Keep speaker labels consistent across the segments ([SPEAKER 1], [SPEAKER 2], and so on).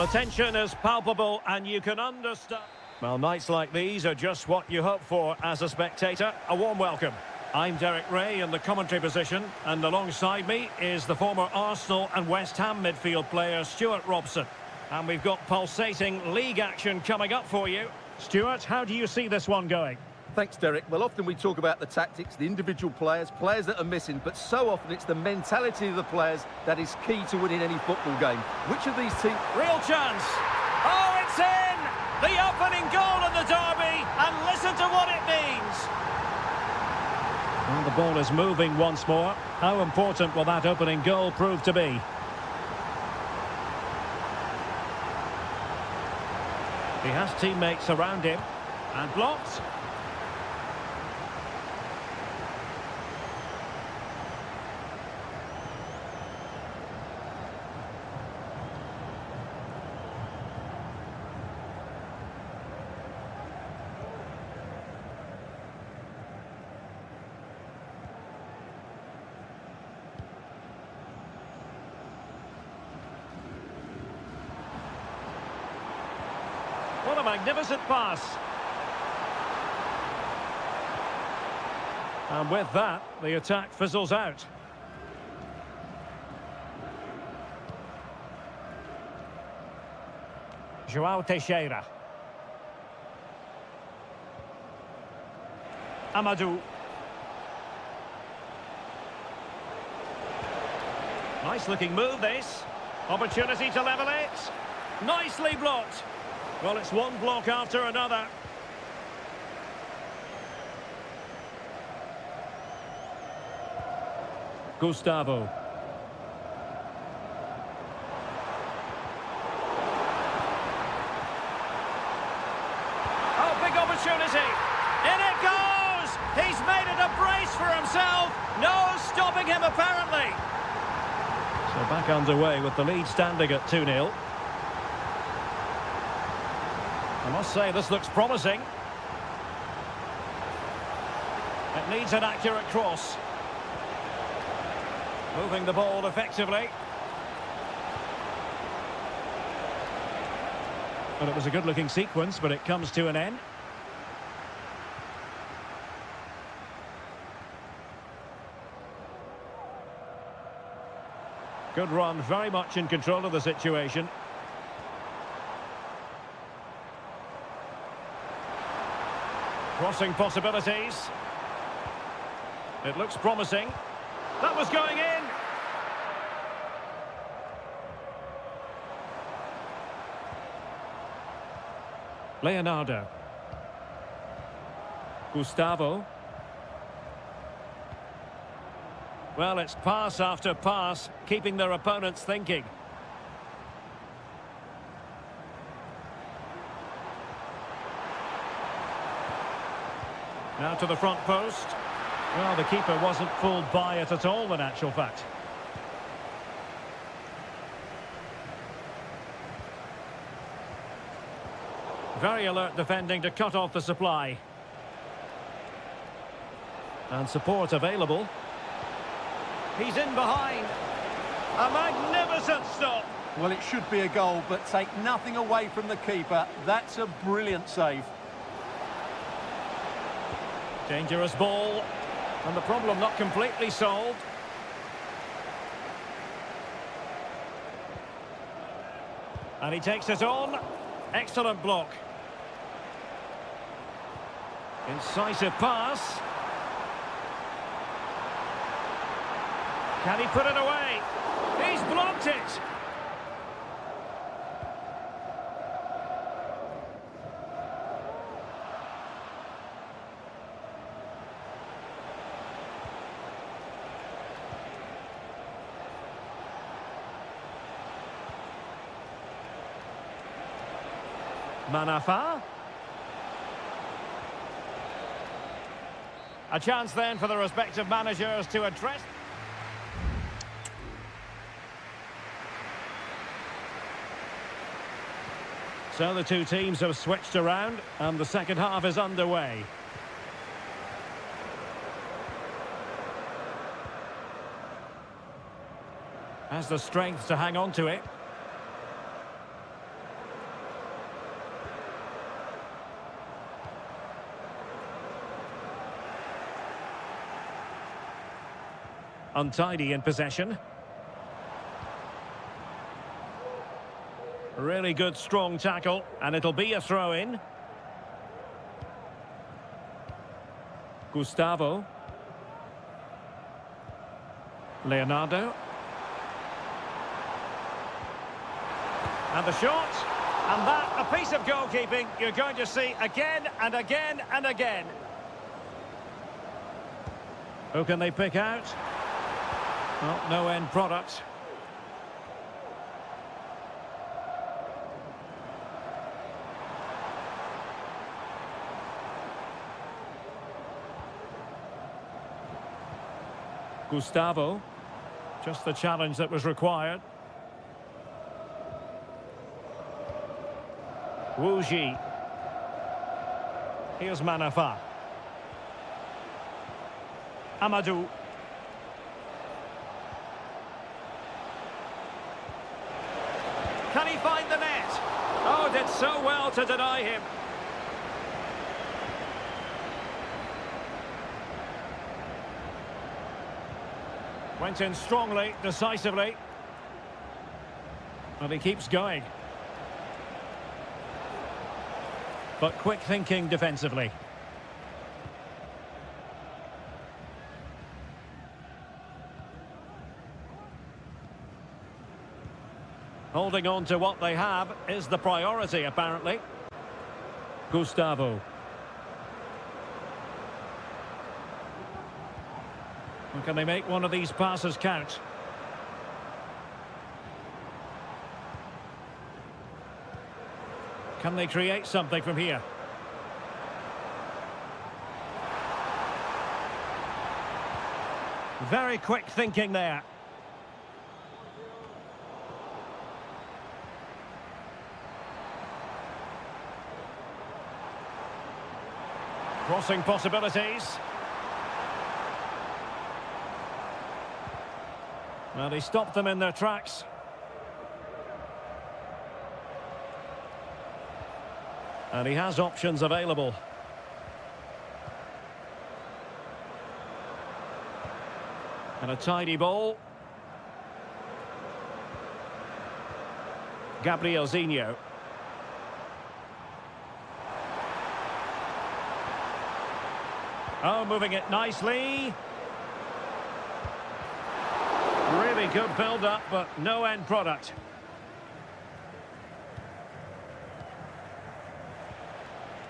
[SPEAKER 1] The tension is palpable and you can understand. Well, nights like these are just what you hope for as a spectator. A warm welcome. I'm Derek Ray in the commentary position, and alongside me is the former Arsenal and West Ham midfield player Stuart Robson. And we've got pulsating league action coming up for you. Stuart, how do you see this one going?
[SPEAKER 2] Thanks, Derek. Well, often we talk about the tactics, the individual players that are missing, but so often it's the mentality of the players that is key to winning any football game. Which of these teams...
[SPEAKER 1] Real chance! Oh, it's in! The opening goal in the derby, and listen to what it means! Well, the ball is moving once more. How important will that opening goal prove to be? He has teammates around him, and blocked. What a magnificent pass. And with that, the attack fizzles out. João Teixeira. Amadou. Nice looking move this. Opportunity to level it. Nicely blocked. Well, it's one block after another. Gustavo. Oh, big opportunity. In it goes! He's made it a brace for himself. No stopping him, apparently. So back underway with the lead standing at 2-0. I must say, this looks promising. It needs an accurate cross. Moving the ball effectively. Well, it was a good-looking sequence, but it comes to an end. Good run, very much in control of the situation. Crossing possibilities. It looks promising. That was going in. Leonardo. Gustavo. Well, it's pass after pass, keeping their opponents thinking. Now to the front post. Well, the keeper wasn't fooled by it at all, in actual fact. Very alert defending to cut off the supply. And support available. He's in behind. A magnificent stop.
[SPEAKER 2] Well, it should be a goal, but take nothing away from the keeper. That's a brilliant save.
[SPEAKER 1] Dangerous ball. And the problem not completely solved. And he takes it on. Excellent block. Incisive pass. Can he put it away? He's blocked it. Manafa. A chance then for the respective managers to address. So the two teams have switched around and the second half is underway. Has the strength to hang on to it. untidy in possession. Really good, strong tackle, and it'll be a throw-in. Gustavo. Leonardo. And the shot. And that, a piece of goalkeeping you're going to see again and again and again. Who can they pick out? Well, no end product. Gustavo. Just the challenge that was required. Wu Ji. Here's Manafa. Amadou. Can he find the net? Oh, did so well to deny him. Went in strongly, decisively. And he keeps going. But quick thinking defensively. Holding on to what they have is the priority, apparently. Gustavo. And can they make one of these passes count? Can they create something from here? Very quick thinking there. Crossing possibilities. Well, he stopped them in their tracks. And he has options available. And a tidy ball. Gabriel Zinho. Oh, moving it nicely. Really good build-up, but no end product.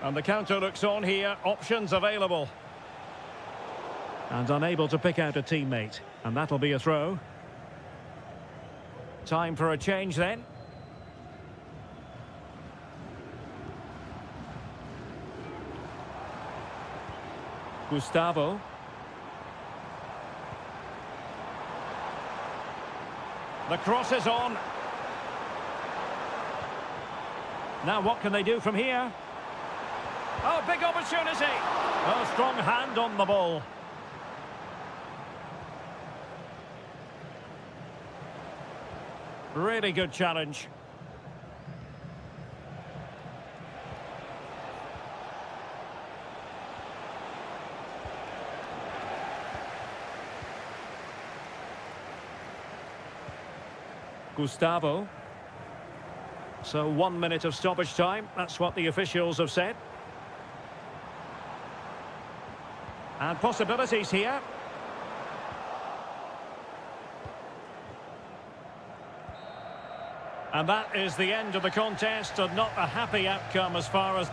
[SPEAKER 1] And the counter looks on here, options available. And unable to pick out a teammate. And that'll be a throw. Time for a change then. Gustavo. The cross is on. Now what can they do from here? Oh, big opportunity. Oh, strong hand on the ball. Really good challenge. Gustavo. So 1 minute of stoppage time. That's what the officials have said. And possibilities here. And that is the end of the contest, and not a happy outcome as far as...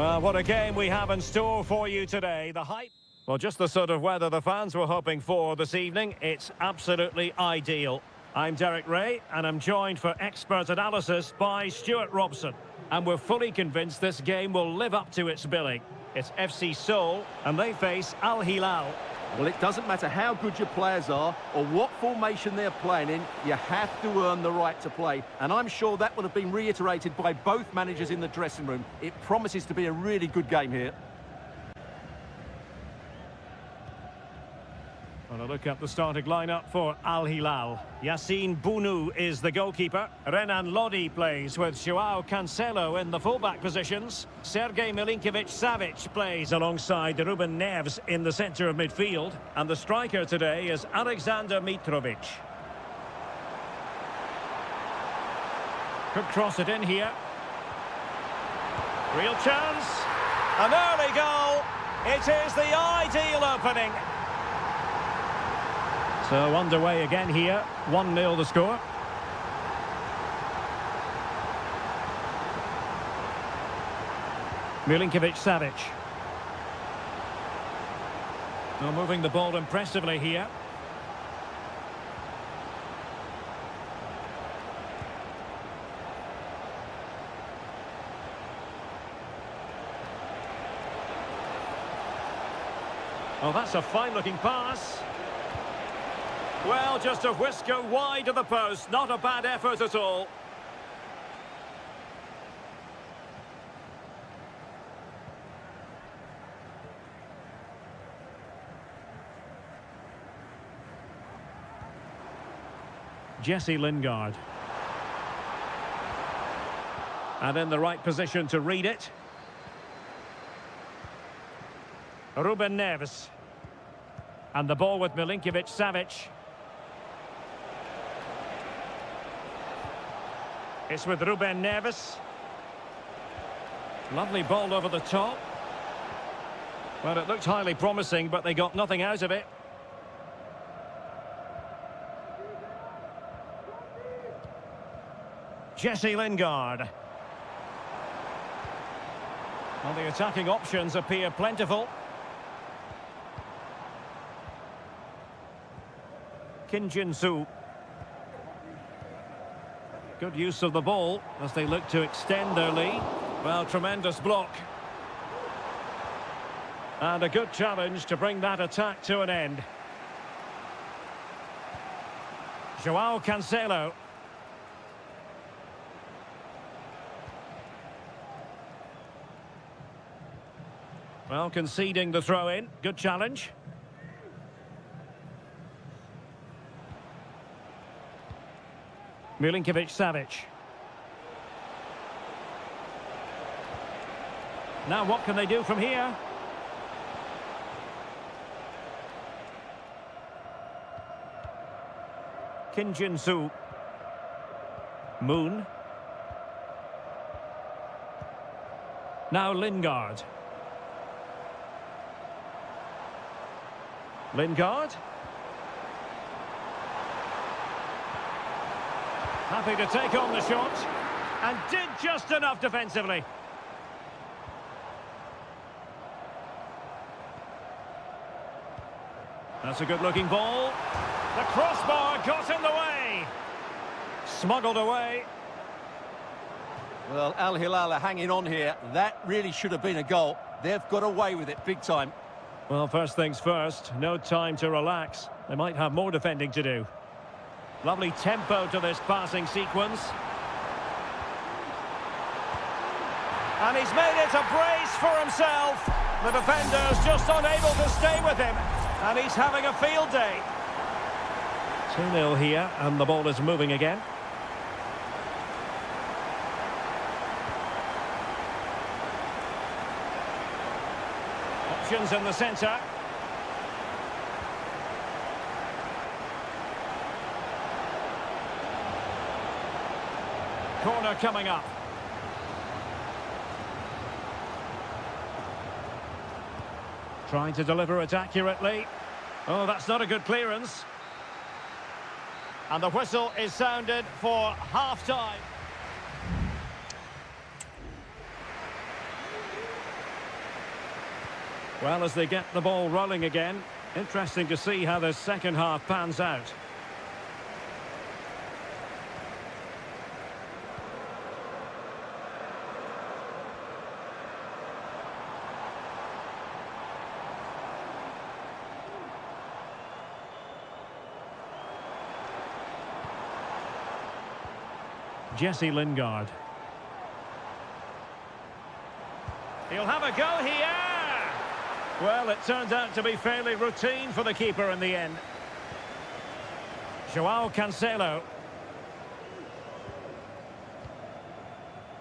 [SPEAKER 1] Well, what a game we have in store for you today. The hype... Well, just the sort of weather the fans were hoping for this evening. It's absolutely ideal. I'm Derek Ray, and I'm joined for expert analysis by Stuart Robson. And we're fully convinced this game will live up to its billing. It's FC Seoul, and they face Al Hilal.
[SPEAKER 2] Well, it doesn't matter how good your players are or what formation they're playing in, you have to earn the right to play. And I'm sure that would have been reiterated by both managers in the dressing room. It promises to be a really good game here.
[SPEAKER 1] Well, a look at the starting lineup for Al Hilal. Yassine Bounou is the goalkeeper. Renan Lodi plays with Joao Cancelo in the fullback positions. Sergej Milinkovic-Savic plays alongside Ruben Neves in the centre of midfield. And the striker today is Alexander Mitrovic. Could cross it in here. Real chance. An early goal. It is the ideal opening. So underway again here, 1-0 the score. Milinkovic-Savic. Now moving the ball impressively here. Oh, that's a fine-looking pass. Well, just a whisker wide of the post. Not a bad effort at all. Jesse Lingard. And in the right position to read it. Ruben Neves. And the ball with Milinkovic-Savic. It's with Ruben Neves. Lovely ball over the top. Well, it looked highly promising, but they got nothing out of it. Jesse Lingard. Well, the attacking options appear plentiful. Kim Jin-soo. Good use of the ball as they look to extend their lead. Well, tremendous block. And a good challenge to bring that attack to an end. Joao Cancelo. Well, conceding the throw-in. Good challenge. Milinkovic-Savic. Now what can they do from here? Kim Jin-soo. Moon. Now Lingard. Lingard. Happy to take on the shot. And did just enough defensively. That's a good-looking ball. The crossbar got in the way. Smuggled away.
[SPEAKER 2] Well, Al Hilal are hanging on here. That really should have been a goal. They've got away with it big time.
[SPEAKER 1] Well, first things first, no time to relax. They might have more defending to do. Lovely tempo to this passing sequence. And he's made it a brace for himself. The defender's just unable to stay with him. And he's having a field day. 2-0 here, and the ball is moving again. Options in the centre. Corner coming up. Trying to deliver it accurately. Oh, that's not a good clearance. And the whistle is sounded for half-time. Well, as they get the ball rolling again, interesting to see how the second half pans out. Jesse Lingard. He'll have a go here. Well, it turned out to be fairly routine for the keeper in the end. Joao Cancelo.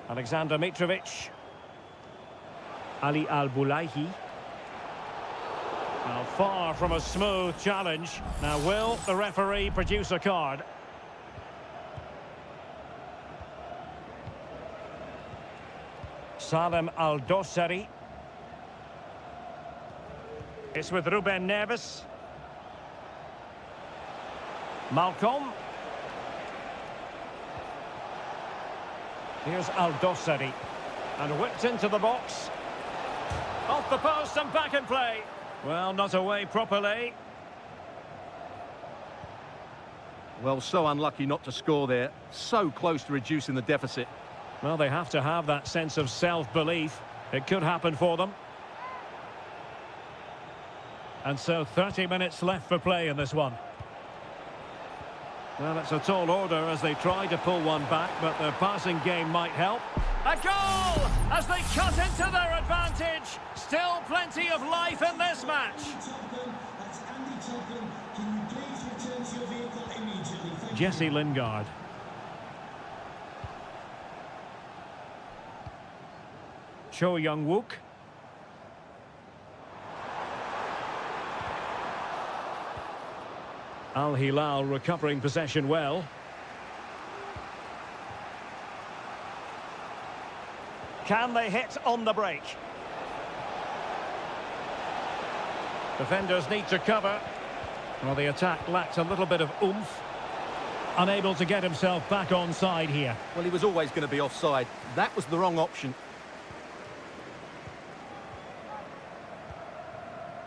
[SPEAKER 1] Alexander Mitrovic. Ali Al-Bulaihi. Now, far from a smooth challenge. Now, will the referee produce a card? Salem Al-Dossari. It's with Ruben Neves. Malcolm. Here's Al-Dossari. And whipped into the box. Off the post and back in play. Well, not away properly.
[SPEAKER 2] Well, so unlucky not to score there. So close to reducing the deficit.
[SPEAKER 1] Well, they have to have that sense of self-belief. It could happen for them. And so 30 minutes left for play in this one. Well, it's a tall order as they try to pull one back, but their passing game might help. A goal as they cut into their advantage. Still plenty of life in this match. Jesse Lingard. Cho Young-wook. Al Hilal recovering possession well. Can they hit on the break? Defenders need to cover. Well, the attack lacked a little bit of oomph. Unable to get himself back on side here.
[SPEAKER 2] Well, he was always going to be offside. That was the wrong option.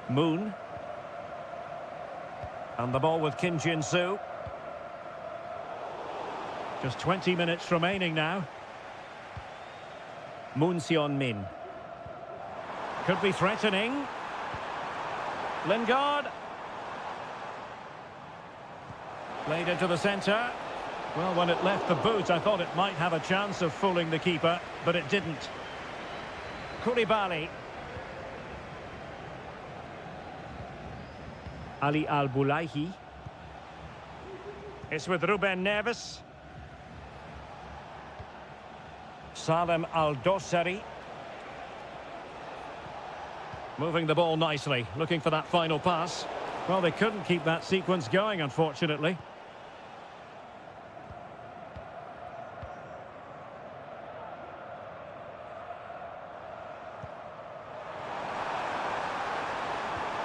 [SPEAKER 1] Moon. And the ball with Kim Jin-soo. Just 20 minutes remaining now. Moon Seon-min. Could be threatening. Lingard. Played into the centre. Well, when it left the boot, I thought it might have a chance of fooling the keeper, but it didn't. Koulibaly. Ali Al-Bulaihi. It's with Ruben Neves. Salem Al-Dossari. Moving the ball nicely, looking for that final pass. Well, they couldn't keep that sequence going, unfortunately.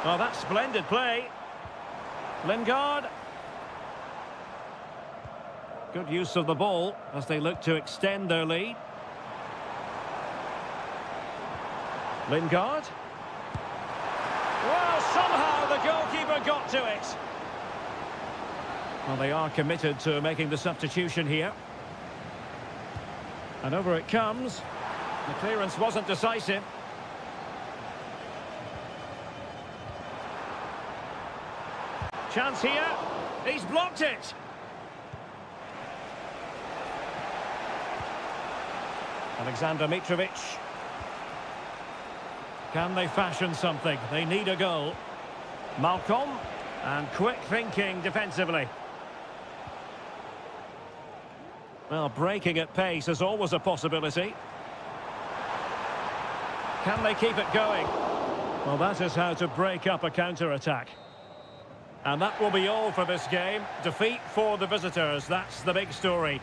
[SPEAKER 1] Oh, that's splendid play. Lingard. Good use of the ball as they look to extend their lead. Lingard. Well, somehow the goalkeeper got to it. Well, they are committed to making the substitution here. And over it comes. The clearance wasn't decisive. Chance here. He's blocked it. Alexander Mitrovic. Can they fashion something? They need a goal. Malcolm. And quick thinking defensively. Well, breaking at pace is always a possibility. Can they keep it going? Well, that is how to break up a counter-attack. And that will be all for this game. Defeat for the visitors. That's the big story.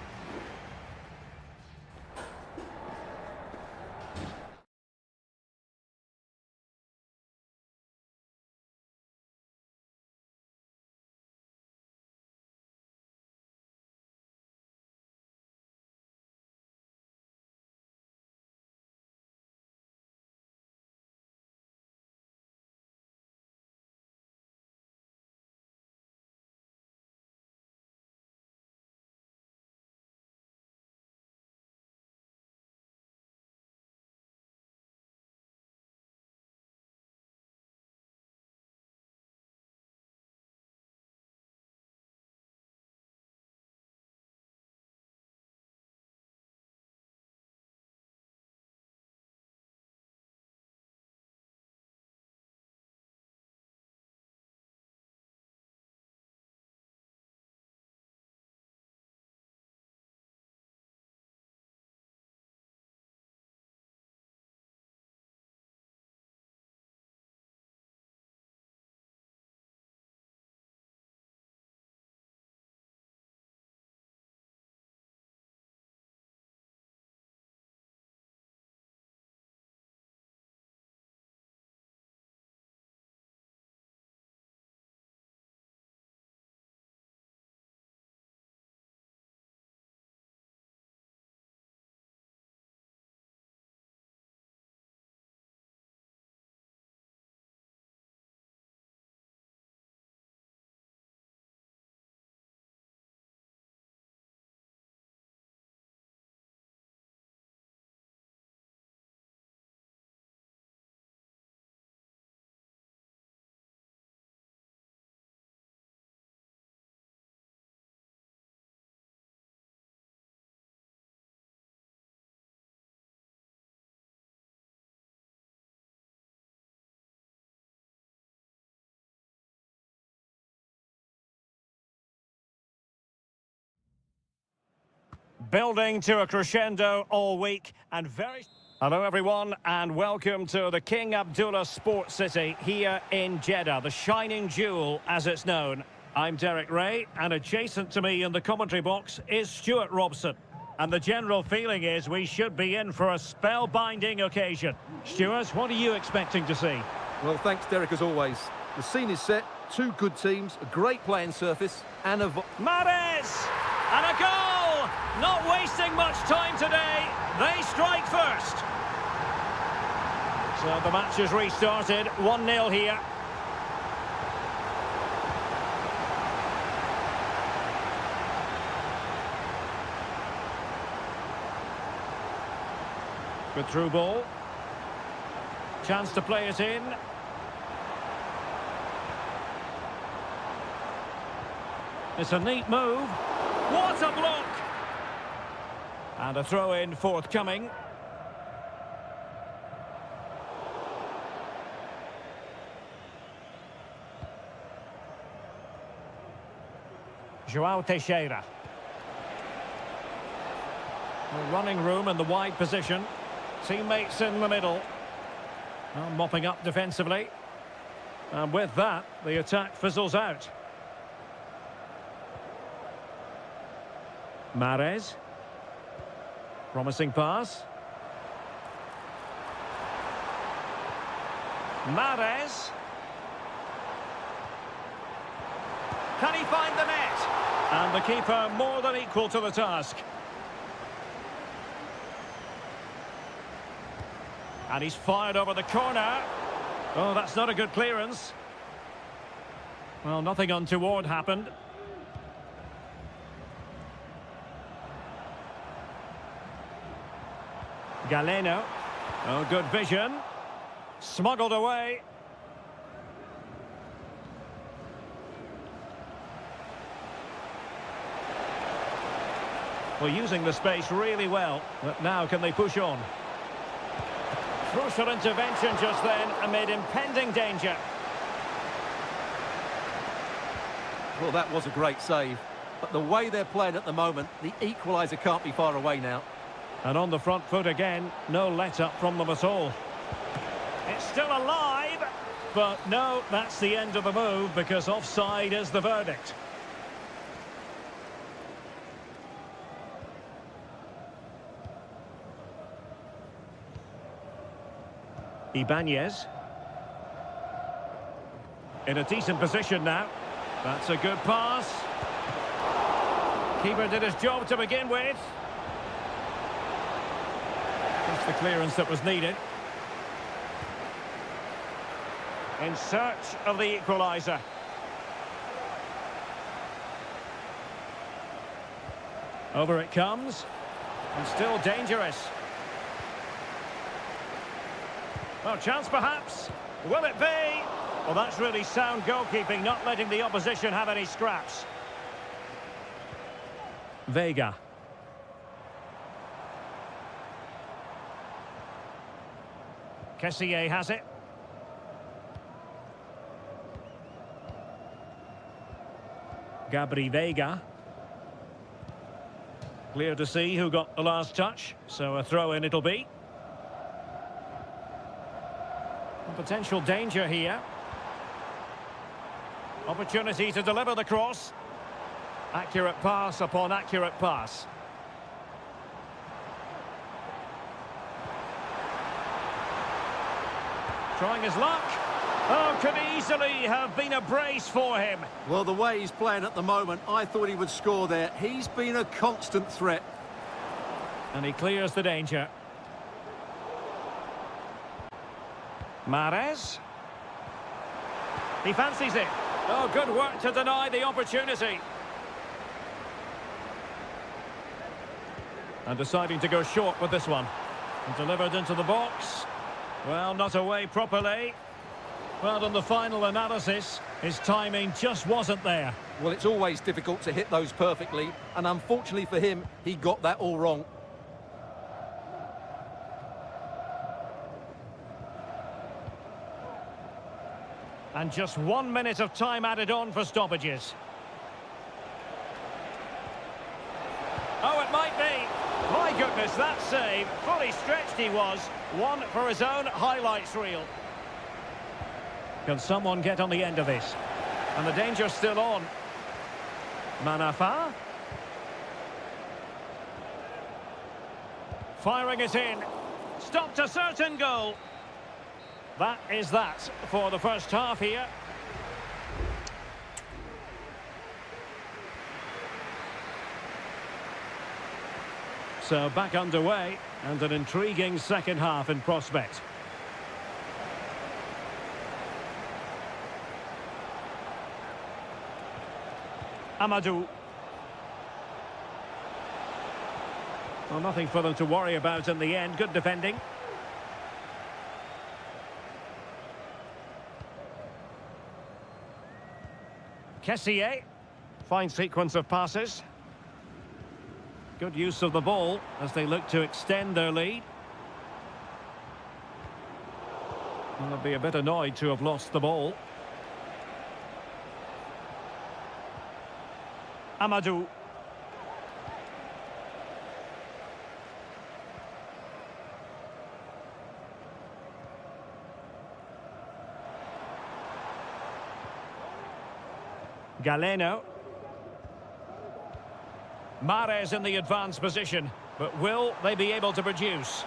[SPEAKER 1] Building to a crescendo all week and very... Hello everyone and welcome to the King Abdullah Sports City here in Jeddah, the shining jewel as it's known. I'm Derek Ray and adjacent to me in the commentary box is Stuart Robson. And the general feeling is we should be in for a spellbinding occasion. Stuart, what are you expecting to see?
[SPEAKER 2] Well, thanks Derek as always. The scene is set, two good teams, a great playing surface and a...
[SPEAKER 1] Mahrez! And a goal! Not wasting much time today. They strike first. So the match has restarted. 1-0 here. Good through ball. Chance to play it in. It's a neat move. What a block! And a throw-in forthcoming. João Teixeira. Running room in the wide position. Teammates in the middle. Well, mopping up defensively. And with that, the attack fizzles out. Mahrez. Promising pass. Mahrez. Can he find the net? And the keeper more than equal to the task. And he's fired over the corner. Oh, that's not a good clearance. Well, nothing untoward happened. Galeno. Oh, good vision. Smuggled away. Well, using the space really well. But now can they push on? Crucial intervention just then amid impending danger.
[SPEAKER 2] Well, that was a great save. But the way they're playing at the moment, the equaliser can't be far away now.
[SPEAKER 1] And on the front foot again, no let-up from them at all. It's still alive, but no, that's the end of the move because offside is the verdict. Ibanez. In a decent position now. That's a good pass. Keeper did his job to begin with. That's the clearance that was needed. In search of the equaliser. Over it comes. And still dangerous. Well, chance perhaps. Will it be? Well, that's really sound goalkeeping, not letting the opposition have any scraps. Vega. Kessié has it. Gabri Vega. Clear to see who got the last touch, so a throw-in it'll be. Potential danger here. Opportunity to deliver the cross. Accurate pass upon accurate pass. Trying his luck. Oh, could easily have been a brace for him.
[SPEAKER 2] Well, the way he's playing at the moment, I thought he would score there. He's been a constant threat.
[SPEAKER 1] And he clears the danger. Mahrez. He fancies it. Oh, good work to deny the opportunity. And deciding to go short with this one. And delivered into the box. Well, not away properly. But on the final analysis, his timing just wasn't there.
[SPEAKER 2] Well, it's always difficult to hit those perfectly. And unfortunately for him, he got that all wrong.
[SPEAKER 1] And just 1 minute of time added on for stoppages. Oh, it might be. goodness, that save. Fully stretched he was. One for his own highlights reel. Can someone get on the end of this? And the danger's still on. Manafa. Firing it in. Stopped a certain goal. That is that for the first half here. So back underway, and an intriguing second half in prospect. Amadou. Well, nothing for them to worry about in the end. Good defending. Kessié. Fine sequence of passes. Good use of the ball as they look to extend their lead. Well, they'll be a bit annoyed to have lost the ball. Amadou. Galeno. Mahrez in the advanced position, but will they be able to produce?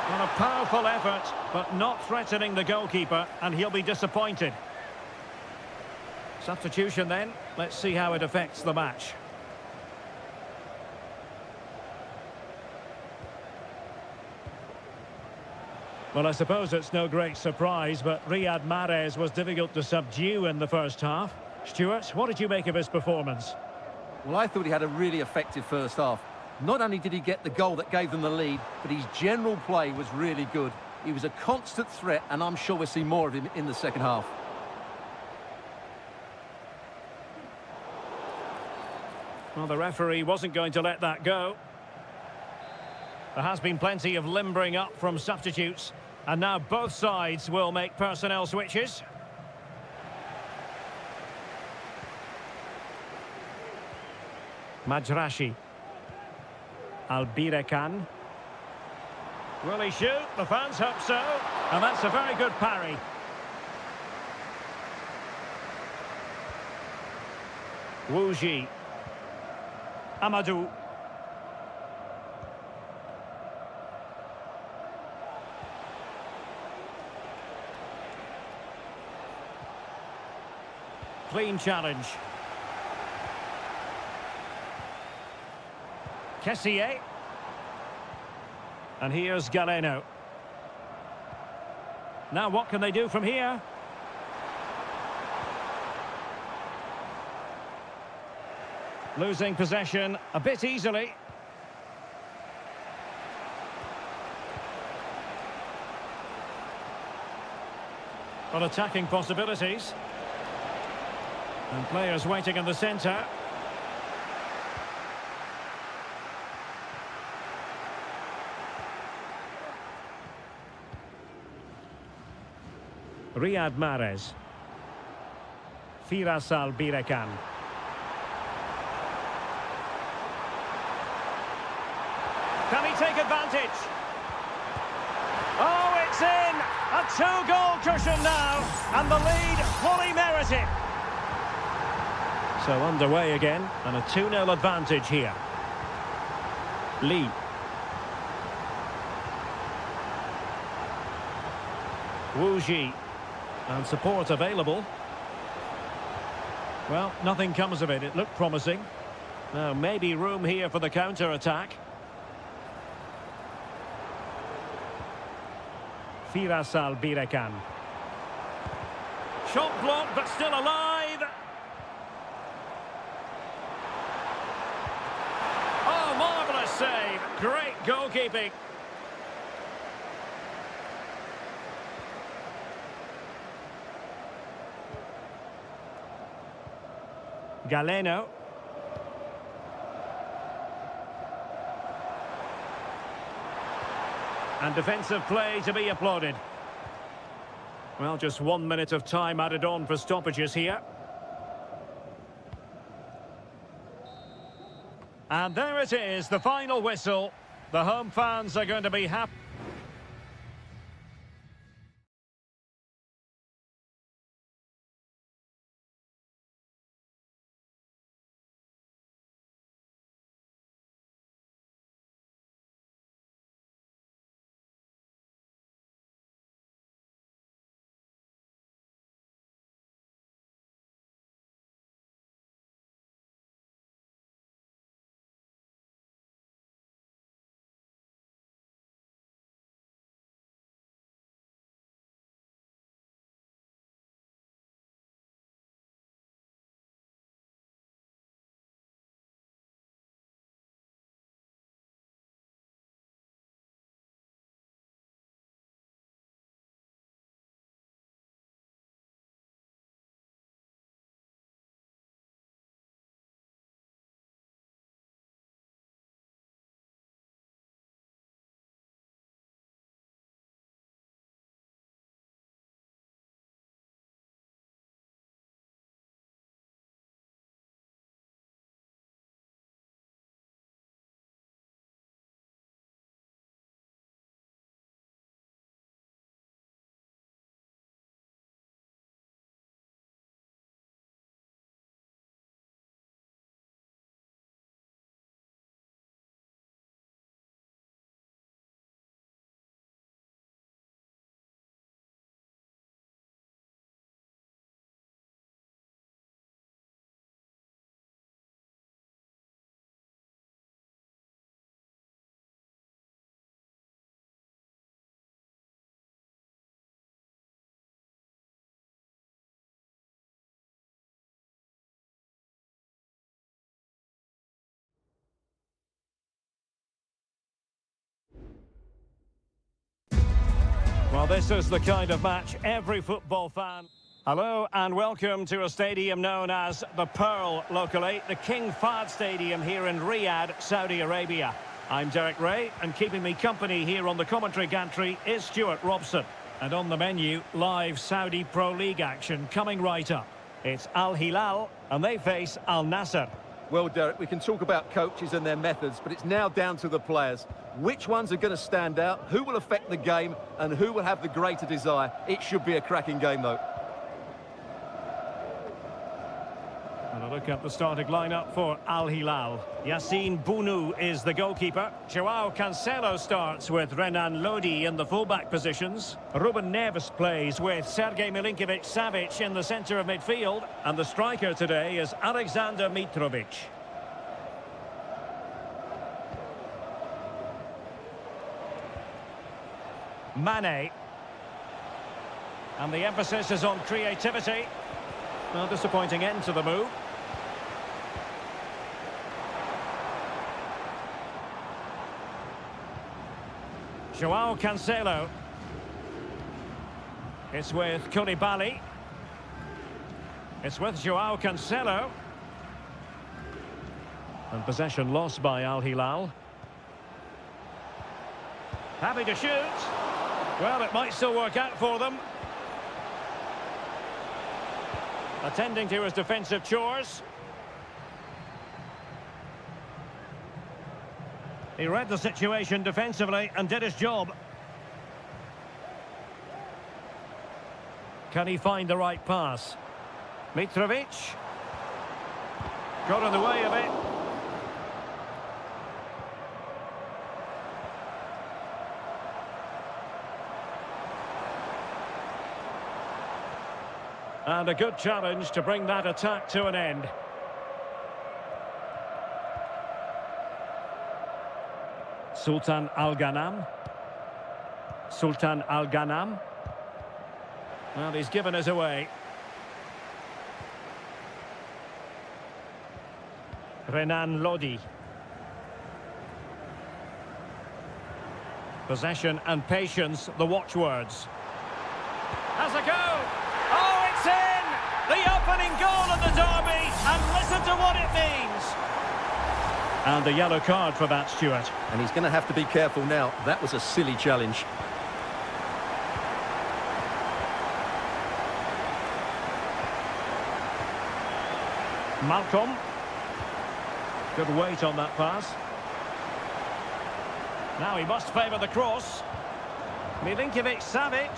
[SPEAKER 1] Well, a powerful effort, but not threatening the goalkeeper, and he'll be disappointed. Substitution then. Let's see how it affects the match. Well, I suppose it's no great surprise, but Riyad Mahrez was difficult to subdue in the first half. Stuart, what did you make of his performance?
[SPEAKER 2] Well, I thought he had a really effective first half. Not only did he get the goal that gave them the lead, but his general play was really good. He was a constant threat, and I'm sure we'll see more of him in the second half.
[SPEAKER 1] Well, the referee wasn't going to let that go. There has been plenty of limbering up from substitutes, and now both sides will make personnel switches. Majrashi. Albirekan. Will he shoot? The fans hope so. And that's a very good parry. Wuji. Amadou. Clean challenge. Kessié. And here's Galeno. Now what can they do from here? Losing possession a bit easily. On attacking possibilities. And players waiting in the centre. Riyad Mahrez. Firas Albirekan. Can he take advantage? Oh, it's in! A two-goal cushion now, and the lead fully merited. So underway again, and a 2-0 advantage here. Lee. Wuji. And support available. Well, nothing comes of it. It looked promising. Now, maybe room here for the counter-attack. Firas Albirekan. Shot blocked, but still alive. Oh, marvellous save. Great goalkeeping. Galeno. And defensive play to be applauded. Well, just 1 minute of time added on for stoppages here. And there it is, the final whistle. The home fans are going to be happy. Well, this is the kind of match every football fan... Hello and welcome to a stadium known as the Pearl locally, the King Fahd Stadium here in Riyadh, Saudi Arabia. I'm Derek Ray, and keeping me company here on the commentary gantry is Stuart Robson. And on the menu, live Saudi Pro League action coming right up. It's Al Hilal, and they face Al Nassr.
[SPEAKER 2] Well, Derek, we can talk about coaches and their methods, but it's now down to the players. Which ones are going to stand out, who will affect the game, and who will have the greater desire? It should be a cracking game, though.
[SPEAKER 1] And a look at the starting lineup for Al Hilal. Yassine Bounou is the goalkeeper. Joao Cancelo starts with Renan Lodi in the fullback positions. Ruben Neves plays with Sergej Milinkovic-Savic in the centre of midfield. And the striker today is Alexander Mitrovic. Mane. And the emphasis is on creativity. Well, disappointing end to the move. Joao Cancelo. It's with Koulibaly. It's with Joao Cancelo. And possession lost by Al Hilal. Happy to shoot. Well, it might still work out for them. Attending to his defensive chores. He read the situation defensively and did his job. Can he find the right pass? Mitrovic. Got in the way of it. And a good challenge to bring that attack to an end. Sultan Al-Ghanam. Sultan Al-Ghanam. Well, he's given us away. Renan Lodi. Possession and patience, the watchwords. Has a go! Oh, it's in! The opening goal of the derby, and listen to what it means! And a yellow card for that, Stuart.
[SPEAKER 2] And he's going to have to be careful now. That was a silly challenge.
[SPEAKER 1] Malcolm. Good weight on that pass. Now he must favour the cross. Milinkovic-Savic.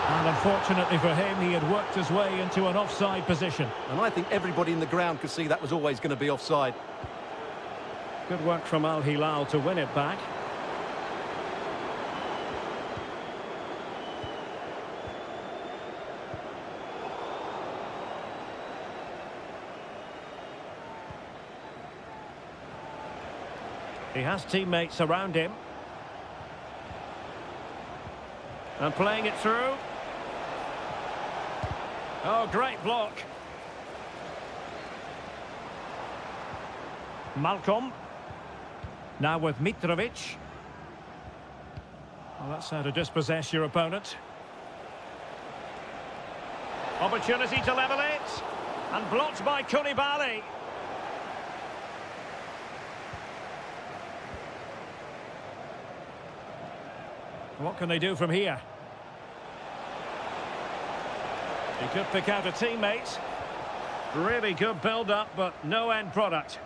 [SPEAKER 1] And unfortunately for him, he had worked his way into an offside position.
[SPEAKER 2] And I think everybody in the ground could see that was always going to be offside.
[SPEAKER 1] Good work from Al Hilal to win it back. He has teammates around him. And playing it through. Oh, great block. Malcolm. Now with Mitrovic. Well, that's how to dispossess your opponent. Opportunity to level it. And blocked by Koulibaly. What can they do from here? He could pick out a teammate. Really good build-up, but no end product.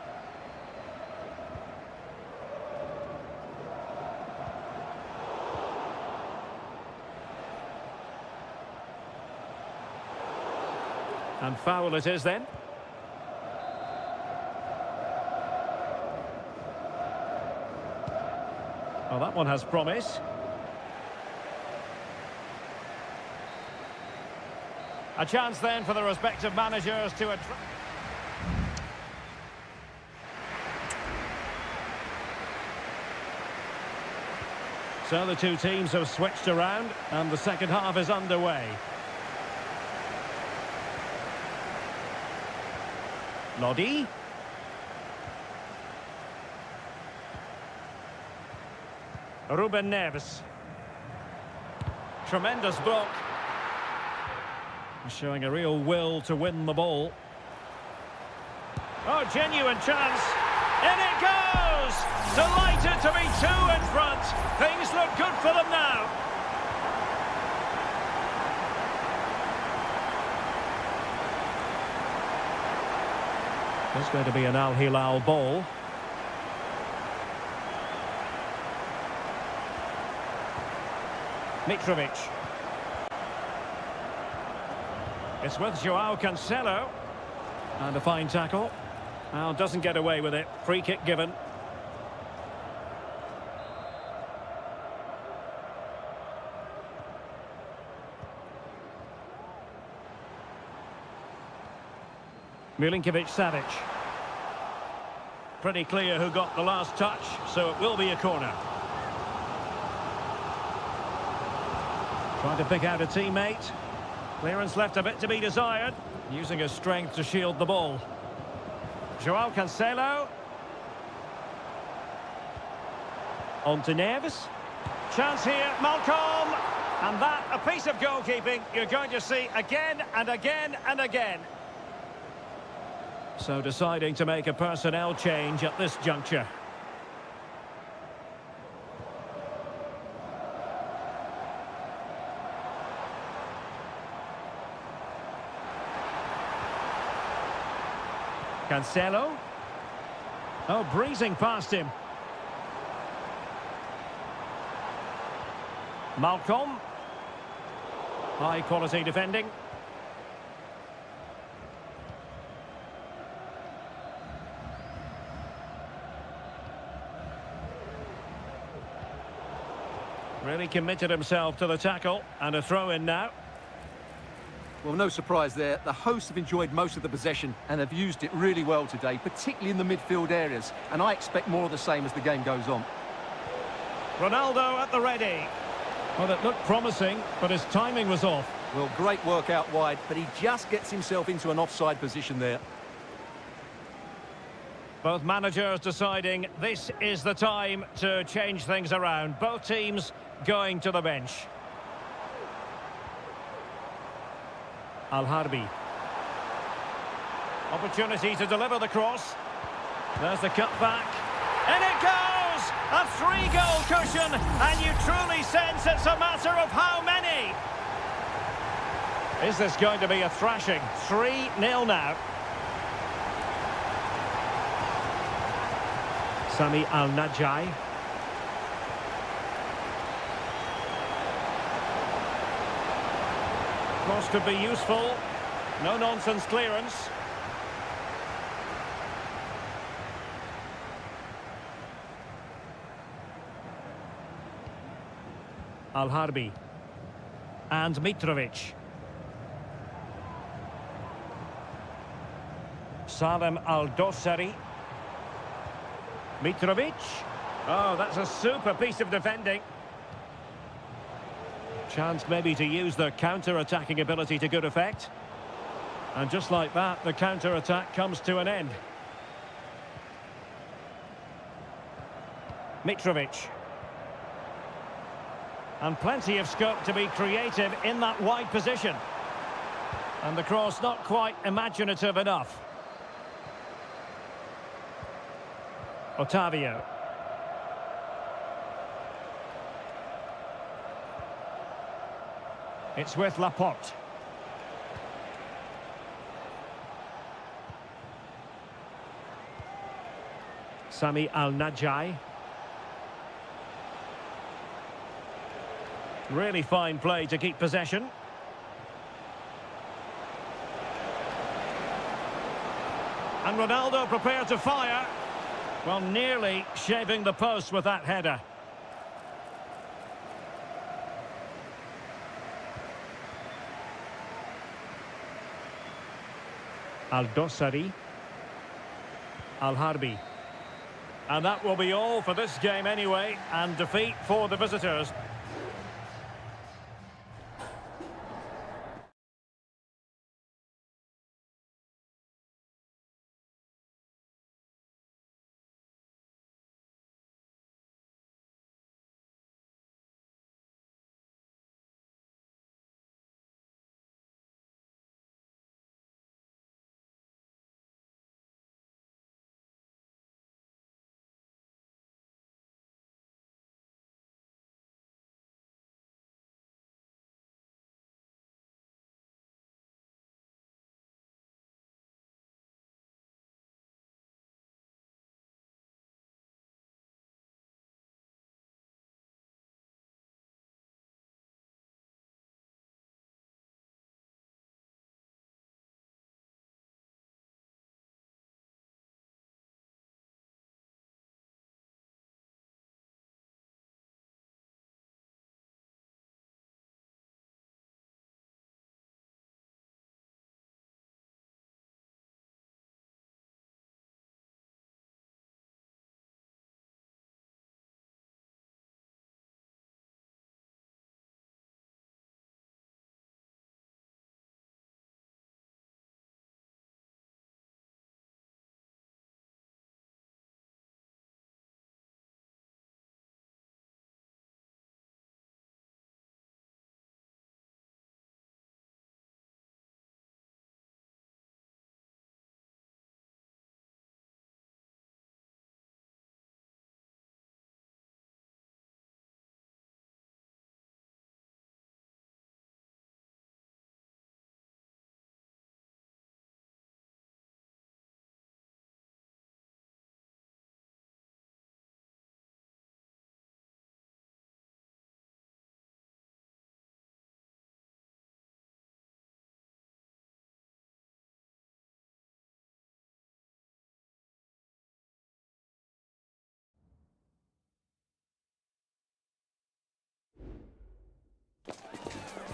[SPEAKER 1] And foul it is then. Well, that one has promise. A chance then for the respective managers to attract. So the two teams have switched around and the second half is underway. Lodi. Ruben Neves. Tremendous block. Showing a real will to win the ball. Oh, genuine chance. In it goes! Delighted to be two in front. Things look good for them now. There's going to be an Al Hilal ball. Mitrovic. It's with Joao Cancelo. And a fine tackle. Well, doesn't get away with it. Free kick given. Milinkovic-Savic. Pretty clear who got the last touch, so it will be a corner. Trying to pick out a teammate. Clearance left a bit to be desired. Using his strength to shield the ball. Joao Cancelo. On to Neves. Chance here, Malcolm. And that, a piece of goalkeeping you're going to see again and again and again. So deciding to make a personnel change at this juncture. Cancelo. Oh, breezing past him. Malcolm. High quality defending. Really committed himself to the tackle, and a throw in now.
[SPEAKER 2] Well, no surprise there. The hosts have enjoyed most of the possession and have used it really well today, particularly in the midfield areas. And I expect more of the same as the game goes on.
[SPEAKER 1] Ronaldo at the ready. Well, it looked promising, but his timing was off.
[SPEAKER 2] Well, great work out wide, but he just gets himself into an offside position there.
[SPEAKER 1] Both managers deciding this is the time to change things around. Both teams going to the bench. Al-Harbi. Opportunity to deliver the cross. There's the cut back. And it goes! A 3-goal cushion, and you truly sense it's a matter of how many. Is this going to be a thrashing? 3-0 now. Sami Al-Najai. Cross could be useful. No-nonsense clearance. Al-Harbi. And Mitrovic. Salem Al-Dossari. Mitrovic. Oh, that's a super piece of defending. Chance maybe to use the counter-attacking ability to good effect. And just like that, the counter-attack comes to an end. Mitrovic. And plenty of scope to be creative in that wide position. And the cross not quite imaginative enough. Otavio. It's with Laporte. Sami Al-Najai. Really fine play to keep possession. And Ronaldo prepared to fire. Well, nearly shaving the post with that header. Al-Dossari. Al-Harbi. And that will be all for this game anyway, and defeat for the visitors.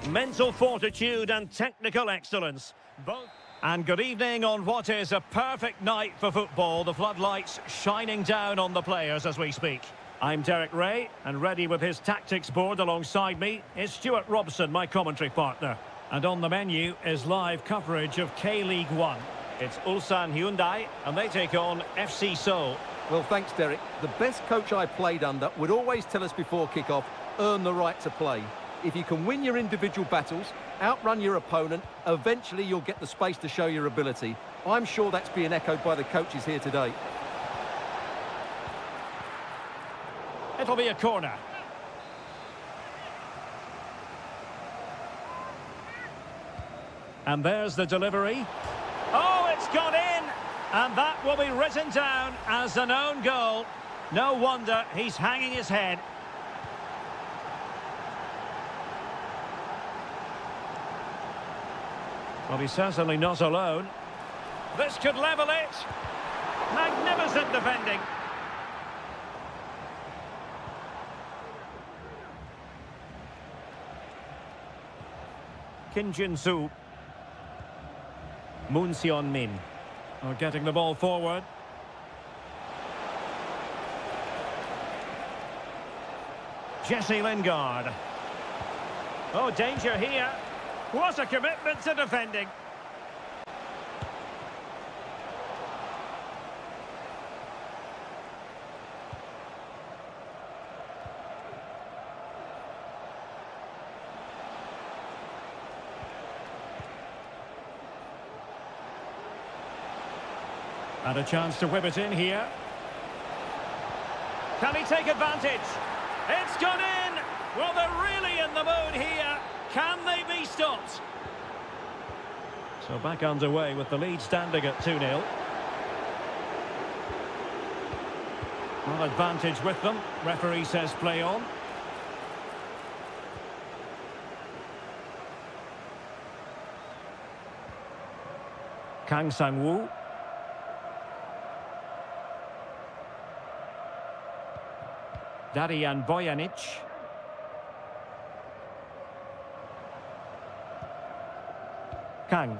[SPEAKER 1] Mental fortitude and technical excellence. Both. And good evening on what is a perfect night for football. The floodlights shining down on the players as we speak. I'm Derek Ray, and ready with his tactics board alongside me is Stuart Robson, my commentary partner. And on the menu is live coverage of K-League 1. It's Ulsan Hyundai, and they take on FC Seoul.
[SPEAKER 2] Well, thanks, Derek. The best coach I played under would always tell us before kick-off, earn the right to play. If you can win your individual battles, outrun your opponent, eventually you'll get the space to show your ability. I'm sure that's being echoed by the coaches here today.
[SPEAKER 1] It'll be a corner. And there's the delivery. Oh, it's gone in! And that will be written down as an own goal. No wonder he's hanging his head. Well, he's certainly not alone. This could level it. Magnificent defending. Kim Jin-soo. Moon Seon-min. Are getting the ball forward. Jesse Lingard. Oh, danger here. What a commitment to defending. And a chance to whip it in here. Can he take advantage? It's gone in! Well, they're really in the mood here. Can they be stopped? So back underway with the lead standing at 2-0. Well, advantage with them. Referee says play on. Kang Sang-woo. Darian Bojanic. Kang.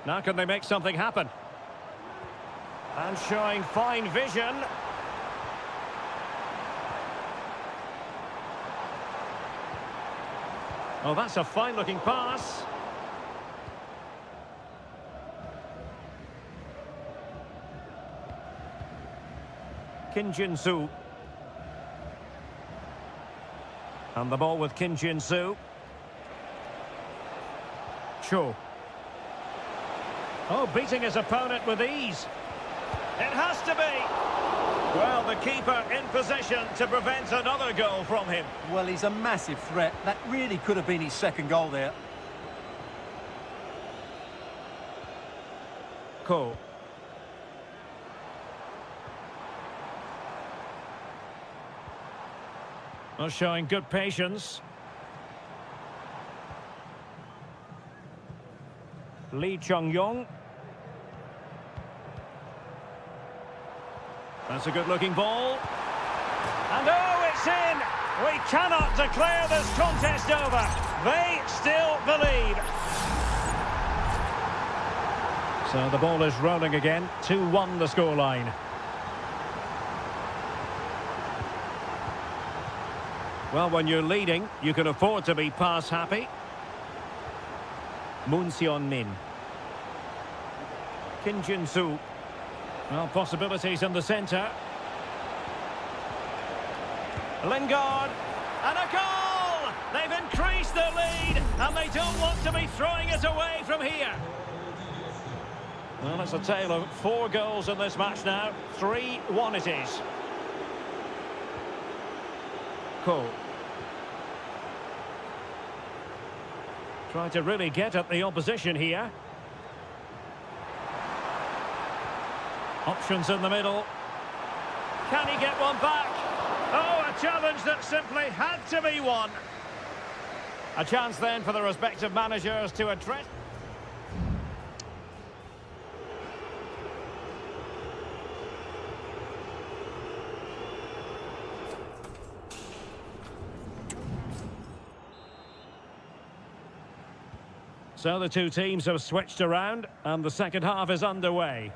[SPEAKER 1] Now can they make something happen? And showing fine vision. Oh, that's a fine-looking pass. Kim Jin-soo. And the ball with Kim Jin-soo. Cho. Oh, beating his opponent with ease. It has to be. Well, the keeper in position to prevent another goal from him.
[SPEAKER 2] Well, he's a massive threat. That really could have been his second goal there.
[SPEAKER 1] Ko. Well, showing good patience. Lee Chung-yong. That's a good-looking ball. And oh, it's in! We cannot declare this contest over. They still believe. So the ball is rolling again. 2-1 the scoreline. Well, when you're leading, you can afford to be pass happy. Moon Seon-min. Kim Jin-soo. Well, possibilities in the centre. Lingard. And a goal! They've increased their lead, and they don't want to be throwing it away from here. Well, it's a tale of 4 goals in this match now. 3-1 it is. Ko. Trying to really get at the opposition here. Options in the middle. Can he get one back? Oh, a challenge that simply had to be won. A chance then for the respective managers to address. So the two teams have switched around and the second half is underway.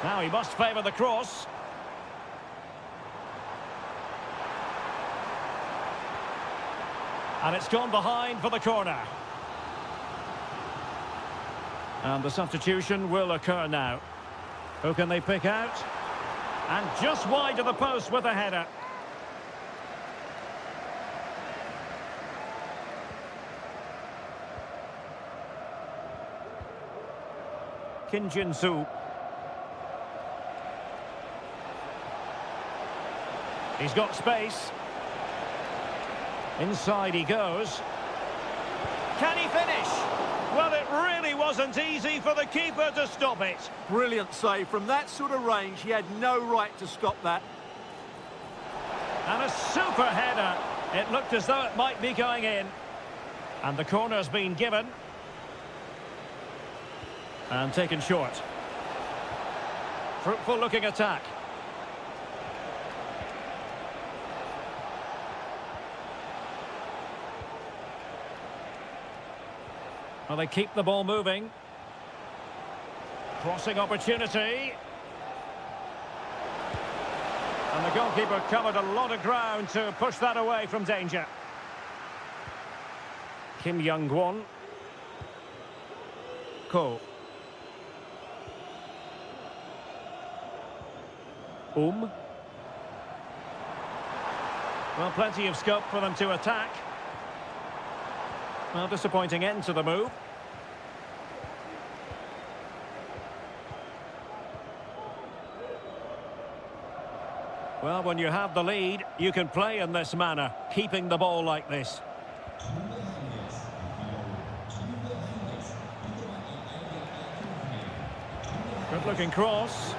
[SPEAKER 1] Now he must favour the cross. And it's gone behind for the corner. And the substitution will occur now. Who can they pick out? And just wide of the post with a header. Kim Jin-soo. He's got space. Inside he goes. Can he finish? Well, it really wasn't easy for the keeper to stop it.
[SPEAKER 2] Brilliant save. From that sort of range, he had no right to stop that.
[SPEAKER 1] And a super header. It looked as though it might be going in. And the corner's been given. And taken short. Fruitful looking attack. Well, they keep the ball moving. Crossing opportunity. And the goalkeeper covered a lot of ground to push that away from danger. Kim Young-won. Ko. Well, plenty of scope for them to attack. Well, disappointing end to the move. Well, when you have the lead, you can play in this manner, keeping the ball like this. Good-looking cross.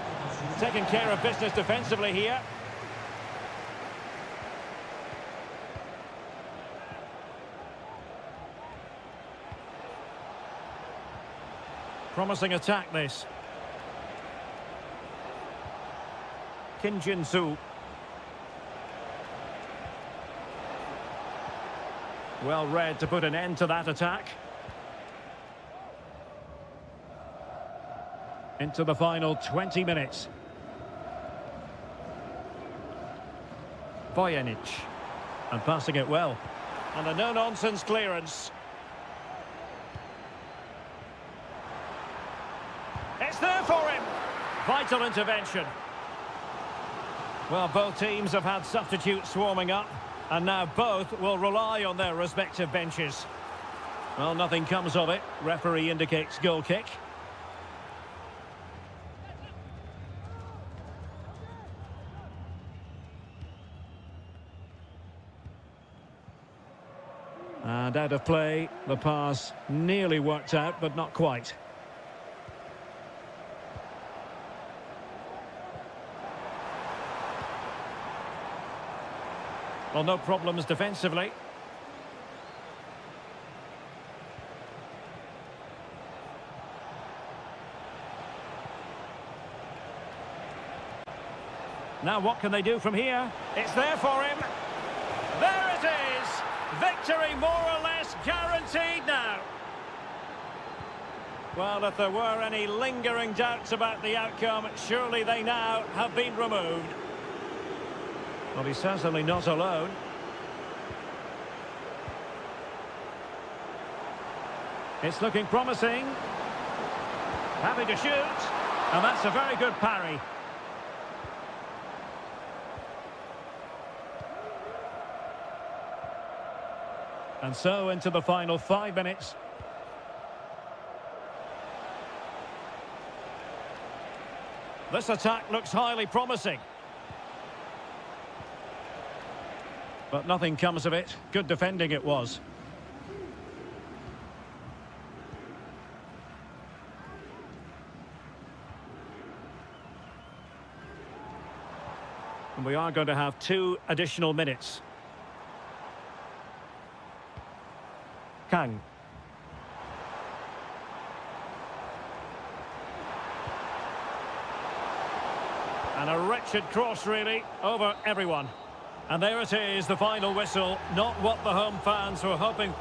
[SPEAKER 1] Taking care of business defensively here. Promising attack, this. Kim Jin-soo. Well read to put an end to that attack. Into the final 20 minutes. Vojanic. And passing it well. And a no-nonsense clearance. It's there for him. Vital intervention. Well, both teams have had substitutes swarming up, and now both will rely on their respective benches. Well, nothing comes of it. Referee indicates goal kick. And out of play, the pass nearly worked out, but not quite. Well, no problems defensively. Now what can they do from here? It's there for him. There it is. Victory more or less guaranteed now. Well, if there were any lingering doubts about the outcome, surely they now have been removed. Well, he's certainly not alone. It's looking promising. Happy to shoot. And that's a very good parry. And so into the final 5 minutes. This attack looks highly promising. But nothing comes of it. Good defending it was. And we are going to have 2 additional minutes. Kang. And a wretched cross, really, over everyone. And there it is, the final whistle. Not what the home fans were hoping.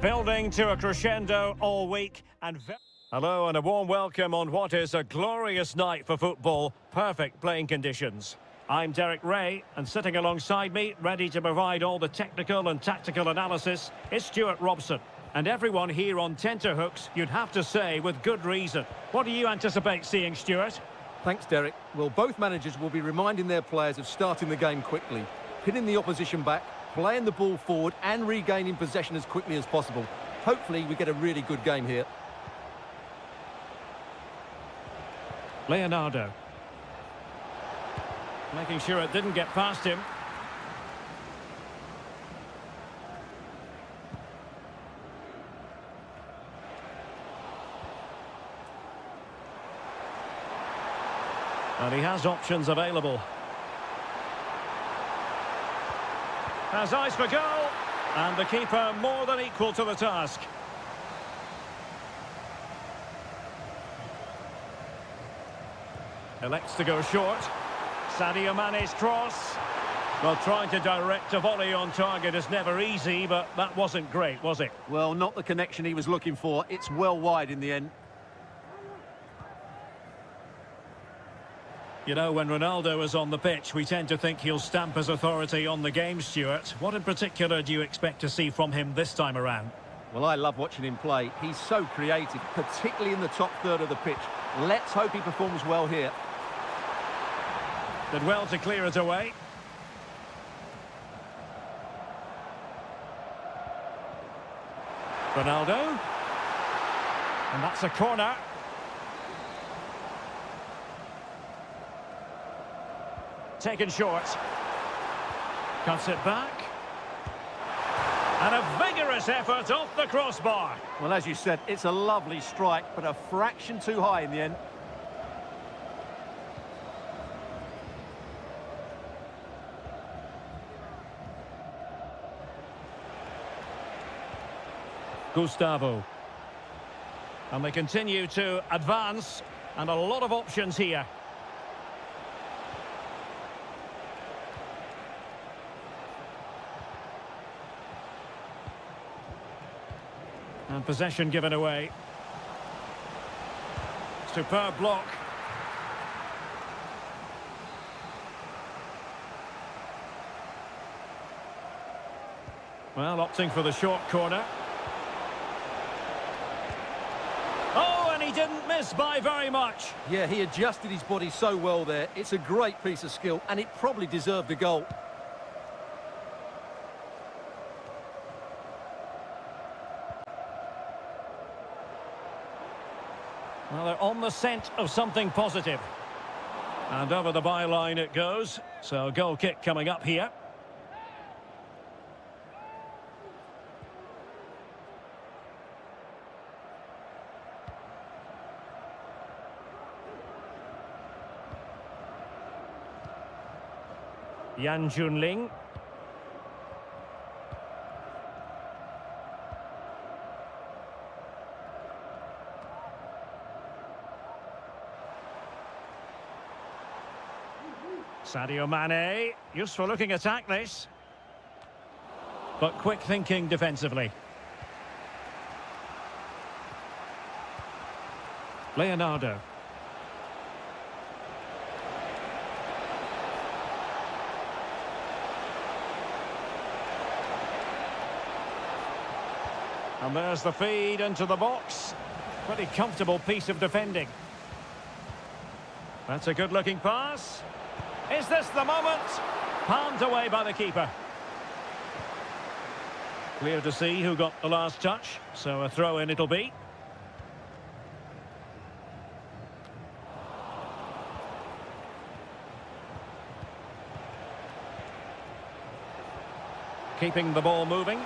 [SPEAKER 1] Building to a crescendo all week and... Hello and a warm welcome on what is a glorious night for football. Perfect playing conditions. I'm Derek Ray, and sitting alongside me, ready to provide all the technical and tactical analysis, is Stuart Robson. And everyone here on tenterhooks, you'd have to say, with good reason. What do you anticipate seeing, Stuart?
[SPEAKER 2] Thanks, Derek. Well, both managers will be reminding their players of starting the game quickly, pinning the opposition back, playing the ball forward and regaining possession as quickly as possible. Hopefully, we get a really good game here.
[SPEAKER 1] Leonardo. Making sure it didn't get past him. And he has options available. Has eyes for goal. And the keeper more than equal to the task. Elects to go short. Sadio Mane's cross. Well, trying to direct a volley on target is never easy, but that wasn't great, was it?
[SPEAKER 2] Well, not the connection he was looking for. It's well wide in the end.
[SPEAKER 1] You know, when Ronaldo is on the pitch, we tend to think he'll stamp his authority on the game, Stuart. What in particular do you expect to see from him this time around?
[SPEAKER 2] Well, I love watching him play. He's so creative, particularly in the top third of the pitch. Let's hope he performs well here.
[SPEAKER 1] Did well to clear it away. Ronaldo. And that's a corner. Taken short. Cuts it back. And a vigorous effort off the crossbar.
[SPEAKER 2] Well, as you said, it's a lovely strike, but a fraction too high in the end.
[SPEAKER 1] Gustavo. And they continue to advance, and a lot of options here. And possession given away. Superb block. Well, opting for the short corner. Oh, and he didn't miss by very much.
[SPEAKER 2] Yeah, he adjusted his body so well there. It's a great piece of skill, and it probably deserved a goal.
[SPEAKER 1] Well, they're on the scent of something positive. And over the byline it goes. So goal kick coming up here. Yan Junling. Sadio Mane, useful looking attack this, but quick thinking defensively. Leonardo. And there's the feed into the box. Pretty comfortable piece of defending. That's a good-looking pass. Is this the moment? Palmed away by the keeper. Clear to see who got the last touch, so a throw-in it'll be. Keeping the ball moving.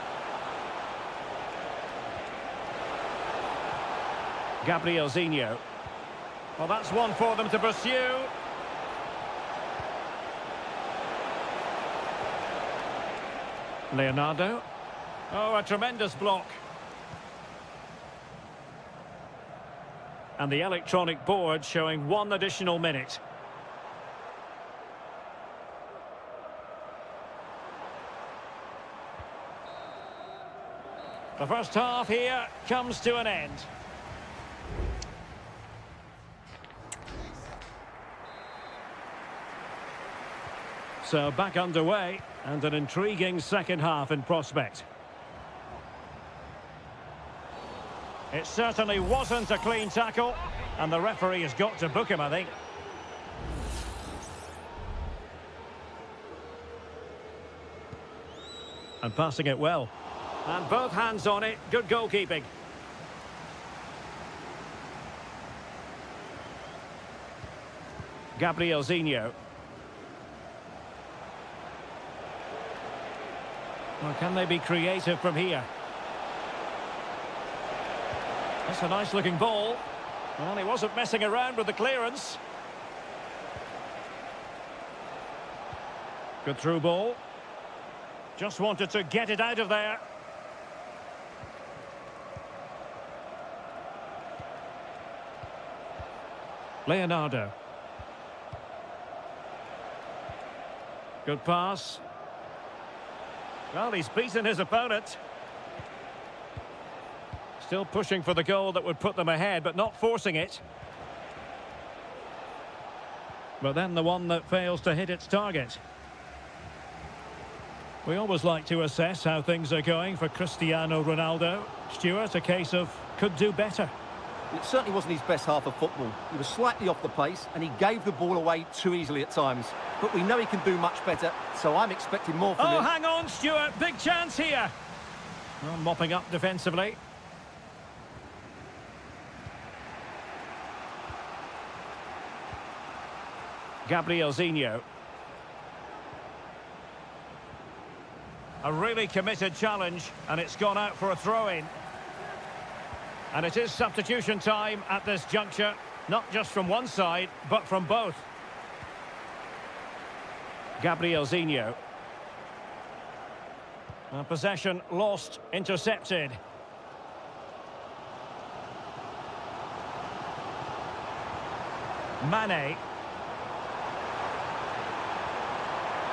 [SPEAKER 1] Gabriel Zinho. Well, that's one for them to pursue. Leonardo. Oh, a tremendous block. And the electronic board showing 1 additional minute. The first half here comes to an end. So back underway, and an intriguing second half in prospect. It certainly wasn't a clean tackle, and the referee has got to book him, I think. And passing it well. And both hands on it, good goalkeeping. Gabrielzinho. Well, can they be creative from here? That's a nice looking ball. Well, he wasn't messing around with the clearance. Good through ball. Just wanted to get it out of there. Leonardo. Good pass. Well, he's beaten his opponent. Still pushing for the goal that would put them ahead, but not forcing it. But then the one that fails to hit its target. We always like to assess how things are going for Cristiano Ronaldo. Stuart, a case of could do better.
[SPEAKER 2] It certainly wasn't his best half of football. He was slightly off the pace and he gave the ball away too easily at times. But we know he can do much better, so I'm expecting more from him.
[SPEAKER 1] Oh, hang on, Stuart. Big chance here. Well, mopping up defensively. Gabrielzinho. A really committed challenge, and it's gone out for a throw-in. And it is substitution time at this juncture, not just from one side, but from both. Gabrielzinho. Possession lost, intercepted. Mane.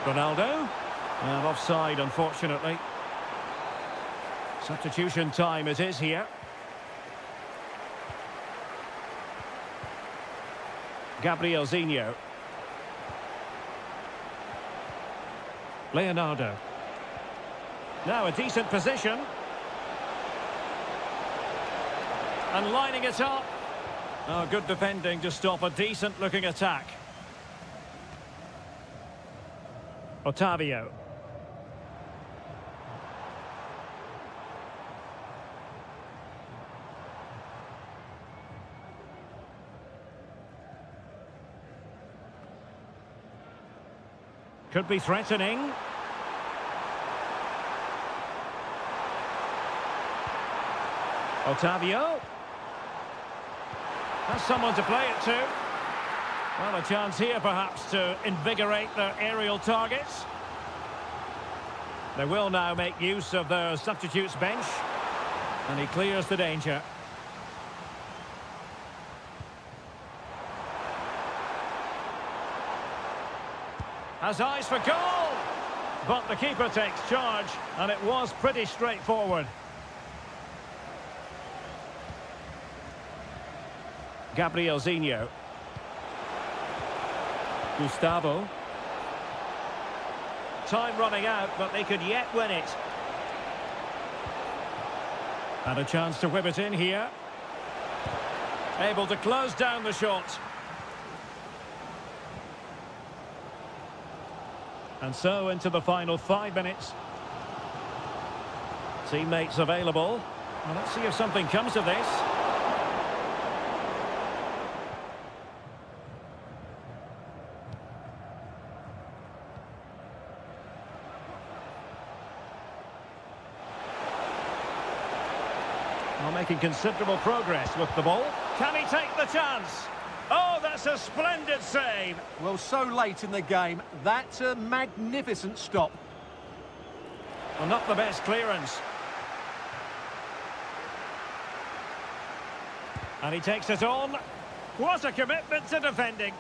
[SPEAKER 1] Ronaldo. And offside, unfortunately. Substitution time it is here. Gabrielzinho. Leonardo. Now a decent position. And lining it up. Oh, good defending to stop a decent-looking attack. Otavio. Could be threatening. Otavio. Has someone to play it to. Well, a chance here perhaps to invigorate their aerial targets. They will now make use of their substitutes bench. And he clears the danger. Has eyes for goal! But the keeper takes charge, and it was pretty straightforward. Gabrielzinho. Gustavo. Time running out, but they could yet win it. And a chance to whip it in here. Able to close down the shot. And so into the final 5 minutes. Teammates available. Well, let's see if something comes of this. Well, making considerable progress with the ball. Can he take the chance? Oh, that's a splendid save.
[SPEAKER 2] Well, so late in the game, that's a magnificent stop.
[SPEAKER 1] Well, not the best clearance. And he takes it on. What a commitment to defending.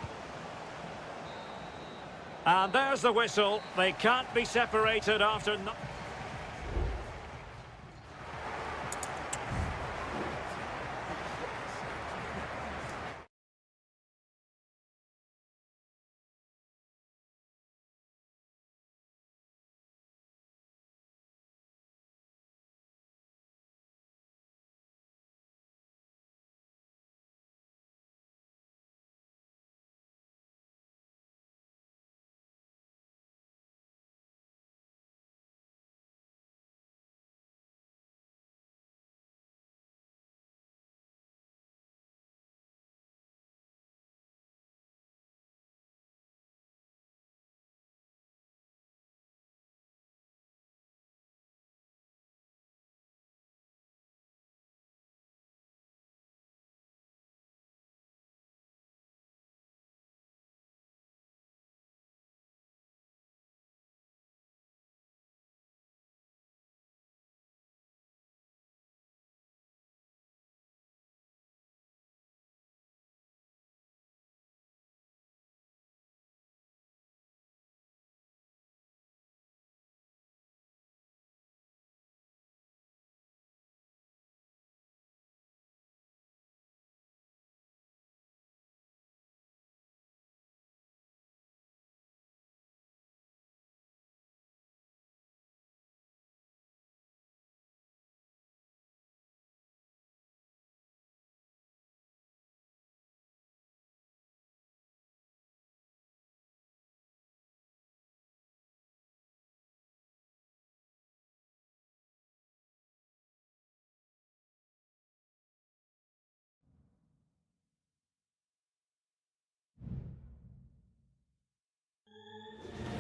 [SPEAKER 1] And there's the whistle. They can't be separated after...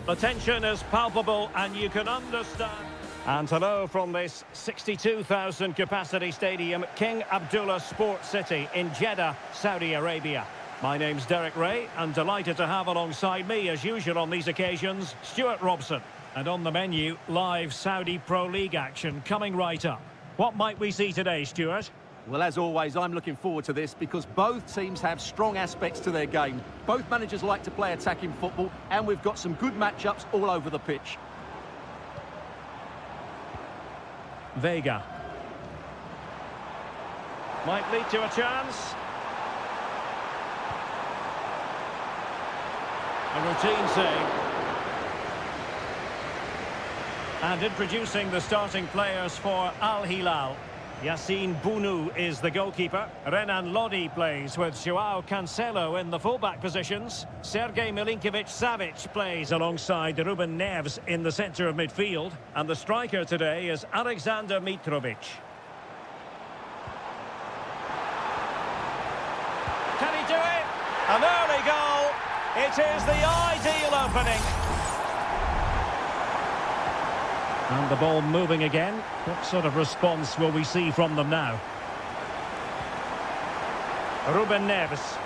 [SPEAKER 1] The tension is palpable and you can understand. And hello from this 62,000 capacity stadium, King Abdullah Sports City in Jeddah, Saudi Arabia. My name's Derek Ray and delighted to have alongside me, as usual on these occasions, Stuart Robson. And on the menu, live Saudi Pro League action coming right up. What might we see today, Stuart?
[SPEAKER 2] Well, as always, I'm looking forward to this because both teams have strong aspects to their game. Both managers like to play attacking football, and we've got some good matchups all over the pitch.
[SPEAKER 1] Vega. Might lead to a chance. A routine save. And introducing the starting players for Al Hilal. Yassine Bounou is the goalkeeper. Renan Lodi plays with Joao Cancelo in the fullback positions. Sergej Milinkovic-Savic plays alongside Ruben Neves in the centre of midfield. And the striker today is Alexander Mitrovic. Can he do it? An early goal. It is the ideal opening. And the ball moving again. What sort of response will we see from them now? Ruben Neves.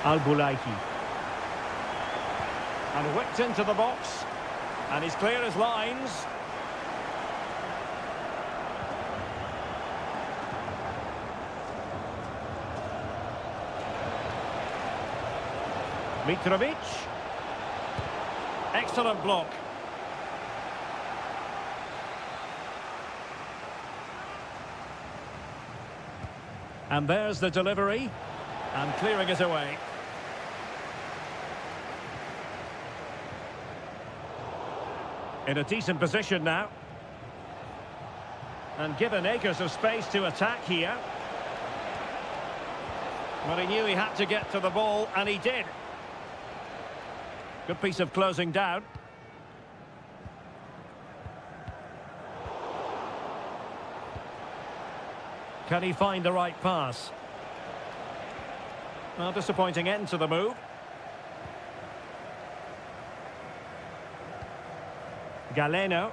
[SPEAKER 1] Al-Boulaiki. And whipped into the box. And he's clear as lines. Mitrovic. Excellent block. And there's the delivery, and clearing it away. In a decent position now. And given acres of space to attack here. But he knew he had to get to the ball, and he did. Good piece of closing down. Can he find the right pass? Well, disappointing end to the move. Galeno.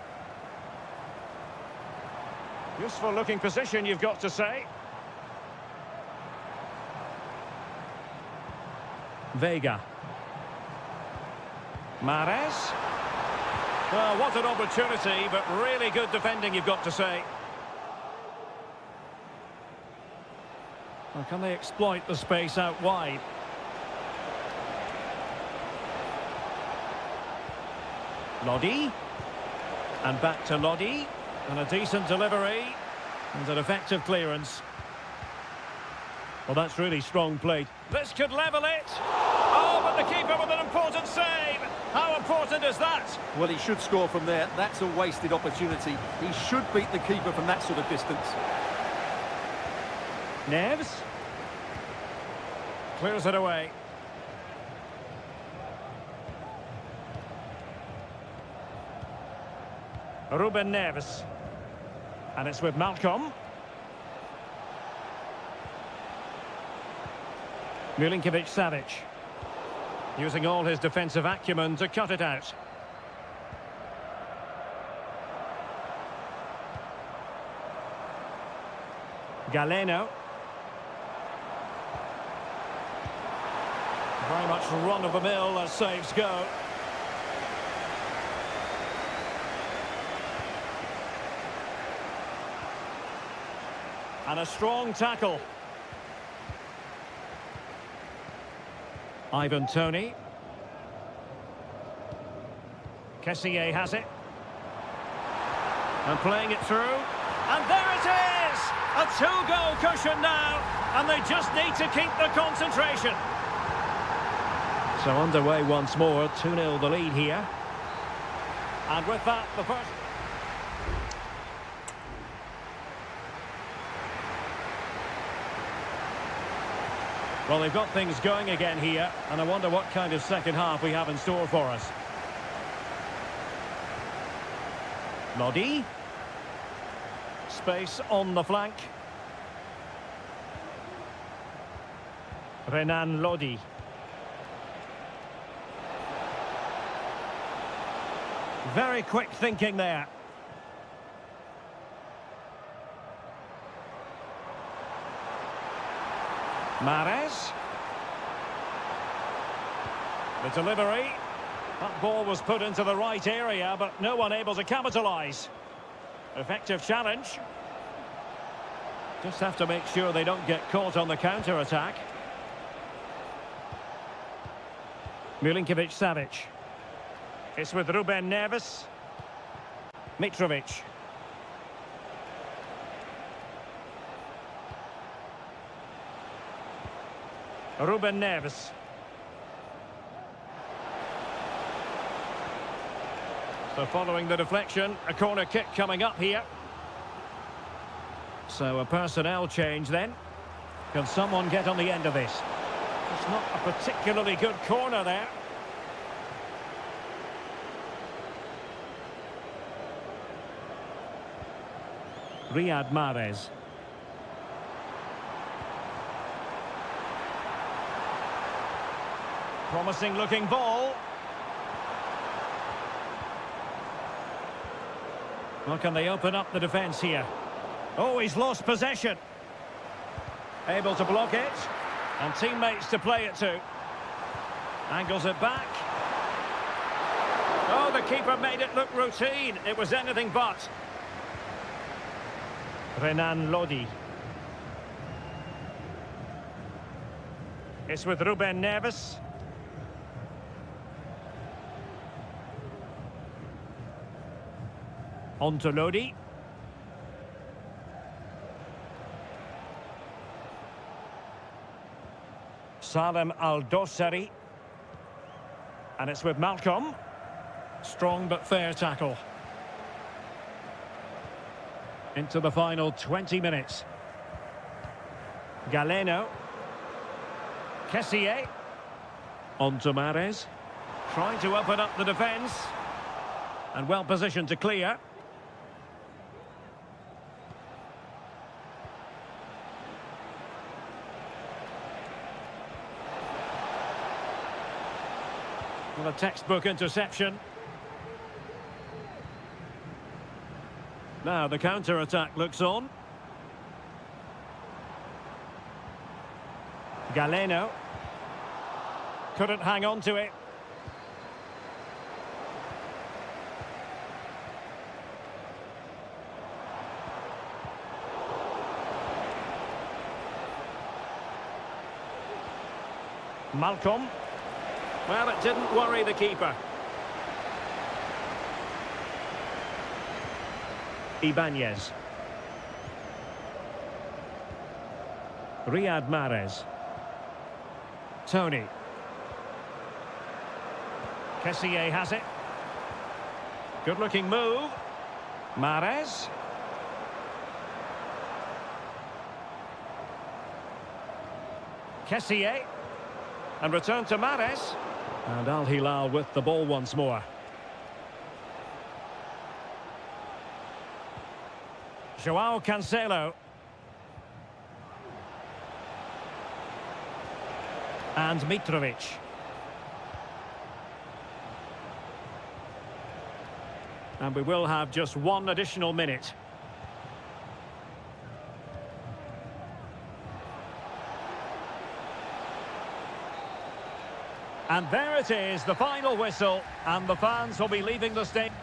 [SPEAKER 1] Useful looking position, you've got to say. Vega. Mahrez. Well, what an opportunity, but really good defending, you've got to say. Well, can they exploit the space out wide? Lodi. And back to Lodi. And a decent delivery. And an effective clearance. Well, that's really strong play. This could level it. Oh, but the keeper with an important save. How important is that?
[SPEAKER 2] Well, he should score from there. That's a wasted opportunity. He should beat the keeper from that sort of distance.
[SPEAKER 1] Neves. Clears it away. Ruben Neves. And it's with Malcolm. Milinkovic-Savic. Using all his defensive acumen to cut it out. Galeno. Very much run-of-the-mill as saves go. And a strong tackle. Ivan Toney. Kessié has it. And playing it through. And there it is! A two-goal cushion now. And they just need to keep the concentration. So underway once more, 2-0 the lead here. And with that, the first... Well, they've got things going again here, and I wonder what kind of second half we have in store for us. Lodi. Space on the flank. Renan Lodi. Very quick thinking there. Mahrez. The delivery. That ball was put into the right area, but no one able to capitalise. Effective challenge. Just have to make sure they don't get caught on the counter-attack. Milinkovic-Savic. It's with Ruben Neves. Mitrovic. Ruben Neves. So following the deflection, a corner kick coming up here. So a personnel change then. Can someone get on the end of this? It's not a particularly good corner there. Riyad Mahrez. Promising looking ball. Well, can they open up the defence here? Oh, he's lost possession. Able to block it. And teammates to play it to. Angles it back. Oh, the keeper made it look routine. It was anything but. Renan Lodi. It's with Ruben Neves. On to Lodi. Salem Al-Dossari. And it's with Malcolm. Strong but fair tackle. Into the final 20 minutes. Galeno. Kessié. On to Mahrez. Trying to open up the defence. And well positioned to clear. Well, a textbook interception. Now the counter-attack looks on. Galeno. Couldn't hang on to it. Malcolm. Well, it didn't worry the keeper. Ibanez. Riyad Mahrez. Tony. Kessié has it. Good-looking move. Mahrez. Kessié. And return to Mahrez. And Al Hilal with the ball once more. João Cancelo. And Mitrovic. And we will have just one additional minute. And there it is, the final whistle, and the fans will be leaving the stadium.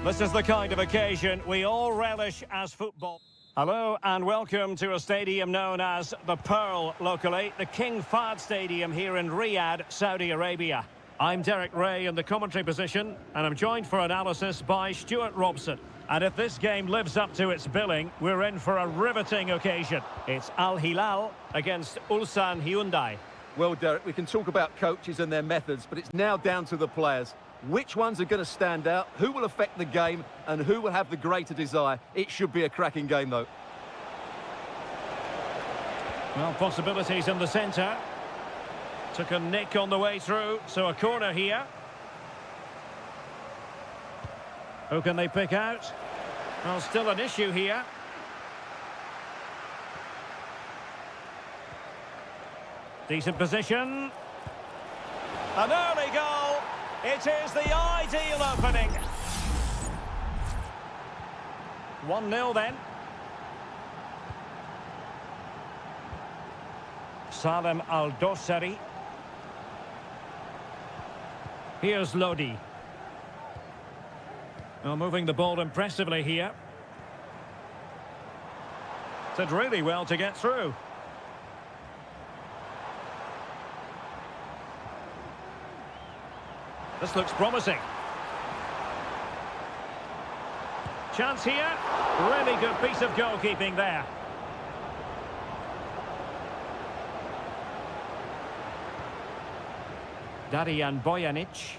[SPEAKER 1] This is the kind of occasion we all relish as football. Hello and welcome to a stadium known as the Pearl locally, the King Fahd Stadium here in Riyadh, Saudi Arabia. I'm Derek Ray in the commentary position, and I'm joined for analysis by Stuart Robson. And if this game lives up to its billing, we're in for a riveting occasion. It's Al Hilal against Ulsan Hyundai.
[SPEAKER 2] Well, Derek, we can talk about coaches and their methods, but it's now down to the players. Which ones are going to stand out, who will affect the game, and who will have the greater desire? It should be a cracking game, though.
[SPEAKER 1] Well, possibilities in the centre. Took a nick on the way through, so a corner here. Who can they pick out? Well, still an issue here. Decent position. An early goal. It is the ideal opening. 1-0 then. Salem Al-Dossari. Here's Lodi. Well, moving the ball impressively here. Did really well to get through. This looks promising. Chance here. Really good piece of goalkeeping there. Darijan Bojanic.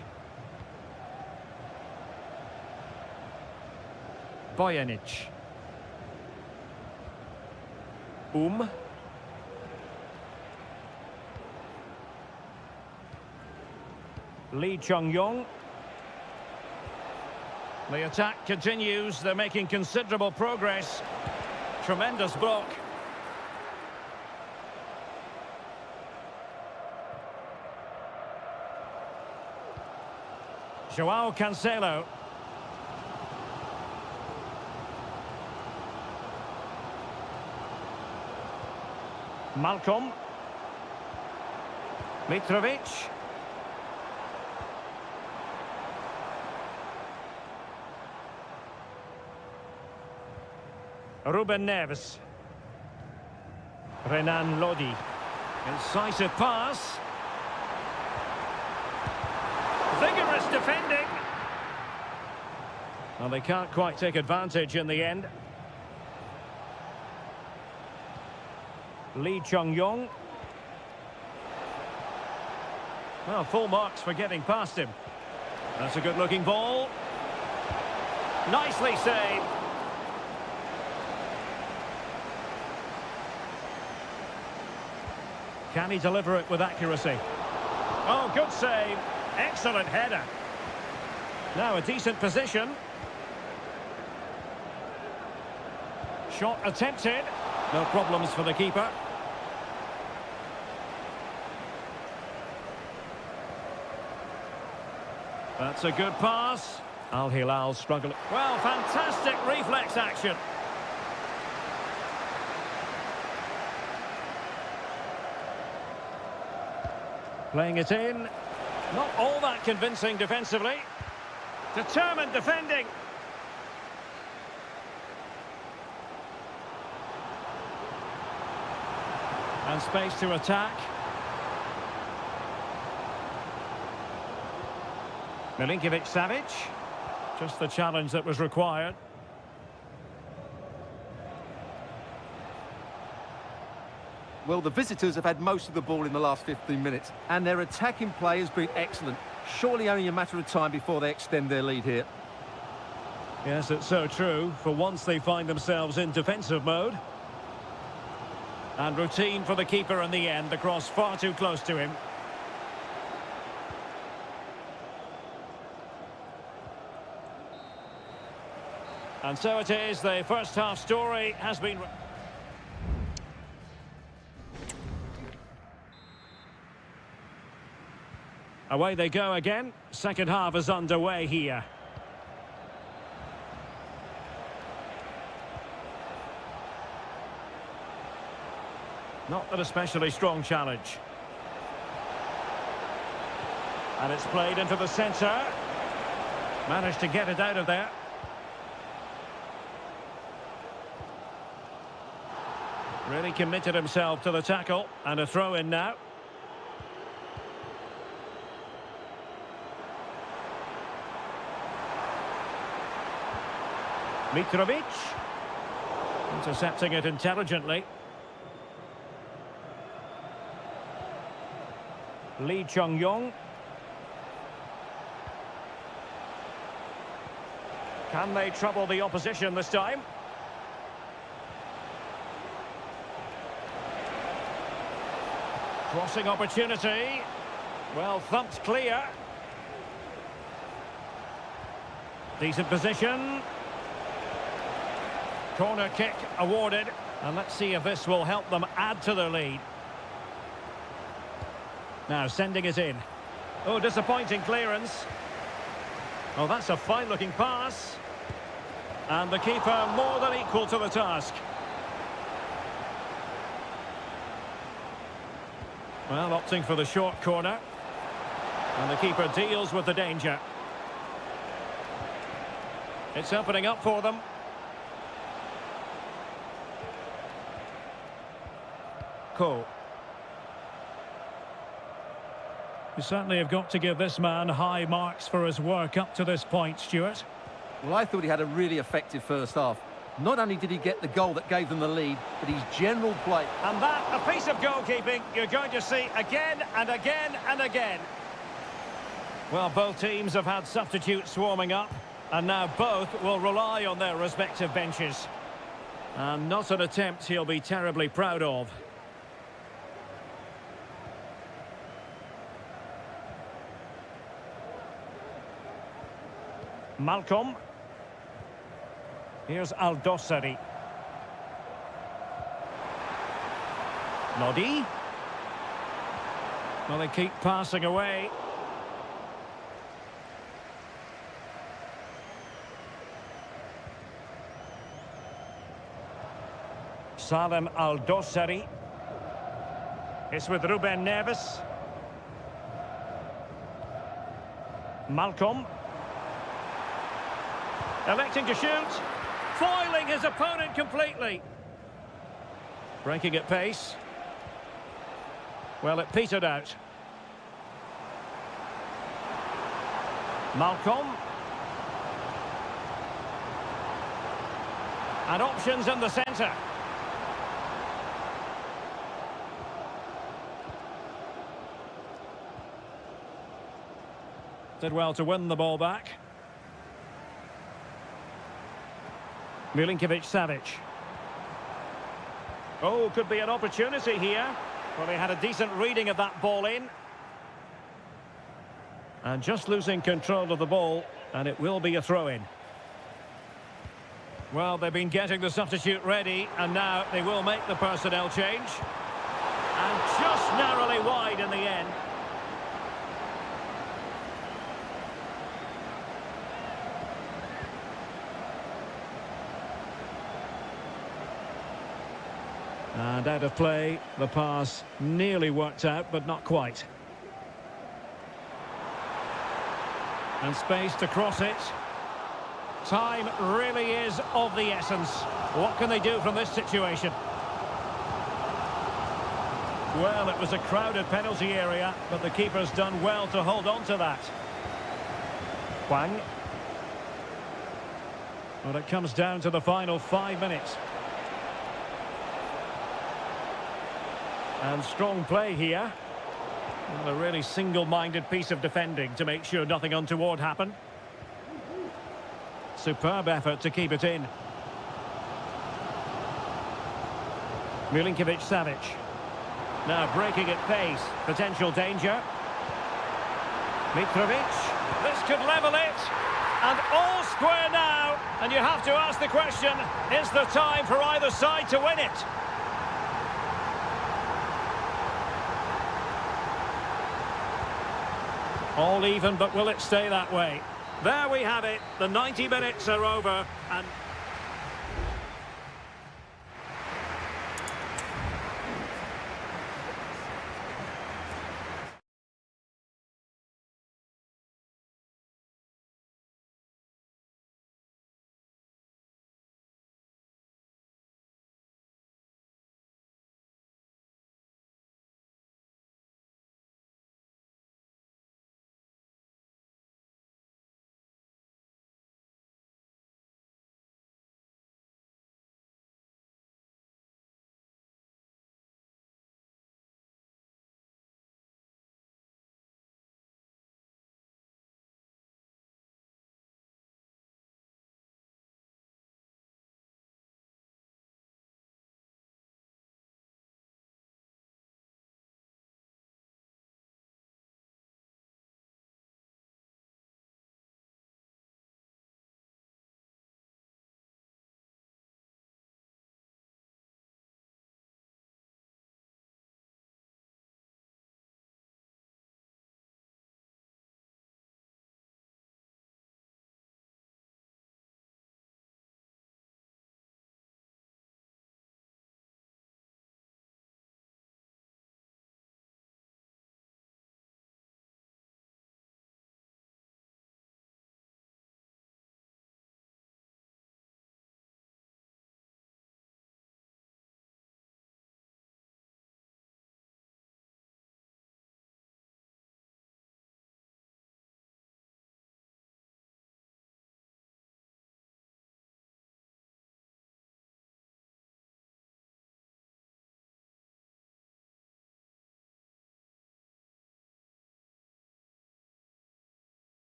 [SPEAKER 1] Bojanic. Lee Chung-yong. The attack continues. They're making considerable progress. Tremendous block. Joao Cancelo. Malcolm. Mitrovic. Ruben Neves. Renan Lodi. Incisive pass. Vigorous defending. Well, they can't quite take advantage in the end. Lee Chung-yong. Well, full marks for getting past him. That's a good-looking ball. Nicely saved. Can he deliver it with accuracy? Oh, good save. Excellent header. Now a decent position. Shot attempted. No problems for the keeper. That's a good pass. Al Hilal struggling. Well, fantastic reflex action. Playing it in. Not all that convincing defensively. Determined defending. And space to attack. Milinkovic-Savic. Just the challenge that was required.
[SPEAKER 2] Well, the visitors have had most of the ball in the last 15 minutes, and their attacking play has been excellent. Surely only a matter of time before they extend their lead here.
[SPEAKER 1] Yes, it's so true. For once they find themselves in defensive mode. And routine for the keeper in the end. The cross far too close to him. And so it is. The first half story has been... Away they go again. Second half is underway here. Not an especially strong challenge. And it's played into the centre. Managed to get it out of there. Really committed himself to the tackle, and a throw in now. Mitrovic. Intercepting it intelligently. Lee Chung-yong. Can they trouble the opposition this time? Crossing opportunity. Well thumped clear. Decent position. Corner kick awarded. And let's see if this will help them add to their lead. Now sending it in. Oh, disappointing clearance. Oh, that's a fine-looking pass. And the keeper more than equal to the task. Well, opting for the short corner. And the keeper deals with the danger. It's opening up for them. Cole. You certainly have got to give this man high marks for his work up to this point, Stuart.
[SPEAKER 2] Well, I thought he had a really effective first half. Not only did he get the goal that gave them the lead, but his general play.
[SPEAKER 1] And that, a piece of goalkeeping you're going to see again and again and again. Well, both teams have had substitutes swarming up, and now both will rely on their respective benches. And not an attempt he'll be terribly proud of. Malcolm. Here's Aldosari. Lodi. Well, they keep passing away. Salem Aldosari. It's with Ruben Neves. Malcolm. Electing to shoot. Foiling his opponent completely. Breaking at pace. Well, it petered out. Malcolm. And options in the centre. Did well to win the ball back. Milinkovic-Savic. Oh, could be an opportunity here. Well, he had a decent reading of that ball in. And just losing control of the ball, and it will be a throw-in. Well, they've been getting the substitute ready, and now they will make the personnel change. And just narrowly wide in the end. And out of play, the pass nearly worked out, but not quite. And space to cross it. Time really is of the essence. What can they do from this situation? Well, it was a crowded penalty area, but the keeper's done well to hold on to that. Hwang. Well, it comes down to the final 5 minutes. And strong play here. Well, a really single-minded piece of defending to make sure nothing untoward happened. Superb effort to keep it in. Milinkovic-Savic. Now breaking at pace. Potential danger. Mitrovic. This could level it. And all square now. And you have to ask the question, is there time for either side to win it? All even, but will it stay that way? There we have it. The 90 minutes are over, and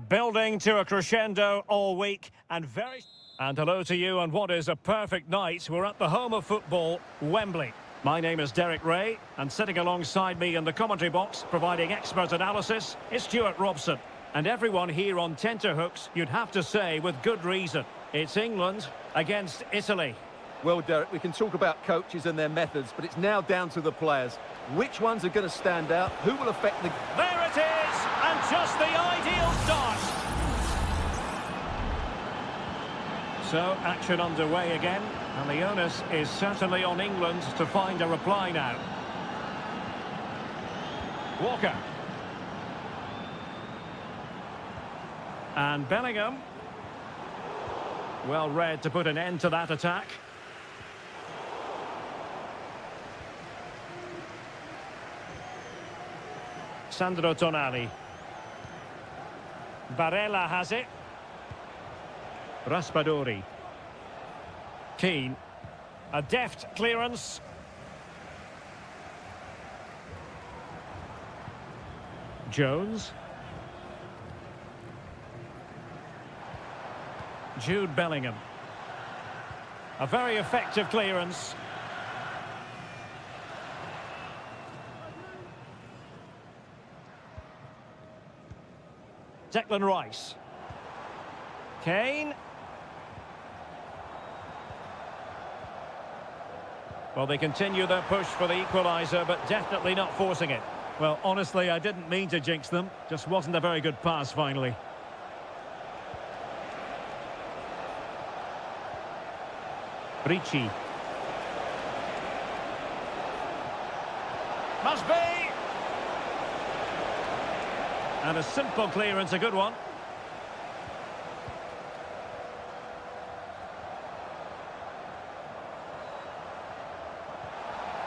[SPEAKER 1] Building to a crescendo all week and very... And hello to you on what is a perfect night. We're at the home of football, Wembley. My name is Derek Ray, and sitting alongside me in the commentary box, providing expert analysis, is Stuart Robson. And everyone here on tenterhooks, you'd have to say, with good reason. It's England against Italy.
[SPEAKER 2] Well, Derek, we can talk about coaches and their methods, but it's now down to the players. Which ones are going to stand out? Who will affect the...
[SPEAKER 1] There it is! And just the ideal start! So, action underway again, and the onus is certainly on England to find a reply now. Walker. And Bellingham. Well read to put an end to that attack. Sandro Tonali. Barella has it. Raspadori. Keane. A deft clearance. Jones. Jude Bellingham. A very effective clearance. Declan Rice. Kane. Well, they continue their push for the equaliser, but definitely not forcing it. Well, honestly, I didn't mean to jinx them. Just wasn't a very good pass, finally. Ricci. Must be! And a simple clearance, a good one.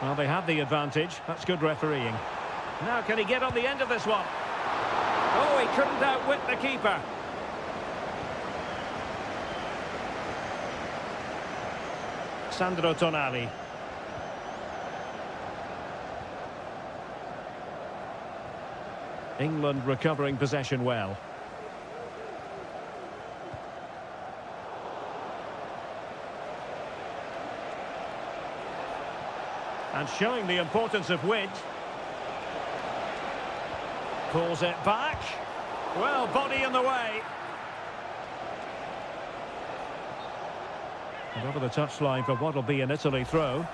[SPEAKER 1] Well, they had the advantage. That's good refereeing. Now, can he get on the end of this one? Oh, he couldn't outwit the keeper. Sandro Tonali. England recovering possession well. And showing the importance of width. Pulls it back. Well, body in the way. And over the touchline for what will be an Italy throw.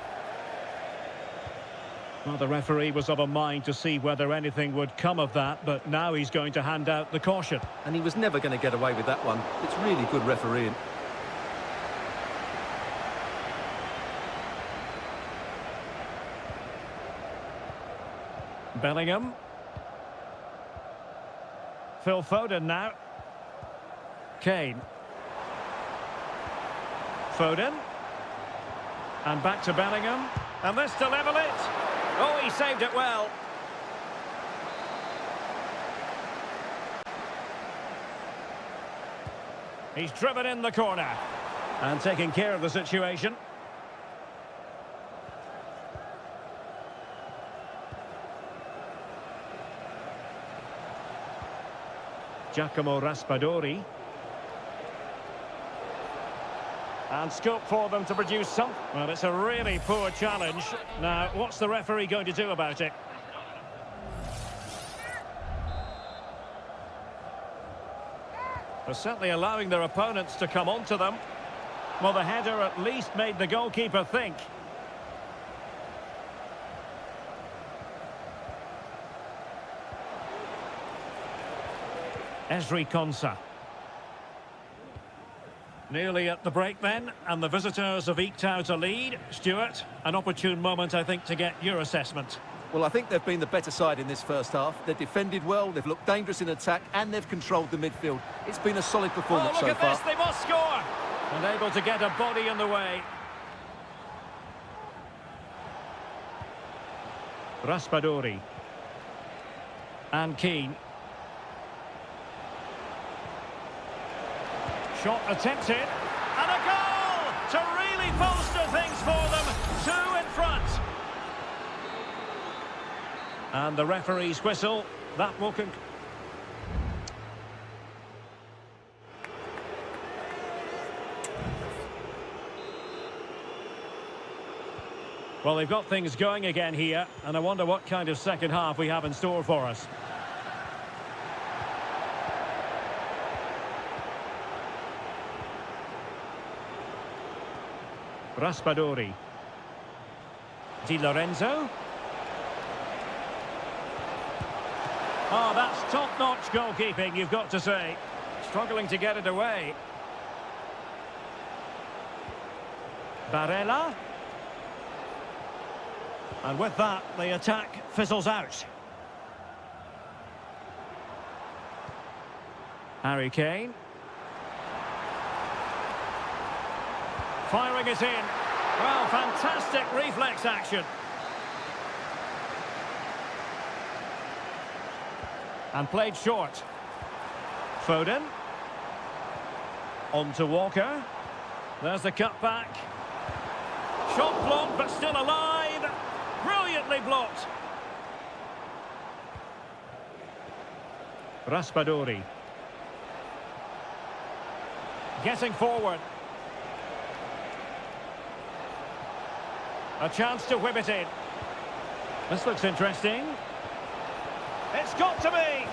[SPEAKER 1] Well, the referee was of a mind to see whether anything would come of that, but now he's going to hand out the caution.
[SPEAKER 2] And he was never going to get away with that one. It's really good refereeing.
[SPEAKER 1] Bellingham. Phil Foden now. Kane. Foden. And back to Bellingham. And this to level it. Oh, he saved it well. He's driven in the corner. And taking care of the situation. Giacomo Raspadori. And scope for them to produce some. Well, it's a really poor challenge. Now, what's the referee going to do about it? They're certainly allowing their opponents to come onto them. Well, the header at least made the goalkeeper think. Ezri Konsa. Nearly at the break then, and the visitors have eked out a lead. Stuart, an opportune moment, I think, to get your assessment.
[SPEAKER 2] Well, I think they've been the better side in this first half. They've defended well, they've looked dangerous in attack, and they've controlled the midfield. It's been a solid performance so far.
[SPEAKER 1] Oh, look at this, they must score! And able to get a body in the way. Raspadori. And Keane. Shot attempted, and a goal to really bolster things for them. 2 in front. And the referee's whistle, that will conclude. Well, they've got things going again here, and I wonder what kind of second half we have in store for us. Raspadori. Di Lorenzo. Oh, that's top-notch goalkeeping, you've got to say. Struggling to get it away. Barella. And with that, the attack fizzles out. Harry Kane. Firing it in. Well, fantastic reflex action. And played short. Foden. On to Walker. There's the cutback. Shot blocked, but still alive. Brilliantly blocked. Raspadori. Getting forward. A chance to whip it in. This looks interesting. It's got to be.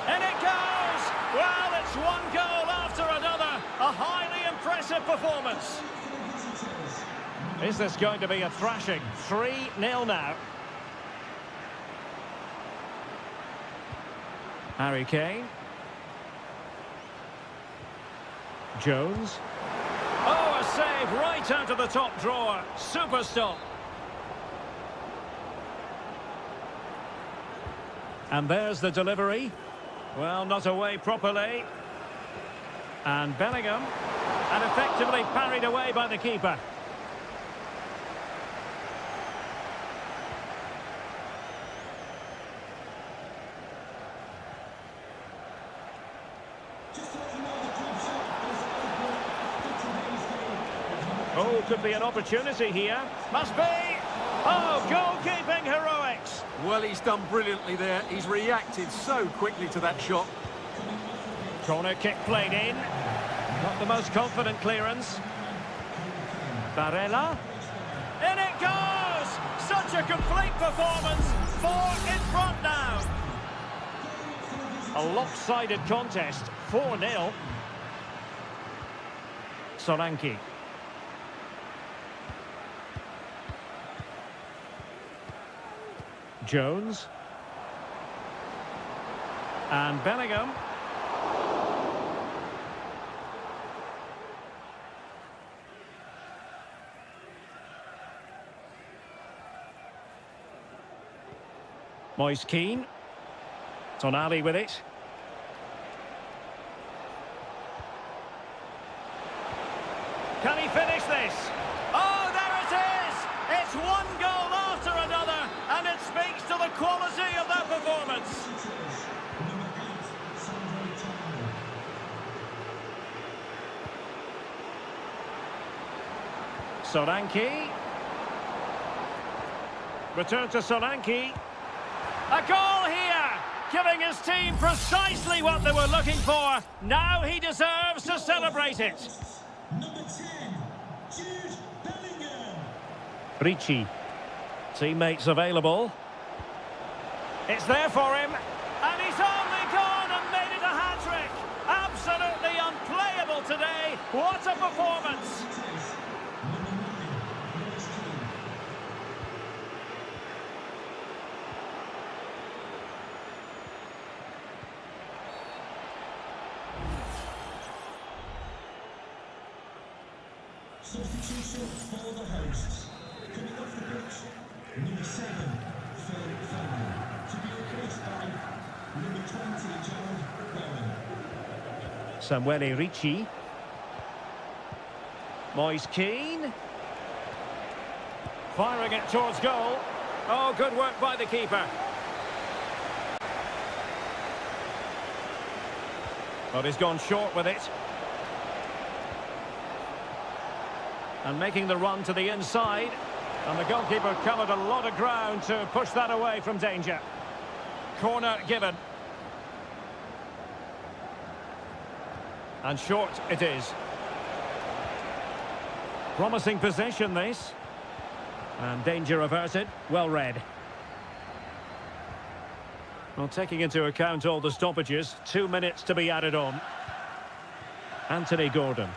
[SPEAKER 1] And it goes. Well, it's one goal after another. A highly impressive performance. Is this going to be a thrashing? 3-0 now. Harry Kane. Jones. Oh, a save right out of the top drawer. Super stop. And there's the delivery. Well, not away properly. And Bellingham. And effectively parried away by the keeper. Oh, could be an opportunity here. Must be. Oh, goalkeeping heroics.
[SPEAKER 2] Well, he's done brilliantly there. He's reacted so quickly to that shot.
[SPEAKER 1] Corner kick played in. Not the most confident clearance. Barella. In it goes! Such a complete performance. 4 in front now. A lopsided contest. 4-0. Solanke. Jones. And Bellingham. Moise Keane. Tonali with it. Can he finish this? Oh, there it is! It's one goal after another, and it speaks to the quality of their performance. Solanke. Return to Solanke. A goal here, giving his team precisely what they were looking for. Now he deserves to celebrate it.
[SPEAKER 3] Number 10, Jude Bellingham.
[SPEAKER 1] Ricci. Teammates available. It's there for him. And he's only gone and made it a hat-trick. Absolutely unplayable today. What a performance.
[SPEAKER 3] Substitution for the hosts. Coming off the pitch, number 7, Phil Foden. To be replaced by number 20, Gerald Bowen.
[SPEAKER 1] Samuele Ricci. Moise Keane. Firing it towards goal. Oh, good work by the keeper. But he's gone short with it. And making the run to the inside. And the goalkeeper covered a lot of ground to push that away from danger. Corner given. And short it is. Promising possession, this. And danger averted. Well read. Well, taking into account all the stoppages, 2 minutes to be added on. Anthony Gordon.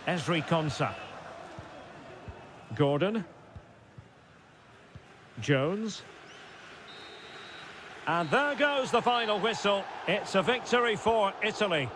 [SPEAKER 1] Ezri Konsa. Gordon. Jones. And there goes the final whistle. It's a victory for Italy.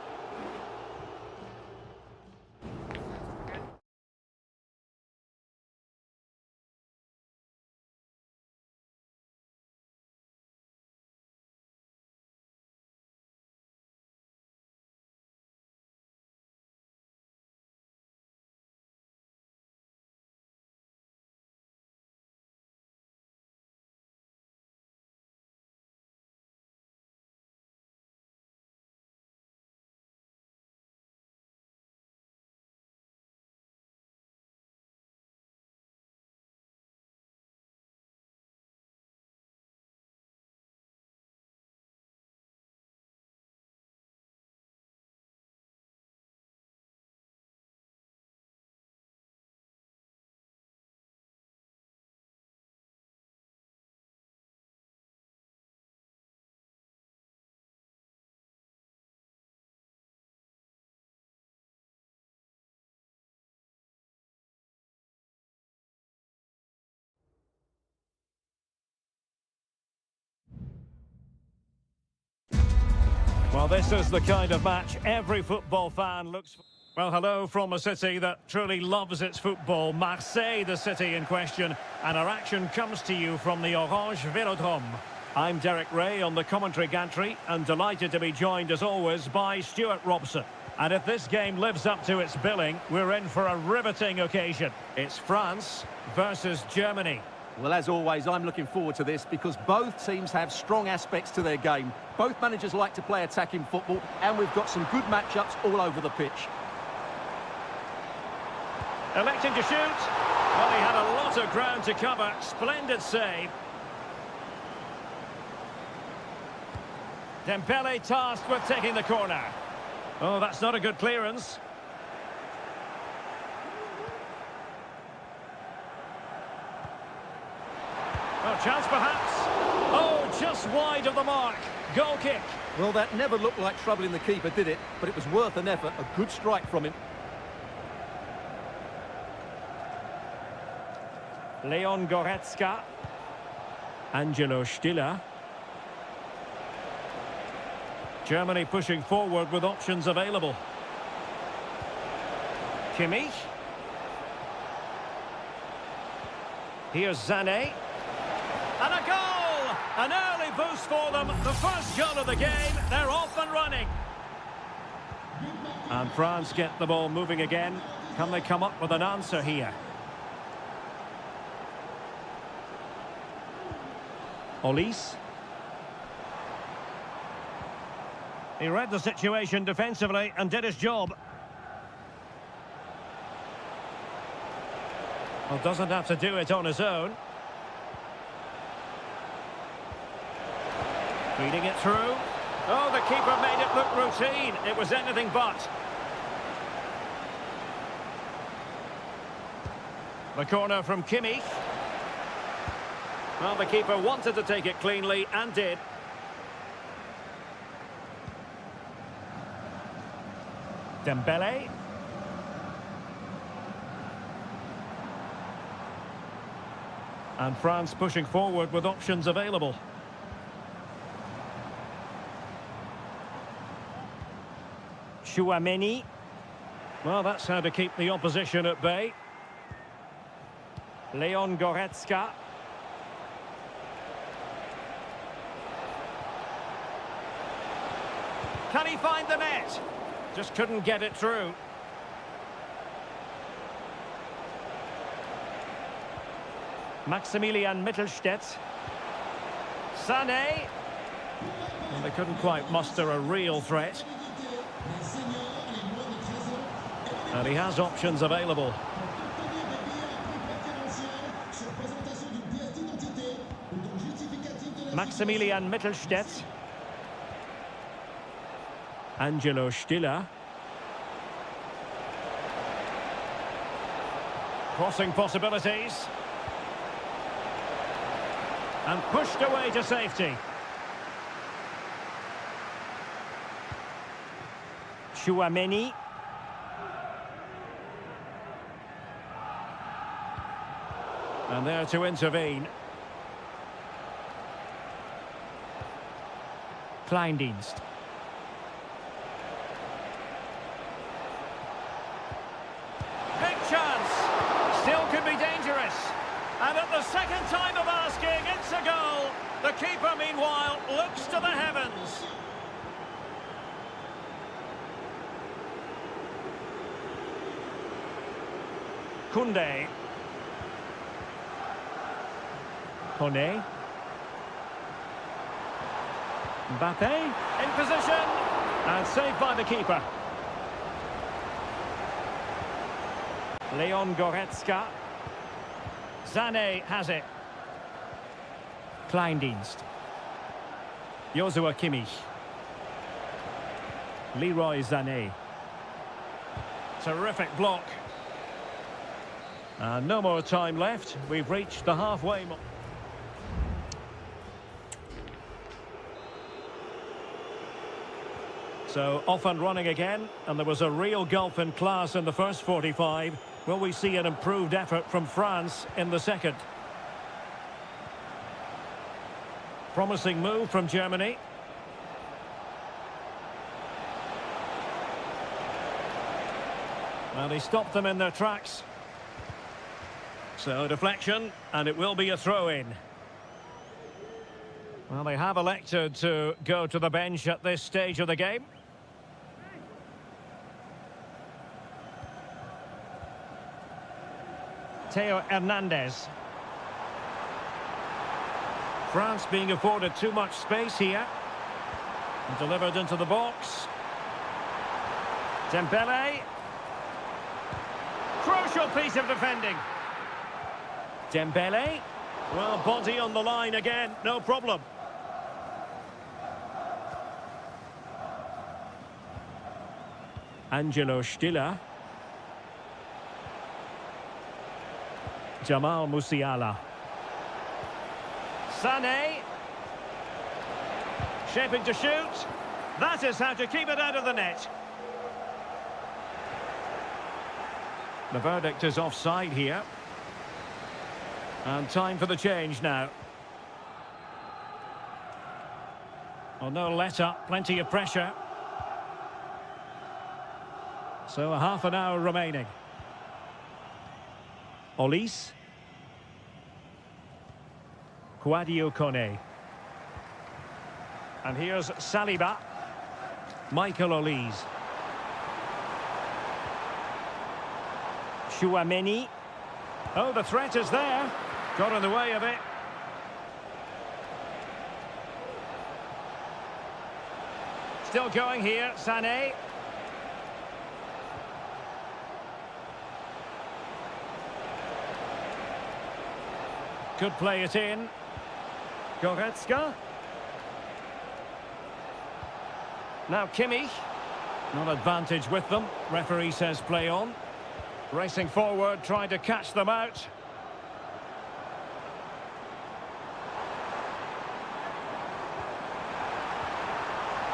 [SPEAKER 1] Well, this is the kind of match every football fan looks for. Well, hello from a city that truly loves its football, Marseille, the city in question, and our action comes to you from the Orange Vélodrome. I'm Derek Ray on the commentary gantry, and delighted to be joined as always by Stuart Robson. And if this game lives up to its billing, we're in for a riveting occasion. It's France versus Germany.
[SPEAKER 2] Well, as always, I'm looking forward to this because both teams have strong aspects to their game. Both managers like to play attacking football, and we've got some good matchups all over the pitch.
[SPEAKER 1] Electing to shoot. Well, he had a lot of ground to cover. Splendid save. Dembele tasked with taking the corner. Oh, that's not a good clearance. Oh, chance perhaps. Oh, just wide of the mark. Goal kick.
[SPEAKER 2] Well, that never looked like troubling the keeper, did it? But it was worth an effort. A good strike from him.
[SPEAKER 1] Leon Goretzka. Angelo Stiller. Germany pushing forward with options available. Kimmich. Here's Sané. And a goal! An early boost for them. The first goal of the game. They're off and running. And France get the ball moving again. Can they come up with an answer here? Olise. He read the situation defensively and did his job. Well, doesn't have to do it on his own. Feeding it through. Oh, the keeper made it look routine. It was anything but. The corner from Kimmich. Well, the keeper wanted to take it cleanly and did. Dembele. And France pushing forward with options available. Chouameni. Well, that's how to keep the opposition at bay. Leon Goretzka. Can he find the net? Just couldn't get it through. Maximilian Mittelstädt. Sané. And they couldn't quite muster a real threat. And he has options available. Maximilian Mittelstädt. Angelo Stiller. Crossing possibilities. And pushed away to safety. Chouameni. And there to intervene. Kleindienst. Big chance. Still could be dangerous. And at the second time of asking, it's a goal. The keeper, meanwhile, looks to the heavens. Koundé. Kone. Mbappe in position and saved by the keeper. Leon Goretzka. Sané has it. Kleindienst. Joshua Kimmich. Leroy Sané. Terrific block. And no more time left. We've reached the halfway mark. So off and running again, and there was a real gulf in class in the first 45. Will we see an improved effort from France in the second? Promising move from Germany. Well, he stopped them in their tracks. So deflection, and it will be a throw-in. Well, they have elected to go to the bench at this stage of the game. Theo Hernandez. France being afforded too much space here. And delivered into the box. Dembele. Crucial piece of defending. Dembele. Well, body on the line again, no problem. Angelo Stiller. Jamal Musiala. Sané. Shaping to shoot. That is how to keep it out of the net. The verdict is offside here. And time for the change now. Oh, no let up, plenty of pressure. So a half an hour remaining. Olise. Sadio Kone. And here's Saliba. Michael Olise. Chouameni. Oh, the threat is there. Got in the way of it. Still going here, Sané. Could play it in. Goretzka. Now Kimmich. Not advantage with them. Referee says play on. Racing forward, trying to catch them out.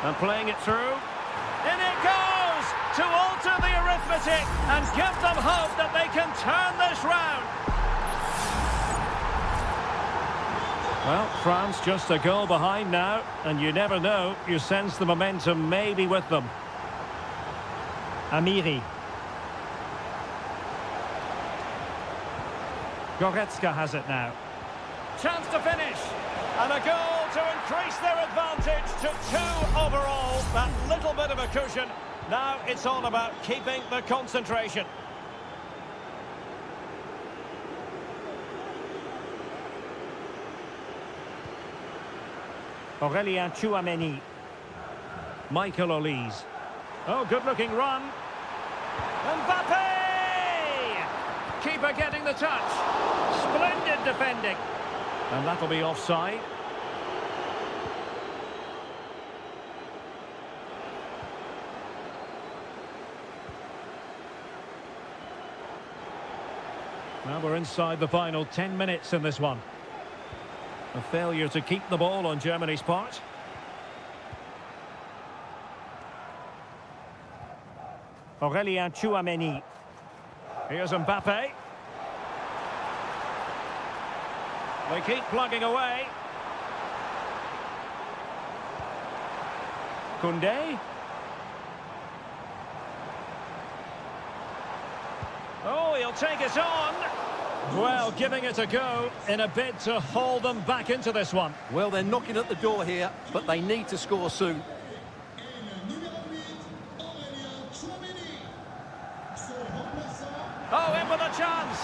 [SPEAKER 1] And playing it through. In it goes! To alter the arithmetic and give them hope that they can turn this round. Well, France just a goal behind now, and you never know, you sense the momentum maybe with them. Amiri. Goretzka has it now. Chance to finish. And a goal to increase their advantage to 2 overall. That little bit of a cushion. Now it's all about keeping the concentration. Aurélien Chouameni. Michael Olise. Oh, good-looking run. Mbappe! Keeper getting the touch. Splendid defending. And that'll be offside. Well, we're inside the final 10 minutes in this one. A failure to keep the ball on Germany's part. Aurélien Tchouameni. Here's Mbappe. They keep plugging away. Koundé. Oh, he'll take it on. Well, giving it a go in a bid to haul them back into this one.
[SPEAKER 2] Well, they're knocking at the door here, but they need to score soon.
[SPEAKER 1] Oh, in with a chance.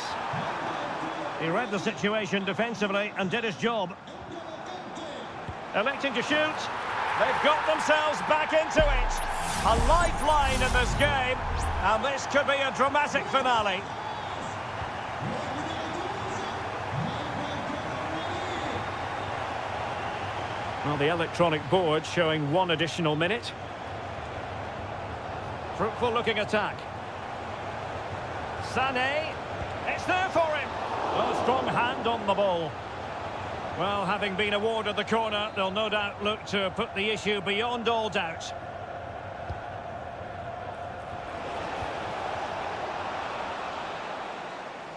[SPEAKER 1] He read the situation defensively and did his job. Electing to shoot. They've got themselves back into it. A lifeline in this game, and this could be a dramatic finale. Well, the electronic board showing 1 additional minute. Fruitful looking attack. Sané, it's there for him. Oh, strong hand on the ball. Well, having been awarded the corner, they'll no doubt look to put the issue beyond all doubt.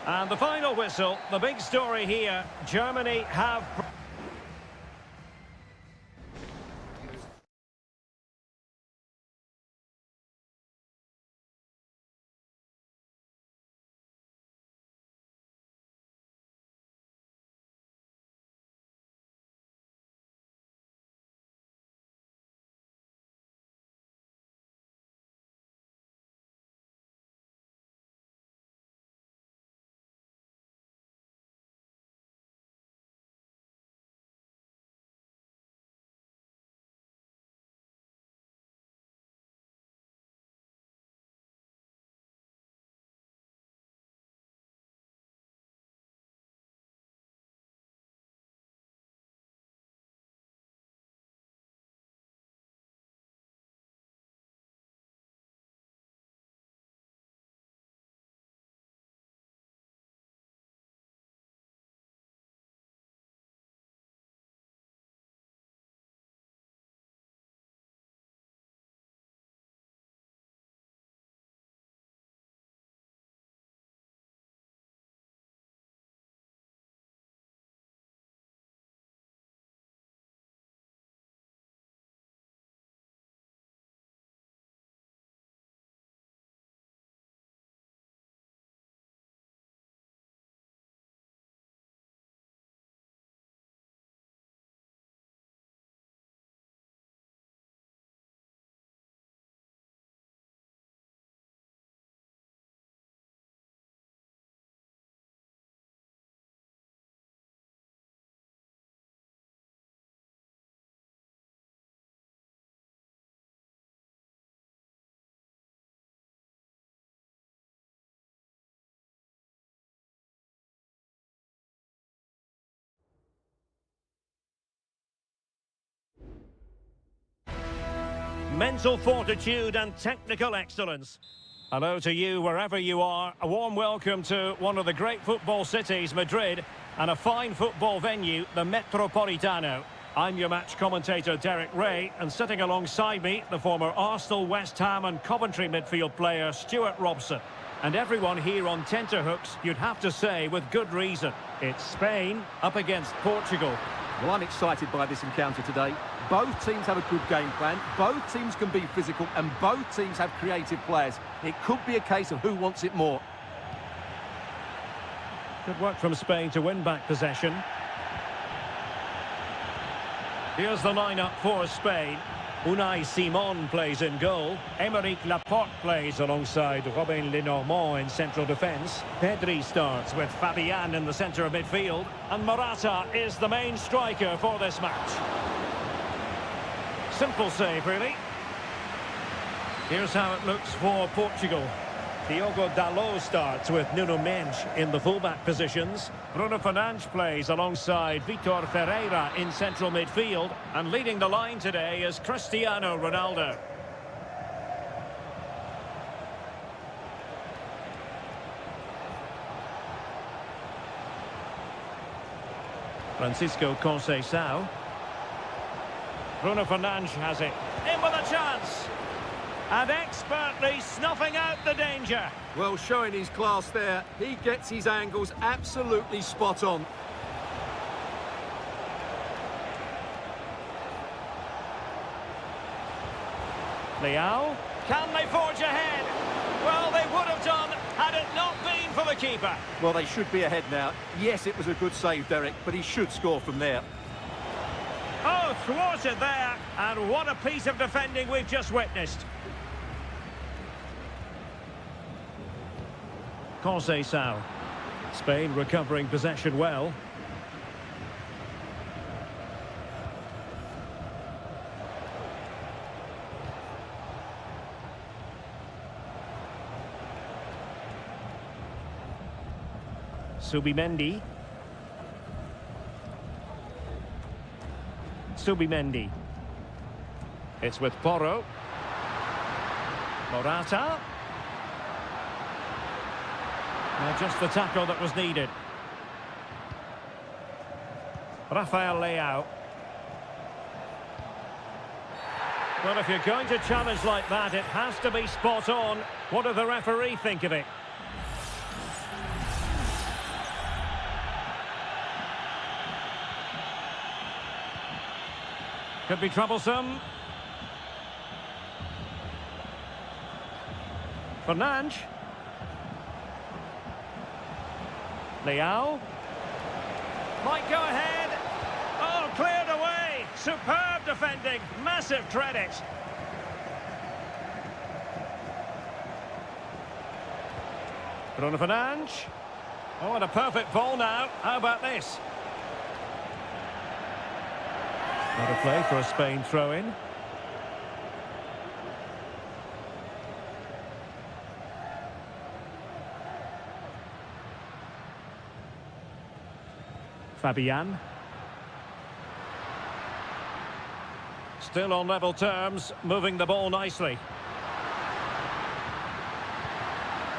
[SPEAKER 1] And the final whistle, the big story here, Germany have... Mental fortitude and technical excellence. Hello to you wherever you are. A warm welcome to one of the great football cities, Madrid, and a fine football venue, the Metropolitano. I'm your match commentator, Derek Ray, and sitting alongside me, the former Arsenal, West Ham and Coventry midfield player, Stuart Robson. And everyone here on tenterhooks, you'd have to say, with good reason. It's Spain up against Portugal.
[SPEAKER 2] Well, I'm excited by this encounter today. Both teams have a good game plan, both teams can be physical, and both teams have creative players. It could be a case of who wants it more.
[SPEAKER 1] Good work from Spain to win back possession. Here's the lineup for Spain. Unai Simon plays in goal. Aymeric Laporte plays alongside Robin Lenormand in central defence. Pedri starts with Fabian in the centre of midfield. And Morata is the main striker for this match. Simple save, really. Here's how it looks for Portugal. Diogo Dalot starts with Nuno Mendes in the fullback positions. Bruno Fernandes plays alongside Vitor Ferreira in central midfield. And leading the line today is Cristiano Ronaldo. Francisco Conceição. Bruno Fernandes has it. In with a chance. And expertly snuffing out the danger.
[SPEAKER 2] Well, showing his class there. He gets his angles absolutely spot on.
[SPEAKER 1] Leao. Can they forge ahead? Well, they would have done had it not been for the keeper.
[SPEAKER 2] Well, they should be ahead now. Yes, it was a good save, Derek, but he should score from there.
[SPEAKER 1] Oh, thwarted there. And what a piece of defending we've just witnessed. Conceição. Spain recovering possession well. Subimendi. Subimendi. It's with Porro. Morata. Just the tackle that was needed. Rafael Leao. Well, if you're going to challenge like that, it has to be spot on. What does the referee think of it? Could be troublesome. Fernandes. Leao. Might go ahead. Oh, cleared away. Superb defending. Massive credit. Bruno Fernandes. Oh, and a perfect ball now. How about this? Not a play for a Spain throw-in. Fabian. Still on level terms, moving the ball nicely.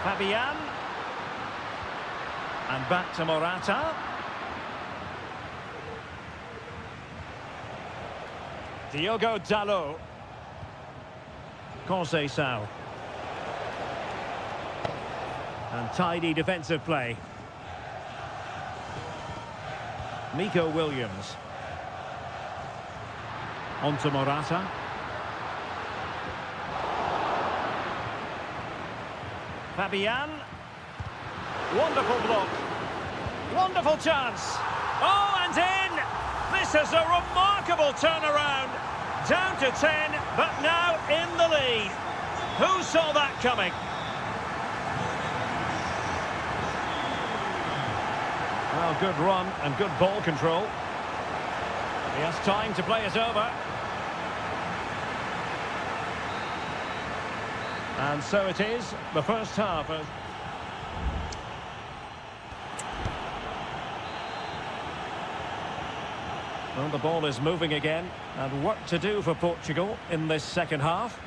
[SPEAKER 1] Fabian. And back to Morata. Diogo Dalot. Conceição. And tidy defensive play. Nico Williams. On to Morata. Fabian. Wonderful block. Wonderful chance. Oh, and in! This is a remarkable turnaround. Down to 10, but now in the lead. Who saw that coming? Well, good run and good ball control. He has time to play it over. And so it is, the first half. Well, the ball is moving again, and work to do for Portugal in this second half.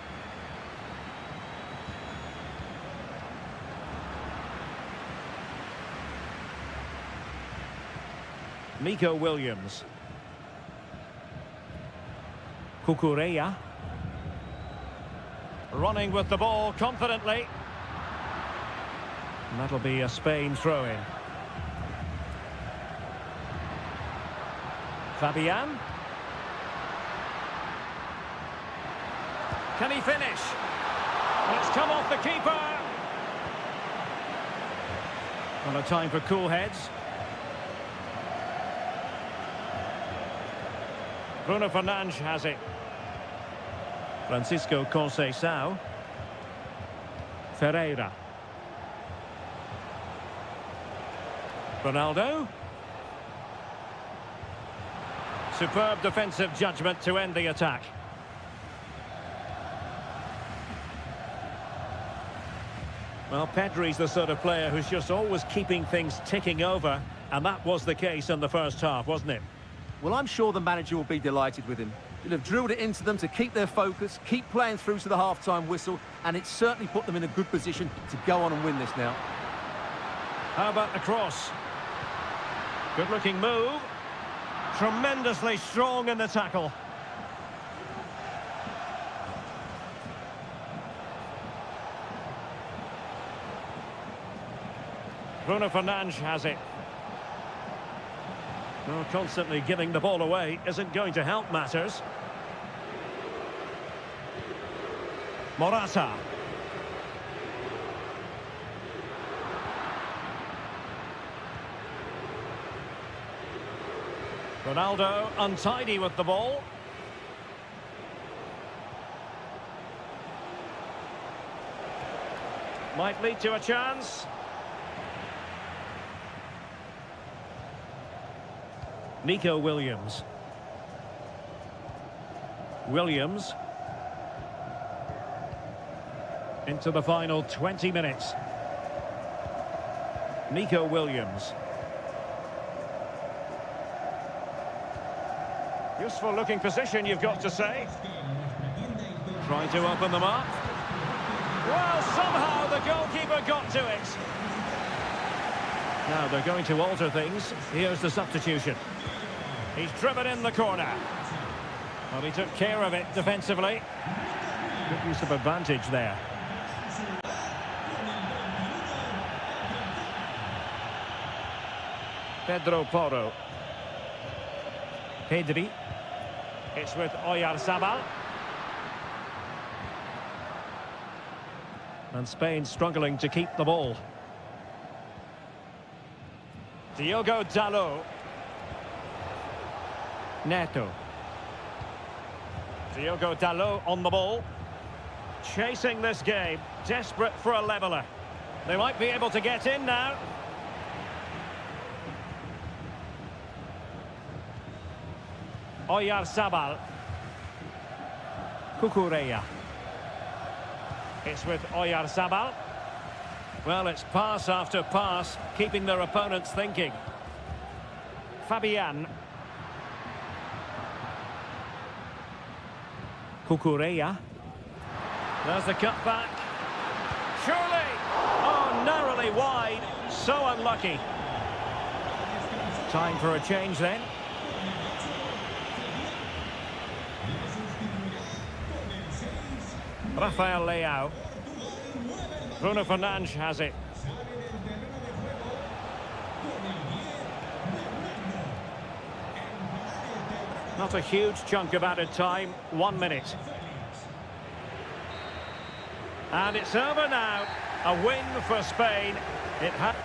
[SPEAKER 1] Nico Williams. Cucurella. Running with the ball confidently. And that'll be a Spain throw-in. Fabian. Can he finish? It's come off the keeper. Well, a time for cool heads. Bruno Fernandes has it. Francisco Conceição. Ferreira. Ronaldo. Superb defensive judgment to end the attack. Well, Pedri's the sort of player who's just always keeping things ticking over, and that was the case in the first half, wasn't it?
[SPEAKER 2] Well, I'm sure the manager will be delighted with him. He'll have drilled it into them to keep their focus, keep playing through to the half-time whistle, and it's certainly put them in a good position to go on and win this now.
[SPEAKER 1] How about the cross? Good-looking move. Tremendously strong in the tackle. Bruno Fernandes has it. Well, constantly giving the ball away isn't going to help matters. Morata. Ronaldo untidy with the ball. Might lead to a chance. Nico Williams. Williams. Into the final 20 minutes. Nico Williams. Useful looking position, you've got to say. Trying to open them up. Well, somehow the goalkeeper got to it. Now they're going to alter things. Here's the substitution. He's driven in the corner. Well, he took care of it defensively. Good use of advantage there. Pedro Porro. Pedri. It's with Oyarzabal. And Spain struggling to keep the ball. Diogo Dalot. Neto. Diogo Dalot on the ball. Chasing this game. Desperate for a leveller. They might be able to get in now. Oyarzabal. Cucurella. It's with Oyarzabal. Well, it's pass after pass, keeping their opponents thinking. Fabian. Cucurella. There's the cutback. Surely! Oh, narrowly wide. So unlucky. Time for a change then. Rafael Leao. Bruno Fernandes has it. Not a huge chunk of added time. 1 minute. And it's over now. A win for Spain. It had...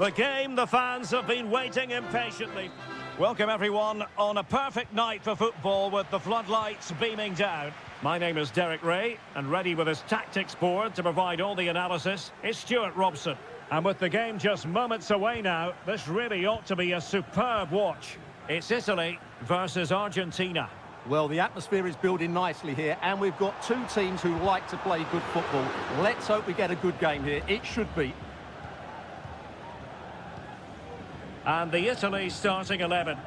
[SPEAKER 1] The game the fans have been waiting impatiently. Welcome everyone on a perfect night for football with the floodlights beaming down. My name is Derek Ray, and ready with his tactics board to provide all the analysis is Stuart Robson. And with the game just moments away now, this really ought to be a superb watch. It's Italy versus Argentina.
[SPEAKER 2] Well, the atmosphere is building nicely here, and we've got two teams who like to play good football. Let's hope we get a good game here. It should be.
[SPEAKER 1] And the Italy starting 11.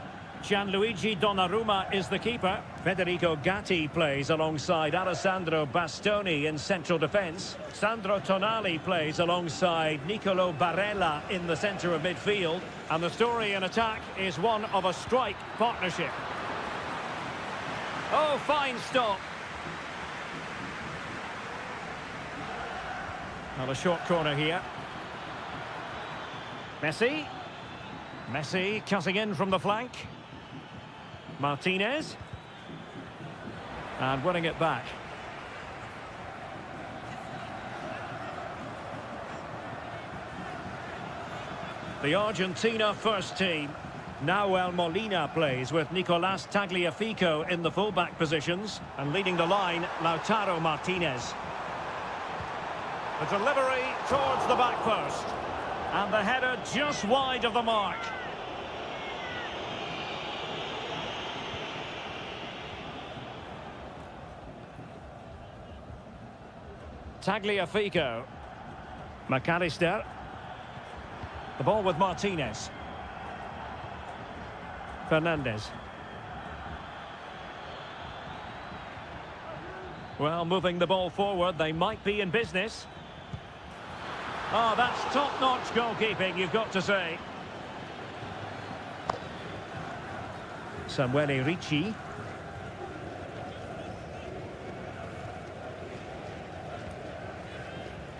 [SPEAKER 1] Gianluigi Donnarumma is the keeper. Federico Gatti plays alongside Alessandro Bastoni in central defence. Sandro Tonali plays alongside Nicolo Barella in the centre of midfield. And the story in attack is one of a strike partnership. Oh, fine stop. Now a short corner here. Messi. Messi cutting in from the flank. Martinez. And winning it back. The Argentina first team. Nahuel Molina plays with Nicolas Tagliafico in the fullback positions, and leading the line, Lautaro Martinez. The delivery towards the back post, and the header just wide of the mark. Tagliafico. McAllister. The ball with Martinez. Fernandez. Well, moving the ball forward, they might be in business. Oh, that's top-notch goalkeeping, you've got to say. Samuele Ricci.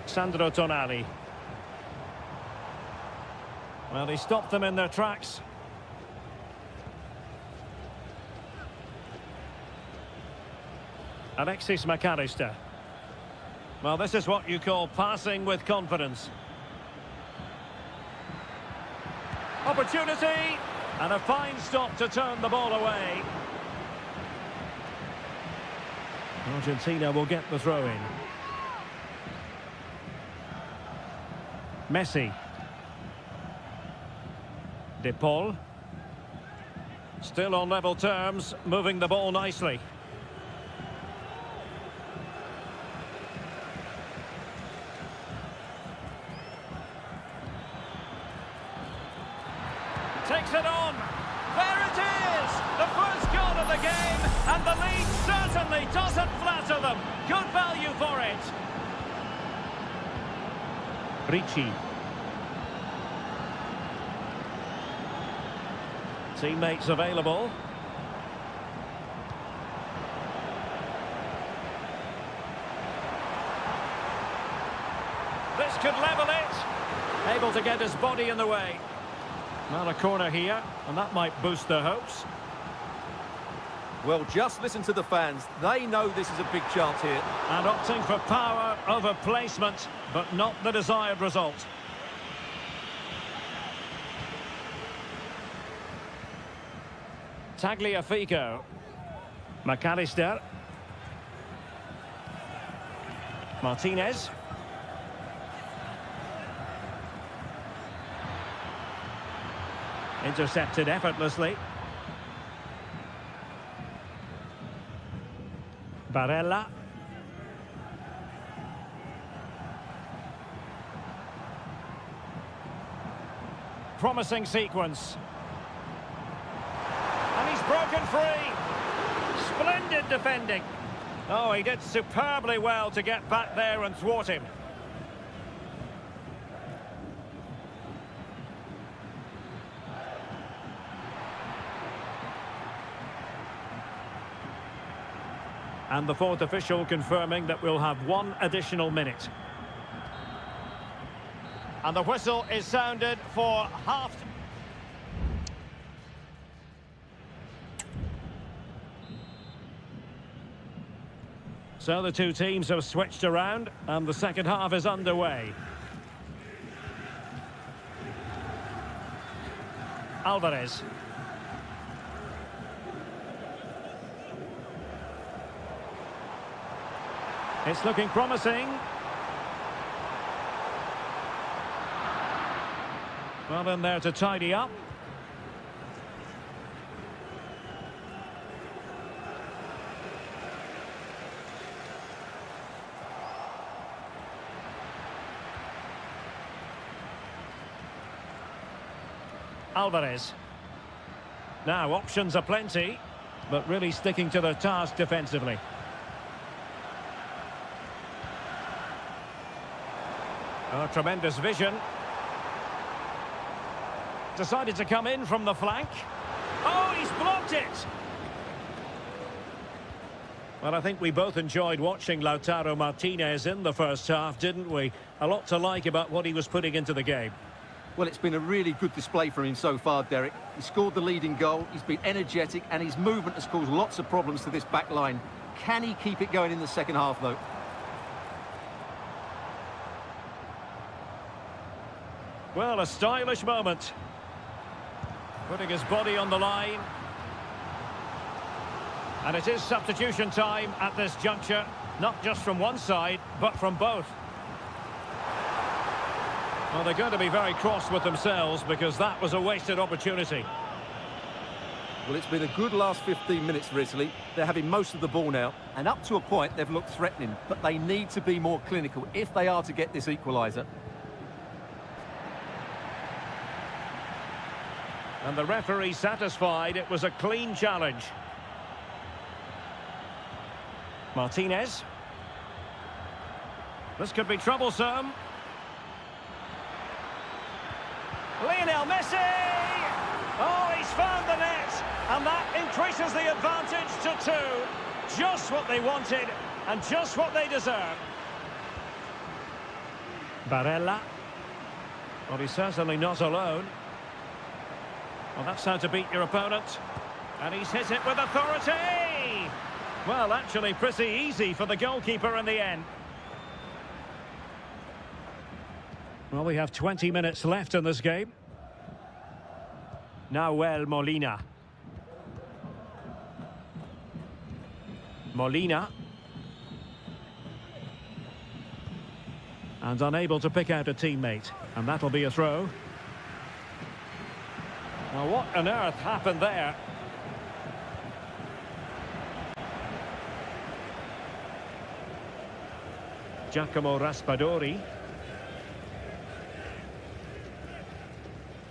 [SPEAKER 1] Sandro Tonali. Well, he stopped them in their tracks. Alexis McAllister. Well, this is what you call passing with confidence. Opportunity! And a fine stop to turn the ball away. Argentina will get the throw-in. Messi. De Paul. Still on level terms, moving the ball nicely. Takes it on. There it is! The first goal of the game, and the lead certainly doesn't flatter them. Good value for it. Ricci. Teammates available. This could level it. Able to get his body in the way. Now a corner here, and that might boost their hopes.
[SPEAKER 2] Well, just listen to the fans. They know this is a big chance here.
[SPEAKER 1] And opting for power over placement, but not the desired result. Tagliafico. McAllister. Martinez. Intercepted effortlessly. Barella. Promising sequence. And he's broken free. Splendid defending. Oh, he did superbly well to get back there and thwart him. And the fourth official confirming that we'll have one additional minute. And the whistle is sounded for half. So the two teams have switched around and the second half is underway. Alvarez. It's looking promising. Well, in there to tidy up. Alvarez. Now, options are plenty, but really sticking to their task defensively. Oh, tremendous vision. Decided to come in from the flank. Oh, he's blocked it! Well, I think we both enjoyed watching Lautaro Martinez in the first half, didn't we? A lot to like about what he was putting into the game.
[SPEAKER 2] Well, it's been a really good display from him so far, Derek. He scored the leading goal, he's been energetic, and his movement has caused lots of problems to this back line. Can he keep it going in the second half, though?
[SPEAKER 1] Well, a stylish moment. Putting his body on the line. And it is substitution time at this juncture. Not just from one side, but from both. Well, they're going to be very cross with themselves because that was a wasted opportunity.
[SPEAKER 2] Well, it's been a good last 15 minutes for Italy. They're having most of the ball now, and up to a point they've looked threatening, but they need to be more clinical if they are to get this equaliser.
[SPEAKER 1] And the referee satisfied it was a clean challenge. Martinez. This could be troublesome. Lionel Messi! Oh, he's found the net! And that increases the advantage to 2. Just what they wanted, and just what they deserve. Barella. Well, he's certainly not alone. Well, that's how to beat your opponent. And he's hit it with authority! Well, actually pretty easy for the goalkeeper in the end. Well, we have 20 minutes left in this game. Nahuel Molina. Molina. And unable to pick out a teammate. And that'll be a throw. Well, what on earth happened there? Giacomo Raspadori.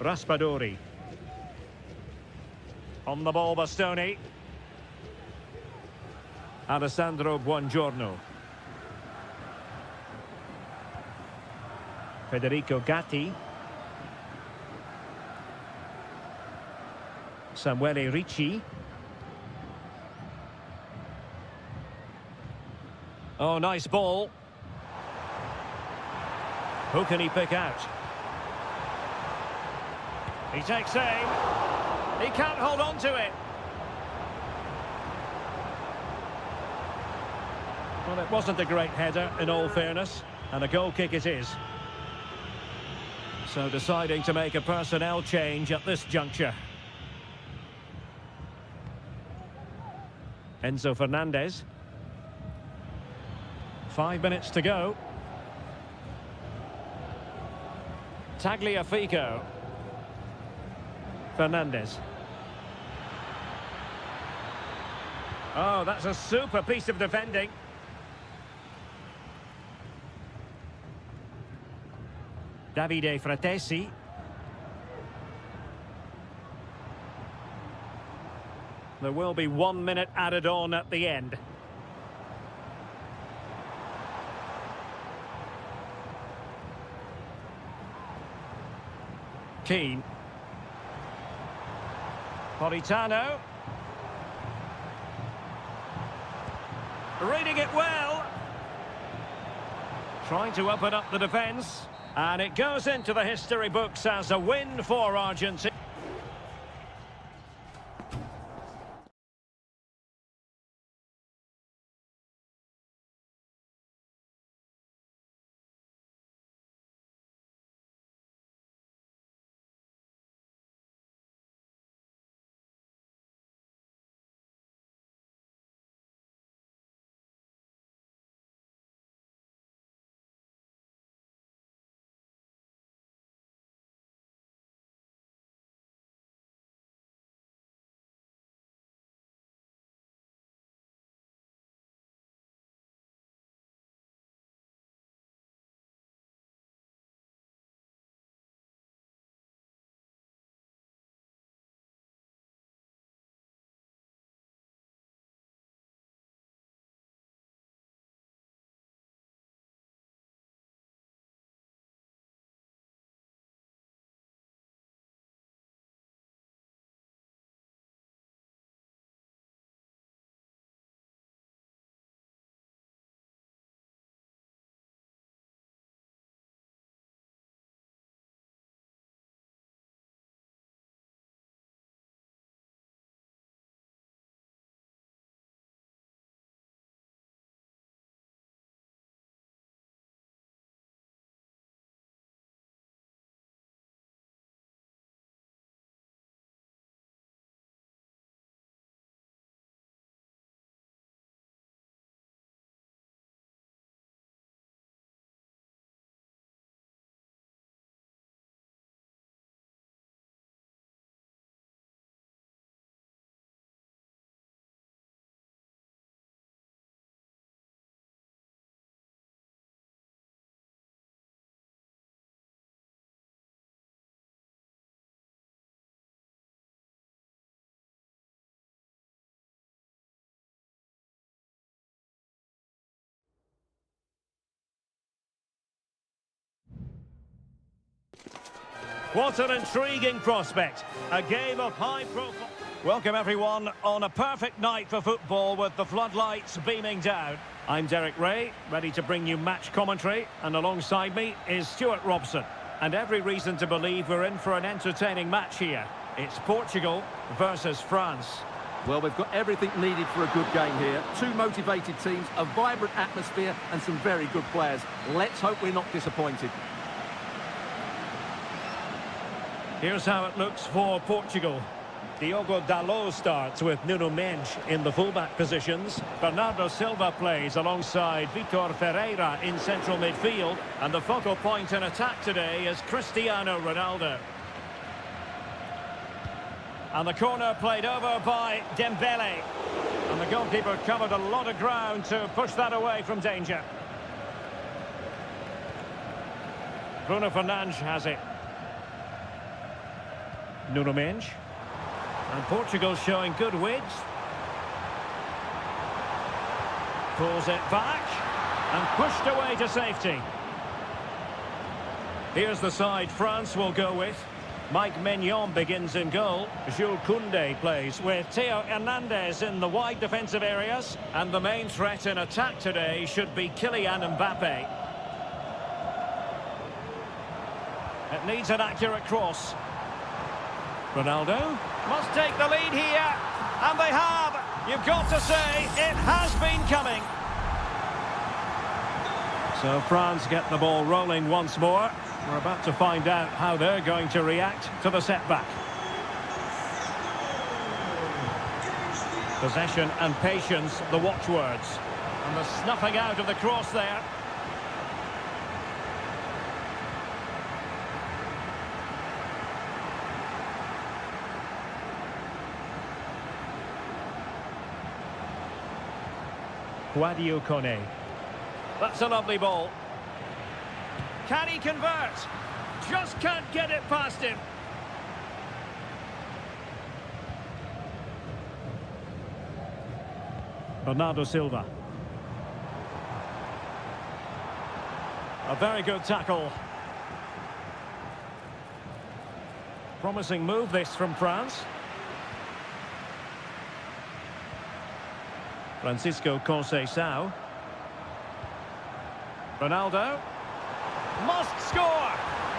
[SPEAKER 1] Raspadori. On the ball, Bastoni. Alessandro Buongiorno. Federico Gatti. Samuele Ricci. Oh, nice ball. Who can he pick out? He takes aim. He can't hold on to it. Well, it wasn't a great header, in all fairness, and a goal kick it is. So deciding to make a personnel change at this juncture. Enzo Fernandez. 5 minutes to go. Tagliafico. Fernandez. Oh, that's a super piece of defending. Davide Fratesi. There will be 1 minute added on at the end. Keane. Politano. Reading it well. Trying to open up the defence. And it goes into the history books as a win for Argentina. What an intriguing prospect. A game of high profile. Welcome everyone on a perfect night for football with the floodlights beaming down. I'm Derek Ray, ready to bring you match commentary, and alongside me is Stuart Robson. And every reason to believe we're in for an entertaining match here. It's Portugal versus France.
[SPEAKER 2] Well, we've got everything needed for a good game here. Two motivated teams, a vibrant atmosphere and some very good players. Let's hope we're not disappointed.
[SPEAKER 1] Here's how it looks for Portugal. Diogo Dalot starts with Nuno Mendes in the fullback positions. Bernardo Silva plays alongside Vitor Ferreira in central midfield. And the focal point in attack today is Cristiano Ronaldo. And the corner played over by Dembele. And the goalkeeper covered a lot of ground to push that away from danger. Bruno Fernandes has it. Nuno Mendes. And Portugal showing good width. Pulls it back. And pushed away to safety. Here's the side France will go with. Mike Maignan begins in goal. Jules Koundé plays with Theo Hernandez in the wide defensive areas. And the main threat in attack today should be Kylian Mbappe. It needs an accurate cross. Ronaldo must take the lead here. And they have. You've got to say, it has been coming. So France get the ball rolling once more. We're about to find out how they're going to react to the setback. Possession and patience, the watchwords. And the snuffing out of the cross there. Sadio Kone. That's a lovely ball. Can he convert? Just can't get it past him. Bernardo Silva. A very good tackle. Promising move this from France. Francisco Conceição. Ronaldo. Must score!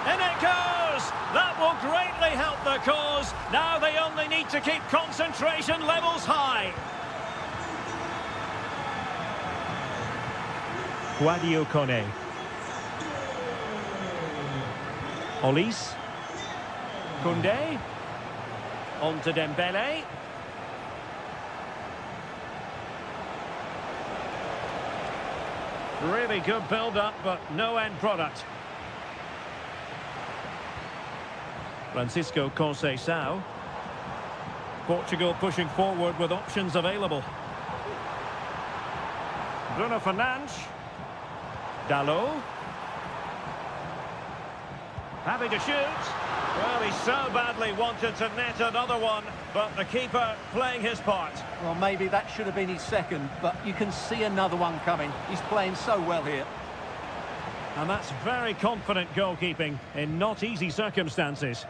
[SPEAKER 1] In it goes! That will greatly help the cause. Now they only need to keep concentration levels high. Sadio Kone. Olise. Koundé. On to Dembele. Really good build-up, but no end product. Francisco Conceição. Portugal pushing forward with options available. Bruno Fernandes. Dalot. Happy to shoot. Well, he so badly wanted to net another one, but the keeper playing his part.
[SPEAKER 2] Well, maybe that should have been his second, but you can see another one coming. He's playing so well here.
[SPEAKER 1] And that's very confident goalkeeping in not easy circumstances.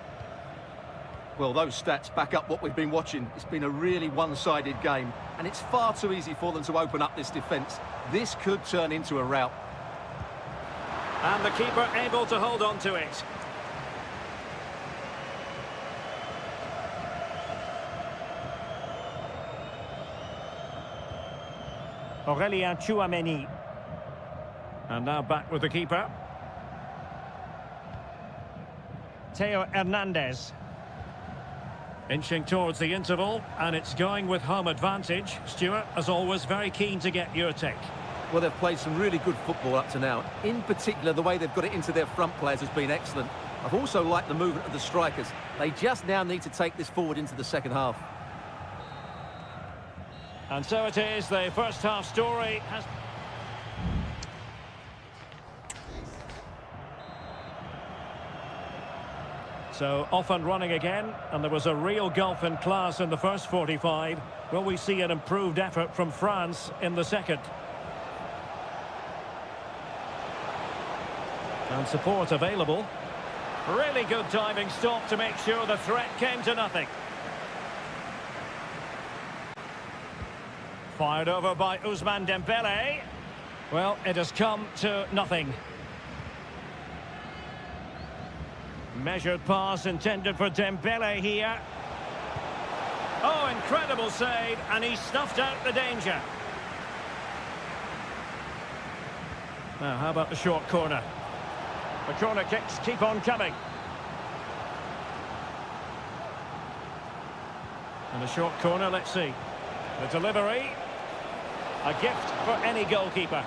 [SPEAKER 2] Well, those stats back up what we've been watching. It's been a really one-sided game, and it's far too easy for them to open up this defence. This could turn into a rout.
[SPEAKER 1] And the keeper able to hold on to it. Aurélien Tchouameni. And now back with the keeper. Theo Hernandez. Inching towards the interval, and it's going with home advantage. Stuart, as always, very keen to get your take.
[SPEAKER 2] Well, they've played some really good football up to now. In particular, the way they've got it into their front players has been excellent. I've also liked the movement of the strikers. They just now need to take this forward into the second half.
[SPEAKER 1] And so it is, the first half story has... So off and running again, and there was a real gulf in class in the first 45. Will we see an improved effort from France in the second? And support available. Really good diving stop to make sure the threat came to nothing. Fired over by Ousmane Dembele. Well, it has come to nothing. Measured pass intended for Dembele here. Oh, incredible save, and he snuffed out the danger. Now, how about the short corner? The corner kicks keep on coming. And the short corner, let's see. The delivery. A gift for any goalkeeper.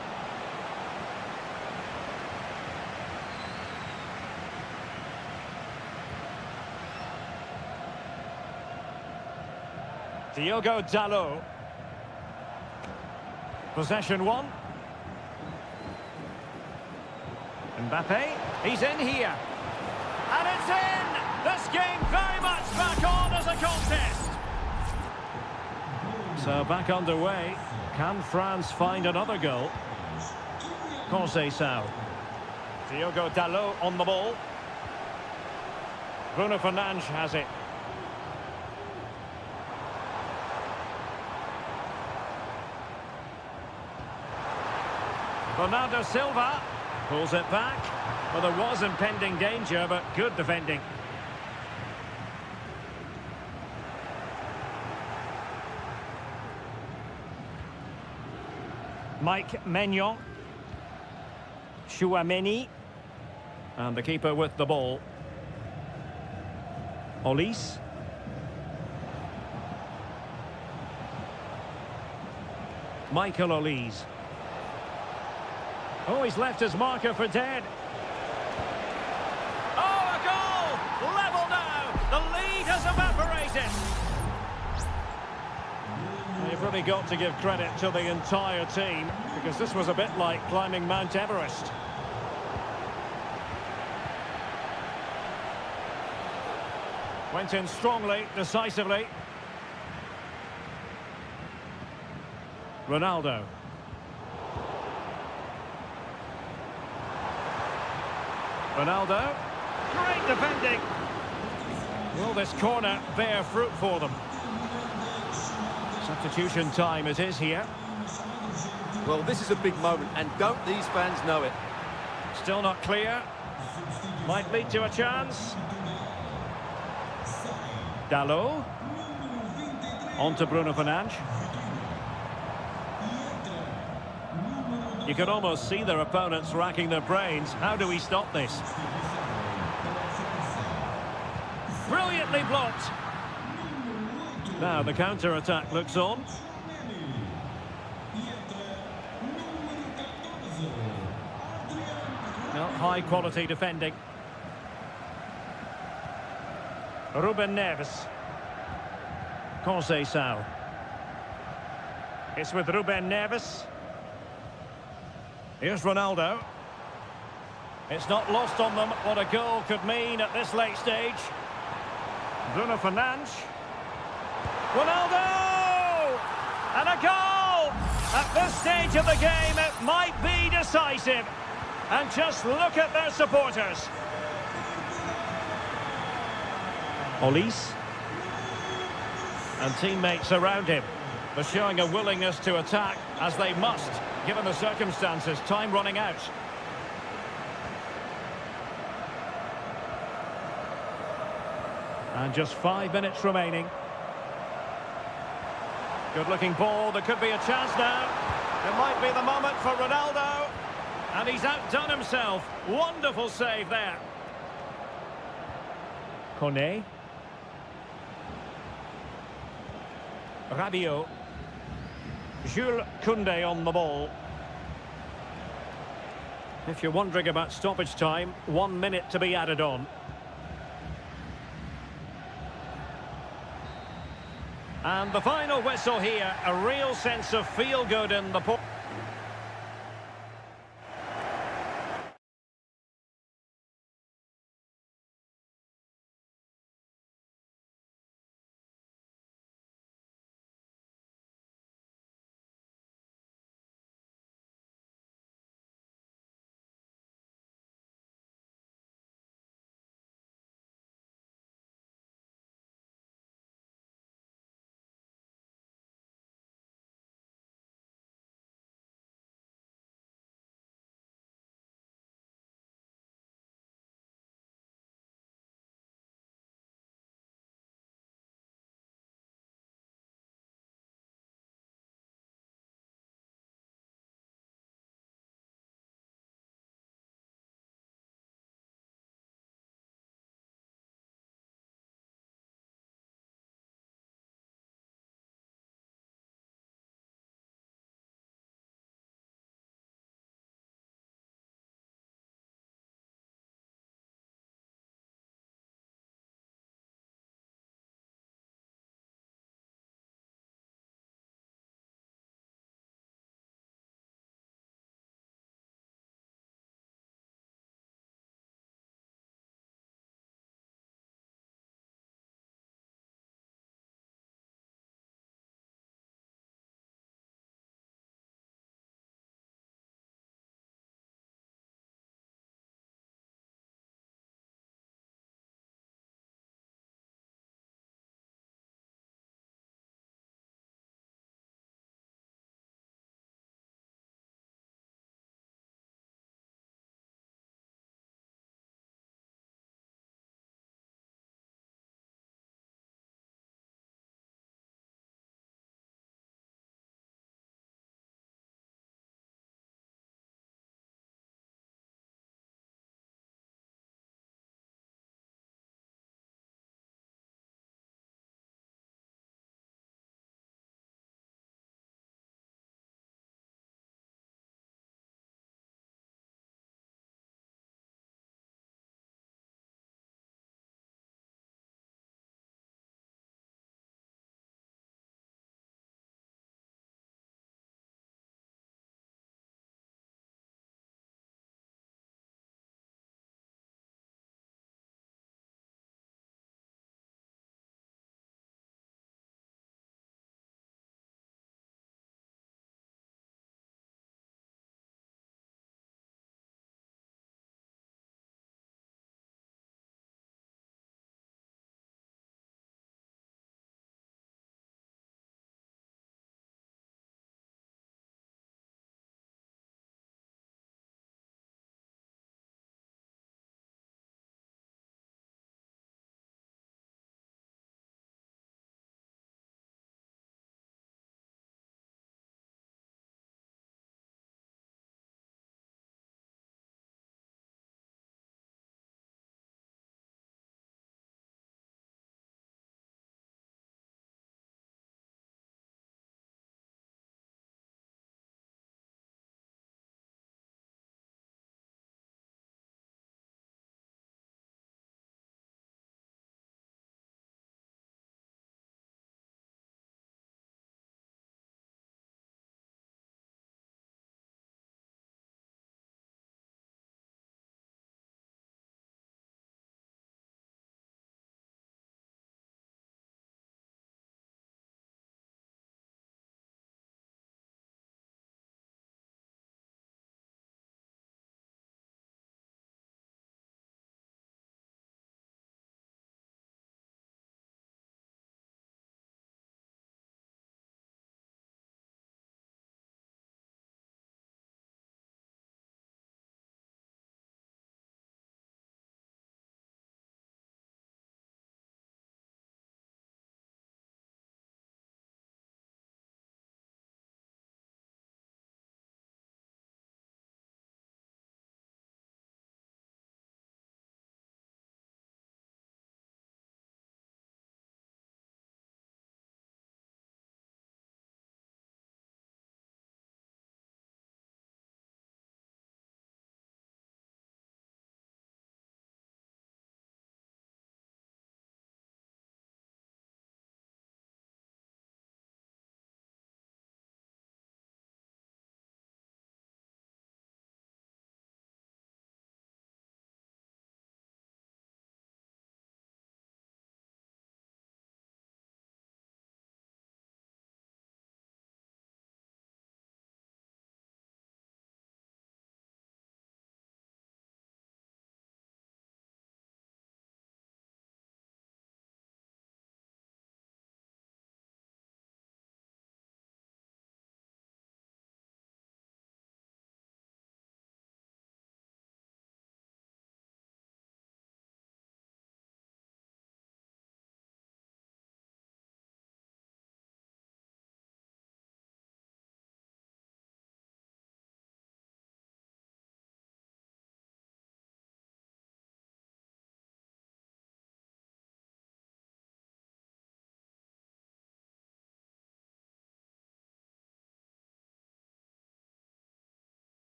[SPEAKER 1] Diogo Dalot. Possession one. Mbappe, he's in here. And it's in! This game very much back on as a contest. So back underway. Can France find another goal? Conceição. Diogo Dalot on the ball. Bruno Fernandes has it. Bernardo Silva pulls it back. Well, there was impending danger, but good defending. Mike Maignan. Chouameni. And the keeper with the ball. Olise. Michael Olise. Oh, he's left his marker for dead. Oh, a goal! Level now! The lead has evaporated! Well, you've really got to give credit to the entire team, because this was a bit like climbing Mount Everest. Went in strongly, decisively. Ronaldo. Ronaldo, great defending. Will this corner bear fruit for them? Substitution time it is here.
[SPEAKER 2] Well, this is a big moment, and don't these fans know it?
[SPEAKER 1] Still not clear. Might lead to a chance. Dalot. On to Bruno Fernandes. You can almost see their opponents racking their brains. How do we stop this? Brilliantly blocked. Now the counter-attack looks on. Well, high-quality defending. Ruben Neves. Conceição. It's with Ruben Neves. Here's Ronaldo. It's not lost on them what a goal could mean at this late stage. Bruno Fernandes. Ronaldo! And a goal! At this stage of the game, it might be decisive. And just look at their supporters. Olise. And teammates around him. They're showing a willingness to attack, as they must, given the circumstances. Time running out. And just 5 minutes remaining. Good-looking ball. There could be a chance now. It might be the moment for Ronaldo. And he's outdone himself. Wonderful save there. Kone. Rabiot. Jules Koundé on the ball. If you're wondering about stoppage time, 1 minute to be added on. And the final whistle here, a real sense of feel-good in the...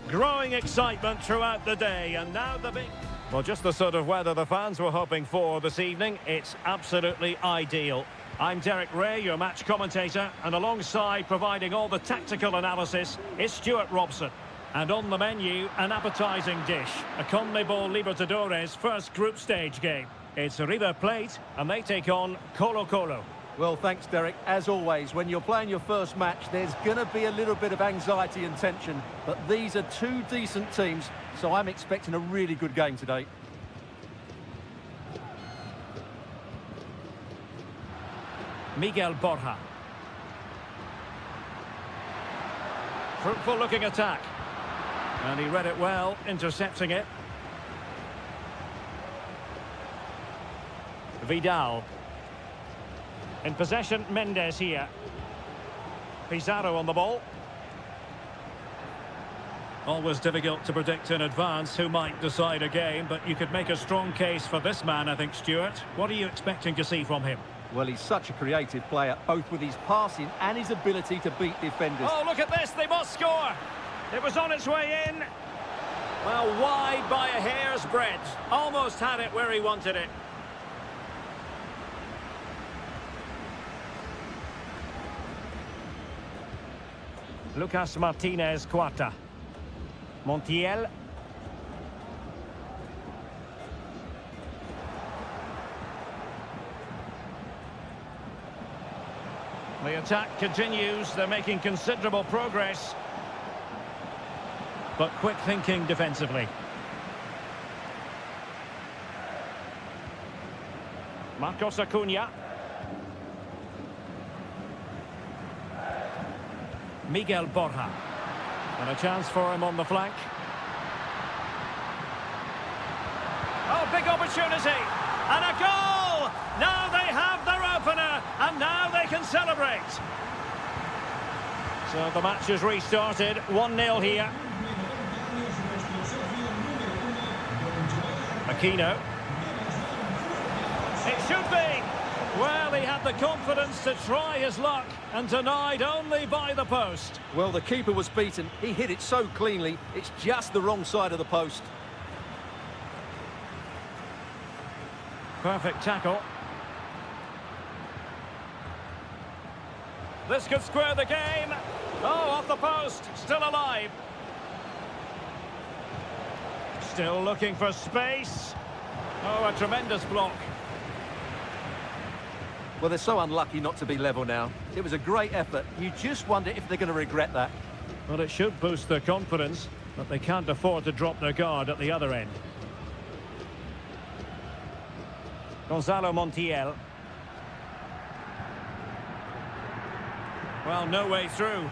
[SPEAKER 1] Growing excitement throughout the day, and now the big... Well, just the sort of weather the fans were hoping for this evening. It's absolutely ideal. I'm Derek Ray, your match commentator, and alongside providing all the tactical analysis is Stuart Robson. And on the menu, an appetising dish, a CONMEBOL Libertadores first group stage game. It's River Plate, and they take on Colo-Colo.
[SPEAKER 2] Well, thanks, Derek. As always, when you're playing your first match, there's going to be a little bit of anxiety and tension. But these are two decent teams, so I'm expecting a really good game today.
[SPEAKER 1] Miguel Borja. Fruitful-looking attack. And he read it well, intercepting it. Vidal. In possession, Mendes here. Pizarro on the ball. Always difficult to predict in advance who might decide a game, but you could make a strong case for this man, I think, Stuart. What are you expecting to see from him?
[SPEAKER 2] Well, he's such a creative player, both with his passing and his ability to beat defenders.
[SPEAKER 1] Oh, look at this, they must score! It was on its way in. Well, wide by a hair's breadth. Almost had it where he wanted it. Lucas Martinez Cuarta. Montiel. The attack continues. They're making considerable progress. But quick thinking defensively. Marcos Acuna. Miguel Borja. And a chance for him on the flank. Oh, big opportunity. And a goal! Now they have their opener, and now they can celebrate. So the match is restarted. 1-0 here. Aquino. It should be. Well, he had the confidence to try his luck and denied only by the post.
[SPEAKER 2] Well, the keeper was beaten. He hit it so cleanly, it's just the wrong side of the post.
[SPEAKER 1] Perfect tackle. This could square the game. Oh, off the post. Still alive. Still looking for space. Oh, a tremendous block.
[SPEAKER 2] Well, they're so unlucky not to be level now. It was a great effort. You just wonder if they're going to regret that.
[SPEAKER 1] Well, it should boost their confidence, but they can't afford to drop their guard at the other end. Gonzalo Montiel. Well, no way through.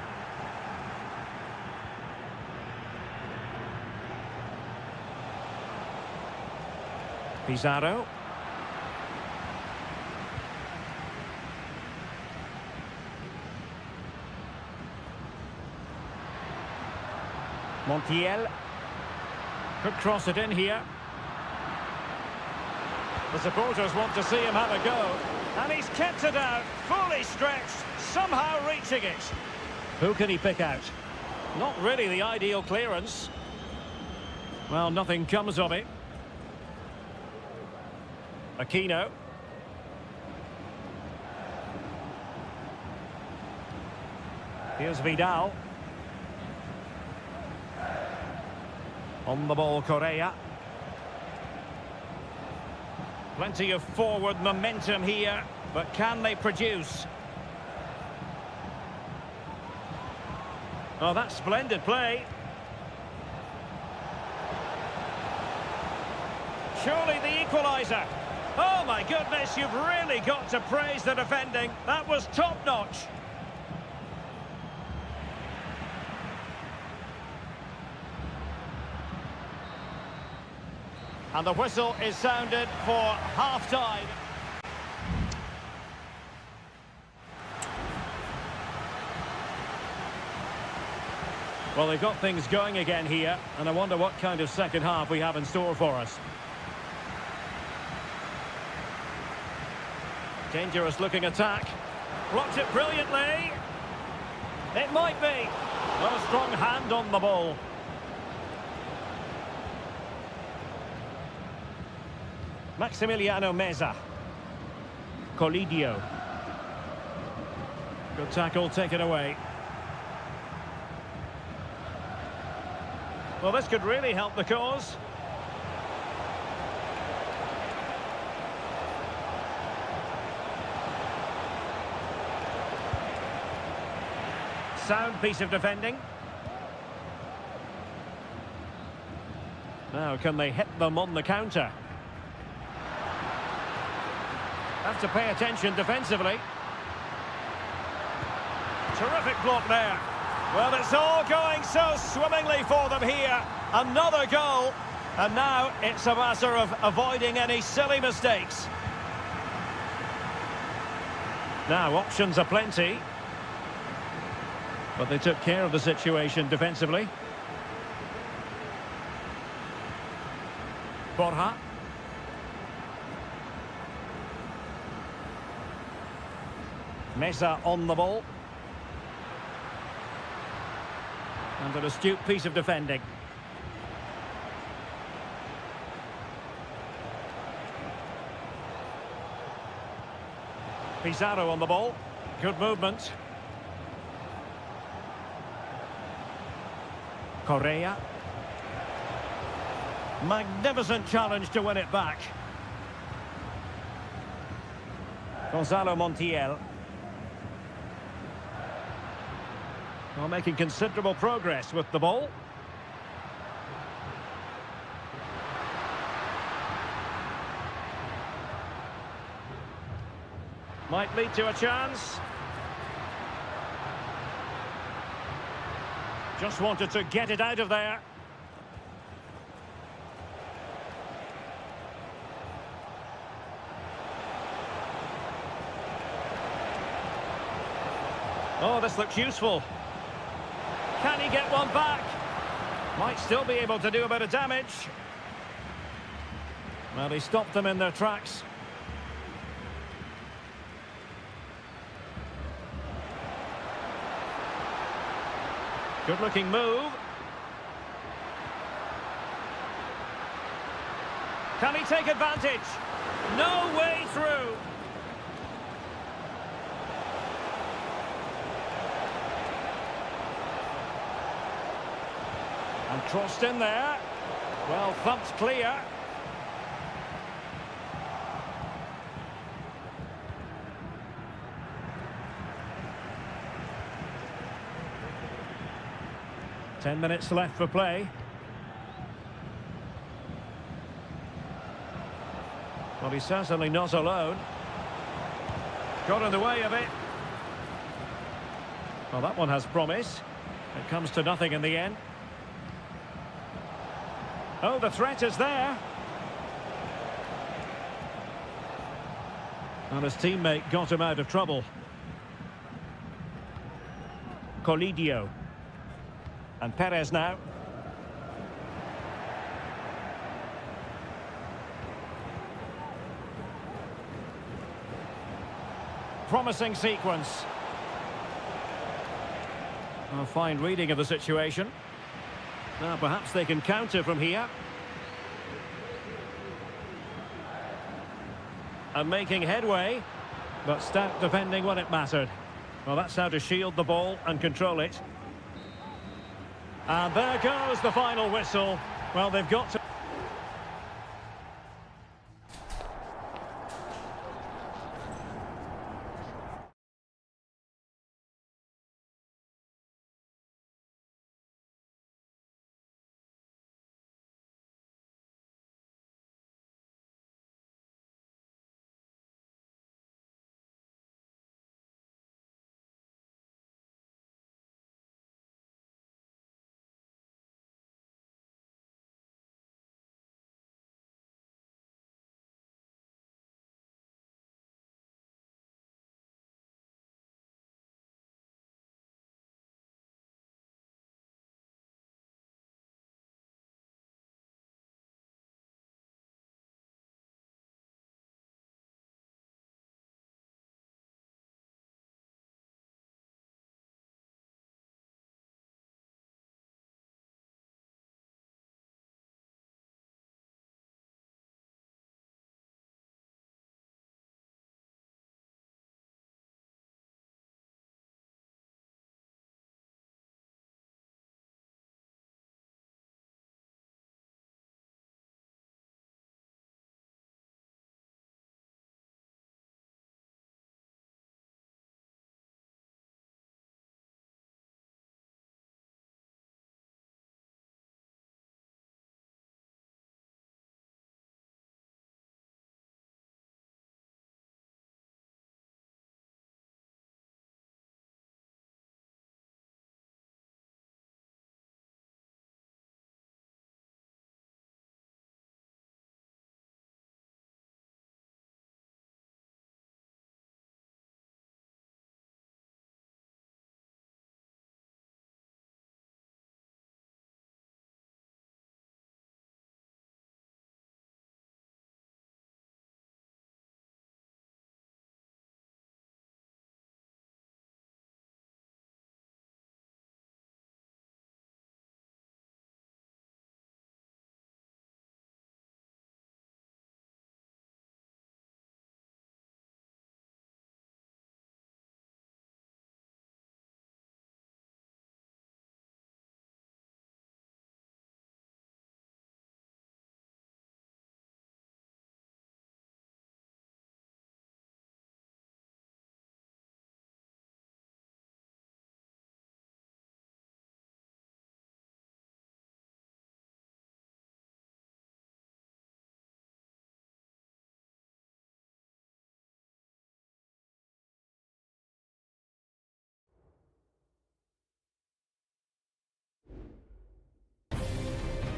[SPEAKER 1] Pizarro. Montiel. Could cross it in here. The supporters want to see him have a go. And he's kept it out, fully stretched, somehow reaching it. Who can he pick out? Not really the ideal clearance. Well, nothing comes of it. Aquino. Here's Vidal. On the ball, Correa. Plenty of forward momentum here, but can they produce? Oh, that's splendid play. Surely the equaliser. Oh, my goodness, you've really got to praise the defending. That was top-notch. And the whistle is sounded for half-time. Well, they've got things going again here, and I wonder what kind of second half we have in store for us. Dangerous-looking attack. Blocked it brilliantly. It might be. No strong hand on the ball. Maximiliano Meza. Colidio. Good tackle taken away. Well, this could really help the cause. Sound piece of defending. Now, can they hit them on the counter? Have to pay attention defensively. Terrific block there. Well, it's all going so swimmingly for them here. Another goal. And now it's a matter of avoiding any silly mistakes. Now, options are plenty. But they took care of the situation defensively. Borja. Meza on the ball. And an astute piece of defending. Pizarro on the ball. Good movement. Correa. Magnificent challenge to win it back. Gonzalo Montiel. Well, making considerable progress with the ball. Might lead to a chance. Just wanted to get it out of there. Oh, this looks useful. Can he get one back? Might still be able to do a bit of damage. Well, he stopped them in their tracks. Good-looking move. Can he take advantage? No way through. And crossed in there. Well, thumped clear. Ten minutes left for play. Well, he's certainly not alone. Got in the way of it. Well, that one has promise. It comes to nothing in the end. Oh, the threat is there. And his teammate got him out of trouble. Colidio. And Perez now. Promising sequence. A fine reading of the situation. Now perhaps they can counter from here. And making headway, but stout defending when it mattered. Well, that's how to shield the ball and control it. And there goes the final whistle. Well, they've got to...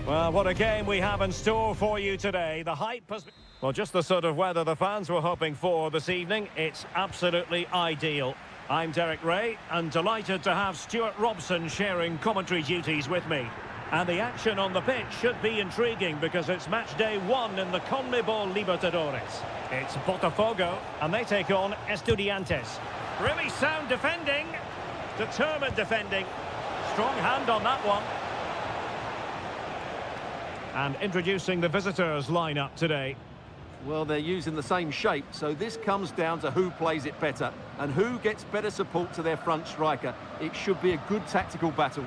[SPEAKER 1] Well, what a game we have in store for you today. The hype has been... Well, just the sort of weather the fans were hoping for this evening. It's absolutely ideal. I'm Derek Ray, and delighted to have Stuart Robson sharing commentary duties with me. And the action on the pitch should be intriguing because it's match day 1 in the CONMEBOL Libertadores. It's Botafogo, and they take on Estudiantes. Really sound defending, determined defending. Strong hand on that one. And introducing the visitors lineup today.
[SPEAKER 2] Well, they're using the same shape, so this comes down to who plays it better and who gets better support to their front striker. It should be a good tactical battle.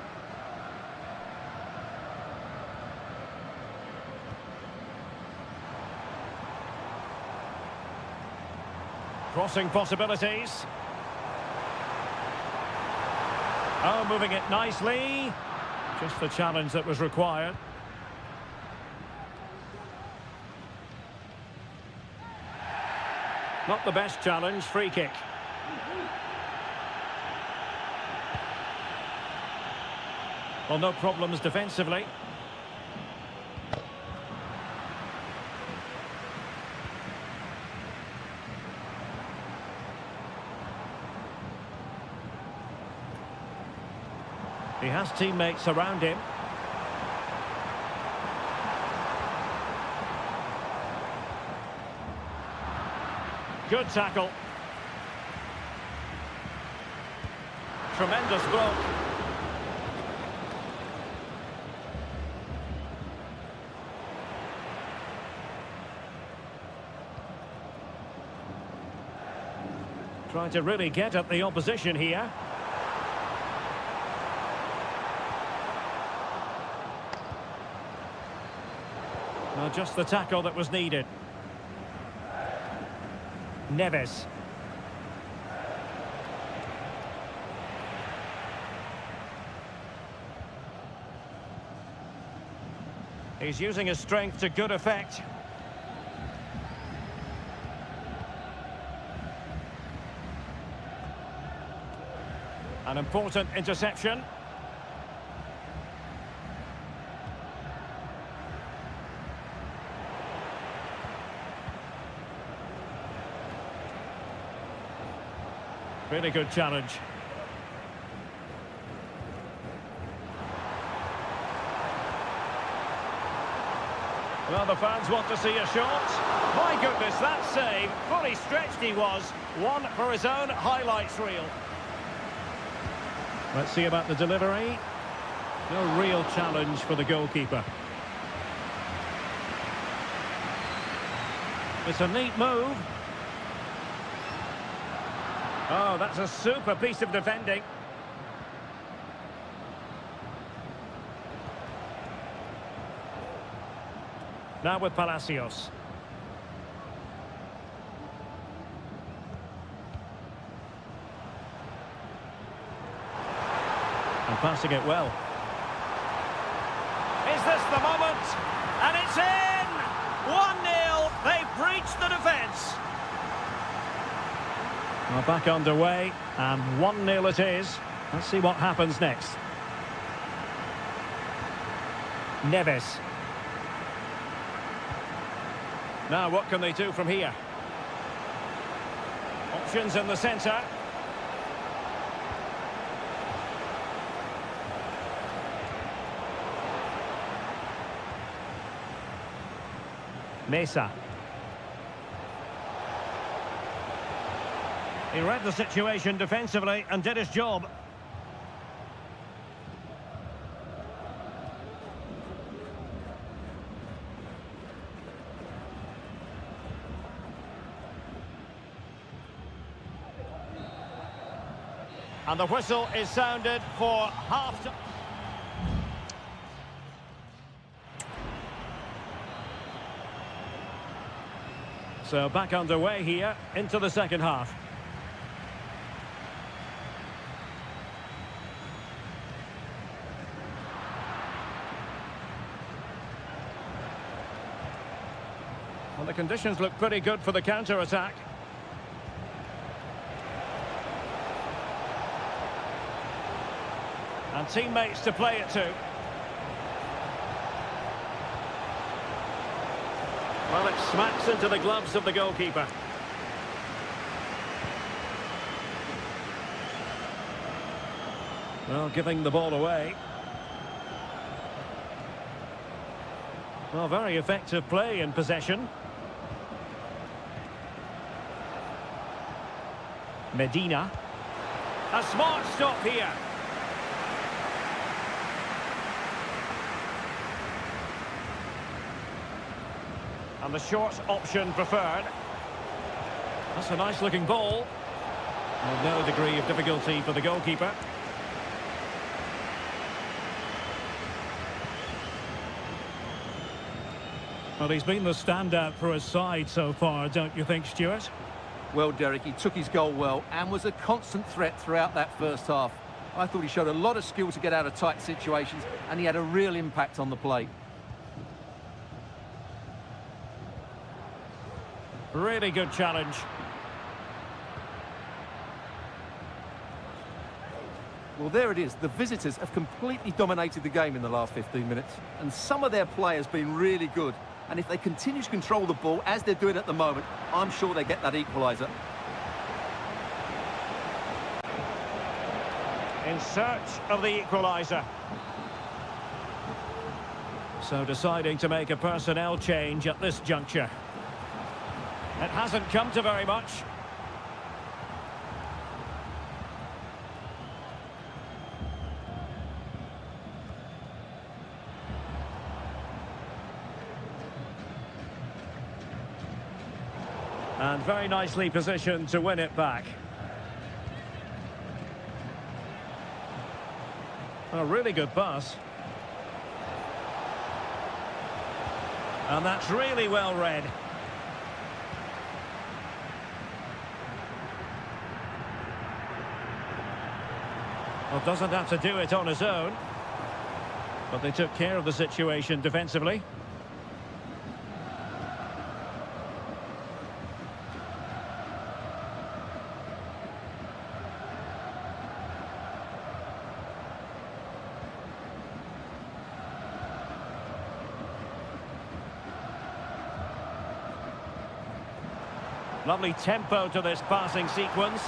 [SPEAKER 1] Crossing possibilities. Oh, moving it nicely. Just the challenge that was required. Not the best challenge, free kick. Well, no problems defensively. He has teammates around him. Good tackle. Tremendous block. Trying to really get at the opposition here. Well, just the tackle that was needed. Neves. He's using his strength to good effect. An important interception. Really good challenge. Well, the fans want to see a shot. My goodness, that save. Fully stretched he was. One for his own highlights reel. Let's see about the delivery. No real challenge for the goalkeeper. It's a neat move. Oh, that's a super piece of defending. Now with Palacios. And passing it well. Is this the moment? And it's in! 1-0. They've breached the defence. Well, back underway, and 1-0 it is. Let's see what happens next. Neves. Now, what can they do from here? Options in the centre. Mesa. He read the situation defensively and did his job. And the whistle is sounded for half-time. So back underway here into the second half. Well, the conditions look pretty good for the counter-attack. And teammates to play it to. Well, it smacks into the gloves of the goalkeeper. Well, giving the ball away. Well, very effective play in possession. Medina. A smart stop here. And the short option preferred. That's a nice looking ball. With no degree of difficulty for the goalkeeper. Well, he's been the standout for his side so far, don't you think, Stuart?
[SPEAKER 2] Well, Derek, he took his goal well and was a constant threat throughout that first half. I thought he showed a lot of skill to get out of tight situations, and he had a real impact on the play.
[SPEAKER 1] Really good challenge.
[SPEAKER 2] Well, there it is. The visitors have completely dominated the game in the last 15 minutes, and some of their play has been really good. And if they continue to control the ball, as they're doing at the moment, I'm sure they get that equaliser.
[SPEAKER 1] In search of the equaliser. So deciding to make a personnel change at this juncture. It hasn't come to very much. And very nicely positioned to win it back. A really good pass. And that's really well read. Well, doesn't have to do it on his own. But they took care of the situation defensively. Lovely tempo to this passing sequence.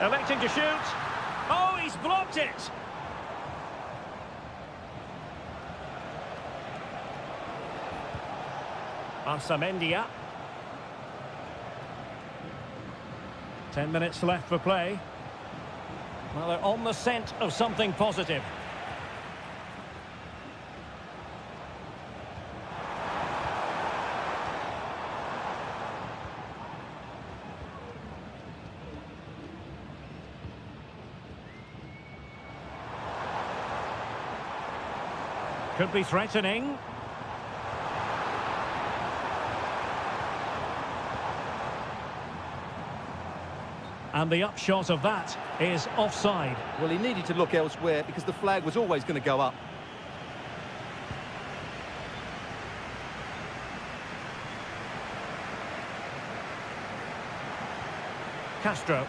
[SPEAKER 1] Electing to shoot. Oh, he's blocked it. Arsamendia. 10 minutes left for play. Well, they're on the scent of something positive. Could be threatening. And the upshot of that is offside.
[SPEAKER 2] Well, he needed to look elsewhere because the flag was always going to go up.
[SPEAKER 1] Castro.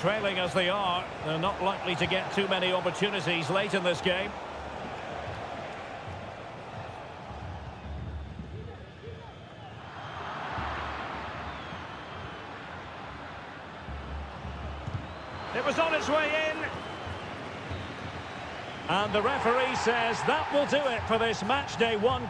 [SPEAKER 1] Trailing as they are, they're not likely to get too many opportunities late in this game. It was on its way in. And the referee says that will do it for this match day one.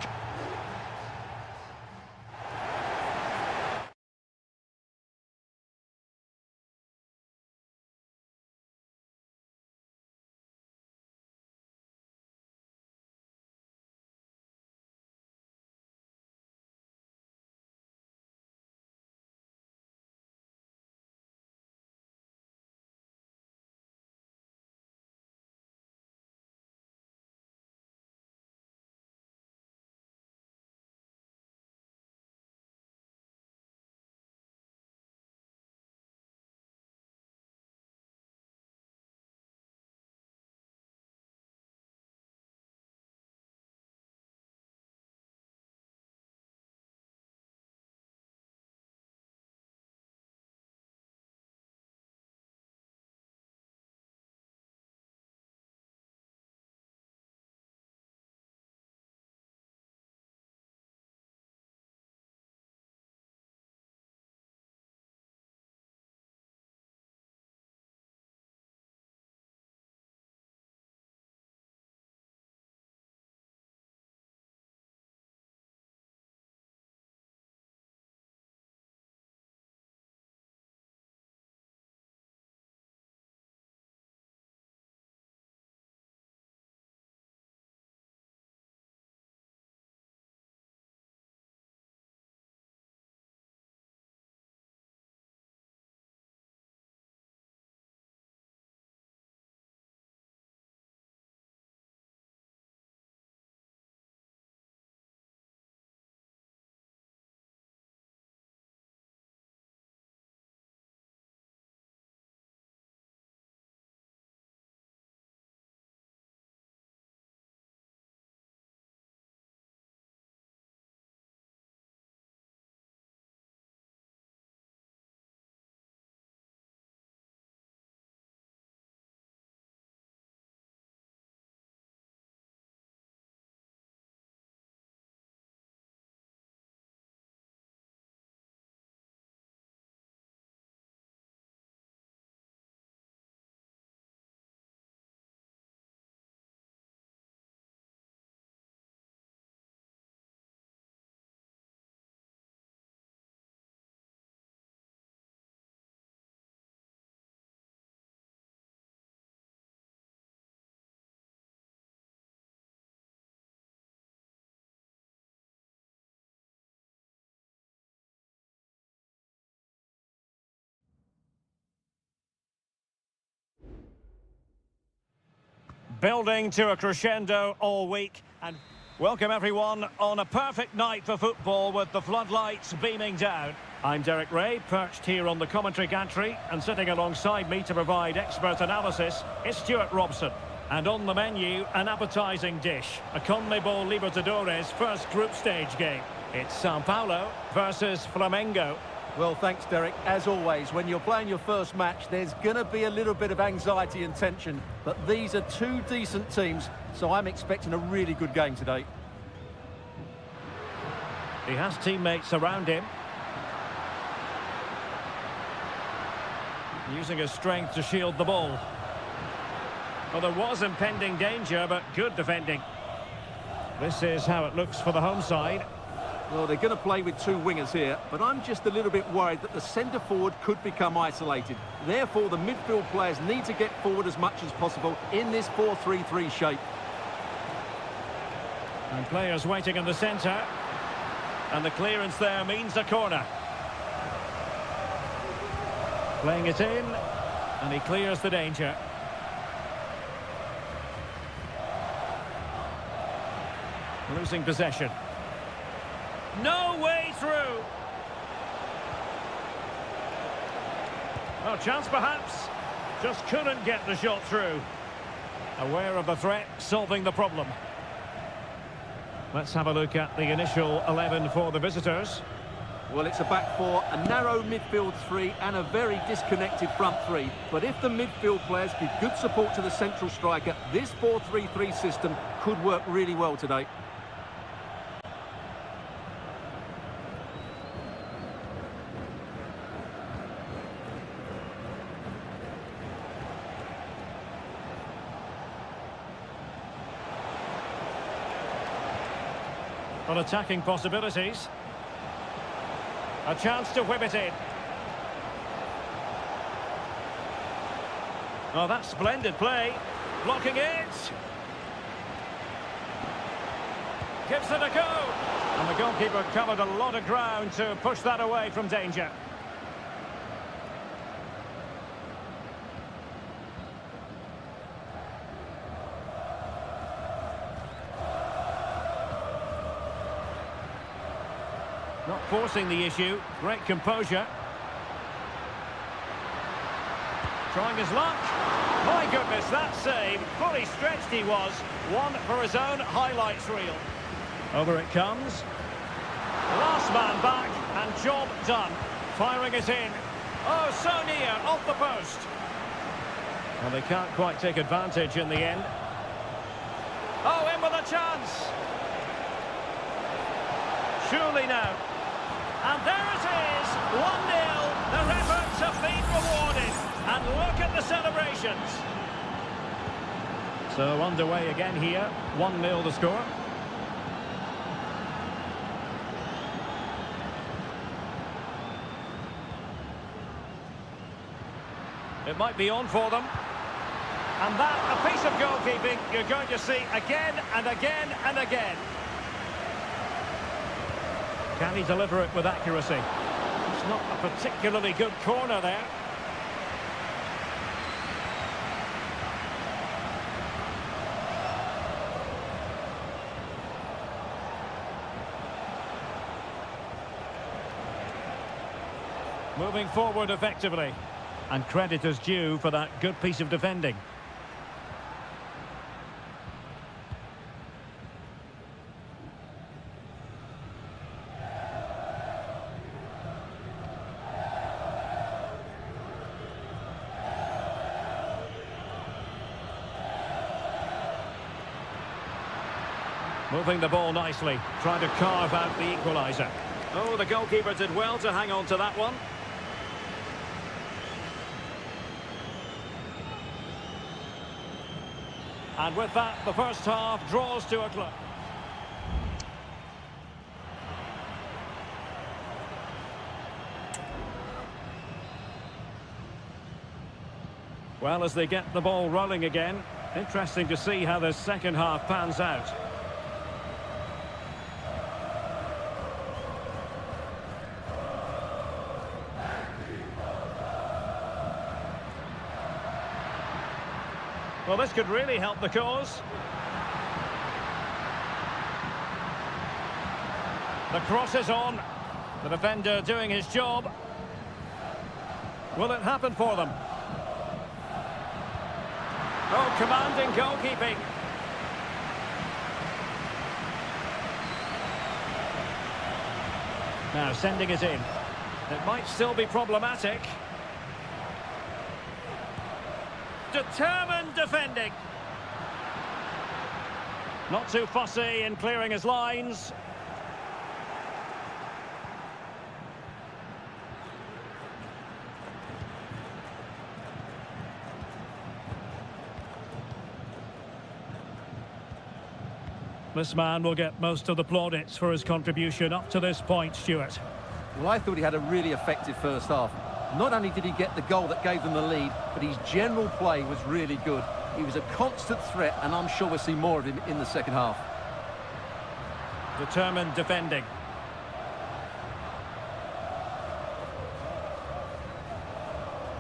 [SPEAKER 1] Building to a crescendo all week, and welcome everyone on a perfect night for football with the floodlights beaming down. I'm Derek Ray, perched here on the commentary gantry, and sitting alongside me to provide expert analysis is Stuart Robson. And on the menu, an appetising dish, a CONMEBOL Libertadores first group stage game. It's Sao Paulo versus Flamengo.
[SPEAKER 2] Well, thanks, Derek. As always, when you're playing your first match, there's going to be a little bit of anxiety and tension. But these are two decent teams, so I'm expecting a really good game today.
[SPEAKER 1] He has teammates around him. Using his strength to shield the ball. Well, there was impending danger, but good defending. This is how it looks for the home side.
[SPEAKER 2] Well, they're going to play with two wingers here, but I'm just a little bit worried that the centre-forward could become isolated. Therefore, the midfield players need to get forward as much as possible in this 4-3-3 shape.
[SPEAKER 1] And players waiting in the centre. And the clearance there means a corner. Playing it in, and he clears the danger. Losing possession. No way through. No chance perhaps. Just couldn't get the shot through. Aware of the threat, solving the problem. Let's have a look at the initial 11 for the visitors.
[SPEAKER 2] Well, it's a back four, a narrow midfield three and a very disconnected front three. But if the midfield players give good support to the central striker, this 4-3-3 system could work really well today.
[SPEAKER 1] On attacking possibilities. A chance to whip it in. Oh, that's splendid play. Blocking it. Gives it a go. And the goalkeeper covered a lot of ground to push that away from danger. Not forcing the issue. Great composure. Trying his luck. My goodness, that save. Fully stretched he was. One for his own highlights reel. Over it comes. Last man back and job done. Firing it in. Oh, so near. Off the post. Well, they can't quite take advantage in the end. Oh, in with a chance. Surely now. And there it is, 1-0. Their efforts have been rewarded. And look at the celebrations. So underway again here, 1-0 the score. It might be on for them. And that, a piece of goalkeeping you're going to see again and again and again. Can he deliver it with accuracy? It's not a particularly good corner there. Moving forward effectively. And credit is due for that good piece of defending. Moving the ball nicely, trying to carve out the equaliser. Oh, the goalkeeper did well to hang on to that one. And with that, the first half draws to a close. Well, as they get the ball rolling again, interesting to see how the second half pans out. Well, this could really help the cause. The cross is on. The defender doing his job. Will it happen for them? Oh, commanding goalkeeping. Now sending it in. It might still be problematic. Determined defending. Not too fussy in clearing his lines. This man will get most of the plaudits for his contribution up to this point, Stuart.
[SPEAKER 2] Well, I thought he had a really effective first half. Not only did he get the goal that gave them the lead, but his general play was really good. He was a constant threat, and I'm sure we'll see more of him in the second half.
[SPEAKER 1] Determined defending.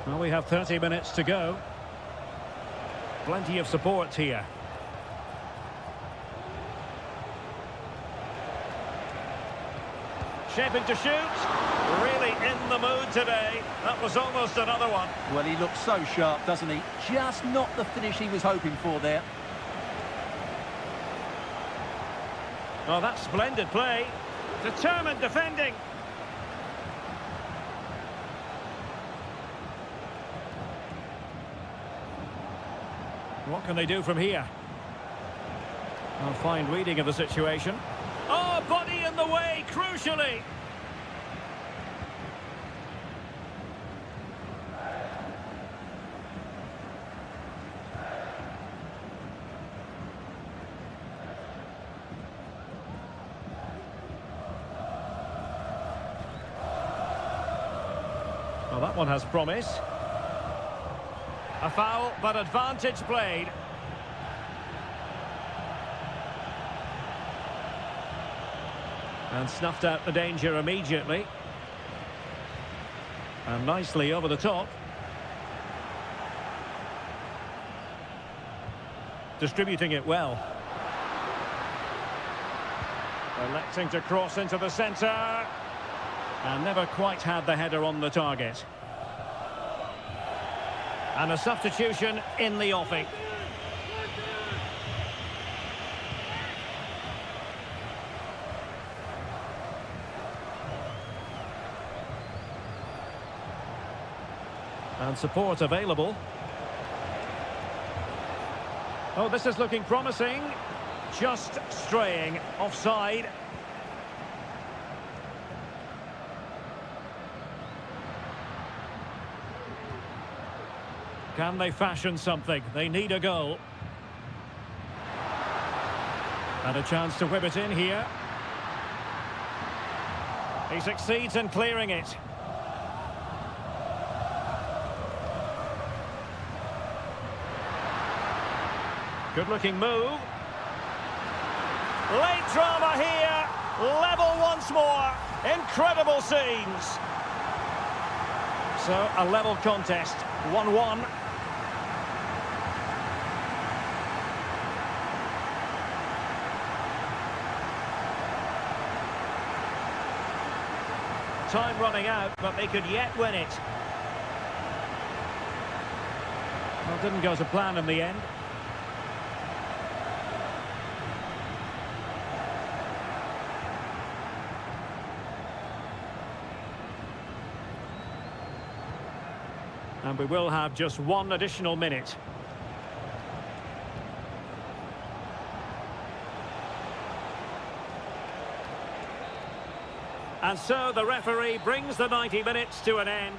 [SPEAKER 1] Well, we have 30 minutes to go. Plenty of support here. Shaping to shoot. Really in the mood today. That was almost another one.
[SPEAKER 2] Well, he looks so sharp, doesn't he? Just not the finish he was hoping for there.
[SPEAKER 1] Oh, that's splendid play. Determined defending. What can they do from here? A fine reading of the situation. Oh, body in the way, crucially. Well, that one has promise. A foul, but advantage played. And snuffed out the danger immediately. And nicely over the top. Distributing it well. Electing to cross into the centre. And never quite had the header on the target. And a substitution in the offing. And support available. Oh, this is looking promising. Just straying offside. Can they fashion something? They need a goal. And a chance to whip it in here. He succeeds in clearing it. Good-looking move. Late drama here. Level once more. Incredible scenes. So, a level contest. 1-1. Time running out, but they could yet win it. Well, didn't go to plan in the end. And we will have just one additional minute. And so the referee brings the 90 minutes to an end.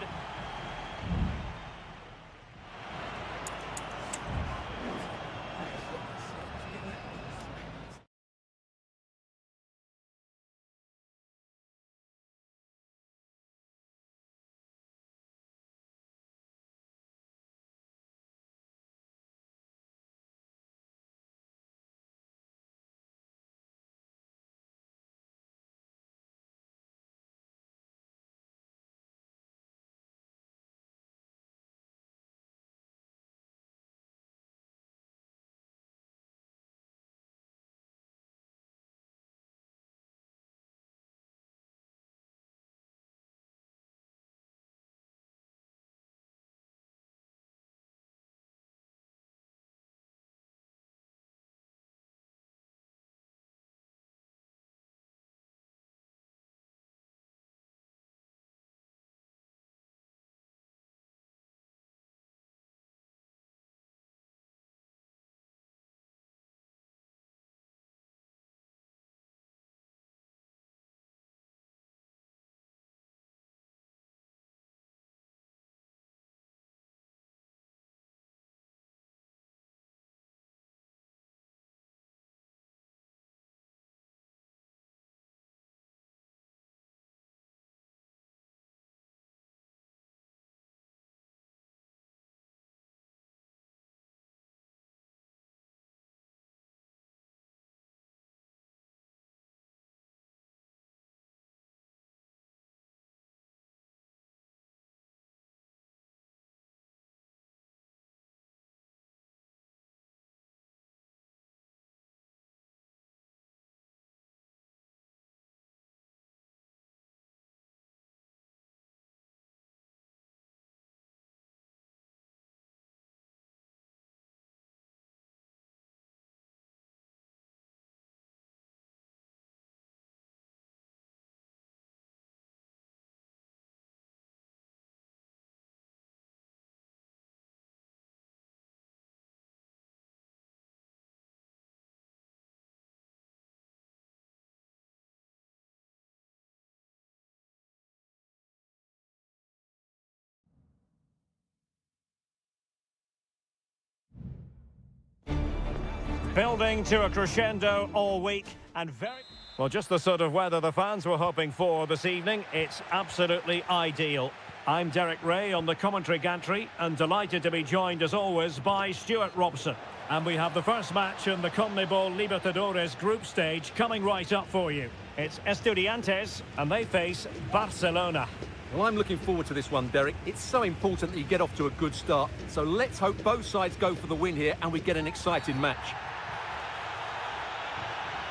[SPEAKER 1] Building to a crescendo all week and very... Well, just the sort of weather the fans were hoping for this evening. It's absolutely ideal. I'm Derek Ray on the commentary gantry and delighted to be joined as always by Stuart Robson. And we have the first match in the CONMEBOL Libertadores group stage coming right up for you. It's Estudiantes and they face Barcelona.
[SPEAKER 2] Well, I'm looking forward to this one, Derek. It's so important that you get off to a good start. So let's hope both sides go for the win here and we get an exciting match.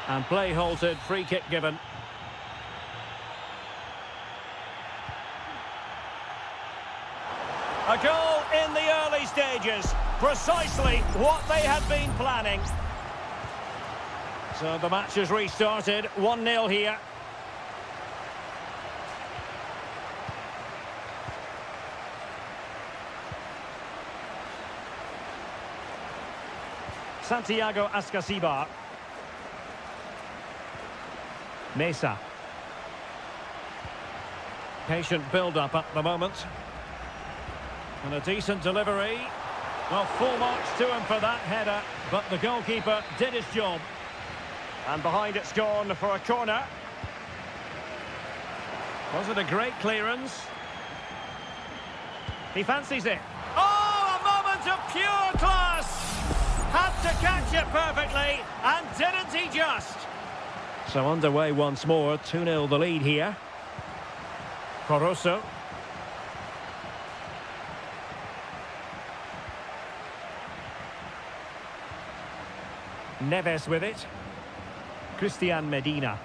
[SPEAKER 1] And play halted, free kick given. A goal in the early stages. Precisely what they had been planning. So the match has restarted. 1-0 here. Santiago Ascasibar. Mesa. Patient build-up at the moment. And a decent delivery. Well, full marks to him for that header, but the goalkeeper did his job. And behind it's gone for a corner. Was it a great clearance? He fancies it. Oh, a moment of pure class! Had to catch it perfectly, and didn't he just? So underway once more, 2-0 the lead here. Corosso. Neves with it. Christian Medina.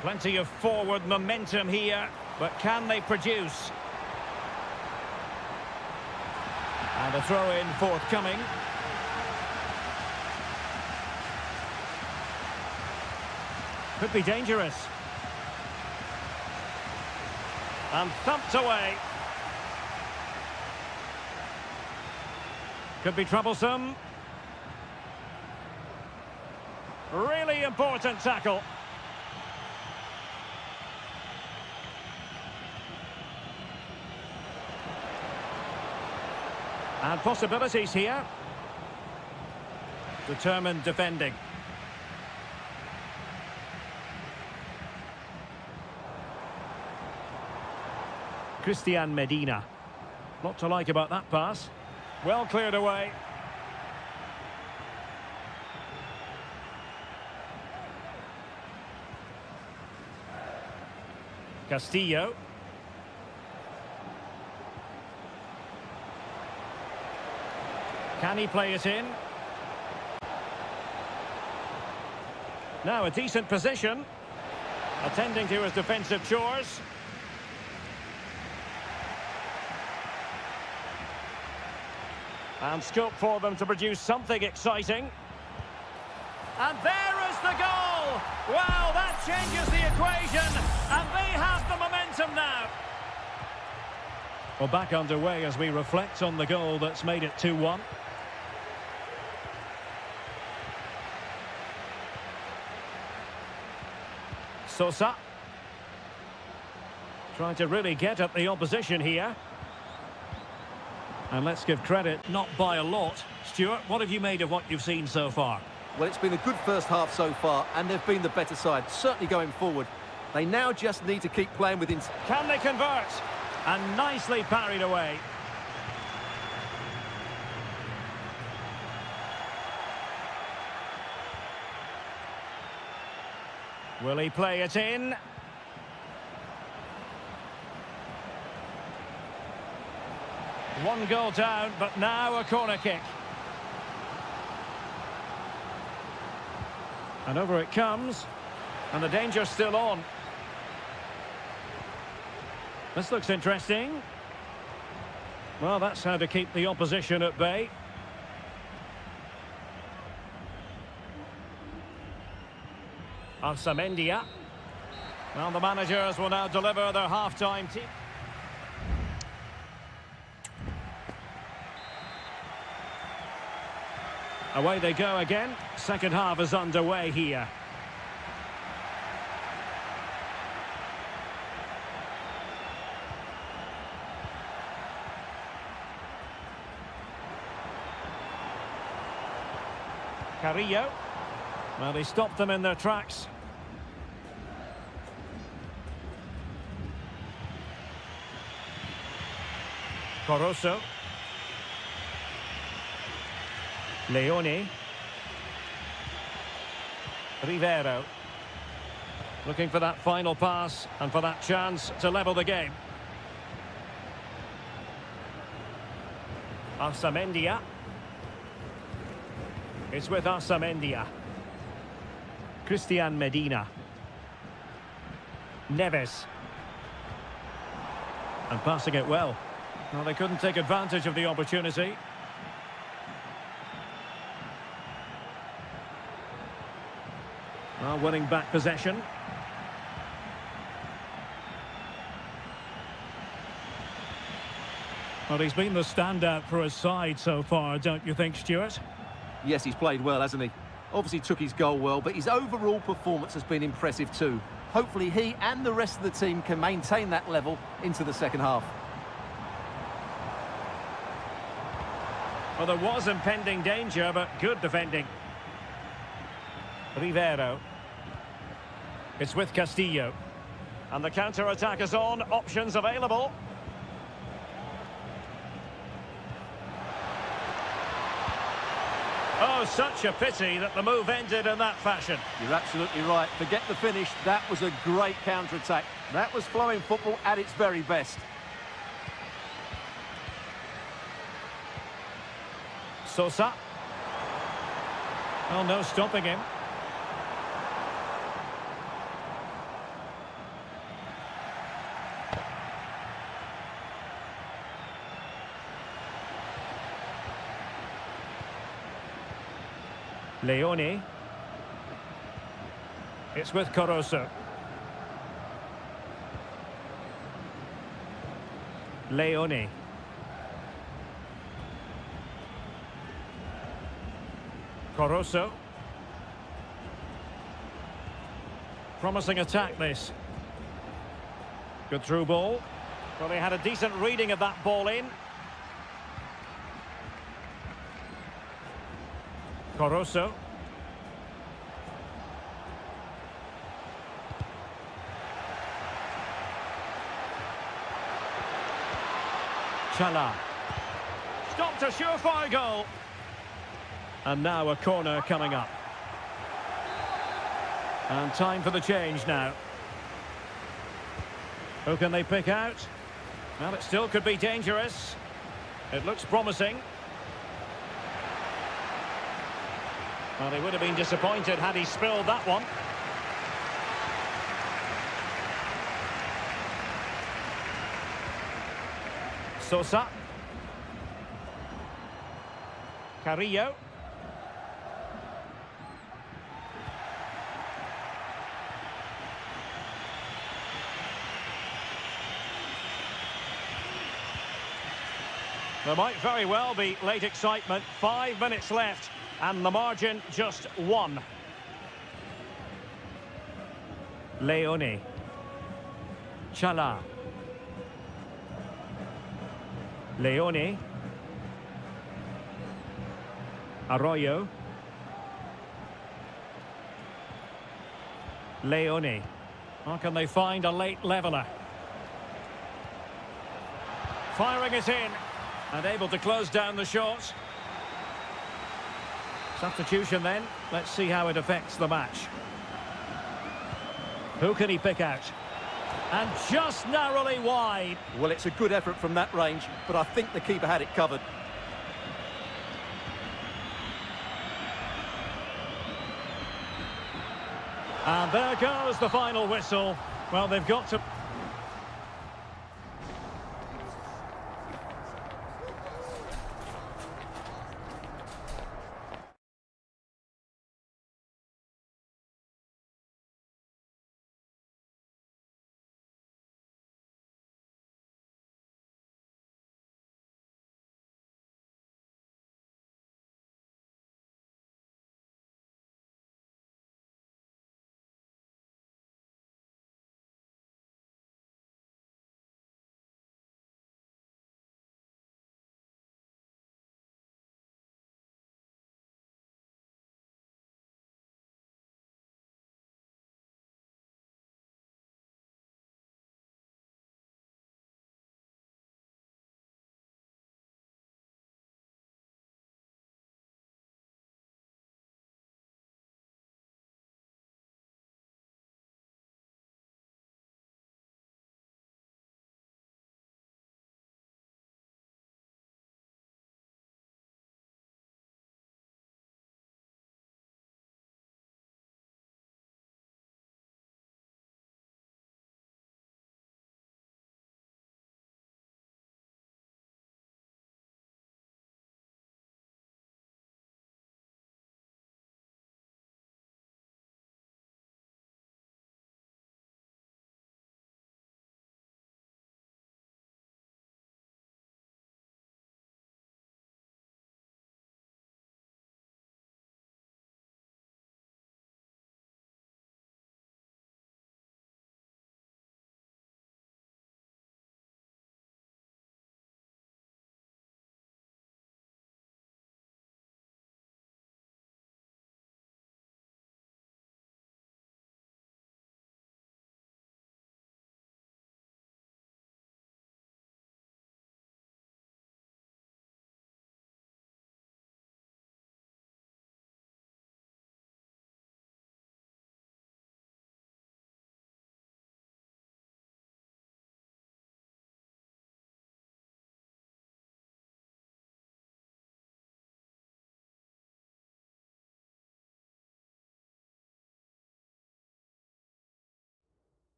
[SPEAKER 1] Plenty of forward momentum here, but can they produce? And a throw-in forthcoming. Could be dangerous. And thumped away. Could be troublesome. Really important tackle. And possibilities here. Determined defending. Christian Medina. Lot to like about that pass. Well cleared away. Castillo. Can he play it in? Now a decent position. Attending to his defensive chores. And scope for them to produce something exciting. And there is the goal! Well, that changes the equation, and they have the momentum now. Well, back underway as we reflect on the goal that's made it 2-1. Sosa. Trying to really get at the opposition here. And let's give credit, not by a lot. Stuart, what have you made of what you've seen so far?
[SPEAKER 2] Well, it's been a good first half so far, and they've been the better side, certainly going forward. They now just need to keep playing within...
[SPEAKER 1] Can they convert? And nicely parried away. Will he play it in? One goal down, but now a corner kick. And over it comes. And the danger's still on. This looks interesting. Well, that's how to keep the opposition at bay. Arsamendia. Well, the managers will now deliver their half-time team. Away they go again. Second half is underway here. Carrillo. Well, he stopped them in their tracks. Corosso. Leone. Rivero. Looking for that final pass and for that chance to level the game. Arsamendia. It's with Arsamendia. Christian Medina. Neves. And passing it well. Well, they couldn't take advantage of the opportunity. Well, winning back possession. Well, he's been the standout for his side so far, don't you think, Stuart?
[SPEAKER 2] Yes, he's played well, hasn't he? Obviously took his goal well, but his overall performance has been impressive too. Hopefully he and the rest of the team can maintain that level into the second half.
[SPEAKER 1] Well, there was impending danger, but good defending. Rivero. It's with Castillo. And the counter-attack is on. Options available. Oh, such a pity that the move ended in that fashion.
[SPEAKER 2] You're absolutely right. Forget the finish. That was a great counter-attack. That was flowing football at its very best.
[SPEAKER 1] Sosa. Oh, no stopping him. Leone. It's with Corosso. Leone. Corosso. Promising attack, this. Good through ball. Well, they had a decent reading of that ball in. Corosso. Chala. Stopped a surefire goal. And now a corner coming up. And time for the change now. Who can they pick out? Well, it still could be dangerous. It looks promising. Well, they would have been disappointed had he spilled that one. Sosa. Carrillo. There might very well be late excitement. 5 minutes left, and the margin just 1. Leone. Chala. Leone. Arroyo. Leone. How can they find a late leveller? Firing it in. And able to close down the shot. Substitution then. Let's see how it affects the match. Who can he pick out? And just narrowly wide.
[SPEAKER 2] Well, it's a good effort from that range, but I think the keeper had it covered.
[SPEAKER 1] And there goes the final whistle. Well, they've got to...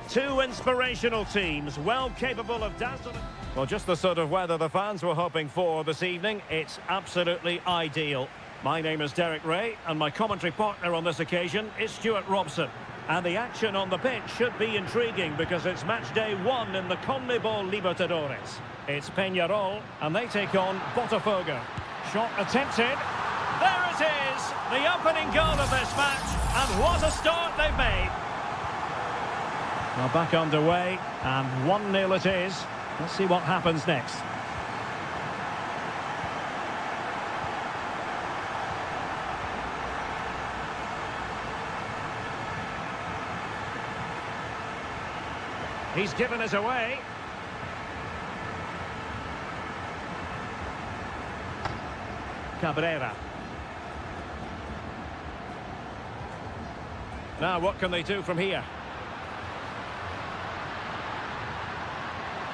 [SPEAKER 1] Two inspirational teams, well capable of dazzling. Well, just the sort of weather the fans were hoping for this evening. It's absolutely ideal. My name is Derek Ray, and my commentary partner on this occasion is Stuart Robson. And the action on the pitch should be intriguing because it's match day 1 in the CONMEBOL Libertadores. It's Peñarol, and they take on Botafogo. Shot attempted. There it is, the opening goal of this match, and what a start they've made. Well, back underway, and 1-0 it is. Let's see what happens next. He's given us away. Cabrera. Now, what can they do from here?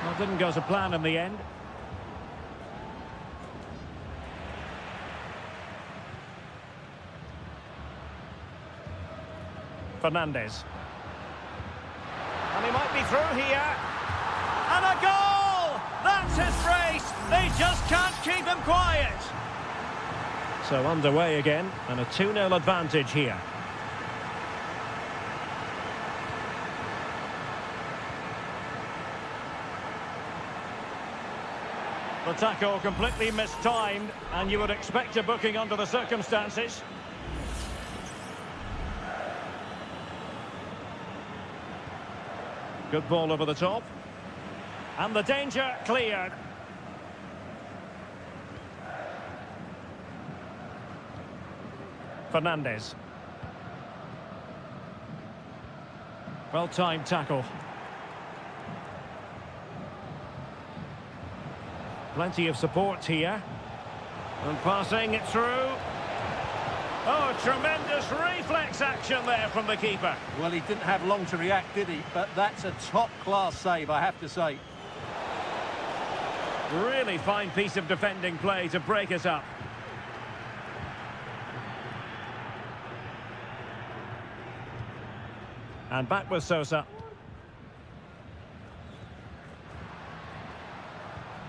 [SPEAKER 1] Well, didn't go to plan in the end. Fernandez. And he might be through here. And a goal! That's his brace! They just can't keep him quiet. So underway again, and a 2-0 advantage here. The tackle completely mistimed, and you would expect a booking under the circumstances. Good ball over the top. And the danger cleared. Fernandez. Well-timed tackle. Plenty of support here. And passing it through. Oh, tremendous reflex action there from the keeper.
[SPEAKER 2] Well, he didn't have long to react, did he? But that's a top-class save, I have to say.
[SPEAKER 1] Really fine piece of defending play to break us up. And back with Sosa.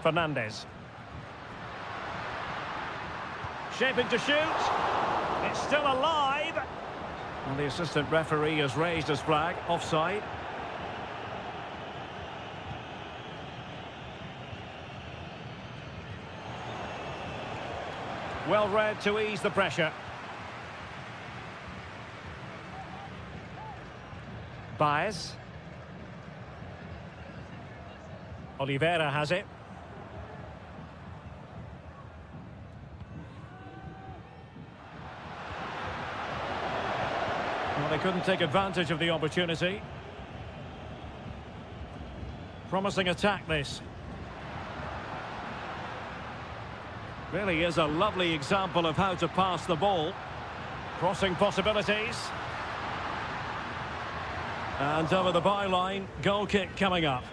[SPEAKER 1] Fernandez. Shaping to shoot. It's still alive. And the assistant referee has raised his flag. Offside. Well read to ease the pressure. Baez. Oliveira has it. Well, they couldn't take advantage of the opportunity. Promising attack, this. Really is a lovely example of how to pass the ball. Crossing possibilities. And over the byline, goal kick coming up.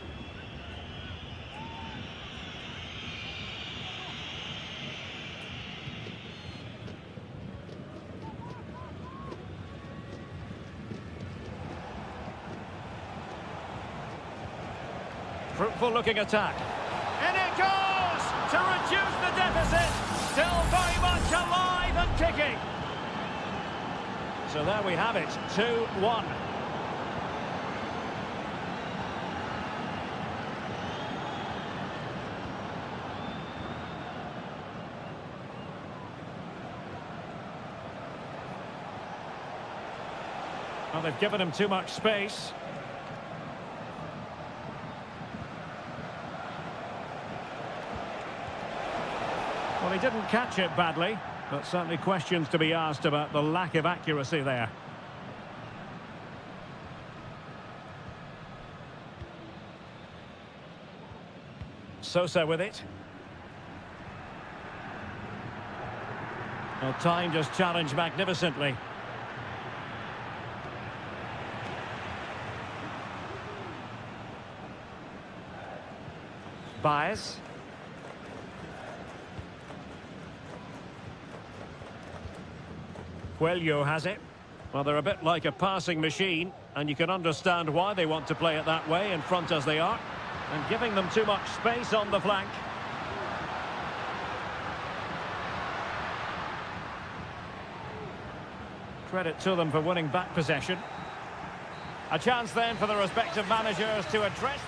[SPEAKER 1] Fruitful looking attack. And it goes to reduce the deficit. Still very much alive and kicking. So there we have it, 2-1. Well, they've given him too much space. Well, he didn't catch it badly, but certainly questions to be asked about the lack of accuracy there. Sosa with it. Well, time just challenged magnificently. Baez. Coelho has it. Well, they're a bit like a passing machine, and you can understand why they want to play it that way, in front as they are, and giving them too much space on the flank. Credit to them for winning back possession. A chance then for the respective managers to address.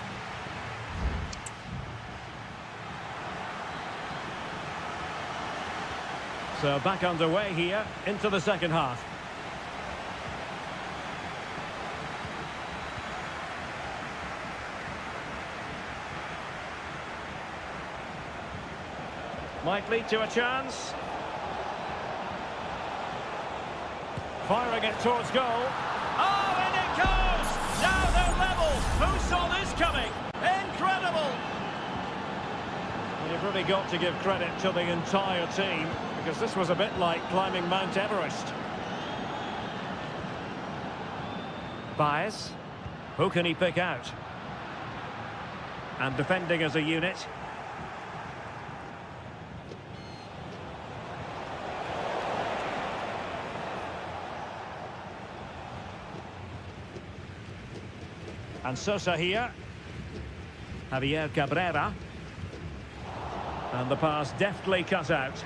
[SPEAKER 1] So back underway here into the second half. Might lead to a chance. Firing it towards goal. Oh, in it goes! Now they're level. Who saw this coming? Incredible! Well, you've really got to give credit to the entire team, because this was a bit like climbing Mount Everest. Baez. Who can he pick out? And defending as a unit. And Sosa here. Javier Cabrera. And the pass deftly cut out.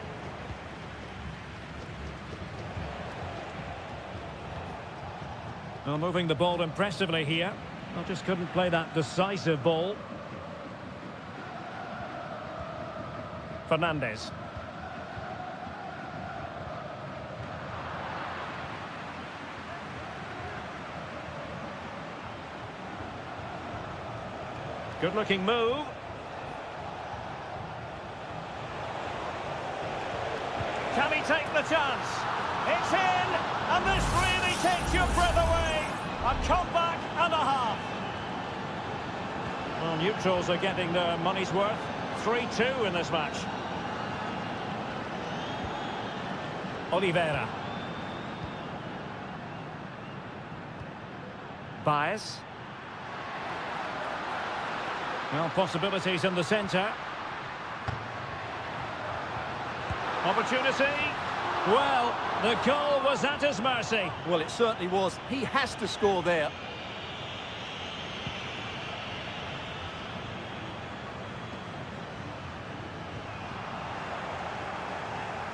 [SPEAKER 1] Well, moving the ball impressively here. Well, just couldn't play that decisive ball. Fernandes. Good-looking move. Can he take the chance? It's in, and this really takes your breath away. A comeback and a half. Well, neutrals are getting their money's worth. 3-2 in this match. Oliveira. Baez. Well, possibilities in the centre. Opportunity. Well, the goal was at his mercy.
[SPEAKER 2] Well, it certainly was. He has to score there.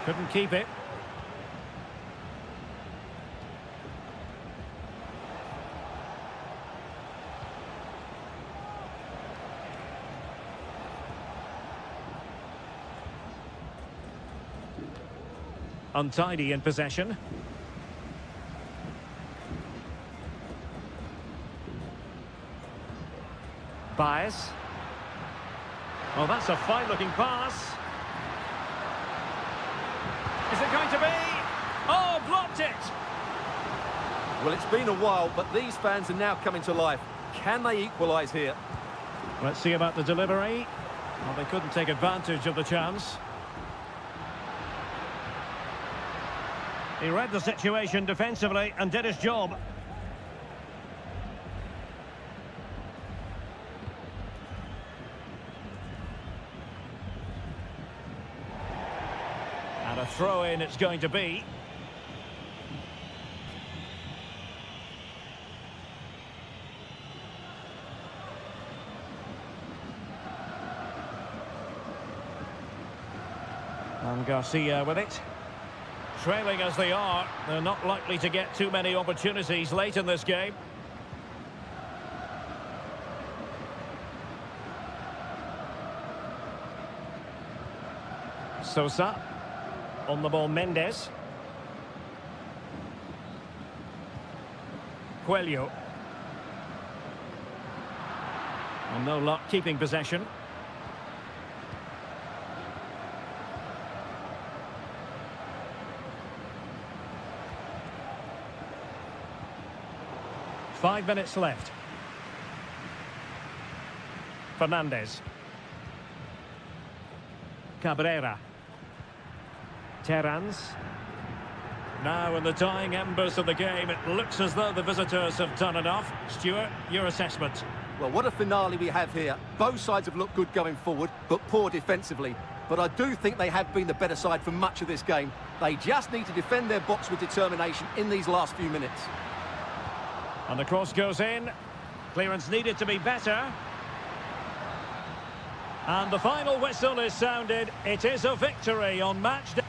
[SPEAKER 1] Couldn't keep it. Untidy in possession. Baez. Well, that's a fine-looking pass. Is it going to be? Oh, blocked it!
[SPEAKER 2] Well, it's been a while, but these fans are now coming to life. Can they equalise here?
[SPEAKER 1] Let's see about the delivery. Well, they couldn't take advantage of the chance. He read the situation defensively and did his job. And a throw-in it's going to be. And Garcia with it. Trailing as they are, they're not likely to get too many opportunities late in this game. Sosa. On the ball, Mendes. Coelho. And no luck keeping possession. Five minutes left. Fernandes. Cabrera. Terrans. Now in the dying embers of the game, it looks as though the visitors have done enough. Stuart, your assessment?
[SPEAKER 2] Well, what a finale we have here. Both sides have looked good going forward, but poor defensively. but I do think they have been the better side for much of this game. They just need to defend their box with determination in these last few minutes.
[SPEAKER 1] And the cross goes in. Clearance needed to be better. And the final whistle is sounded. It is a victory on match day.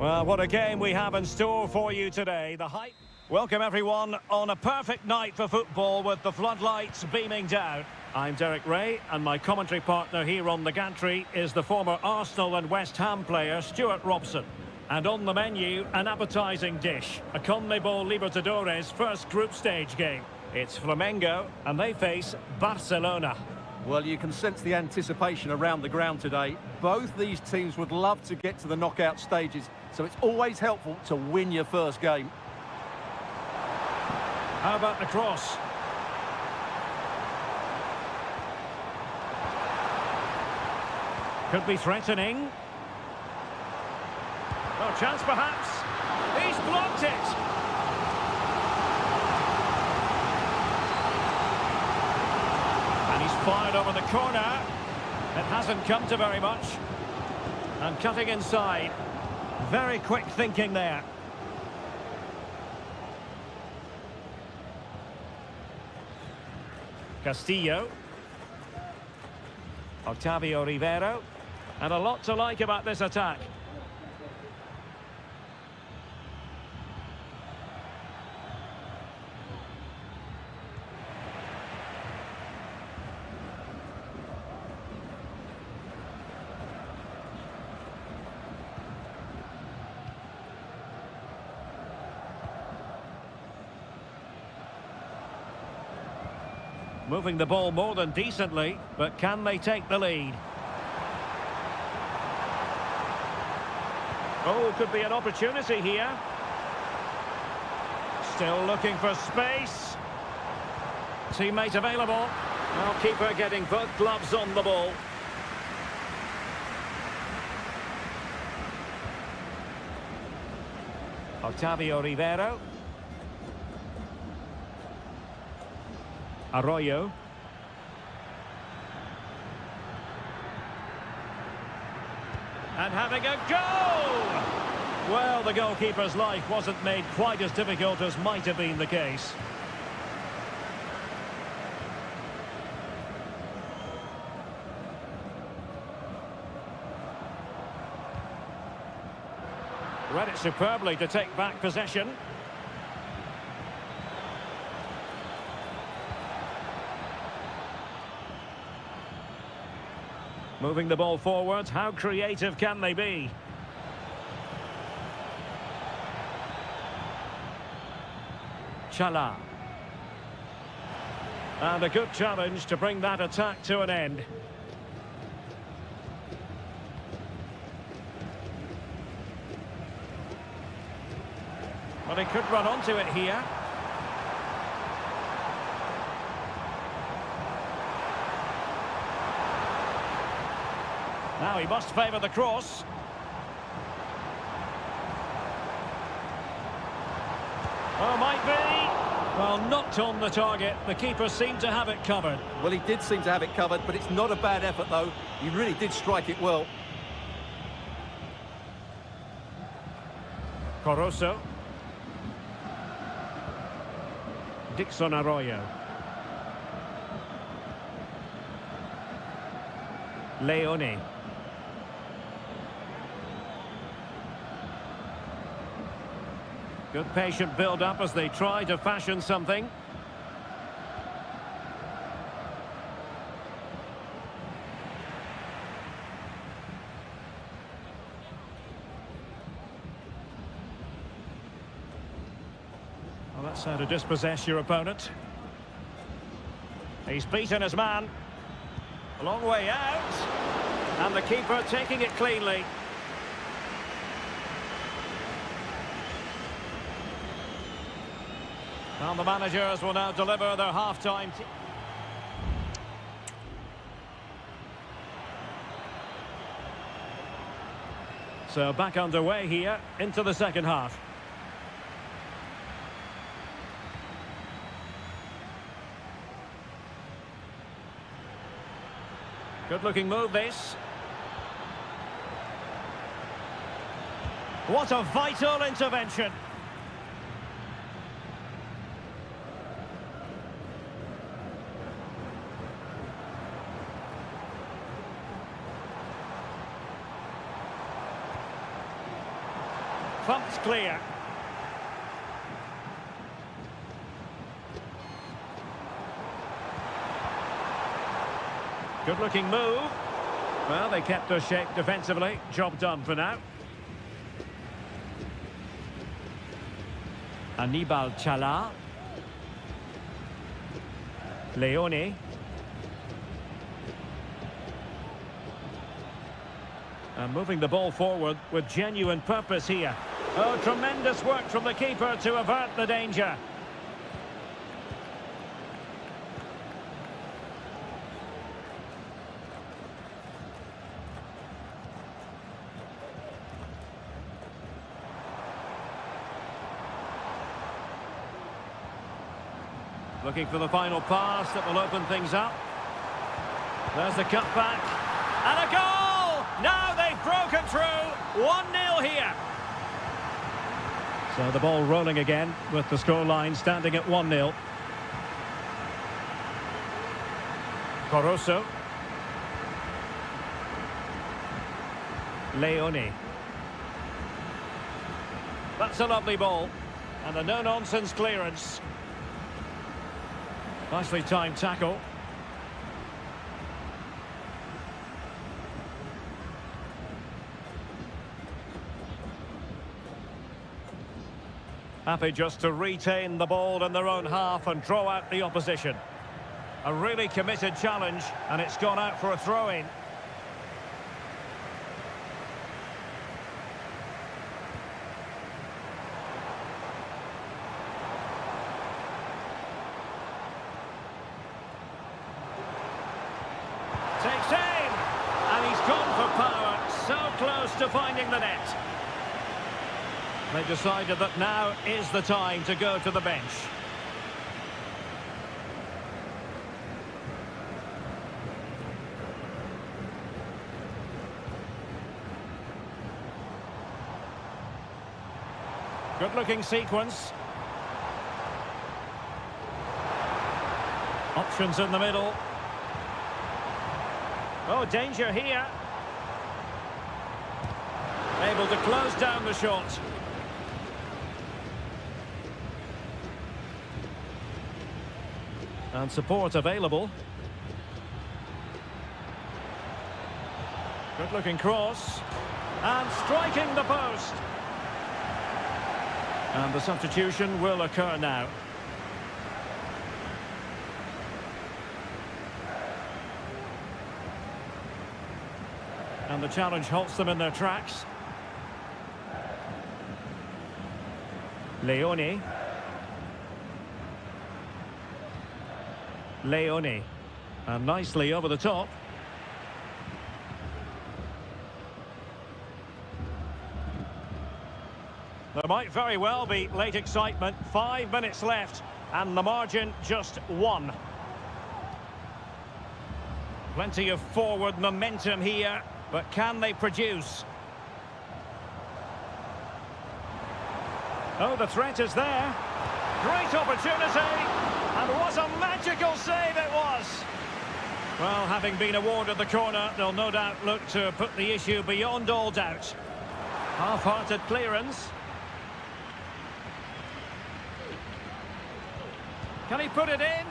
[SPEAKER 1] Well, what a game we have in store for you today. The hype. Welcome everyone on a perfect night for football with the floodlights beaming down. I'm Derek Ray, and my commentary partner here on the gantry is the former Arsenal and West Ham player Stuart Robson. And on the menu, an appetising dish, a CONMEBOL Libertadores first group stage game. It's Flamengo, and they face Barcelona.
[SPEAKER 2] Well, you can sense the anticipation around the ground today. Both these teams would love to get to the knockout stages, so it's always helpful to win your first game.
[SPEAKER 1] How about the cross? Could be threatening. Oh, chance perhaps. He's blocked it. And he's fired over the corner. It hasn't come to very much. And cutting inside. Very quick thinking there. Castillo. Octavio Rivero. And a lot to like about this attack. Moving the ball more than decently, but can they take the lead? Oh, could be an opportunity here. Still looking for space. Teammate available. Well, keeper getting both gloves on the ball. Octavio Rivero. Arroyo. And having a go! Well, the goalkeeper's life wasn't made quite as difficult as might have been the case. Read it superbly to take back possession. Moving the ball forward, how creative can they be? Chala. And a good challenge to bring that attack to an end. But he could run onto it here. Now he must favour the cross. Oh, might be. Well, not on the target. The keeper seemed to have it covered.
[SPEAKER 2] Well, he did seem to have it covered, but it's not a bad effort, though. He really did strike it well.
[SPEAKER 1] Corosso. Dixon Arroyo. Leone. Good patient build-up as they try to fashion something. Well, that's how to dispossess your opponent. He's beaten his man. A long way out. And the keeper taking it cleanly. And the managers will now deliver their half-time. So back underway here into the second half. Good-looking move, this. What a vital intervention. Thumped clear. Good-looking move. Well, they kept their shape defensively. Job done for now. Anibal Chala. Leone. And moving the ball forward with genuine purpose here. Oh, tremendous work from the keeper to avert the danger. Looking for the final pass that will open things up. There's the cutback. And a goal! Now they've broken through. 1-0 here. So the ball rolling again with the scoreline standing at 1-0. Corosso. Leone. That's a lovely ball. And a no-nonsense clearance. Nicely timed tackle. Happy just to retain the ball in their own half and draw out the opposition. A really committed challenge, and it's gone out for a throw-in. Takes aim, and he's gone for power, so close to finding the net. They decided that now is the time to go to the bench. Good-looking sequence. Options in the middle. Oh, danger here. Able to close down the shot. And support available. Good-looking cross. And striking the post. And the substitution will occur now. And the challenge halts them in their tracks. Leone. And nicely over the top. There might very well be late excitement. 5 minutes left, and the margin just 1. Plenty of forward momentum here, but can they produce? Oh, the threat is there. Great opportunity, and what a magical save it was. Well, having been awarded the corner, they'll no doubt look to put the issue beyond all doubt. Half-hearted clearance. Can he put it in?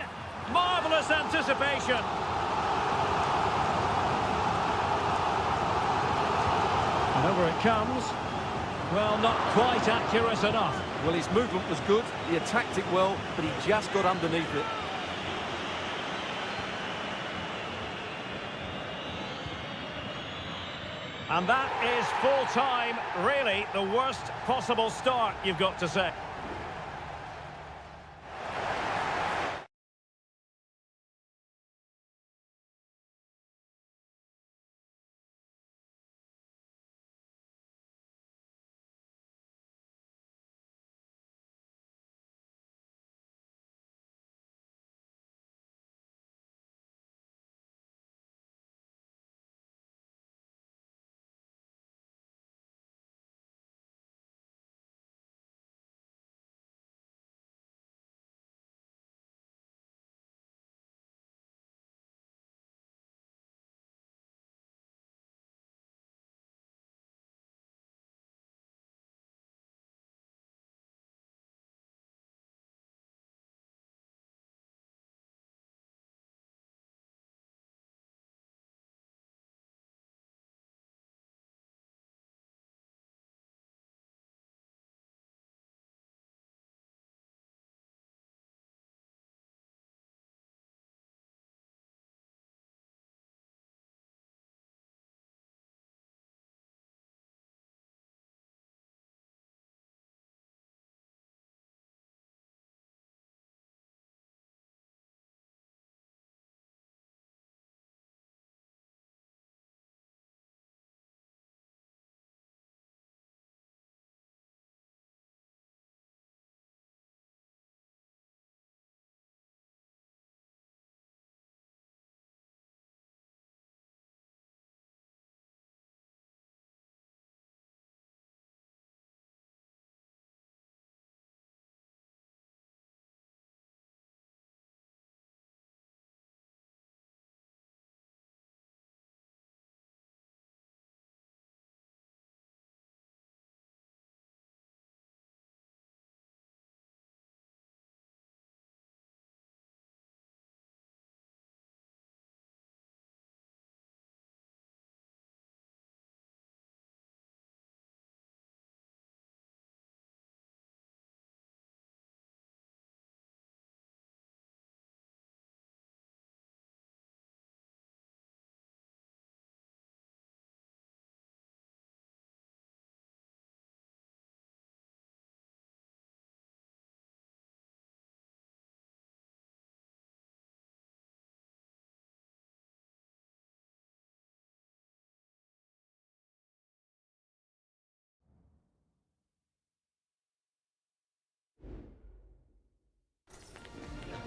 [SPEAKER 1] Marvellous anticipation. And over it comes. Well, not quite accurate enough.
[SPEAKER 2] Well, his movement was good, he attacked it well, but he just got underneath it.
[SPEAKER 1] And that is full time. Really, the worst possible start, you've got to say.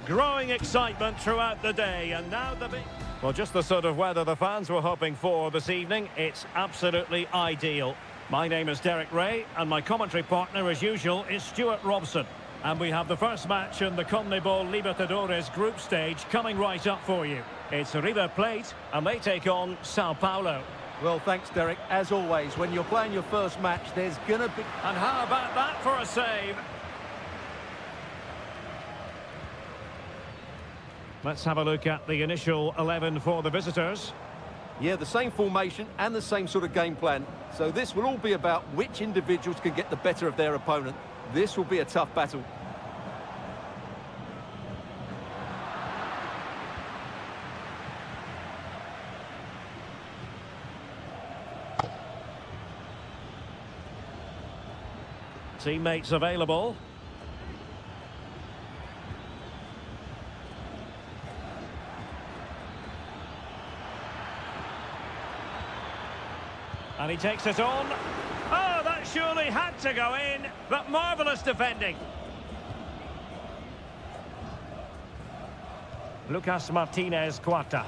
[SPEAKER 1] Growing excitement throughout the day, and now the big... Well, just the sort of weather the fans were hoping for this evening. It's absolutely ideal. My name is Derek Ray, and my commentary partner, as usual, is Stuart Robson. And we have the first match in the CONMEBOL Libertadores group stage coming right up for you. It's River Plate, and they take on Sao Paulo.
[SPEAKER 2] Well, thanks, Derek. As always, when you're playing your first match, there's going to be...
[SPEAKER 1] And how about that for a save? Let's have a look at the initial 11 for the visitors.
[SPEAKER 2] Yeah, the same formation and the same sort of game plan. So this will all be about which individuals can get the better of their opponent. This will be a tough battle.
[SPEAKER 1] Teammates available. And he takes it on. Oh, that surely had to go in, but marvellous defending. Lucas Martinez Quarta.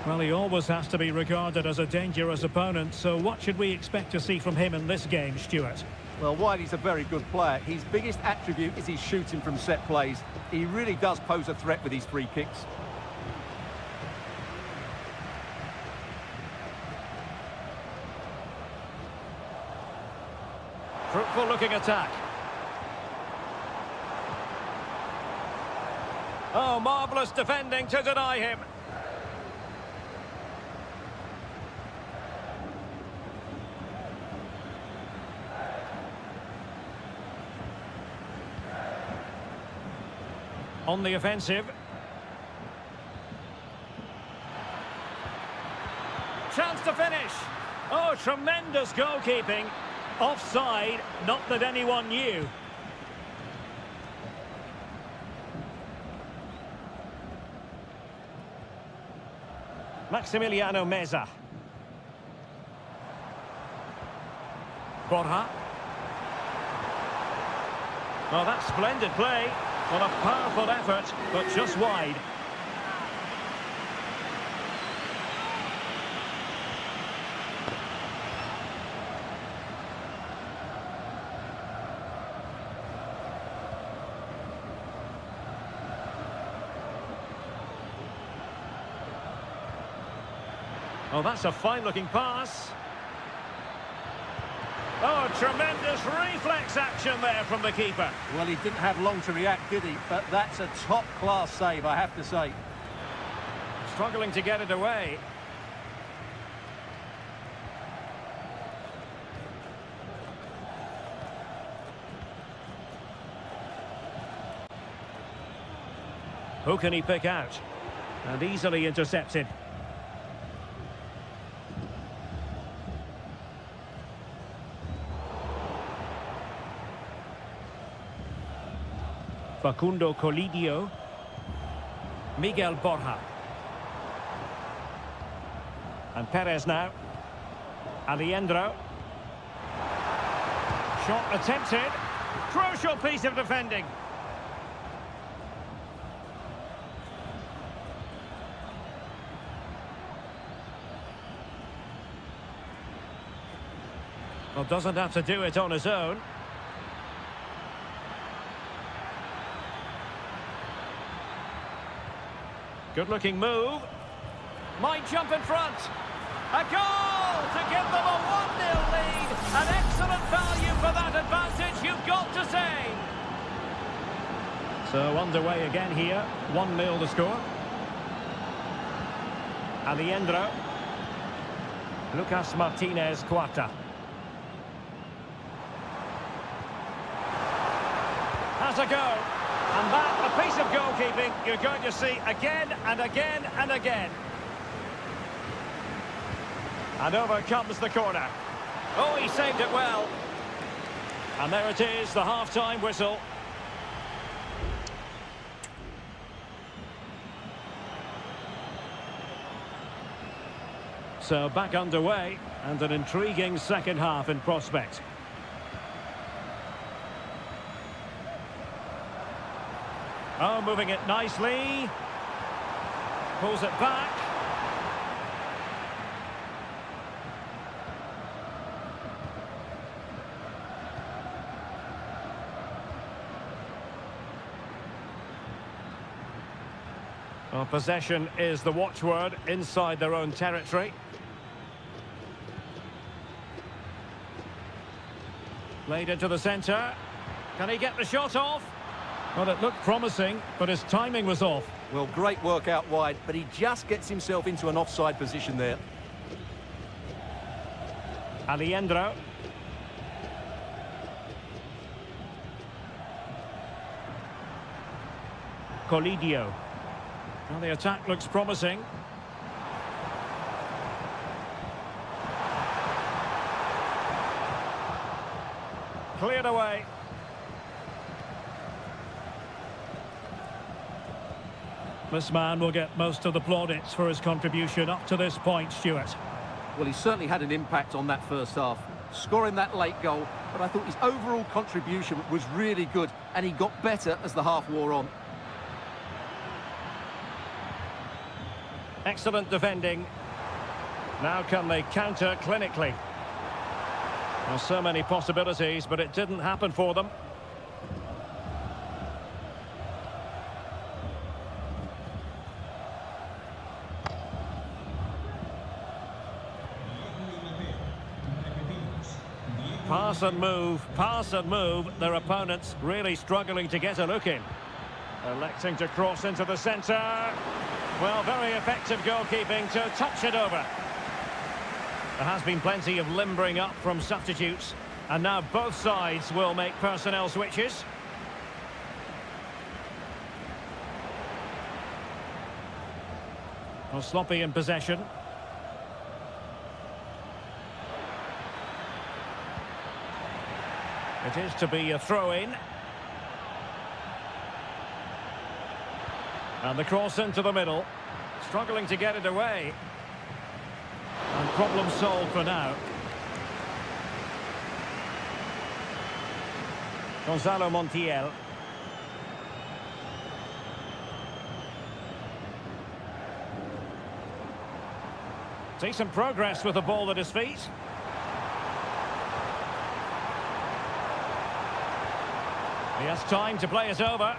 [SPEAKER 4] Well, he always has to be regarded as a dangerous opponent, so what should we expect to see from him in this game, Stuart?
[SPEAKER 2] Well, Whitey's a very good player. His biggest attribute is his shooting from set plays. He really does pose a threat with his free kicks.
[SPEAKER 1] Fruitful looking attack. Oh, marvellous defending to deny him. On the offensive. Chance to finish. Oh, tremendous goalkeeping. Offside, not that anyone knew. Maximiliano Meza. Borja. Oh, that's splendid play. Well, a powerful effort, but just wide. Oh, that's a fine-looking pass. Oh, tremendous reflex action there from the keeper.
[SPEAKER 2] Well, he didn't have long to react, did he? But that's a top-class save, I have to say.
[SPEAKER 1] Struggling to get it away. Who can he pick out? And easily intercepted. Facundo Colidio. Miguel Borja. And Perez now. Aliendro. Shot attempted. Crucial piece of defending. Well, doesn't have to do it on his own. Good-looking move. Might jump in front. A goal to give them a 1-0 lead. An excellent value for that advantage, you've got to say.
[SPEAKER 4] So underway again here. 1-0 the score.
[SPEAKER 1] Aliendro. Lucas Martinez Quarta. Has a go. And that, a piece of goalkeeping you're going to see again and again and again. And over comes the corner. Oh, he saved it well. And there it is, the half-time whistle.
[SPEAKER 4] So back underway, and an intriguing second half in prospect.
[SPEAKER 1] Oh, moving it nicely. Pulls it back. Well, possession is the watchword inside their own territory. Played into the centre. Can he get the shot off?
[SPEAKER 4] Well, it looked promising, but his timing was off.
[SPEAKER 2] Well, great work out wide, but he just gets himself into an offside position there.
[SPEAKER 1] Aliendro. Colidio.
[SPEAKER 4] Well, the attack looks promising.
[SPEAKER 1] Cleared away.
[SPEAKER 4] This man will get most of the plaudits for his contribution up to this point, Stuart.
[SPEAKER 2] Well, he certainly had an impact on that first half, scoring that late goal, but I thought his overall contribution was really good, and he got better as the half wore on.
[SPEAKER 1] Excellent defending. Now can they counter clinically? There's so many possibilities, but it didn't happen for them. Pass and move. Their opponents really struggling to get a look in. Electing to cross into the centre. Well, very effective goalkeeping to touch it over. There has been plenty of limbering up from substitutes, and now both sides will make personnel switches. Well, sloppy in possession. It is to be a throw-in. And the cross into the middle. Struggling to get it away. And problem solved for now. Gonzalo Montiel. Decent progress with the ball at his feet. He has time to play it over.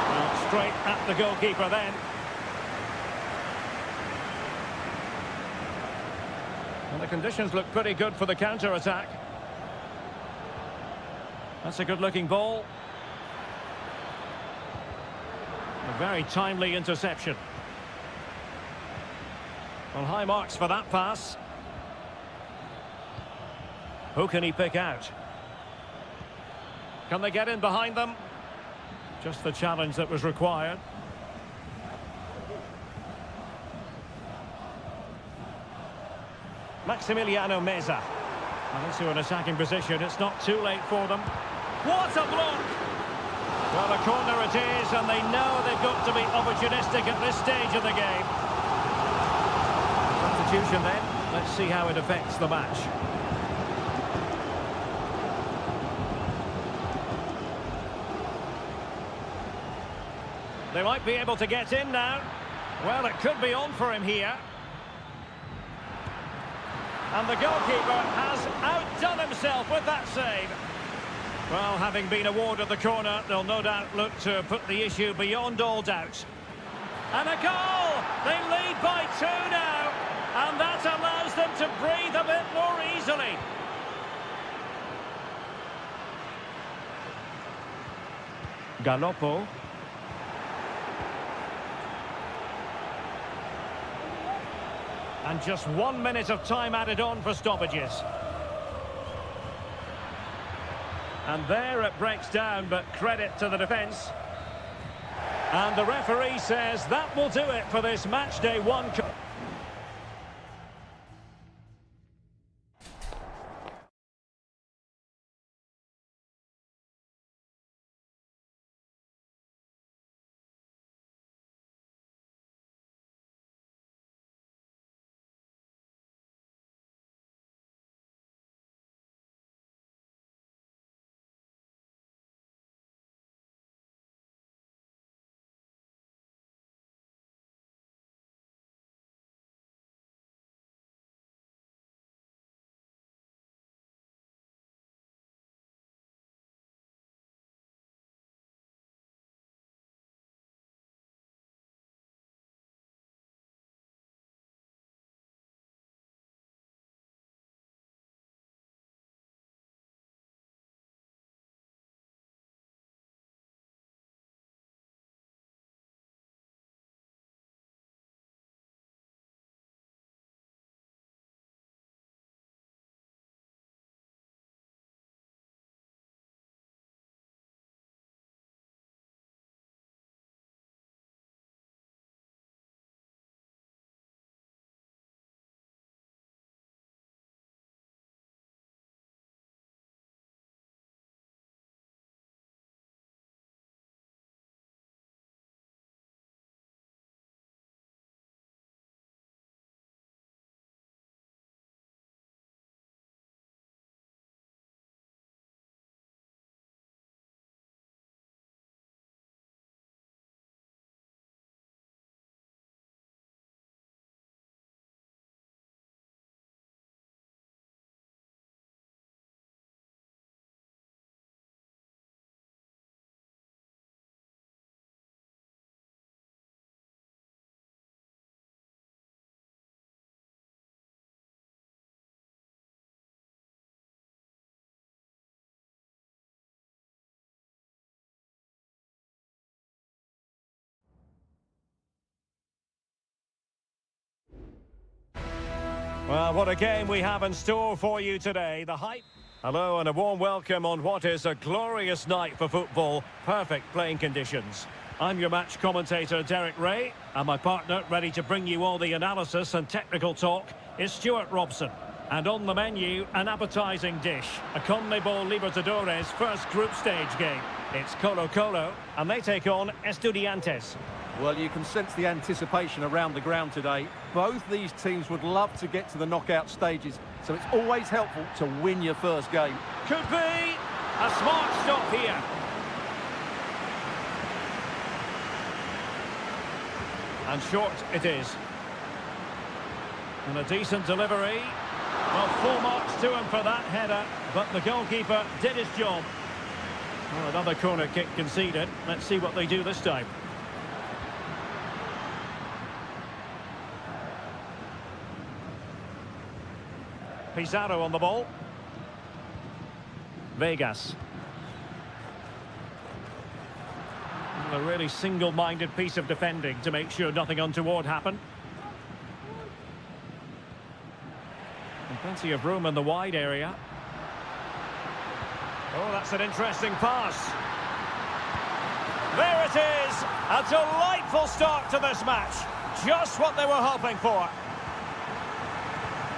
[SPEAKER 1] Well, straight at the goalkeeper then. And the conditions look pretty good for the counter-attack. That's a good-looking ball. A very timely interception. Well, high marks for that pass. Who can he pick out? Can they get in behind them? Just the challenge that was required. Maximiliano Meza. And into an attacking position. It's not too late for them. What a block! Well, a corner it is, and they know they've got to be opportunistic at this stage of the game. Substitution then. Let's see how it affects the match. They might be able to get in now. Well, it could be on for him here. And the goalkeeper has outdone himself with that save. Well, having been awarded the corner, they'll no doubt look to put the issue beyond all doubt. And a goal! They lead by 2 now. And that allows them to breathe a bit more easily. Galoppo. And just 1 minute of time added on for stoppages. And there it breaks down, but credit to the defence. And the referee says that will do it for this match day 1. Well, what a game we have in store for you today. The hype. Hello and a warm welcome on what is a glorious night for football. Perfect playing conditions. I'm your match commentator, Derek Ray, and my partner, ready to bring you all the analysis and technical talk, is Stuart Robson. And on the menu, an appetising dish, a CONMEBOL Libertadores first group stage game. It's Colo-Colo, and they take on Estudiantes.
[SPEAKER 2] Well, you can sense the anticipation around the ground today. Both these teams would love to get to the knockout stages, so it's always helpful to win your first game.
[SPEAKER 1] Could be a smart stop here. And short it is. And a decent delivery. Well, full marks to him for that header, but the goalkeeper did his job. Well, another corner kick conceded. Let's see what they do this time. Pizarro on the ball. Vegas. A really single-minded piece of defending to make sure nothing untoward happened. And plenty of room in the wide area. Oh, that's an interesting pass. There it is! A delightful start to this match. Just what they were hoping for.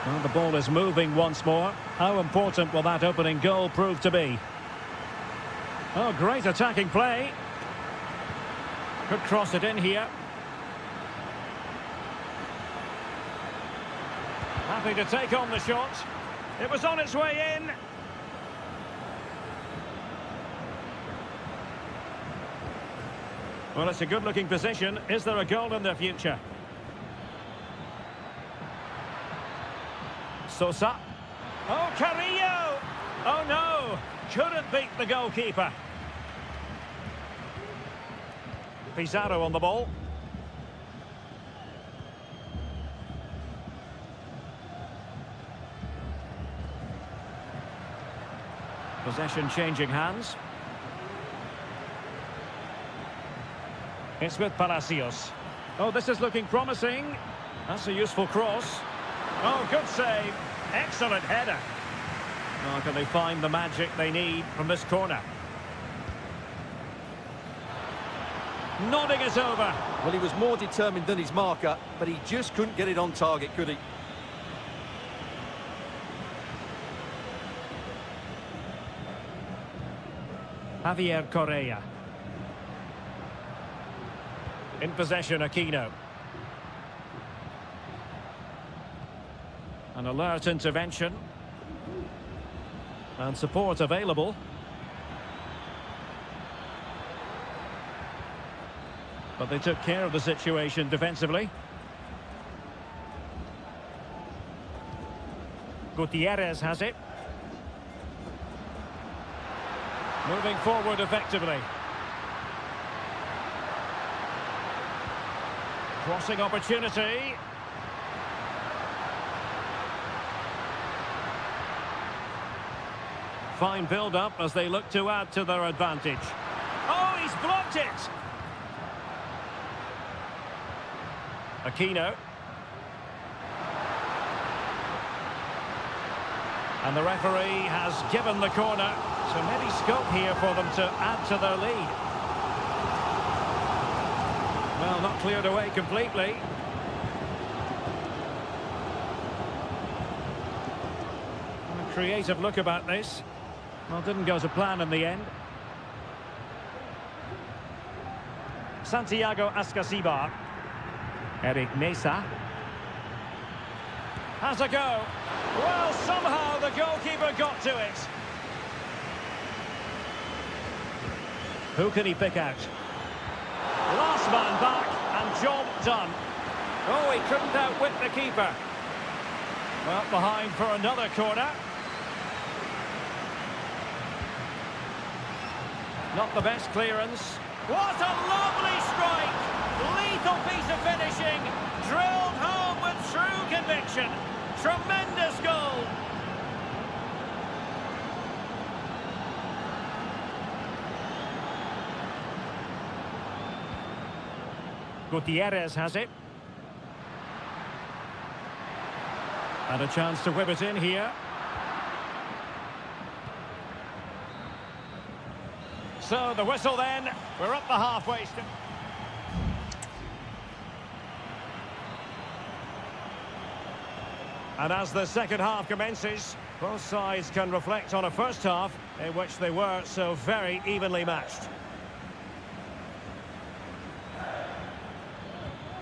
[SPEAKER 1] Well, the ball is moving once more. How important will that opening goal prove to be? Oh, great attacking play. Could cross it in here. Happy to take on the shot. It was on its way in. Well, it's a good-looking position. Is there a goal in the future? Sosa. Oh, Carrillo! Oh, no! Couldn't beat the goalkeeper. Pizarro on the ball. Possession changing hands. It's with Palacios. Oh, this is looking promising. That's a useful cross. Oh, good save. Excellent header. Oh, can they find the magic they need from this corner? Nodding it over.
[SPEAKER 2] Well, he was more determined than his marker, but he just couldn't get it on target, could he?
[SPEAKER 1] Javier Correa. In possession, Aquino. An alert intervention. And support available. But they took care of the situation defensively. Gutierrez has it. Moving forward effectively. Crossing opportunity. Fine build-up as they look to add to their advantage. Oh, he's blocked it! Aquino. And the referee has given the corner, so maybe scope here for them to add to their lead. Well, not cleared away completely. A creative look about this. Well, didn't go to plan in the end. Santiago Ascasibar. Eric Mesa. Has a go. Well, somehow the goalkeeper got to it. Who can he pick out? Last man back and job done. Oh, he couldn't outwit the keeper. Well, behind for another corner. Not the best clearance. What a lovely strike! Lethal piece of finishing. Drilled home with true conviction. Tremendous goal. Gutierrez has it. And a chance to whip it in here. So the whistle then. We're up the halfway step. And as the second half commences, both sides can reflect on a first half in which they were so very evenly matched.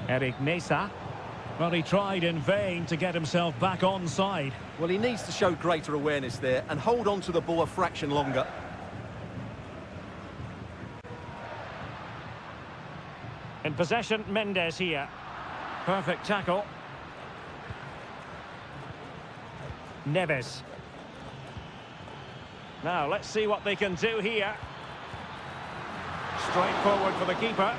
[SPEAKER 1] Eric Mesa. Well, he tried in vain to get himself back on side.
[SPEAKER 2] Well, he needs to show greater awareness there and hold on to the ball a fraction longer.
[SPEAKER 1] In possession, Mendes here. Perfect tackle. Neves. Now, let's see what they can do here. Straight forward for the keeper.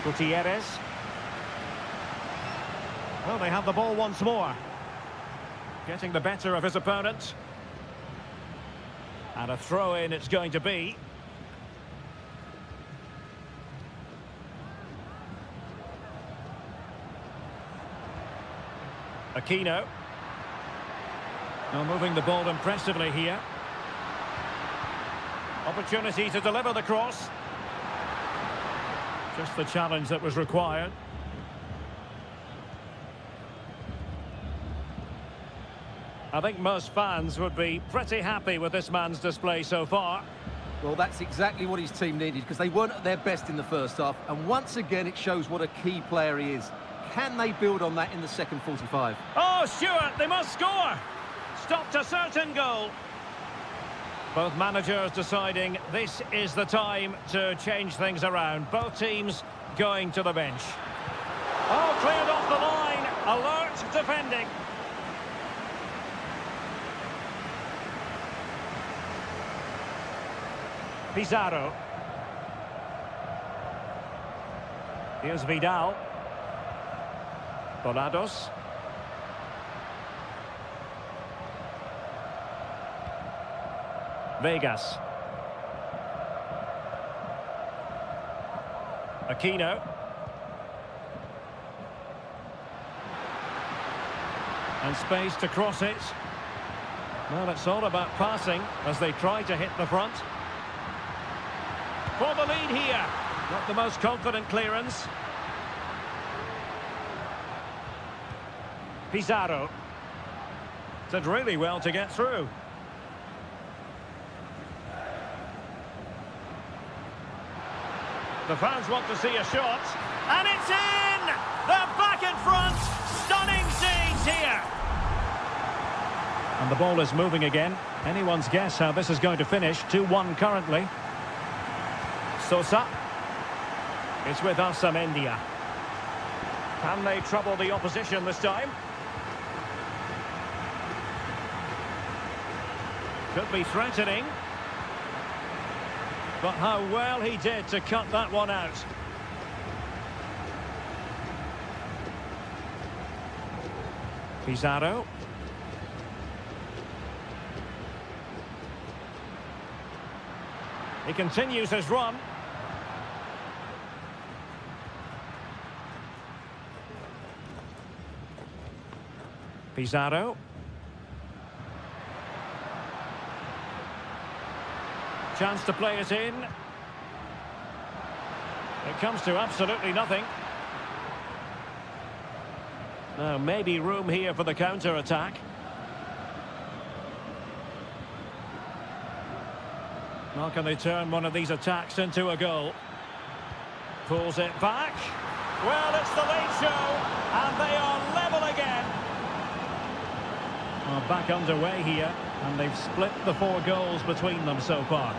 [SPEAKER 1] Gutierrez. Well, they have the ball once more. Getting the better of his opponent. And a throw-in it's going to be. Aquino. Now moving the ball impressively here. Opportunity to deliver the cross. Just the challenge that was required. I think most fans would be pretty happy with this man's display so far.
[SPEAKER 2] Well, that's exactly what his team needed, because they weren't at their best in the first half. And once again, it shows what a key player he is. Can they build on that in the second 45?
[SPEAKER 1] Oh, Stuart, they must score! Stopped a certain goal. Both managers deciding this is the time to change things around. Both teams going to the bench. Oh, cleared off the line. Alert defending. Pizarro. Here's Vidal. Volados. Vegas. Aquino. And space to cross it. Well, it's all about passing as they try to hit the front. For the lead here. Not the most confident clearance. Pizarro. Did really well to get through. The fans want to see a shot. And it's in! They're back in front! Stunning scenes here! And the ball is moving again. Anyone's guess how this is going to finish. 2-1 currently. Sosa. It's with Amendia. Can they trouble the opposition this time? Could be threatening. But how well he did to cut that one out. Pizarro. He continues his run. Pizarro. Chance to play it in. It comes to absolutely nothing. Now, maybe room here for the counter-attack. How can they turn one of these attacks into a goal? Pulls it back. Well, it's the late show, and they are level again. Well, back underway here, and they've split the 4 goals between them so far.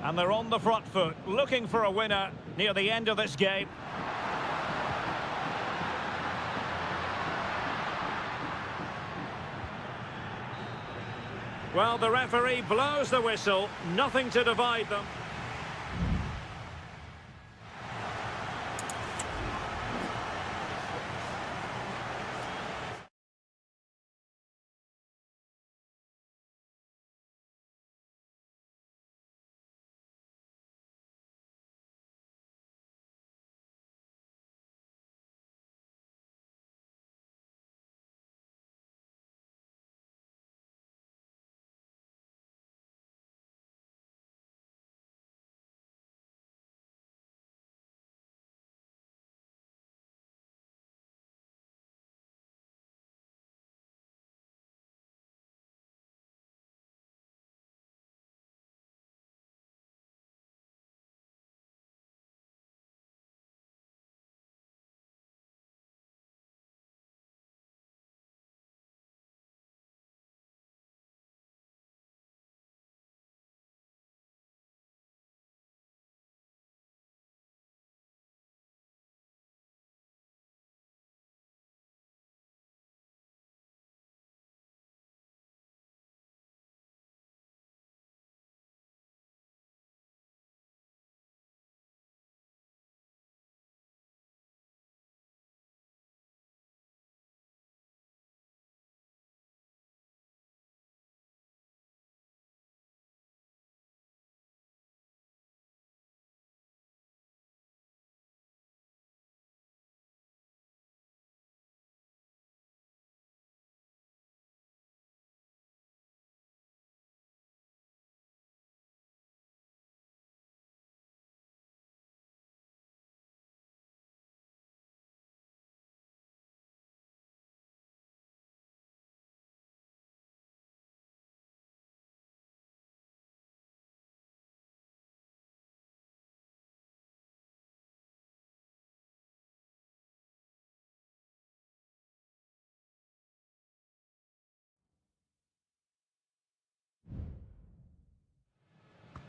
[SPEAKER 1] And they're on the front foot, looking for a winner near the end of this game. Well, the referee blows the whistle, nothing to divide them.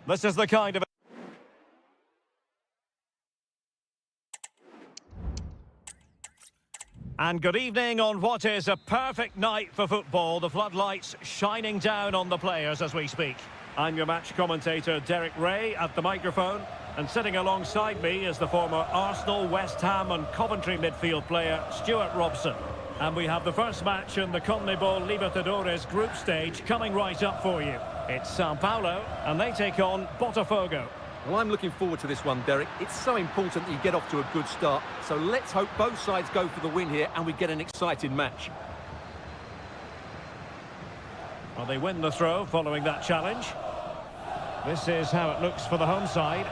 [SPEAKER 1] This is the kind of... And good evening on what is a perfect night for football. The floodlights shining down on the players as we speak. I'm your match commentator, Derek Ray, at the microphone. And sitting alongside me is the former Arsenal, West Ham and Coventry midfield player, Stuart Robson. And we have the first match in the CONMEBOL Libertadores group stage coming right up for you. It's Sao Paulo, and they take on Botafogo.
[SPEAKER 2] Well, I'm looking forward to this one, Derek. It's so important that you get off to a good start. So let's hope both sides go for the win here and we get an exciting match.
[SPEAKER 1] Well, they win the throw following that challenge. This is how it looks for the home side.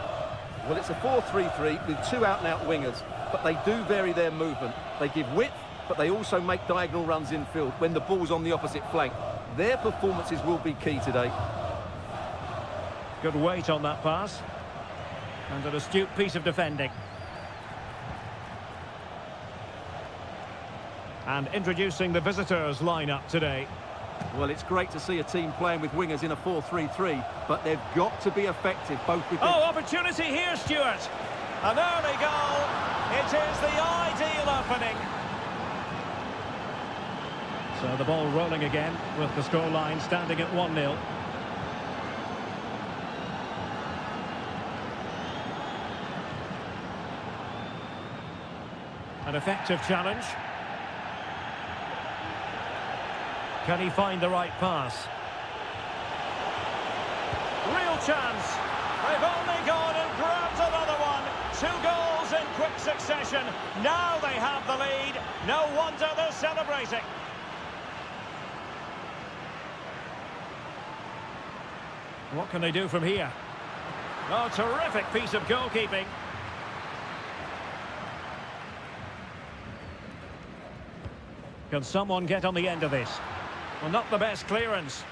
[SPEAKER 2] Well, it's a 4-3-3 with two out-and-out wingers, but they do vary their movement. They give width, but they also make diagonal runs infield when the ball's on the opposite flank. Their performances will be key today.
[SPEAKER 1] Good weight on that pass. And an astute piece of defending. And introducing the visitors' lineup today.
[SPEAKER 2] Well, it's great to see a team playing with wingers in a 4-3-3, but they've got to be effective, both with...
[SPEAKER 1] Oh, opportunity here, Stuart. An early goal. It is the ideal opening. So the ball rolling again with the scoreline standing at 1-0. An effective challenge. Can he find the right pass? Real chance. They've only gone and grabbed another one. 2 goals in quick succession. Now they have the lead. No wonder they're celebrating. What can they do from here? Oh, terrific piece of goalkeeping. Can someone get on the end of this? Well, not the best clearance.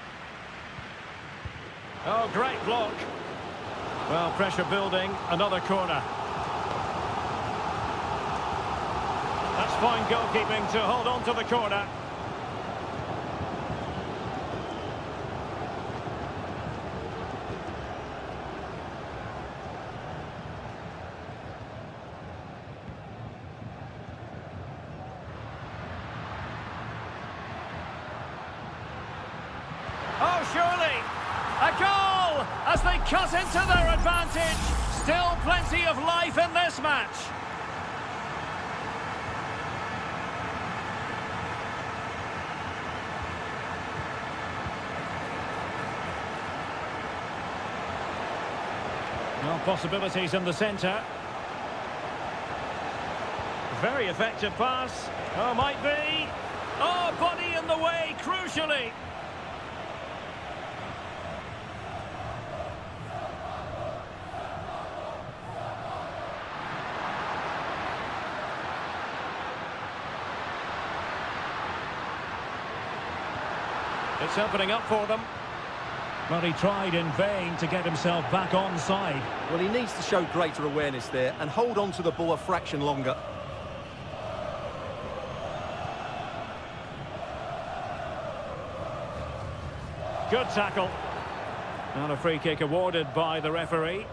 [SPEAKER 1] Oh, great block. Well, pressure building. Another corner. That's fine goalkeeping to hold on to the corner. Oh, surely! A goal as they cut into their advantage. Still plenty of life in this match. No possibilities in the centre. Very effective pass. Oh, might be. Oh, body in the way, crucially. It's opening up for them. Well, he tried in vain to get himself back on side.
[SPEAKER 2] Well, he needs to show greater awareness there and hold on to the ball a fraction longer.
[SPEAKER 1] Good tackle. And a free kick awarded by the referee.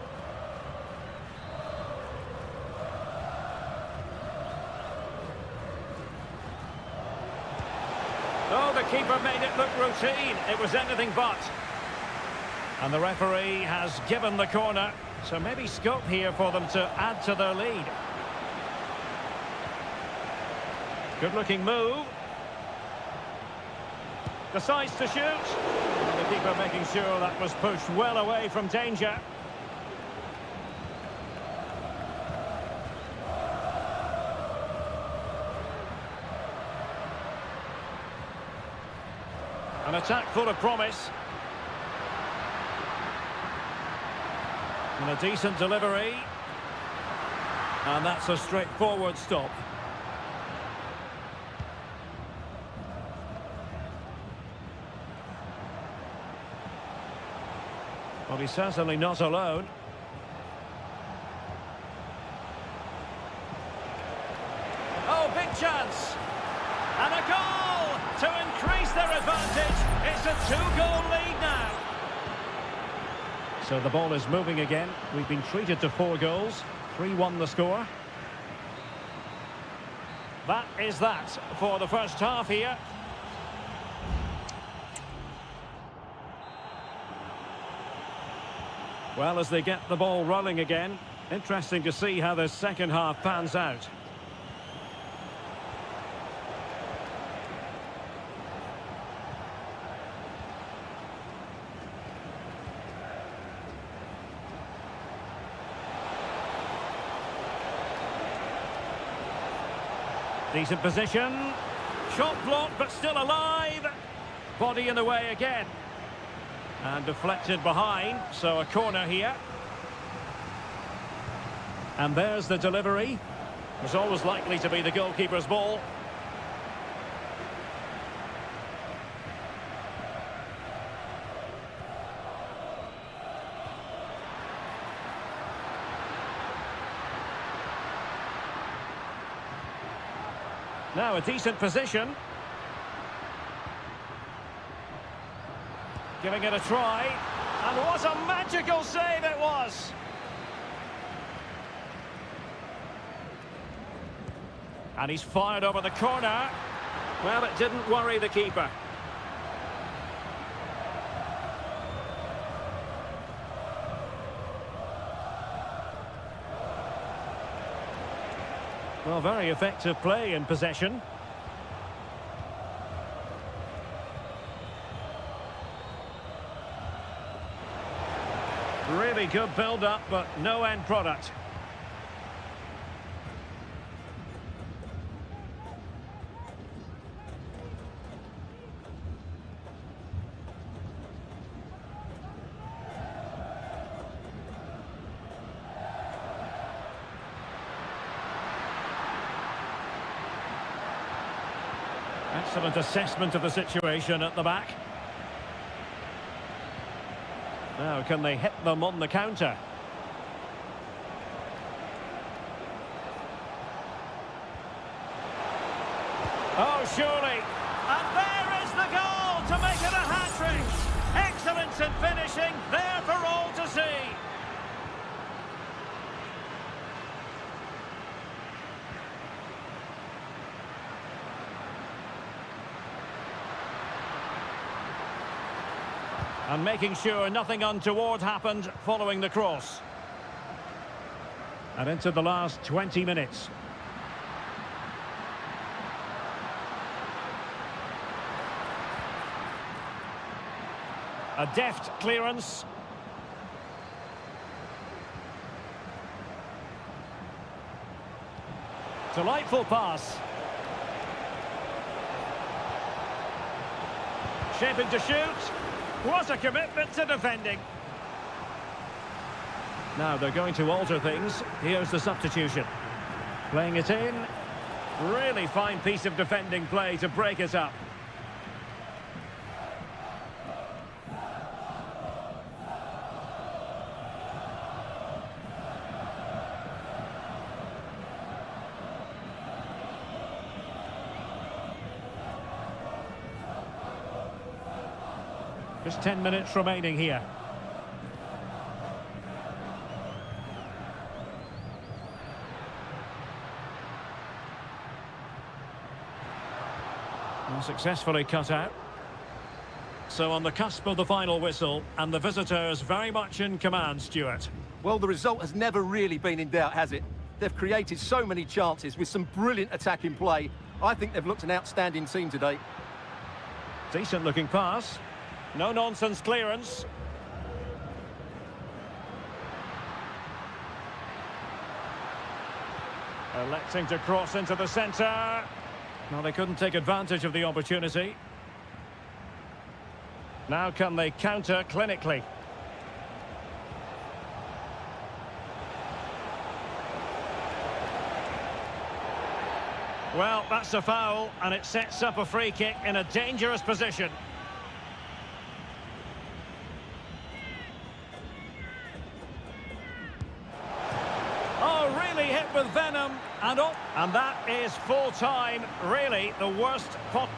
[SPEAKER 1] Oh, the keeper made it look routine. It was anything but. And the referee has given the corner. So maybe scope here for them to add to their lead. Good-looking move. Decides to shoot. And the keeper making sure that was pushed well away from danger. An attack full of promise. And a decent delivery. And that's a straightforward stop. Well, he's certainly not alone. Oh, big chance. And a goal to increase their advantage. It's a 2-goal lead now.
[SPEAKER 4] So the ball is moving again. We've been treated to 4 goals. 3-1 the score.
[SPEAKER 1] That is that for the first half here. Well, as they get the ball rolling again, interesting to see how the second half pans out. Decent position. Shot blocked, but still alive. Body in the way again. And deflected behind, so a corner here. And there's the delivery. It was always likely to be the goalkeeper's ball. Now a decent position. Giving it a try. And what a magical save it was! And he's fired over the corner. Well, it didn't worry the keeper. Well, very effective play in possession. Really good build-up, but no end product. Excellent assessment of the situation at the back. Now, can they hit them on the counter? Oh, surely. And there is the goal to make it a hat-trick. Excellence in finishing, there for all to see. And making sure nothing untoward happened following the cross. And into the last 20 minutes. A deft clearance. Delightful pass. Shaping to shoot. What a commitment to defending. Now they're going to alter things. Here's the substitution. Playing it in. Really fine piece of defending play to break it up. Just 10 minutes remaining here. And successfully cut out. So on the cusp of the final whistle, and the visitors very much in command, Stuart.
[SPEAKER 2] Well, the result has never really been in doubt, has it? They've created so many chances with some brilliant attacking play. I think they've looked an outstanding team today.
[SPEAKER 1] Decent looking pass. No-nonsense clearance. Electing to cross into the centre. Well, they couldn't take advantage of the opportunity. Now can they counter clinically? Well, that's a foul, and it sets up a free kick in a dangerous position. Hit with venom, and that is full time. Really the worst pot.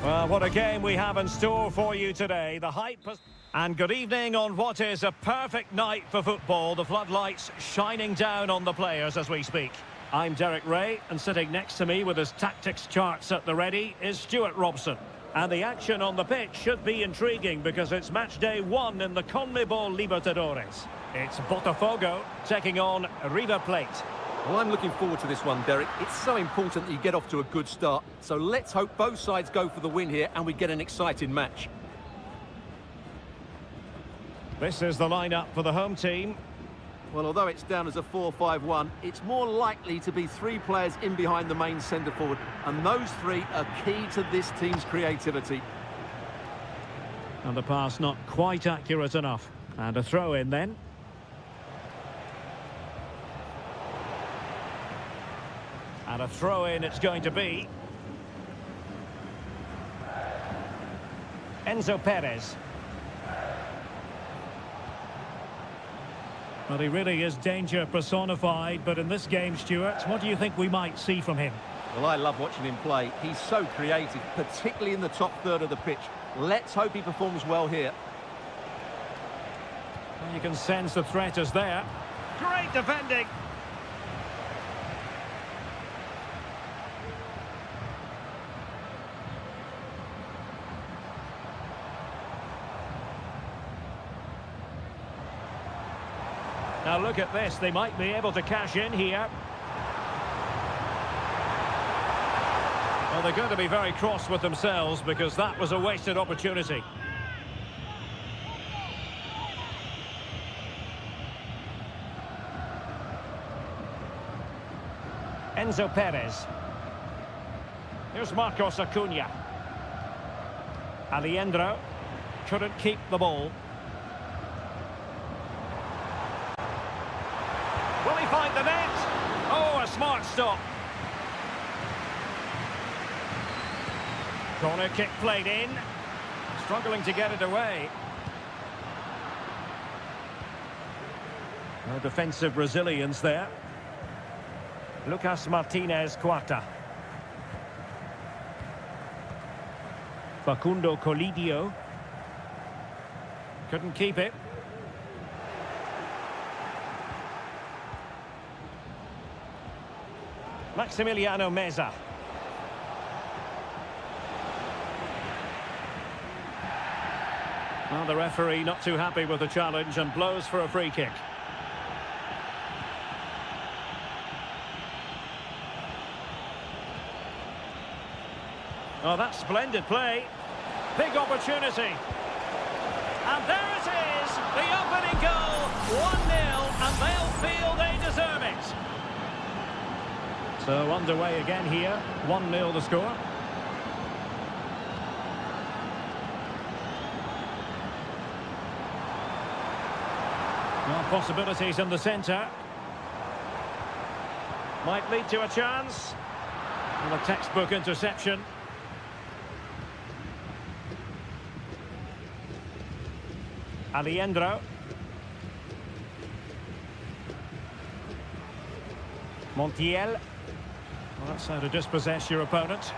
[SPEAKER 1] Well, what a game we have in store for you today. The hype has... And good evening on what is a perfect night for football. The floodlights shining down on the players as we speak. I'm Derek Ray, and sitting next to me with his tactics charts at the ready is Stuart Robson. And the action on the pitch should be intriguing because it's match day 1 in the CONMEBOL Libertadores. It's Botafogo taking on River Plate.
[SPEAKER 2] Well, I'm looking forward to this one, Derek. It's so important that you get off to a good start. So let's hope both sides go for the win here and we get an exciting match.
[SPEAKER 1] This is the lineup for the home team.
[SPEAKER 2] Well, although it's down as a 4-5-1, it's more likely to be 3 players in behind the main centre-forward. And those 3 are key to this team's creativity.
[SPEAKER 4] And the pass not quite accurate enough. And a throw in then.
[SPEAKER 1] And a throw-in it's going to be. Enzo Perez.
[SPEAKER 4] Well, he really is danger personified, but in this game, Stuart, what do you think we might see from him?
[SPEAKER 2] Well, I love watching him play. He's so creative, particularly in the top third of the pitch. Let's hope he performs well here.
[SPEAKER 1] Well, you can sense the threat is there. Great defending. Now look at this, they might be able to cash in here. Well, they're going to be very cross with themselves because that was a wasted opportunity. Enzo Perez. Here's Marcos Acuna. Alejandro couldn't keep the ball. Will he find the net? Oh, a smart stop. Corner kick played in. Struggling to get it away. No defensive resilience there. Lucas Martinez Cuarta. Facundo Colidio. Couldn't keep it. Maximiliano Meza. Well, the referee not too happy with the challenge and blows for a free kick. Oh, that's splendid play. Big opportunity. And there it is, the opening goal. 1-0, and they'll feel they deserve it.
[SPEAKER 4] So underway again here, 1-0 the score. Well, possibilities in the centre.
[SPEAKER 1] Might lead to a chance. And a textbook interception. Alejandro. Montiel. Well, that's how to dispossess your opponent.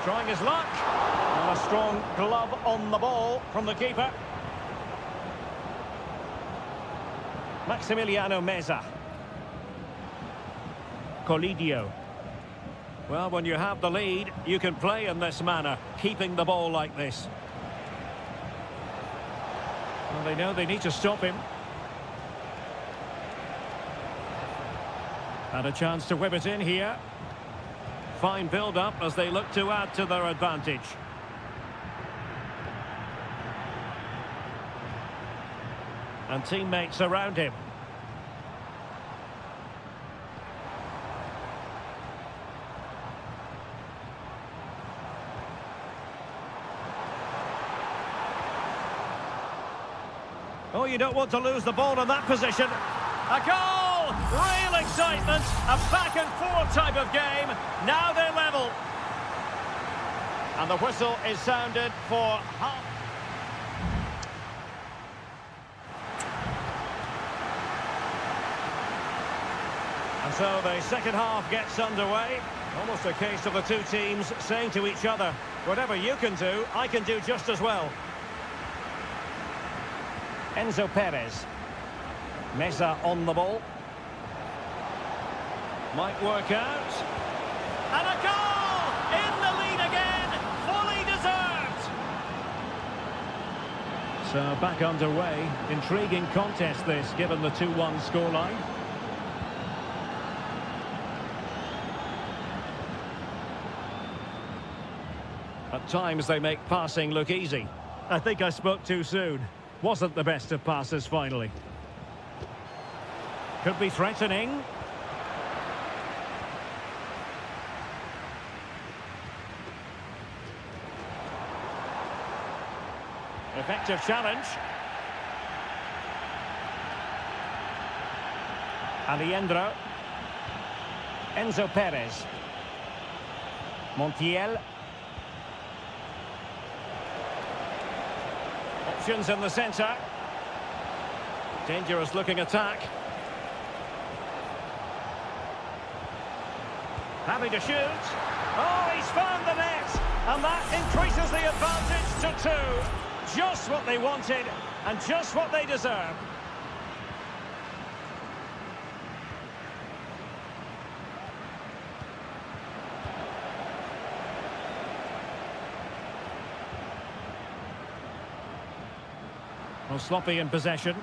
[SPEAKER 1] Trying his luck. And a strong glove on the ball from the keeper. Maximiliano Meza. Colidio. Well, when you have the lead, you can play in this manner, keeping the ball like this. Well, they know they need to stop him. And a chance to whip it in here. Fine build-up as they look to add to their advantage. And teammates around him. Oh, you don't want to lose the ball in that position. A goal! Real excitement. A back-and-forth type of game. Now they're level. And the whistle is sounded for half. And so the second half gets underway. Almost a case of the two teams saying to each other, whatever you can do, I can do just as well. Enzo Perez. Meza on the ball. Might work out. And a goal! In the lead again! Fully deserved!
[SPEAKER 4] So back underway. Intriguing contest this, given the 2-1 scoreline.
[SPEAKER 1] At times they make passing look easy.
[SPEAKER 4] I think I spoke too soon. Wasn't the best of passes finally.
[SPEAKER 1] Could be threatening. Effective challenge. Aliendro. Enzo Perez. Montiel. Options in the centre. Dangerous looking attack. Having to shoot. Oh, he's found the net. And that increases the advantage to 2. Just what they wanted and just what they deserve.
[SPEAKER 4] Well, sloppy in possession.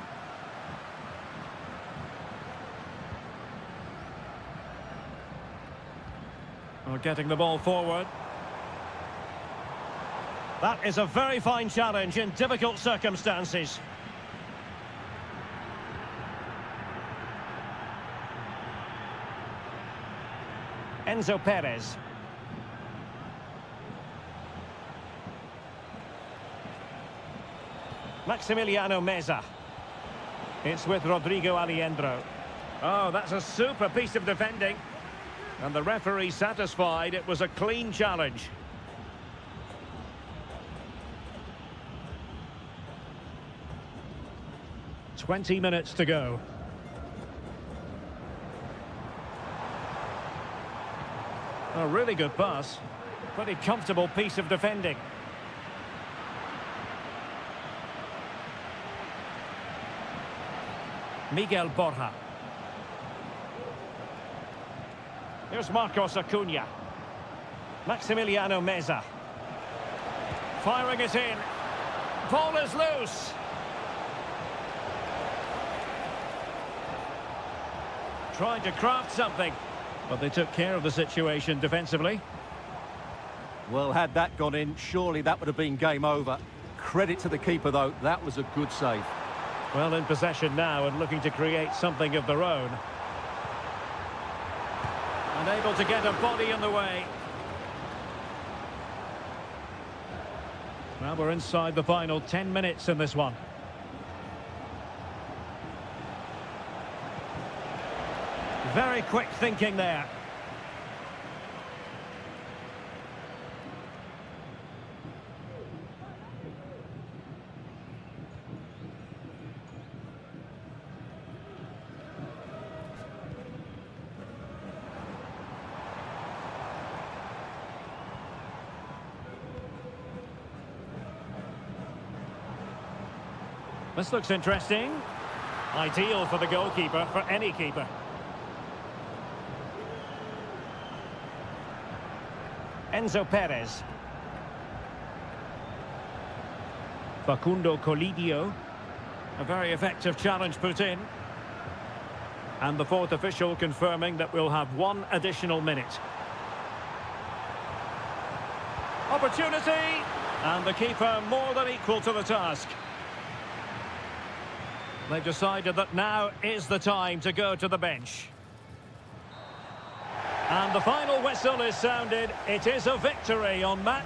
[SPEAKER 1] Well, getting the ball forward. That is a very fine challenge in difficult circumstances. Enzo Perez. Maximiliano Meza. It's with Rodrigo Aliendro. Oh, that's a super piece of defending. And the referee satisfied it was a clean challenge.
[SPEAKER 4] "20 minutes to go."
[SPEAKER 1] A really good pass. Pretty comfortable piece of defending. Miguel Borja. Here's Marcos Acuna. Maximiliano Meza. Firing it in. Ball is loose. Trying to craft something.
[SPEAKER 4] But they took care of the situation defensively.
[SPEAKER 2] Well, had that gone in, surely that would have been game over. Credit to the keeper, though. That was a good save.
[SPEAKER 1] Well, in possession now and looking to create something of their own. Unable to get a body in the way.
[SPEAKER 4] Well, we're inside the final 10 minutes in this one.
[SPEAKER 1] Very quick thinking there. This looks interesting. Ideal for the goalkeeper, for any keeper. Enzo Perez.
[SPEAKER 4] Facundo Colidio.
[SPEAKER 1] A very effective challenge put in. And the fourth official confirming that we'll have 1 additional minute. Opportunity! And the keeper more than equal to the task. They've decided that now is the time to go to the bench. And the final whistle is sounded. It is a victory on Matt.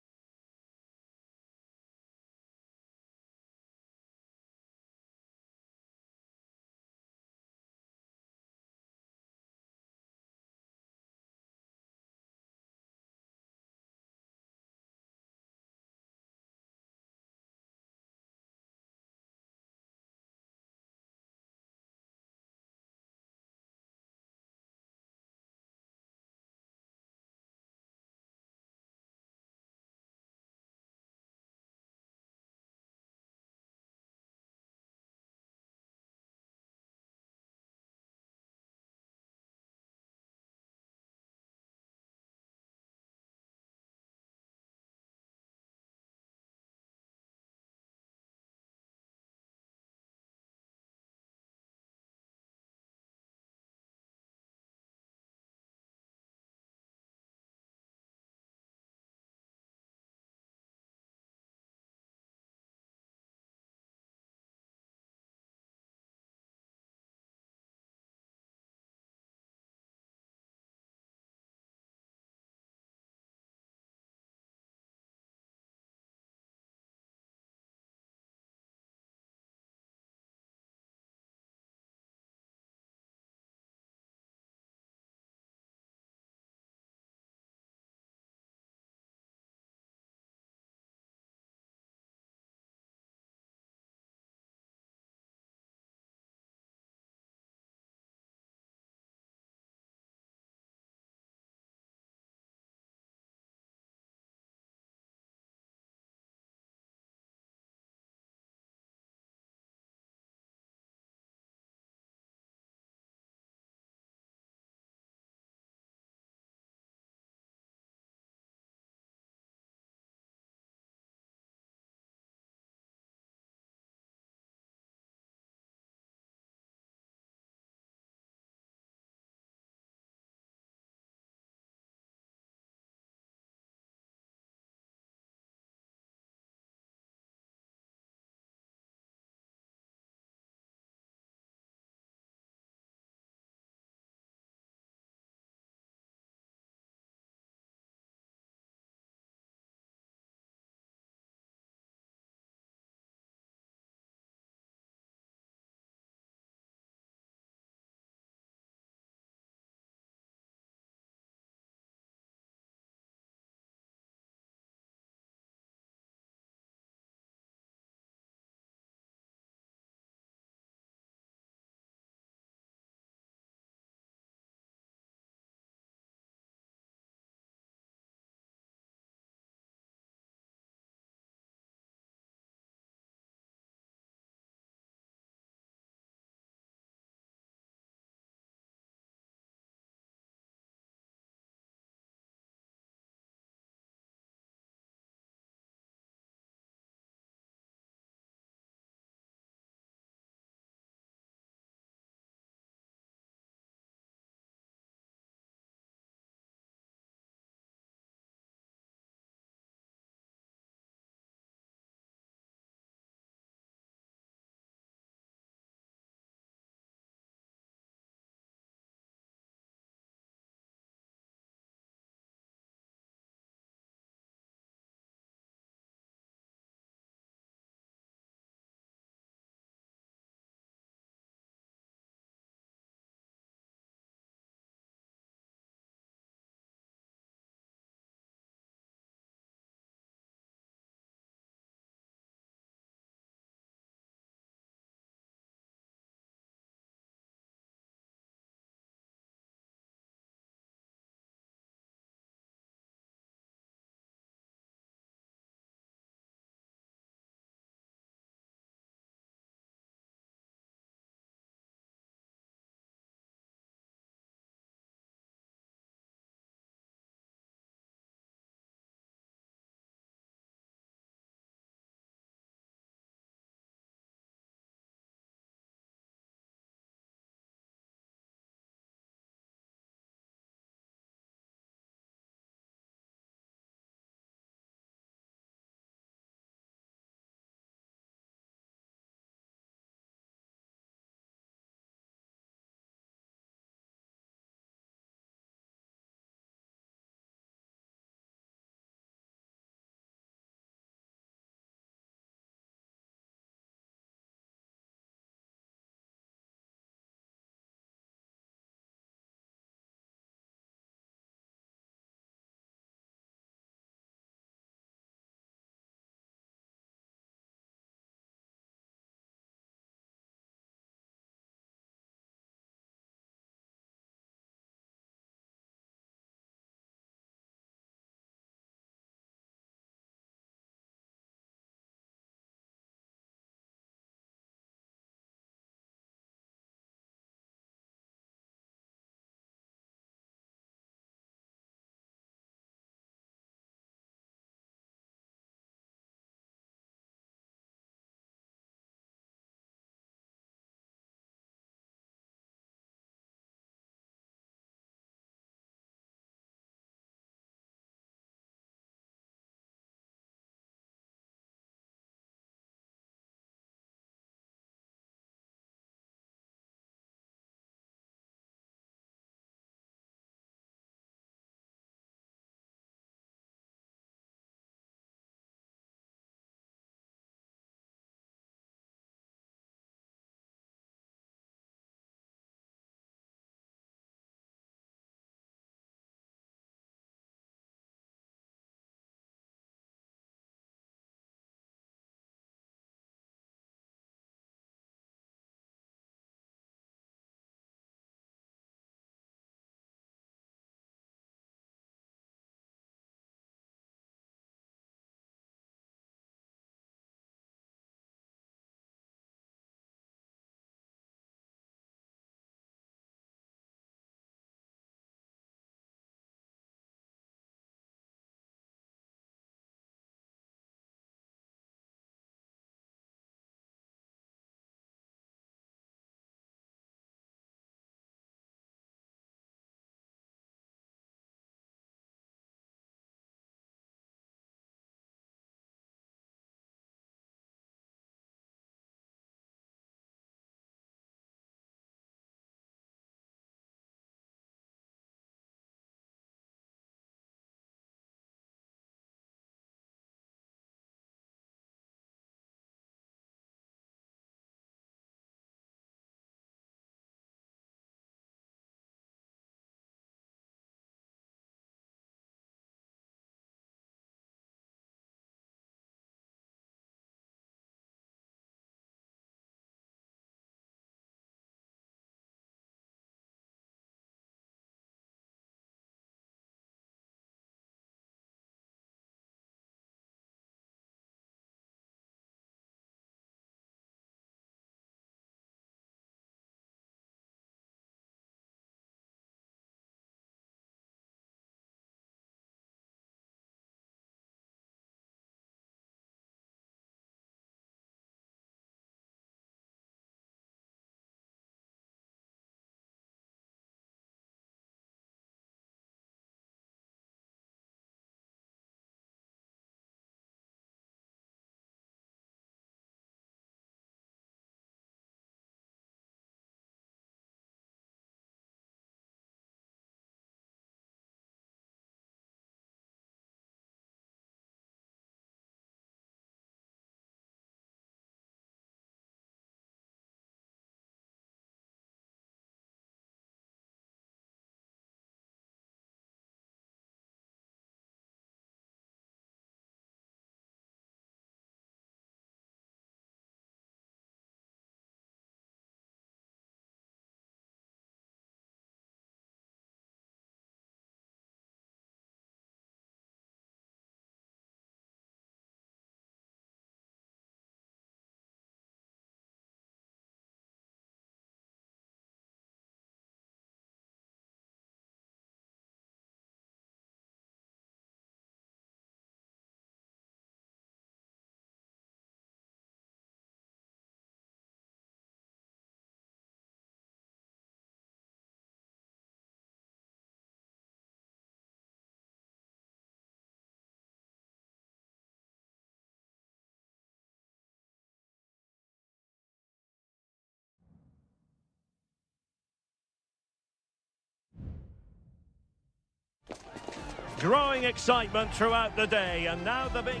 [SPEAKER 1] Growing excitement throughout the day, and now the big...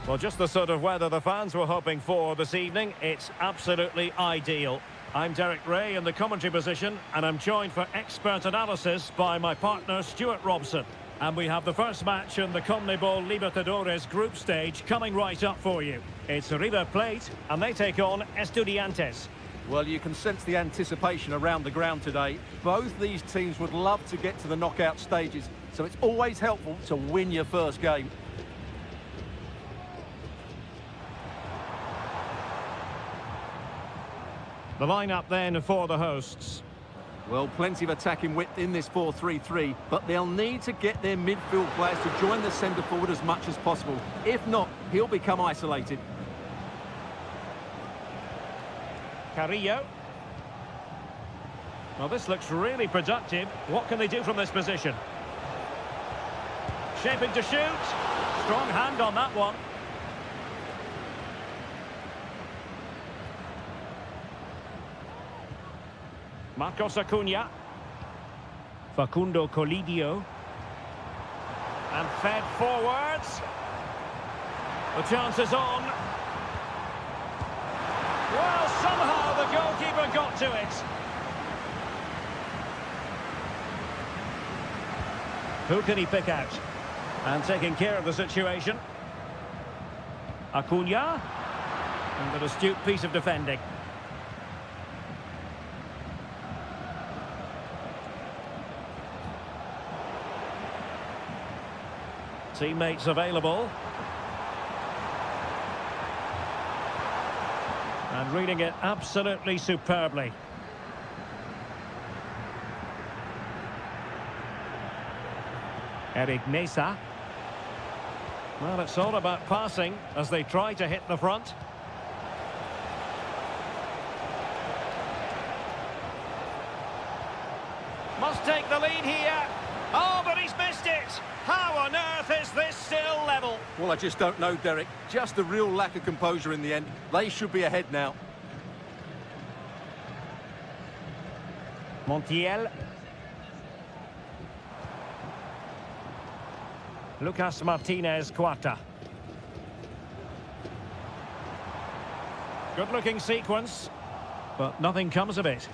[SPEAKER 1] Well, just the sort of weather the fans were hoping for this evening. It's absolutely ideal. I'm Derek Ray in the commentary position, and I'm joined for expert analysis by my partner Stuart Robson. And we have the first match in the CONMEBOL Libertadores group stage coming right up for you. It's River Plate, and they take on Estudiantes.
[SPEAKER 2] Well, you can sense the anticipation around the ground today. Both these teams would love to get to the knockout stages, so it's always helpful to win your first game.
[SPEAKER 1] The lineup then for the hosts.
[SPEAKER 2] Well, plenty of attacking width in this 4-3-3, but they'll need to get their midfield players to join the centre forward as much as possible. If not, he'll become isolated.
[SPEAKER 1] Carrillo. Well, this looks really productive. What can they do from this position? Shaping to shoot. Strong hand on that one. Marcos Acuna. Facundo Colidio. And fed forwards. The chance is on. Well, somehow the goalkeeper got to it. Who can he pick out? And taking care of the situation. Acuna. And an astute piece of defending. Teammates available. And reading it absolutely superbly. Eric Mesa. Well, it's all about passing as they try to hit the front. Must take the lead here. Oh, but he's missed it. How on earth is this still level?
[SPEAKER 2] Well, I just don't know, Derek. Just a real lack of composure in the end. They should be ahead now.
[SPEAKER 1] Montiel. Lucas Martinez Cuarta. Good-looking sequence, but nothing comes of it.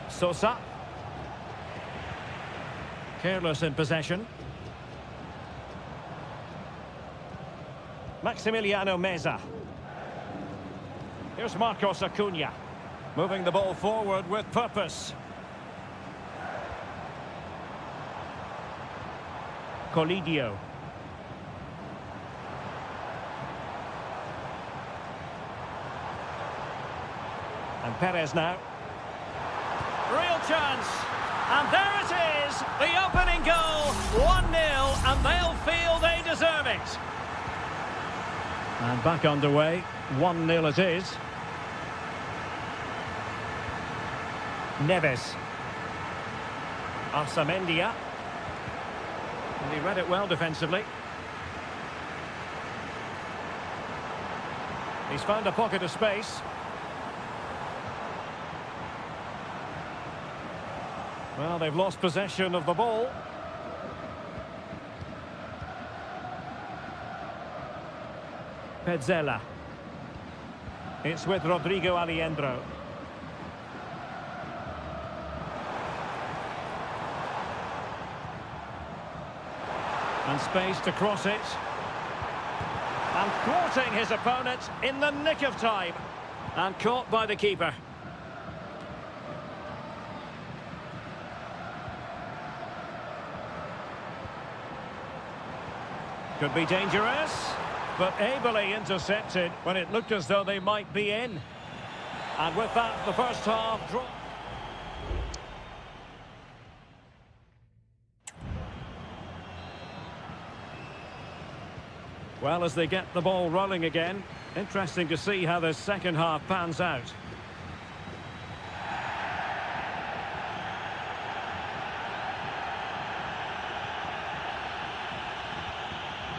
[SPEAKER 1] Sosa. Careless in possession. Maximiliano Meza. Here's Marcos Acuna. Moving the ball forward with purpose. Colidio. And Perez now. Real chance. And there it is. The opening goal. 1-0. And they'll feel they deserve it. And back underway. 1-0 it is. Neves. Arsamendia. And he read it well defensively. He's found a pocket of space. Well, they've lost possession of the ball. Petzela. It's with Rodrigo Aliendro. And space to cross it. And thwarting his opponent in the nick of time. And caught by the keeper. Could be dangerous, but ably intercepted when it looked as though they might be in. And with that, the first half draw. Well, as they get the ball rolling again, interesting to see how the second half pans out.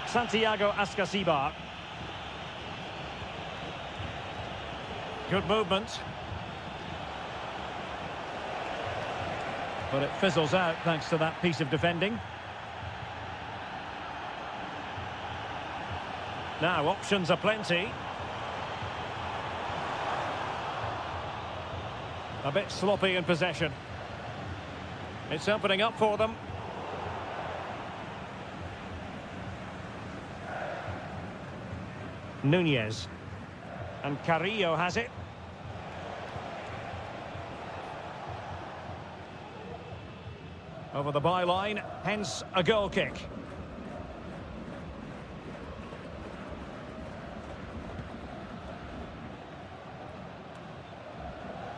[SPEAKER 1] Santiago Ascasibar. Good movement.
[SPEAKER 4] But it fizzles out thanks to that piece of defending. Now, options are plenty. A bit sloppy in possession. It's opening up for them. Nunez. And Carrillo has it. Over the byline, hence a goal kick.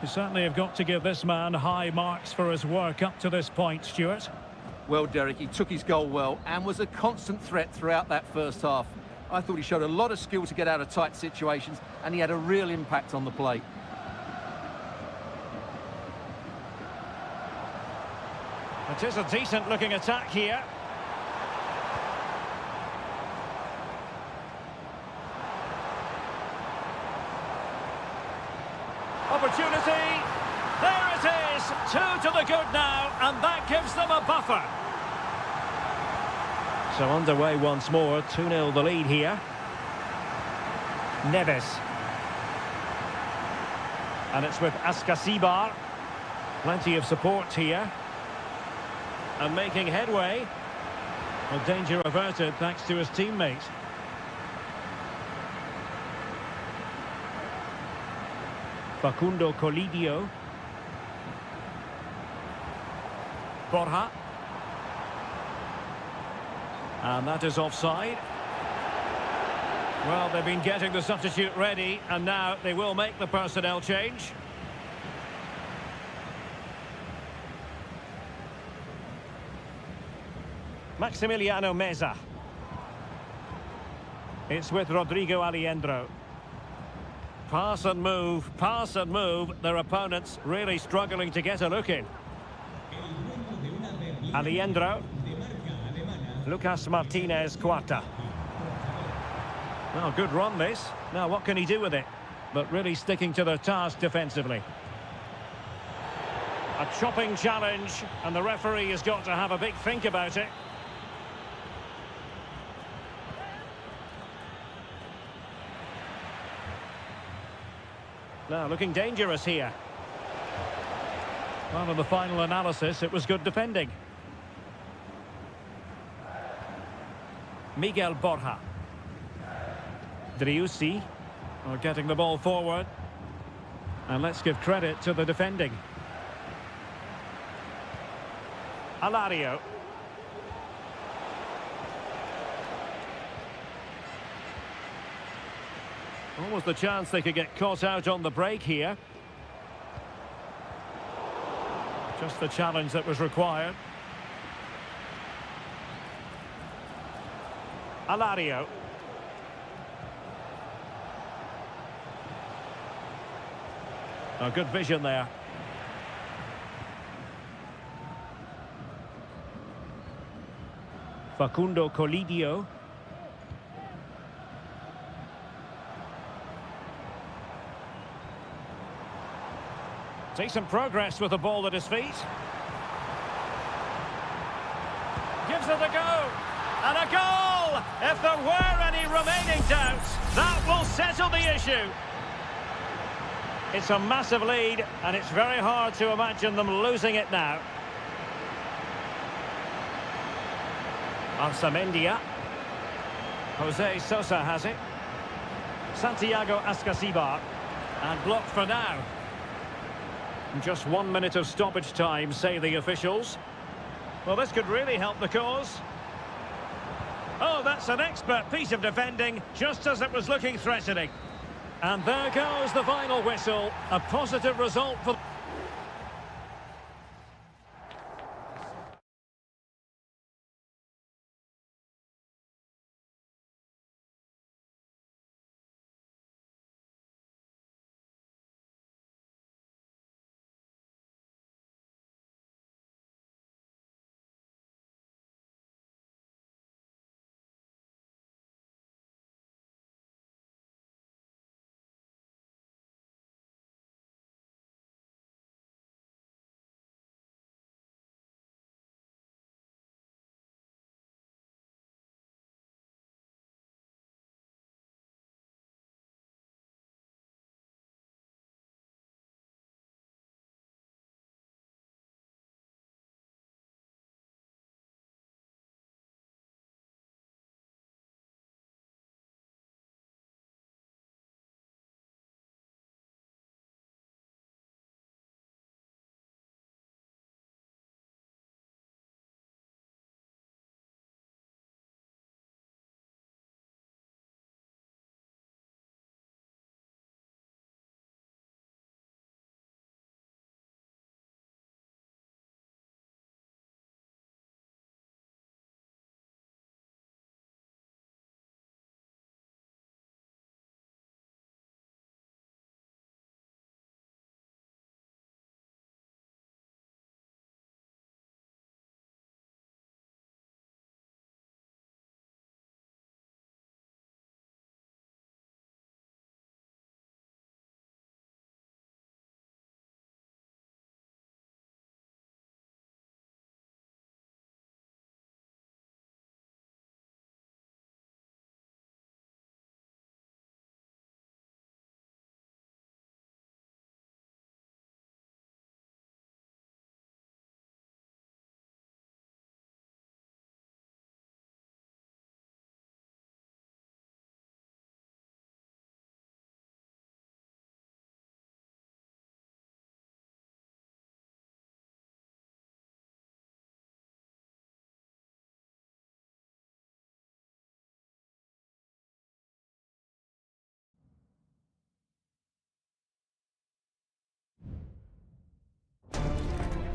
[SPEAKER 4] You certainly have got to give this man high marks for his work up to this point, Stuart.
[SPEAKER 2] Well, Derek, he took his goal well and was a constant threat throughout that first half. I thought he showed a lot of skill to get out of tight situations, and he had a real impact on the play.
[SPEAKER 1] It is a decent-looking attack here. Opportunity. There it is. 2 to the good now, and that gives them a buffer. So underway once more. 2-0 the lead here. Neves. And it's with Askasibar. Plenty of support here. And making headway. Well, danger averted thanks to his teammate. Facundo Colidio. Borja. And that is offside. Well, they've been getting the substitute ready, and now they will make the personnel change. Maximiliano Meza. It's with Rodrigo Aliendro. Pass and move, pass and move. Their opponents really struggling to get a look in. Aliendro. Lucas Martinez Cuarta. Well, good run this. Now what can he do with it? But really sticking to their task defensively. A chopping challenge, and the referee has got to have a big think about it. Now looking dangerous here. Well, in the final analysis, it was good defending. Miguel Borja. Driussi are getting the ball forward. And let's give credit to the defending. Alario. Almost the chance they could get caught out on the break here. Just the challenge that was required. Alario. A good vision there. Facundo Colidio. Decent progress with the ball at his feet. Gives it a go. And a goal! If there were any remaining doubts, that will settle the issue. It's a massive lead, and it's very hard to imagine them losing it now. Arsamendia. Jose Sosa has it. Santiago Askasibar. And blocked for now. Just 1 minute of stoppage time, say the officials. Well, this could really help the cause. Oh, that's an expert piece of defending, just as it was looking threatening. And there goes the final whistle. A positive result for...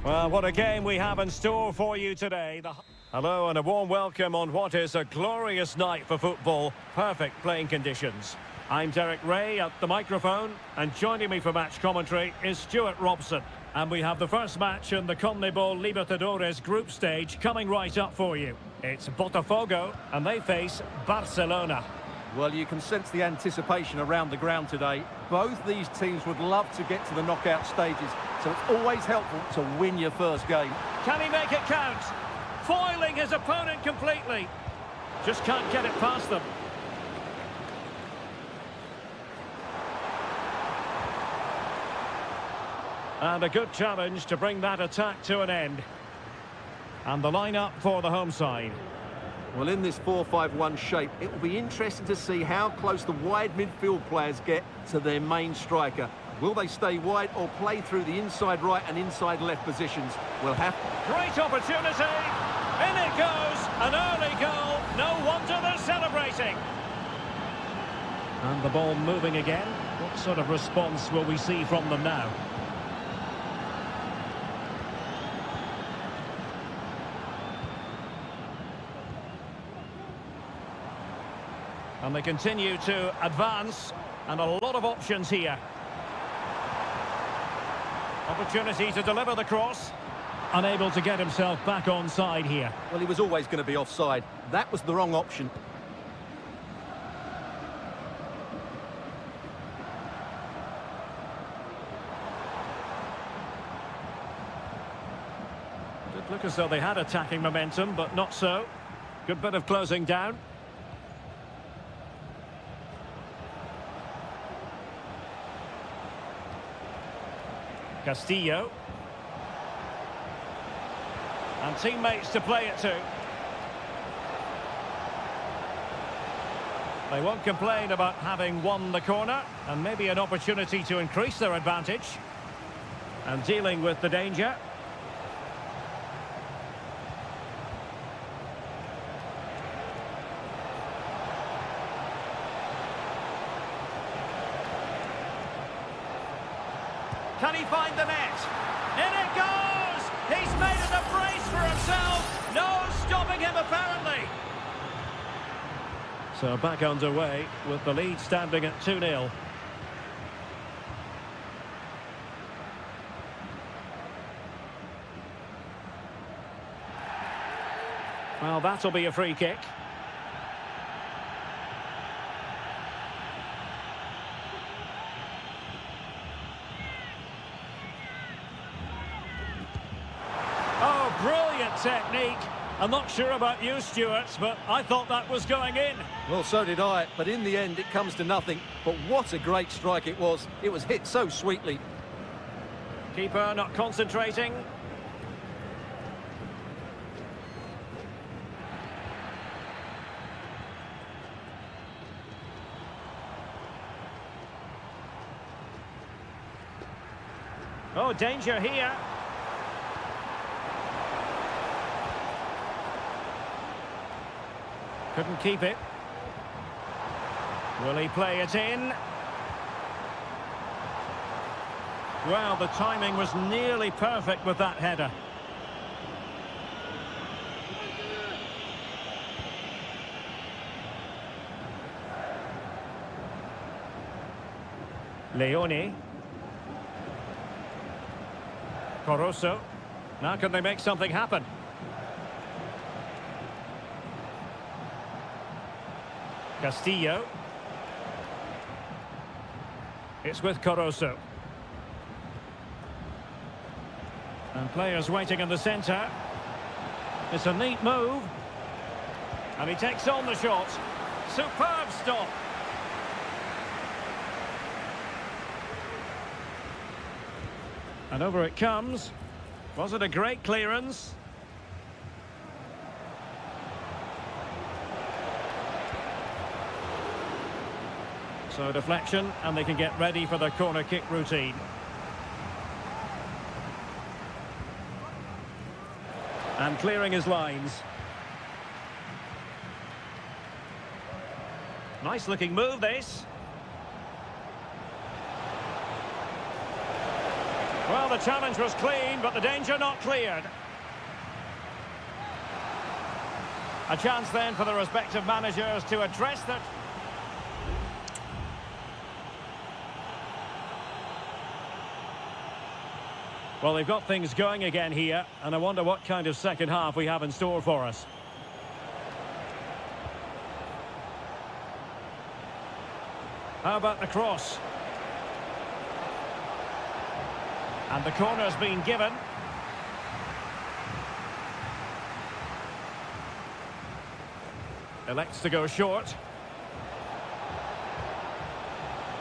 [SPEAKER 1] Well, what a game we have in store for you today. Hello and a warm welcome on what is a glorious night for football. Perfect playing conditions. I'm Derek Ray at the microphone, and joining me for match commentary is Stuart Robson. And we have the first match in the CONMEBOL Libertadores group stage coming right up for you. It's Botafogo, and they face Barcelona.
[SPEAKER 2] Well, you can sense the anticipation around the ground today. Both these teams would love to get to the knockout stages, so it's always helpful to win your first game.
[SPEAKER 1] Can he make it count? Foiling his opponent completely. Just can't get it past them. And a good challenge to bring that attack to an end. And the lineup for the home side.
[SPEAKER 2] Well, in this 4-5-1 shape, it will be interesting to see how close the wide midfield players get to their main striker. Will they stay wide or play through the inside right and inside left positions? We'll have...
[SPEAKER 1] Great opportunity! In it goes! An early goal! No wonder they're celebrating! And the ball moving again. What sort of response will we see from them now? And they continue to advance, and a lot of options here. Opportunity to deliver the cross. Unable to get himself back onside here.
[SPEAKER 2] Well, he was always going to be offside. That was the wrong option.
[SPEAKER 1] Did look as though they had attacking momentum, but not so. Good bit of closing down. Castillo. And teammates to play it to. They won't complain about having won the corner, and maybe an opportunity to increase their advantage. And dealing with the danger. Can he find the net? In it goes! He's made it a brace for himself. No stopping him, apparently. So back underway with the lead standing at 2-0. Well, that'll be a free kick. Brilliant technique. I'm not sure about you, Stuart, but I thought that was going in.
[SPEAKER 2] Well, so did I, but in the end it comes to nothing. But what a great strike it was. It was hit so sweetly.
[SPEAKER 1] Keeper not concentrating. Oh, danger here. Couldn't keep it. Will he play it in? Well, the timing was nearly perfect with that header. Leone. Corosso. Now can they make something happen? Castillo. It's with Corosso. And players waiting in the centre. It's a neat move. And he takes on the shot. Superb stop. And over it comes. Was it a great clearance? So deflection, and they can get ready for the corner kick routine. And clearing his lines. Nice looking move, this. Well, the challenge was clean, but the danger not cleared. A chance then for the respective managers to address that. Well, they've got things going again here, and I wonder what kind of second half we have in store for us. How about the cross? And the corner's been given. Elects to go short.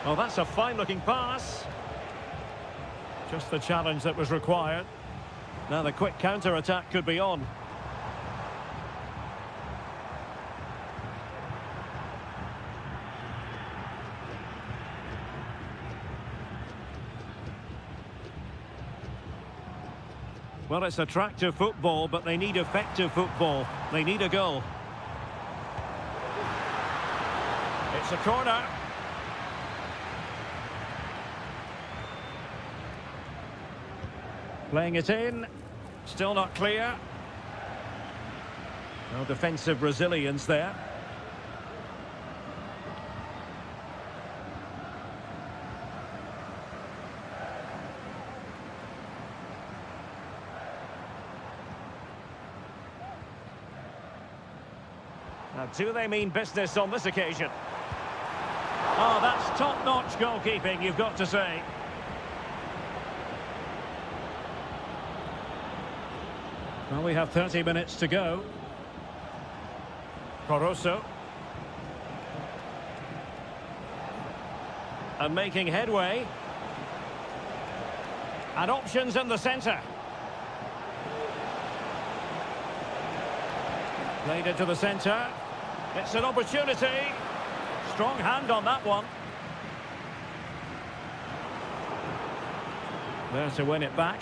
[SPEAKER 1] Well, that's a fine-looking pass. Just the challenge that was required. Now the quick counter-attack could be on. Well, it's attractive football, but they need effective football. They need a goal. It's a corner. Playing it in. Still not clear. No defensive resilience there. Now, do they mean business on this occasion? Oh, that's top-notch goalkeeping, you've got to say. Well, we have 30 minutes to go. Caruso. And making headway. And options in the centre. Played into the centre. It's an opportunity. Strong hand on that one. There to win it back.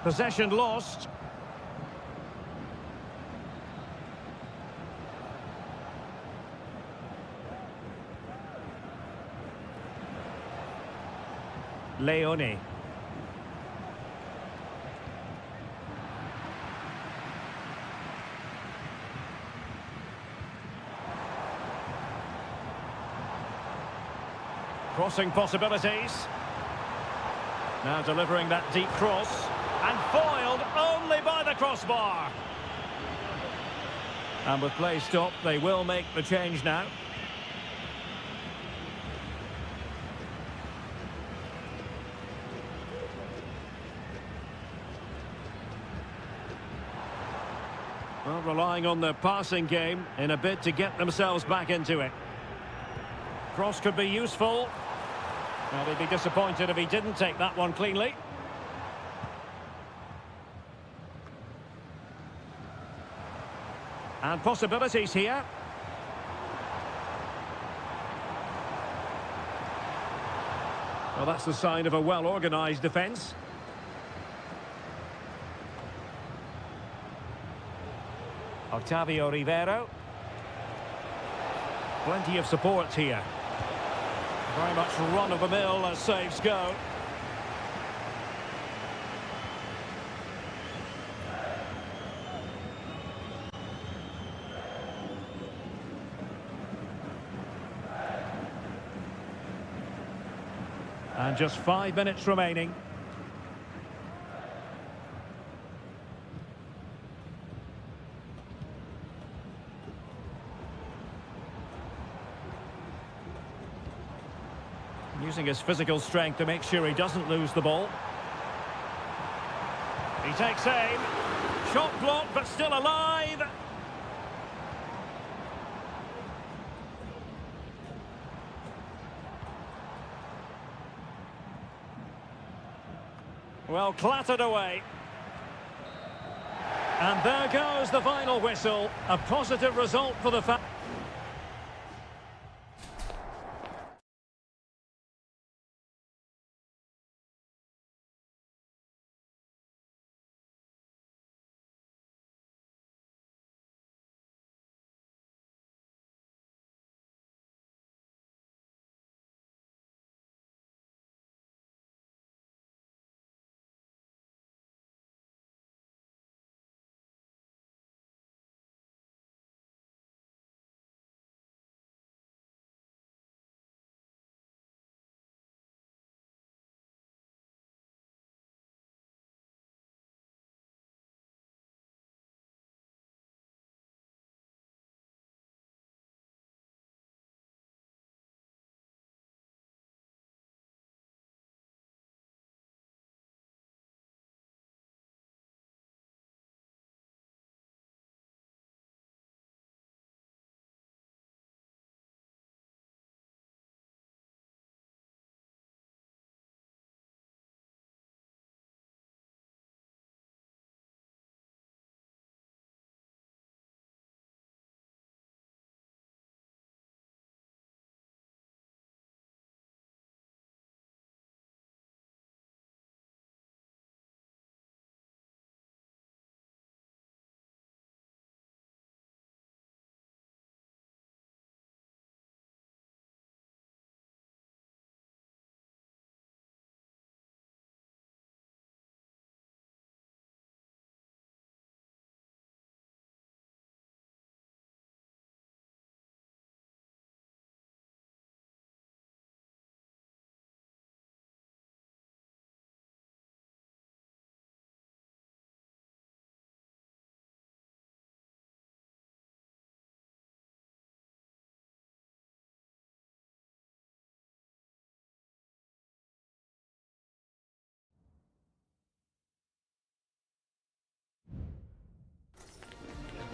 [SPEAKER 1] Possession lost. Leone. Crossing possibilities. Now delivering that deep cross. And foiled only by the crossbar. And with play stopped, they will make the change now. Well, relying on their passing game in a bid to get themselves back into it. Cross could be useful. Well, they'd be disappointed if he didn't take that one cleanly. And possibilities here. Well, that's the sign of a well-organised defence. Octavio Rivero. Plenty of support here. Very much run-of-the-mill as saves go. And just 5 minutes remaining. Using his physical strength to make sure he doesn't lose the ball. He takes aim. Shot blocked, but still alive. Well, clattered away. And there goes the final whistle. A positive result for the fans.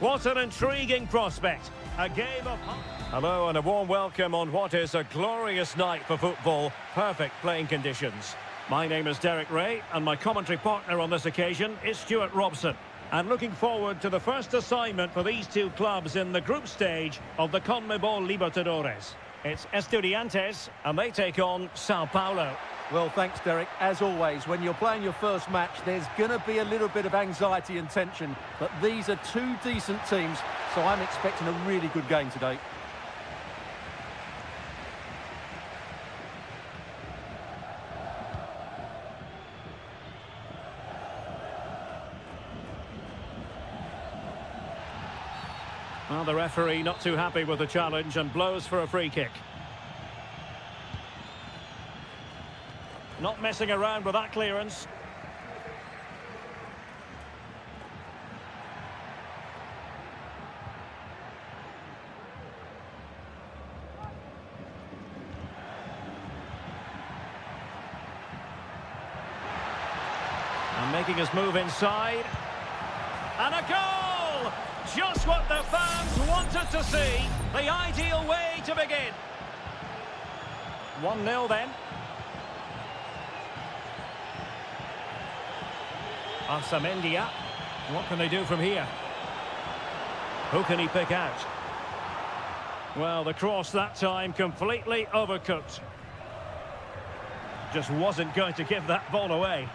[SPEAKER 1] What an intriguing prospect. A game of... Hello and a warm welcome on what is a glorious night for football. Perfect playing conditions. My name is Derek Ray and my commentary partner on this occasion is Stuart Robson. And looking forward to the first assignment for these two clubs in the group stage of the CONMEBOL Libertadores. It's Estudiantes and they take on Sao Paulo.
[SPEAKER 2] Well, thanks, Derek. As always, when you're playing your first match, there's going to be a little bit of anxiety and tension. But these are two decent teams, so I'm expecting a really good game today.
[SPEAKER 1] Well, the referee not too happy with the challenge and blows for a free kick. Not messing around with that clearance. And making his move inside. And a goal! Just what the fans wanted to see. The ideal way to begin. 1-0 then. Arsamendia. What can they do from here? Who can he pick out? Well, the cross that time completely overcooked. Just wasn't going to give that ball away.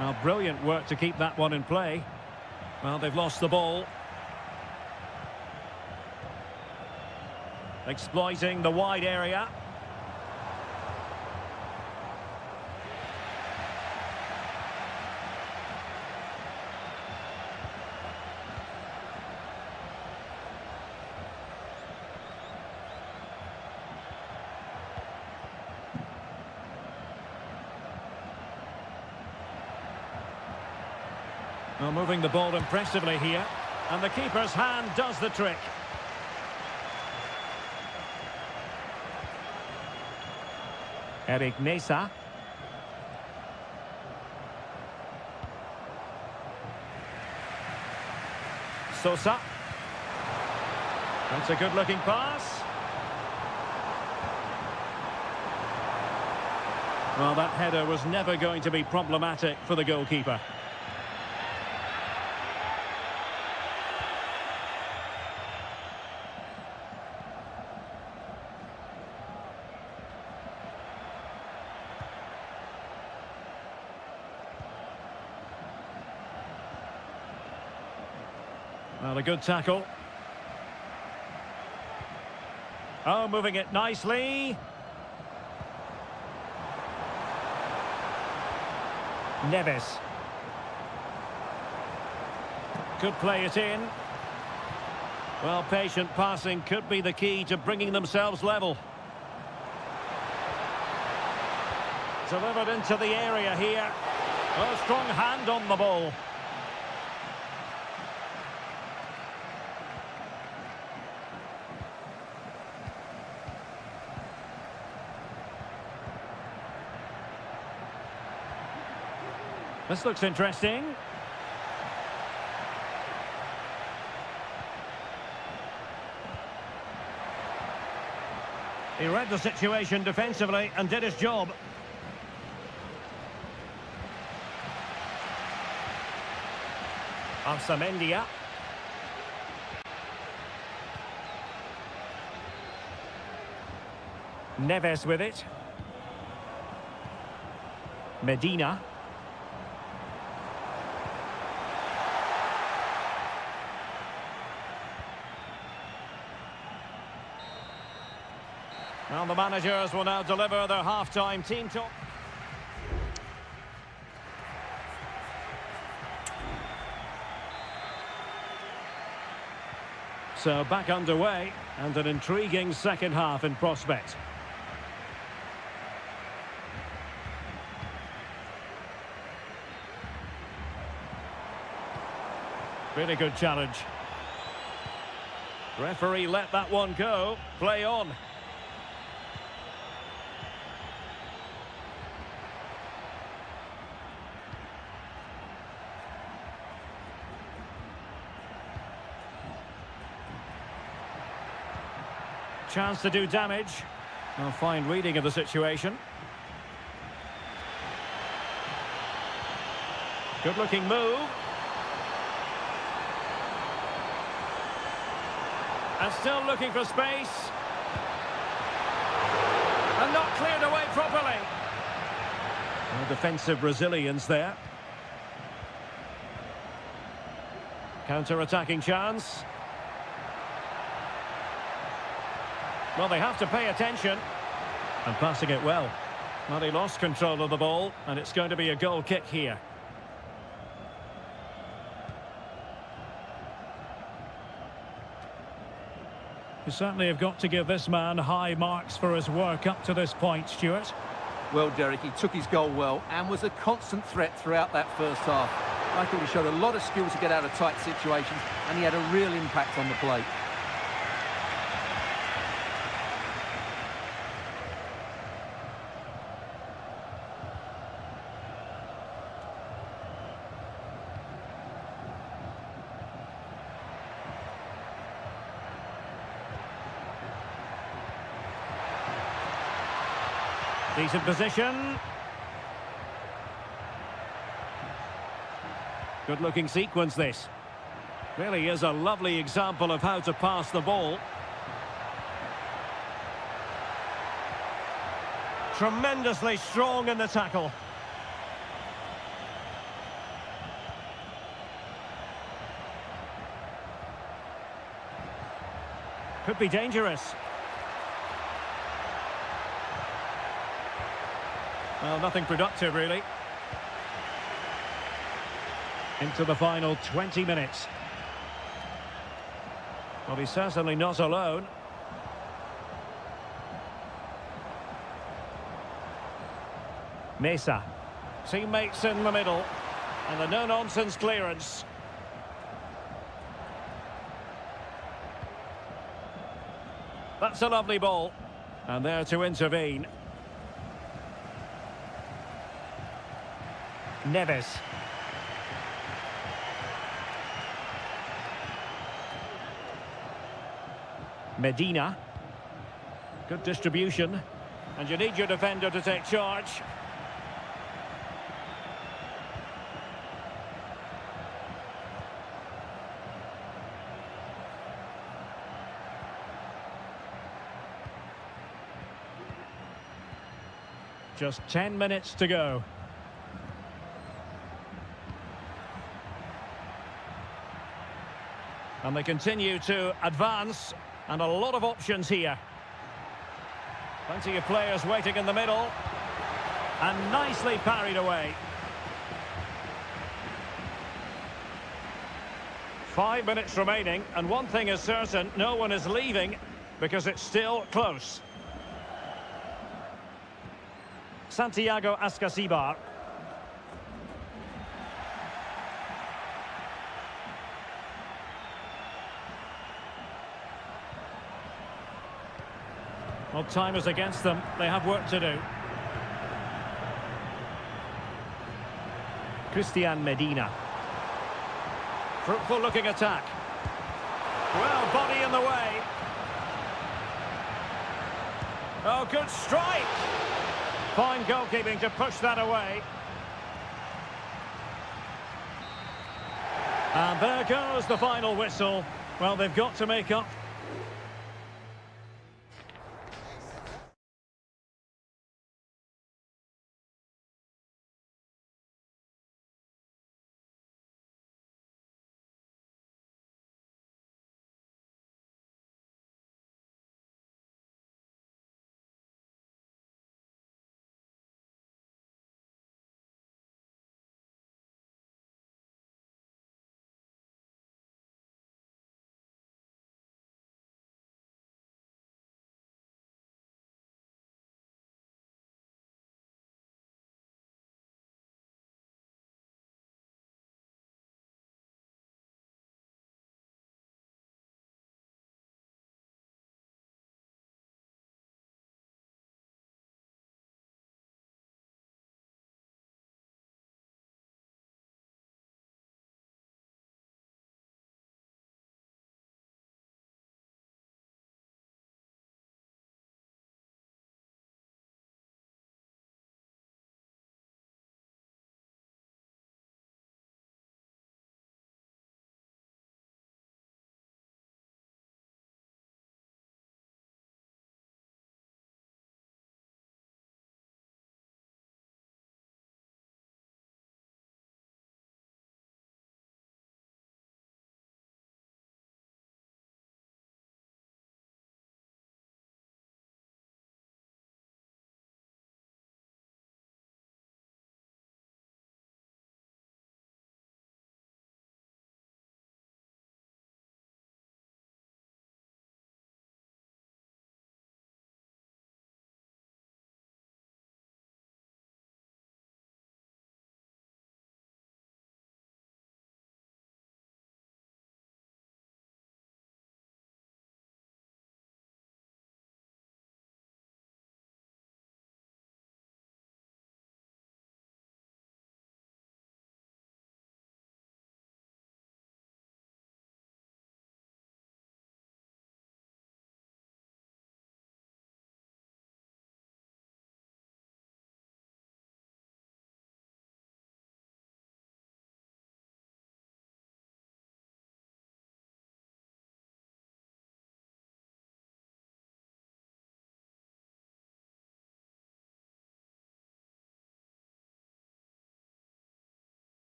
[SPEAKER 1] Well, brilliant work to keep that one in play. Well, they've lost the ball. Exploiting the wide area. Well, moving the ball impressively here. And the keeper's hand does the trick. Eric Mesa. Sosa. That's a good-looking pass. Well, that header was never going to be problematic for the goalkeeper. Well, a good tackle. Oh, moving it nicely. Neves. Could play it in. Well, patient passing could be the key to bringing themselves level. Delivered into the area here. Well, a strong hand on the ball. This looks interesting. He read the situation defensively and did his job. Arsamendia. Neves with it. Medina. Well, the managers will now deliver their half-time team talk. So back underway and an intriguing second half in prospect. Really good challenge. Referee let that one go. Play on. Chance to do damage. A fine reading of the situation. Good looking move. And still looking for space. And not cleared away properly. No defensive resilience there. Counter-attacking chance. Well, they have to pay attention. And passing it well. Well, he lost control of the ball, and it's going to be a goal kick here.
[SPEAKER 4] You certainly have got to give this man high marks for his work up to this point, Stuart.
[SPEAKER 2] Well, Derek, he took his goal well and was a constant threat throughout that first half. I thought he showed a lot of skill to get out of tight situations, and he had a real impact on the play.
[SPEAKER 1] Decent position. Good looking sequence this. Really is a lovely example of how to pass the ball. Tremendously strong in the tackle. Could be dangerous. Well, nothing productive, really. Into the final 20 minutes. Well, he's certainly not alone. Mesa. Teammates in the middle. And a no-nonsense clearance. That's a lovely ball. And there to intervene. Neves. Medina. Good distribution. And you need your defender to take charge. Just 10 minutes to go. And they continue to advance, and a lot of options here. Plenty of players waiting in the middle, and nicely parried away. 5 minutes remaining, and one thing is certain, no one is leaving, because it's still close. Santiago Ascasibar. Well, time is against them. They have work to do. Christian Medina. Fruitful looking attack. Well, body in the way. Oh, good strike. Fine goalkeeping to push that away. And there goes the final whistle. Well, they've got to make up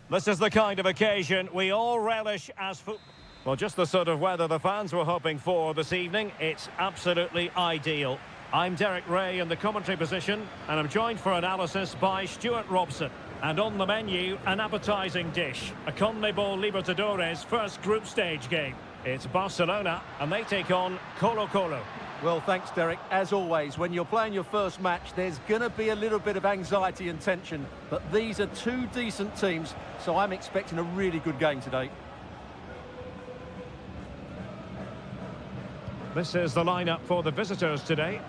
[SPEAKER 1] This is the kind of occasion we all relish as football. Well, just the sort of weather the fans were hoping for this evening. It's absolutely ideal. I'm Derek Ray in the commentary position, and I'm joined for analysis by Stuart Robson. And on the menu, an appetising dish, a CONMEBOL Libertadores first group stage game. It's Barcelona, and they take on Colo-Colo.
[SPEAKER 2] Well, thanks, Derek. As always, when you're playing your first match, there's going to be a little bit of anxiety and tension. But these are two decent teams, so I'm expecting a really good game today.
[SPEAKER 1] This is the lineup for the visitors today.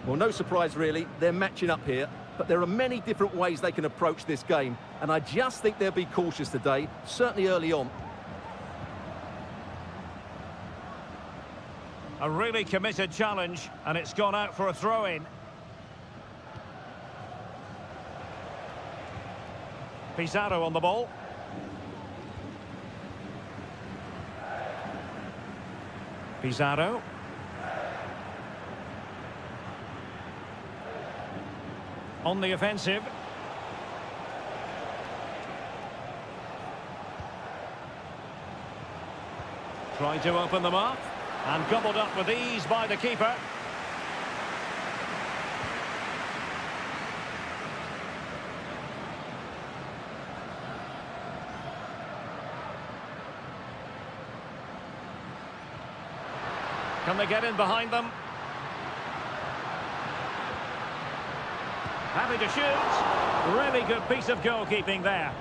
[SPEAKER 2] Well, no surprise, really. They're matching up here. But there are many different ways they can approach this game. And I just think they'll be cautious today, certainly early on.
[SPEAKER 1] A really committed challenge, and it's gone out for a throw-in. Pizarro on the ball. Pizarro. On the offensive. Tried to open them up. And gobbled up with ease by the keeper. Can they get in behind them? Happy to shoot. Really good piece of goalkeeping there.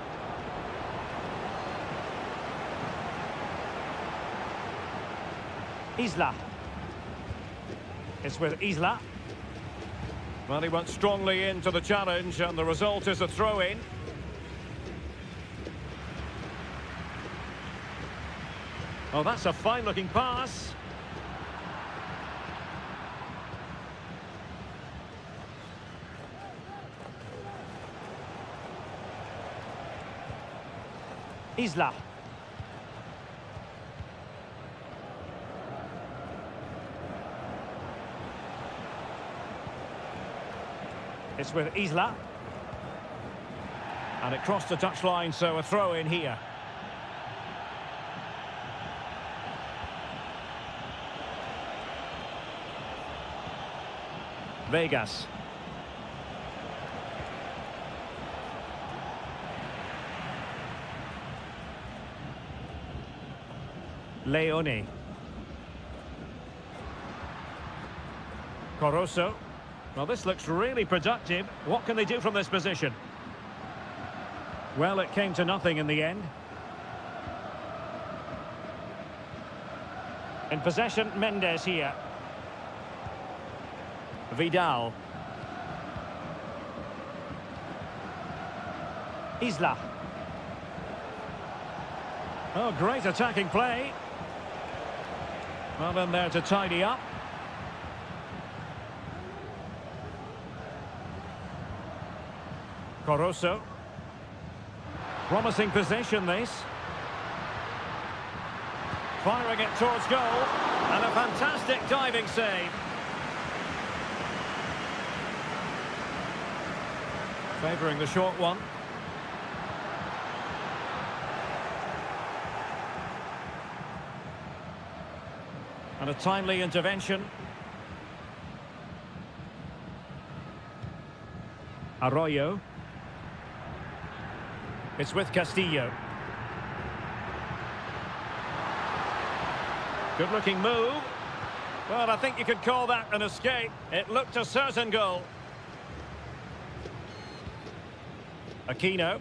[SPEAKER 1] Isla. It's with Isla. Well, he went strongly into the challenge, and the result is a throw-in. Oh, that's a fine-looking pass. Isla. It's with Isla. And it crossed the touchline, so a throw in here. Vegas. Leone. Coroso. Well, this looks really productive. What can they do from this position? Well, it came to nothing in the end. In possession, Mendes here. Vidal. Isla. Oh, great attacking play. Well, in there to tidy up. Coroso. Promising possession, this. Firing it towards goal. And a fantastic diving save. Favouring the short one. And a timely intervention. Arroyo. It's with Castillo. Good-looking move. Well, I think you could call that an escape. It looked a certain goal. Aquino.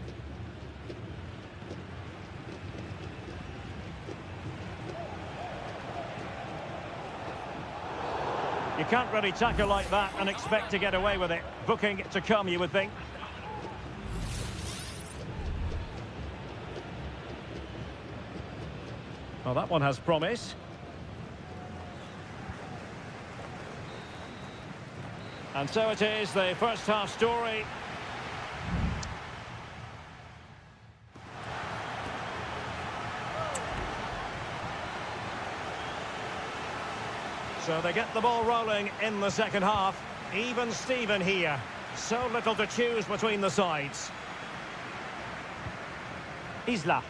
[SPEAKER 1] You can't really tackle like that and expect to get away with it. Booking to come, you would think. Well, that one has promise. And so it is, the first half story. So they get the ball rolling in the second half. Even Steven here. So little to choose between the sides. Isla.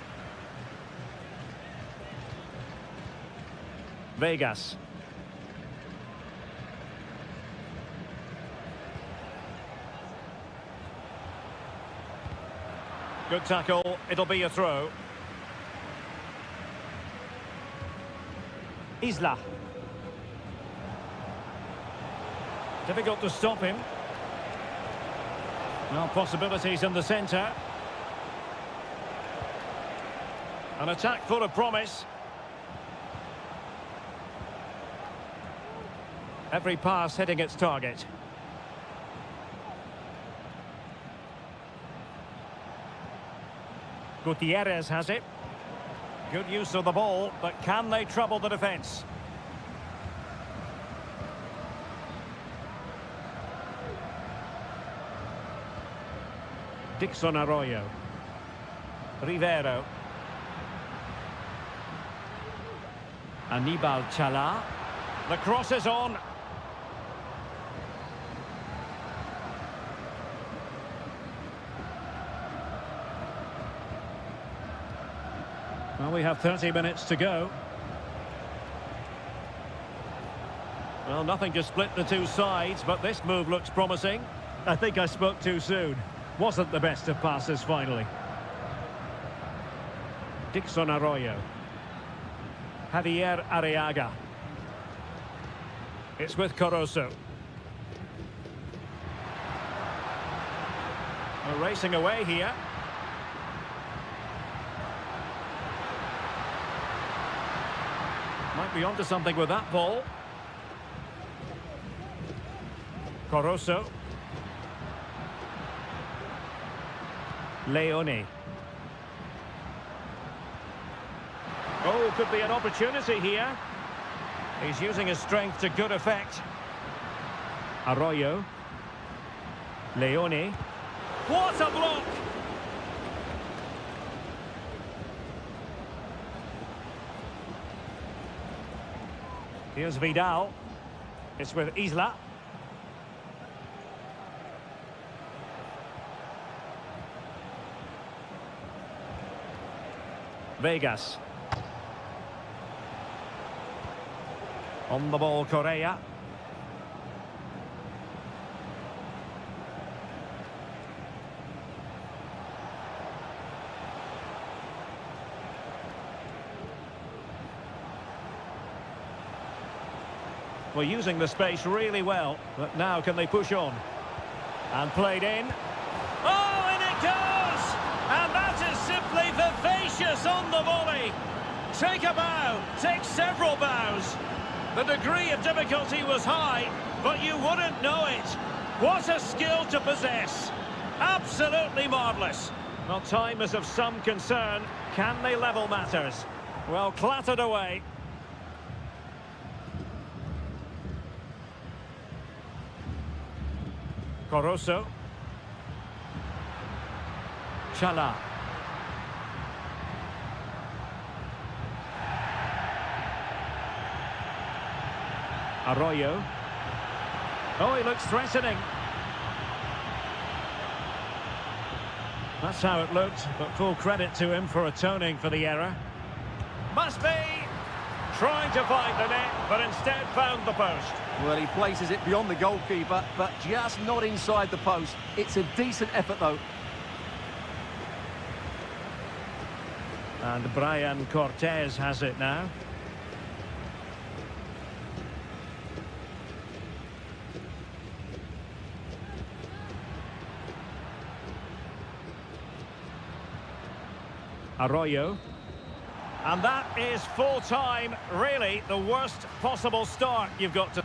[SPEAKER 1] Vegas. Good tackle. It'll be a throw. Isla. Difficult to stop him. No possibilities in the centre. An attack full of promise. Every pass hitting its target. Gutierrez has it. Good use of the ball, but can they trouble the defence? Dixon Arroyo. Rivero. Anibal Chala. The cross is on.
[SPEAKER 4] Well, we have 30 minutes to go.
[SPEAKER 1] Well, nothing to split the two sides, but this move looks promising.
[SPEAKER 4] I think I spoke too soon. Wasn't the best of passes finally.
[SPEAKER 1] Dixon Arroyo. Javier Arriaga. It's with Caruso. We're racing away here. Might be onto something with that ball. Caruso. Leone. Oh, could be an opportunity here. He's using his strength to good effect. Arroyo. Leone. What a block! Here's Vidal. It's with Isla. Vegas. On the ball, Correa. Well, using the space really well, but now can they push on? And played in. Oh, and it goes! And that is simply vivacious on the volley. Take a bow, take several bows. The degree of difficulty was high, but you wouldn't know it. What a skill to possess. Absolutely marvellous. Well, time is of some concern. Can they level matters? Well, clattered away. Caruso. Chala. Arroyo. Oh, he looks threatening. That's how it looked, but full credit to him for atoning for the error. Must be trying to find the net, but instead found the post.
[SPEAKER 2] Well, he places it beyond the goalkeeper, but just not inside the post. It's a decent effort, though.
[SPEAKER 1] And Brian Cortez has it now. Arroyo. And that is full time. Really, the worst possible start you've got to...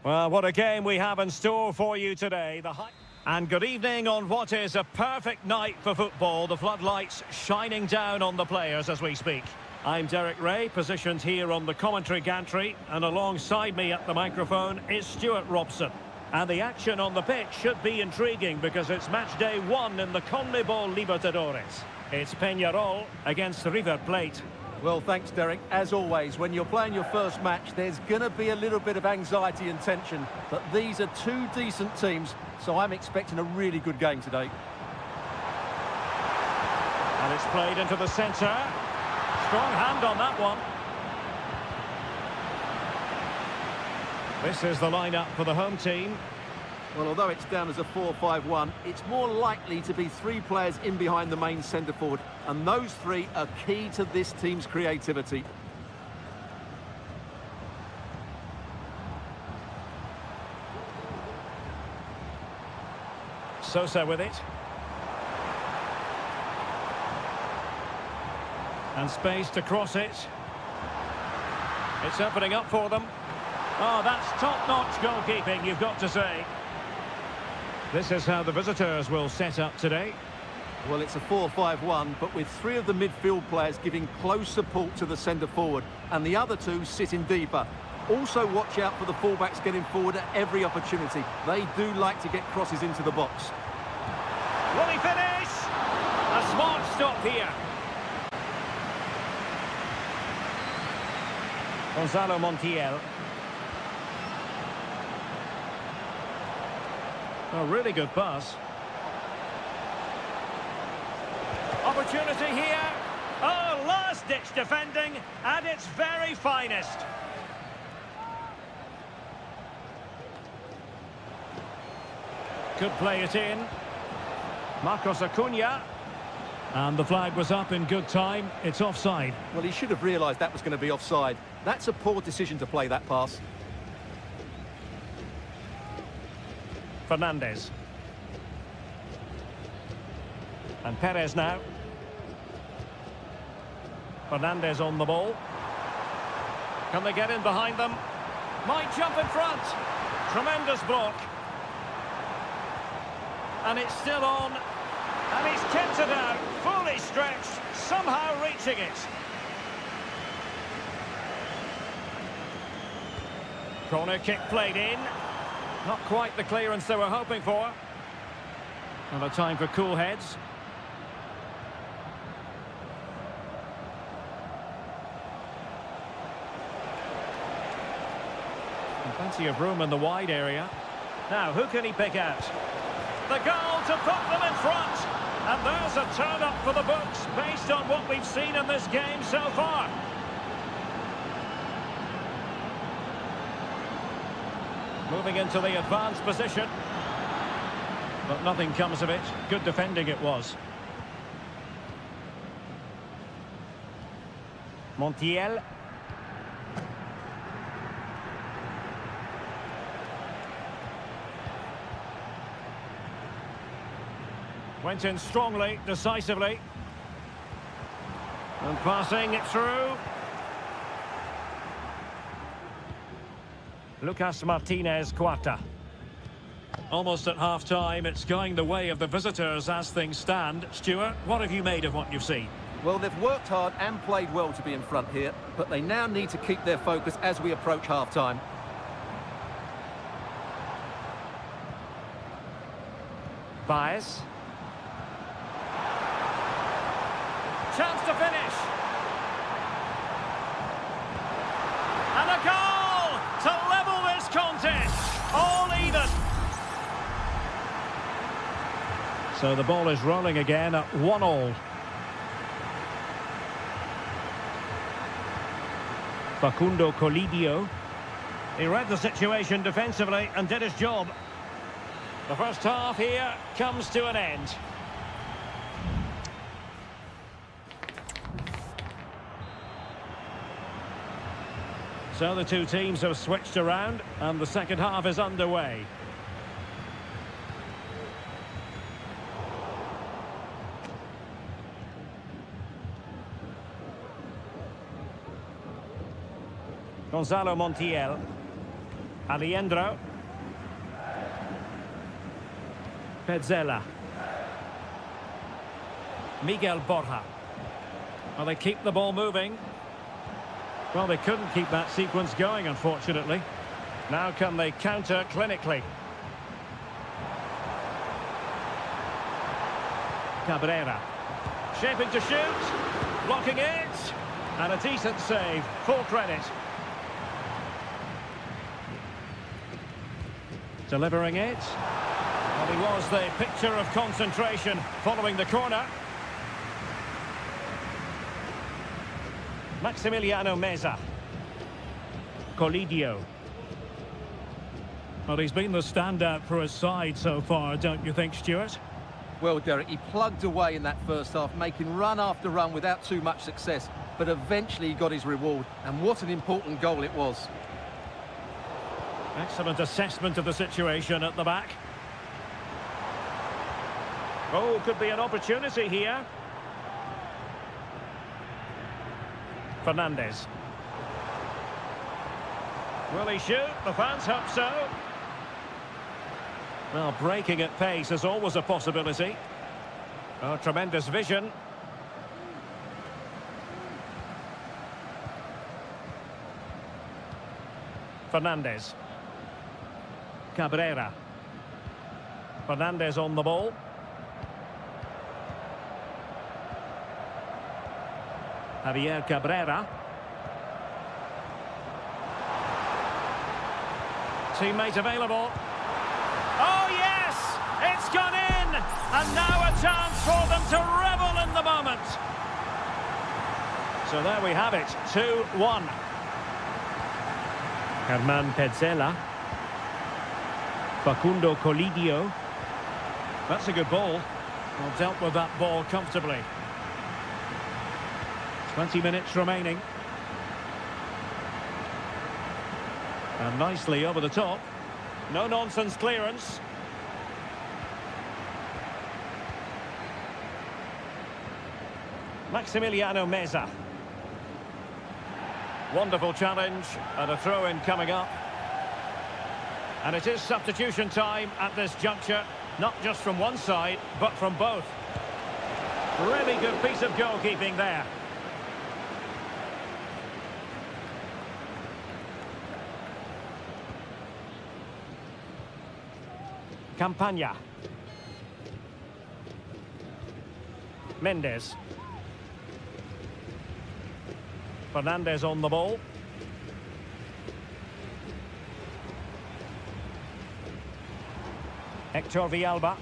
[SPEAKER 1] Well, what a game we have in store for you today. And good evening on what is a perfect night for football. The floodlights shining down on the players as we speak. I'm Derek Ray, positioned here on the commentary gantry, and alongside me at the microphone is Stuart Robson. And the action on the pitch should be intriguing because it's match day 1 in the CONMEBOL Libertadores. It's Peñarol against River Plate.
[SPEAKER 2] Well, thanks, Derek. As always, when you're playing your first match, there's going to be a little bit of anxiety and tension. But these are two decent teams, so I'm expecting a really good game today.
[SPEAKER 1] And it's played into the centre. Strong hand on that one. This is the lineup for the home team.
[SPEAKER 2] Well, although it's down as a 4-5-1, it's more likely to be 3 players in behind the main centre forward, and those 3 are key to this team's creativity.
[SPEAKER 1] Sosa with it. And space to cross it. It's opening up for them. Oh, that's top-notch goalkeeping, you've got to say. This is how the visitors will set up today.
[SPEAKER 2] Well, it's a 4-5-1, but with 3 of the midfield players giving close support to the centre forward, and the other 2 sitting deeper. Also watch out for the fullbacks getting forward at every opportunity. They do like to get crosses into the box.
[SPEAKER 1] Will he finish? A smart stop here. Gonzalo Montiel. A really good pass. Opportunity here. Oh, last-ditch defending at its very finest. Could play it in. Marcos Acuna. And the flag was up in good time. It's offside.
[SPEAKER 2] Well, he should have realised that was going to be offside. That's a poor decision to play that pass.
[SPEAKER 1] Fernandez. And Perez now. Fernandez on the ball. Can they get in behind them? Might jump in front. Tremendous block. And it's still on. And he's kept it out. Fully stretched. Somehow reaching it. Corner kick played in. Not quite the clearance they were hoping for. And a time for cool heads. And plenty of room in the wide area. Now, who can he pick out? The goal to put them in front. And there's a turn-up for the books based on what we've seen in this game so far. Moving into the advanced position. But nothing comes of it. Good defending it was. Montiel. Went in strongly, decisively. And passing it through. Lucas Martinez Cuarta. Almost at half-time, it's going the way of the visitors as things stand. Stuart, what have you made of what you've seen?
[SPEAKER 2] Well, they've worked hard and played well to be in front here, but they now need to keep their focus as we approach half-time.
[SPEAKER 1] Baez. Chance to finish. And a goal to level this contest. All even. So the ball is rolling again at 1-1. Facundo Colidio. He read the situation defensively and did his job. The first half here comes to an end. So the two teams have switched around and the second half is underway. Gonzalo Montiel. Aliendro. Pezzella. Miguel Borja. Well, they keep the ball moving. Well, they couldn't keep that sequence going, unfortunately. Now can they counter clinically? Cabrera. Shaping to shoot. Blocking it. And a decent save. Full credit. Delivering it. Well, he was the picture of concentration following the corner. Maximiliano Meza. Colidio.
[SPEAKER 4] Well, he's been the standout for his side so far, don't you think, Stuart?
[SPEAKER 2] Well, Derek, he plugged away in that first half, making run after run without too much success. But eventually he got his reward, and what an important goal it was.
[SPEAKER 1] Excellent assessment of the situation at the back. Oh, could be an opportunity here. Fernandez. Will he shoot? The fans hope so. Well, breaking at pace is always a possibility. Oh, tremendous vision. Fernandez. Cabrera. Fernandez on the ball. Javier Cabrera. Teammate available. Oh, yes! It's gone in! And now a chance for them to revel in the moment. So there we have it, 2-1. Herman Pezzella. Facundo Colidio. That's a good ball. Well, dealt with that ball comfortably. 20 minutes remaining. And nicely over the top. No-nonsense clearance. Maximiliano Meza. Wonderful challenge and a throw-in coming up. And it is substitution time at this juncture, not just from one side, but from both. Really good piece of goalkeeping there. Campagna. Mendes. Fernandez on the ball. Hector Villalba.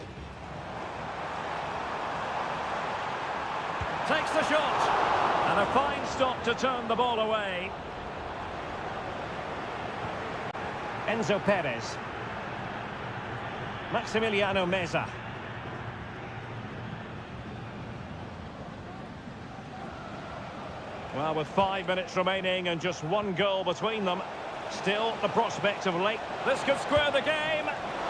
[SPEAKER 1] Takes the shot. And a fine stop to turn the ball away. Enzo Perez. Maximiliano Meza. Well, with 5 minutes remaining and just one goal between them, still the prospect of late. This could square the game,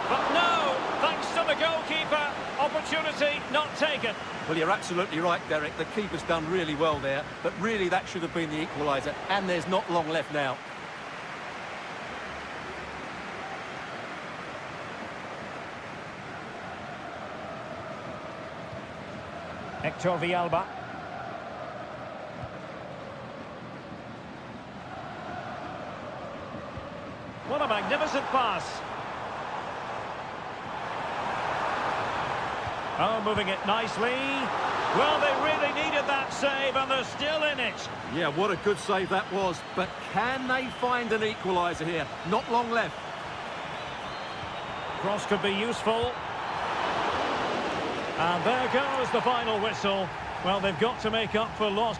[SPEAKER 1] but no, thanks to the goalkeeper, opportunity not taken.
[SPEAKER 2] Well, you're absolutely right, Derek. The keeper's done really well there, but really that should have been the equaliser, and there's not long left now.
[SPEAKER 1] Hector Villalba. What a magnificent pass. Oh, moving it nicely. Well, they really needed that save, and they're still in it.
[SPEAKER 2] Yeah, what a good save that was. But can they find an equaliser here? Not long left.
[SPEAKER 1] Cross could be useful. And there goes the final whistle. Well, they've got to make up for lost.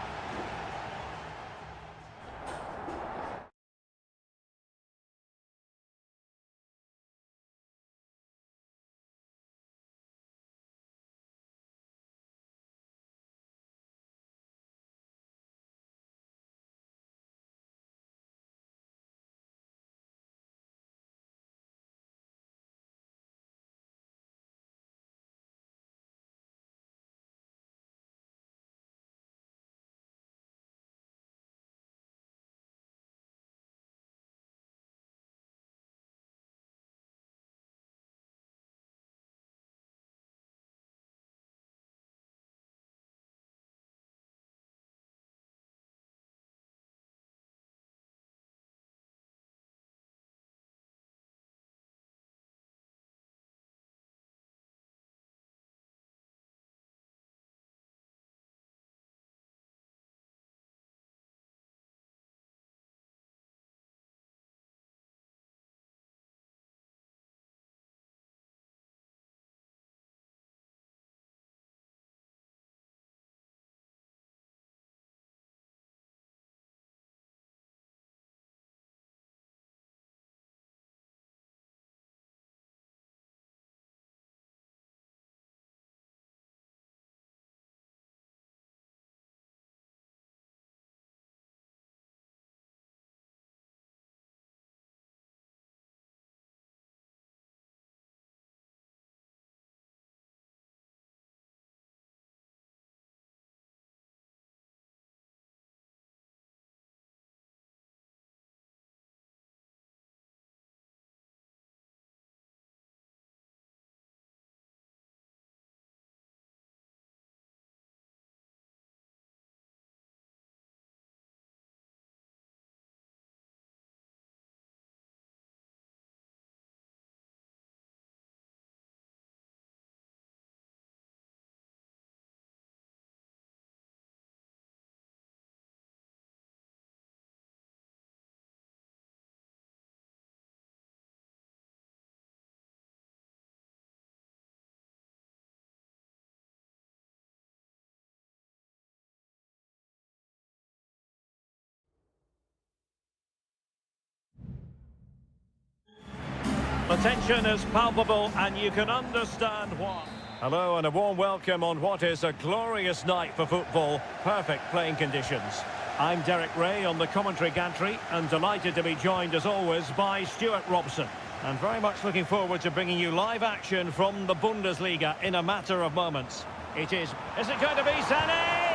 [SPEAKER 1] The tension is palpable and you can understand why. Hello and a warm welcome on what is a glorious night for football. Perfect playing conditions. I'm Derek Ray on the commentary gantry and delighted to be joined as always by Stuart Robson. And very much looking forward to bringing you live action from the Bundesliga in a matter of moments. Is it going to be Sané?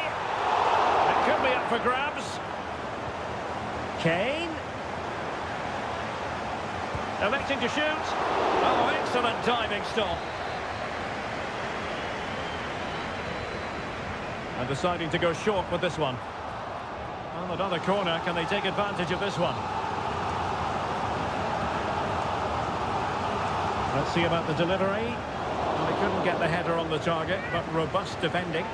[SPEAKER 1] It could be up for grabs. Kane. Electing to shoot. Oh, excellent diving stop. And deciding to go short with this one. Well, another corner. Can they take advantage of this one? Let's see about the delivery. Well, they couldn't get the header on the target, but robust defending.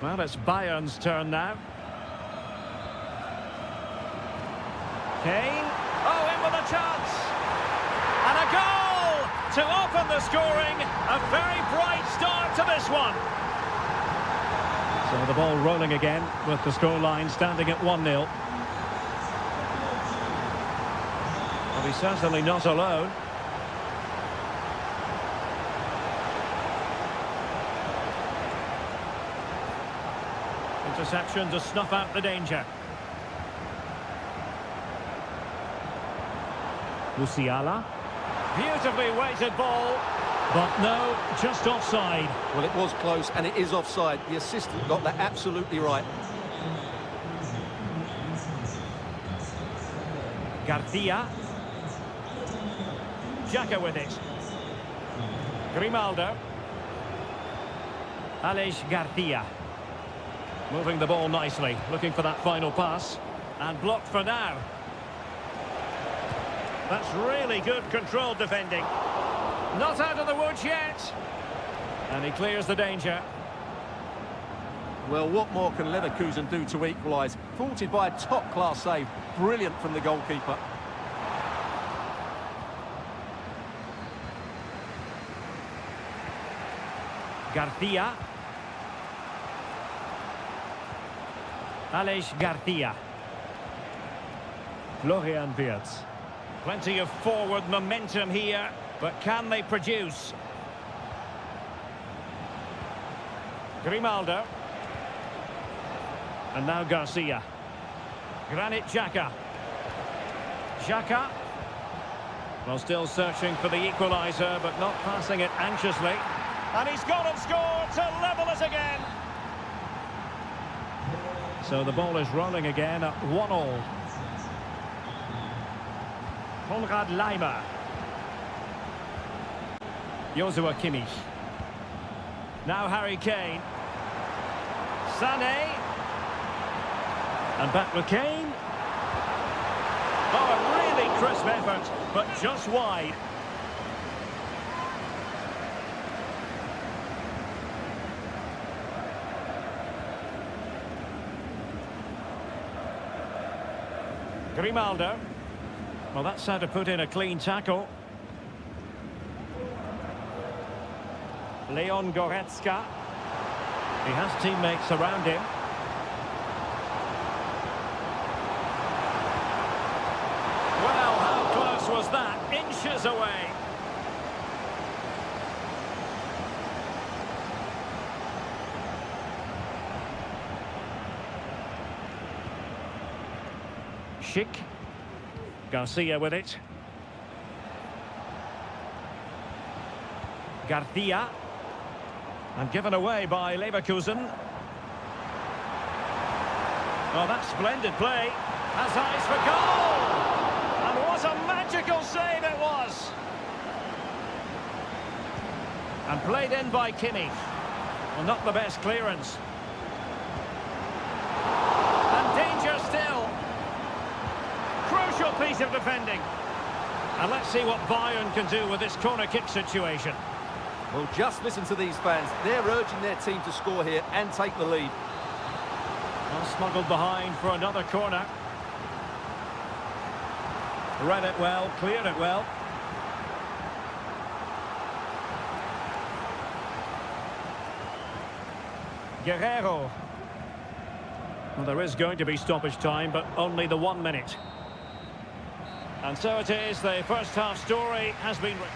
[SPEAKER 1] Well, it's Bayern's turn now. Kane. Oh, in with a chance. And a goal to open the scoring. A very bright start to this one. So the ball rolling again with the scoreline standing at 1-0. Well, he's certainly not alone. Interception to snuff out the danger. Musiala. Beautifully weighted ball. But no, just offside.
[SPEAKER 2] Well, it was close and it is offside. The assistant got that absolutely right.
[SPEAKER 1] Garcia. Xhaka with it. Grimaldo. Aleix Garcia. Moving the ball nicely, looking for that final pass. And blocked for now. That's really good controlled defending. Not out of the woods yet. And he clears the danger.
[SPEAKER 2] Well, what more can Leverkusen do to equalise? Thwarted by a top-class save. Brilliant from the goalkeeper.
[SPEAKER 1] Garcia. Aleix Garcia. Florian Wirtz. Plenty of forward momentum here, but can they produce? Grimaldo. And now Garcia. Granit Xhaka. Xhaka. Well, still searching for the equaliser, but not passing it anxiously. And he's gone and scored to level it again. So the ball is rolling again at 1-1. Konrad Laimer. Joshua Kimmich. Now Harry Kane. Sané. And back with Kane. Oh, a really crisp effort, but just wide. Grimaldo. Well, that's how to put in a clean tackle. Leon Goretzka. He has teammates around him. Well, how close was that? Inches away. Schick. Garcia with it. Garcia. And given away by Leverkusen. Oh, that's splendid play. Has eyes for goal! And what a magical save it was! And played in by Kimmich. Well, not the best clearance. And danger still. Crucial piece of defending. And let's see what Bayern can do with this corner kick situation.
[SPEAKER 2] Well, just listen to these fans. They're urging their team to score here and take the lead.
[SPEAKER 1] Well, smuggled behind for another corner. Read it well, cleared it well. Guerrero. Well, there is going to be stoppage time, but only the 1 minute. And so it is, the first half story has been written.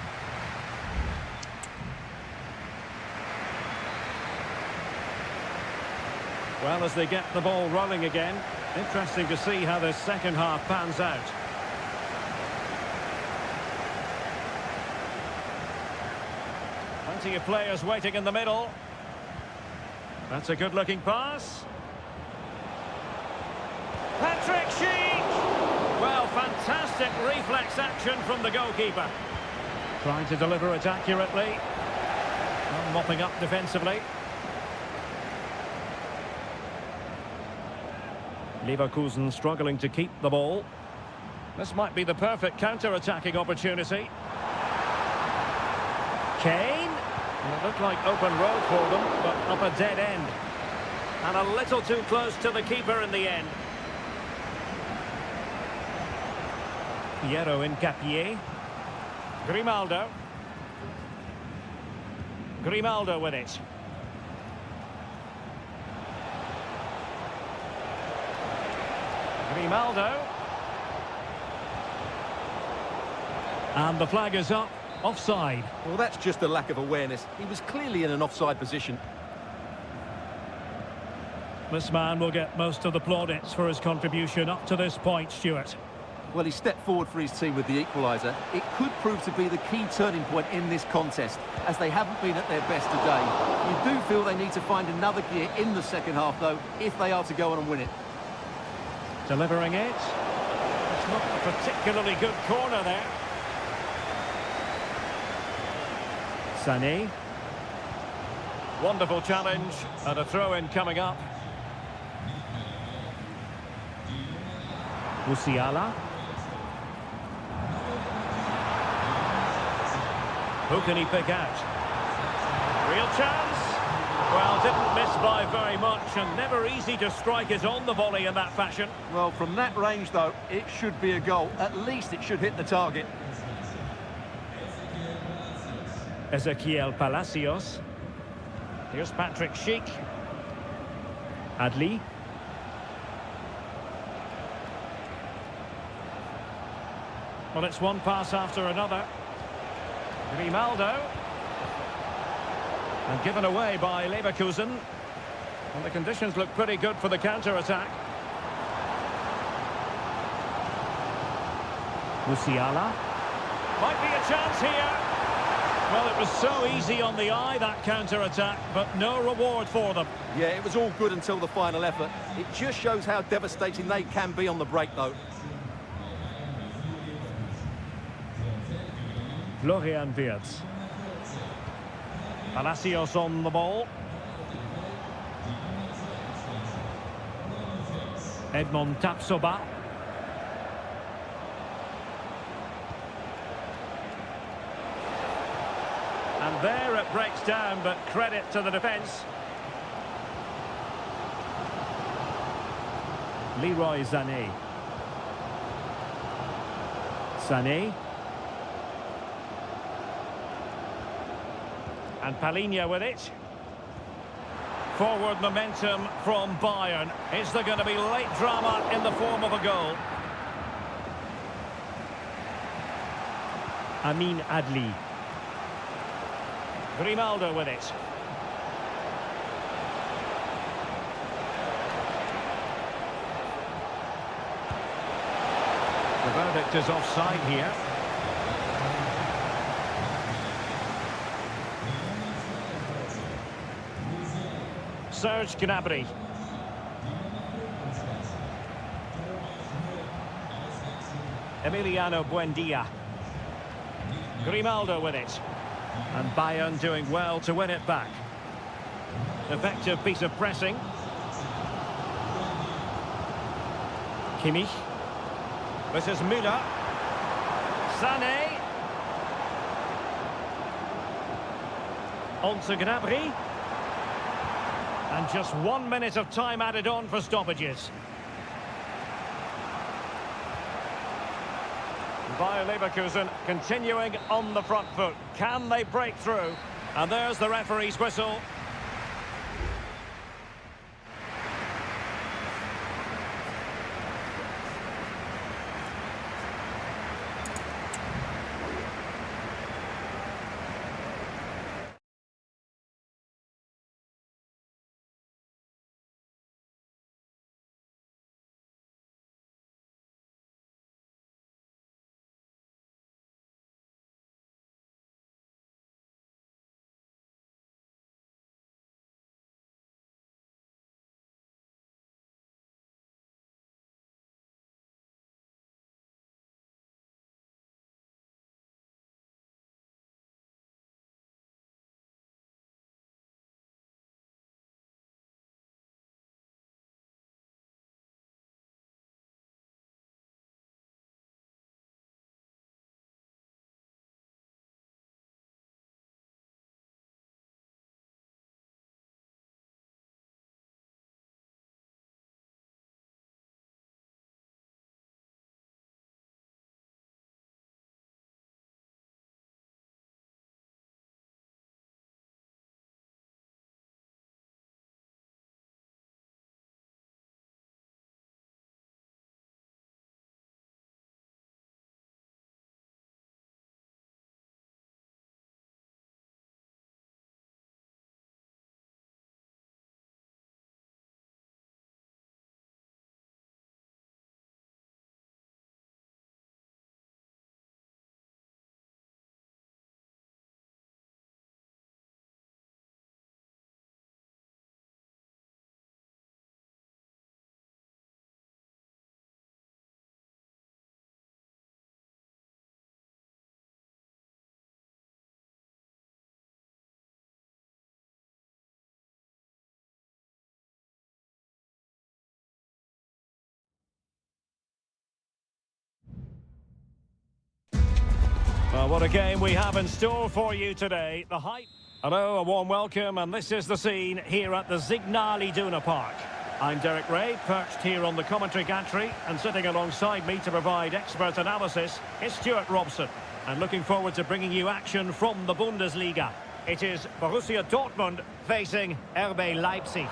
[SPEAKER 1] Well, as they get the ball rolling again, interesting to see how this second half pans out. Plenty of players waiting in the middle. That's a good-looking pass. Patrick Schick! Well, fantastic reflex action from the goalkeeper. Trying to deliver it accurately. Well, mopping up defensively. Leverkusen struggling to keep the ball. This might be the perfect counter-attacking opportunity. Kane. Well, it looked like open road for them, but up a dead end. And a little too close to the keeper in the end. Piero Incapié. Grimaldo. Grimaldo with it. Grimaldo. And the flag is up. Offside.
[SPEAKER 2] Well, that's just a lack of awareness. He was clearly in an offside position.
[SPEAKER 4] This man will get most of the plaudits for his contribution up to this point, Stuart.
[SPEAKER 2] Well, he stepped forward for his team with the equaliser. It could prove to be the key turning point in this contest, as they haven't been at their best today. You do feel they need to find another gear in the second half, though, if they are to go on and win it.
[SPEAKER 1] Delivering it. It's not a particularly good corner there. Sané. Wonderful challenge, and a throw-in coming up. Musiala. Who can he pick out? Real chance. Well, didn't miss by very much, and never easy to strike it on the volley in that fashion.
[SPEAKER 2] Well, from that range, though, it should be a goal. At least it should hit the target.
[SPEAKER 1] Ezequiel Palacios. Here's Patrick Schick. Adli. Well, it's one pass after another. Grimaldo. And given away by Leverkusen. And the conditions look pretty good for the counter-attack. Musiala. Might be a chance here. Well, it was so easy on the eye, that counter-attack, but no reward for them.
[SPEAKER 2] Yeah, it was all good until the final effort. It just shows how devastating they can be on the break, though.
[SPEAKER 1] Florian Wirtz. Palacios on the ball. Edmond Tapsoba. And there it breaks down, but credit to the defence. Leroy Sané. Sané. And Palhinha with it. Forward momentum from Bayern. Is there going to be late drama in the form of a goal? Amin Adli. Grimaldo with it. The verdict is offside here. Serge Gnabry. Emiliano Buendia. Grimaldo with it. And Bayern doing well to win it back. Effective piece of pressing. Kimmich. This is Müller. Sané. On to Gnabry. And just 1 minute of time added on for stoppages. Bayer Leverkusen continuing on the front foot. Can they break through? And there's the referee's whistle. Well, what a game we have in store for you today. The hype. Hello, a warm welcome, and this is the scene here at the Signal Iduna Park. I'm Derek Ray, perched here on the commentary gantry, and sitting alongside me to provide expert analysis is Stuart Robson. And looking forward to bringing you action from the Bundesliga. It is Borussia Dortmund facing RB Leipzig.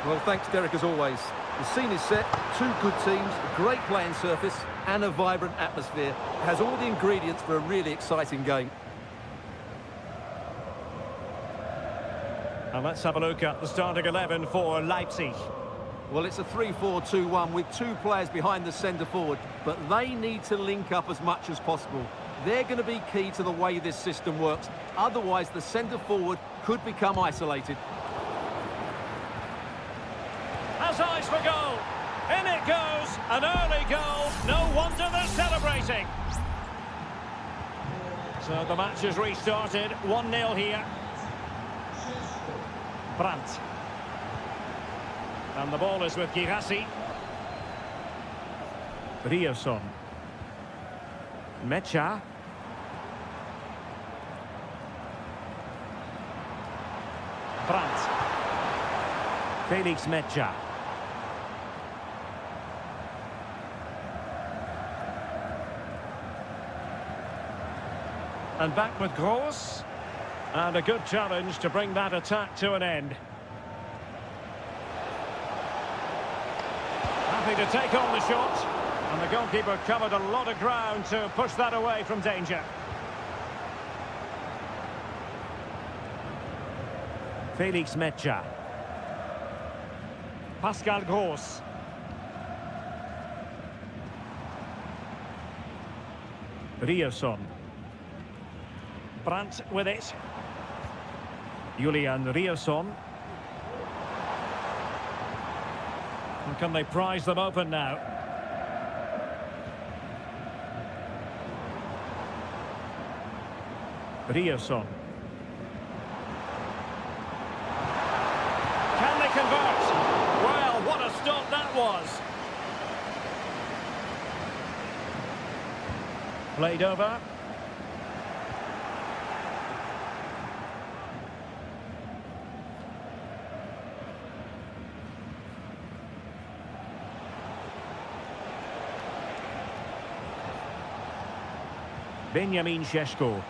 [SPEAKER 2] Well, thanks, Derek, as always. The scene is set, two good teams, a great playing surface, and a vibrant atmosphere. It has all the ingredients for a really exciting game.
[SPEAKER 1] And let's have a look at the starting 11 for Leipzig.
[SPEAKER 2] Well, it's a 3-4-2-1 with two players behind the centre forward, but they need to link up as much as possible. They're going to be key to the way this system works. Otherwise, the centre forward could become isolated.
[SPEAKER 1] Has eyes for goal. In it goes. An early goal. No wonder they're celebrating. So the match has restarted. 1-0 here. Brandt. And the ball is with Girassi. Ryerson. Mecha. Brandt. Felix Mecha. And back with Gross. And a good challenge to bring that attack to an end. Happy to take on the shot. And the goalkeeper covered a lot of ground to push that away from danger. Felix Mecha. Pascal Gross. Ryerson. Brandt with it. Julian Ryerson. And can they prize them open now? Ryerson. Can they convert? Well, what a stop that was. Played over. Benjamin Šeško.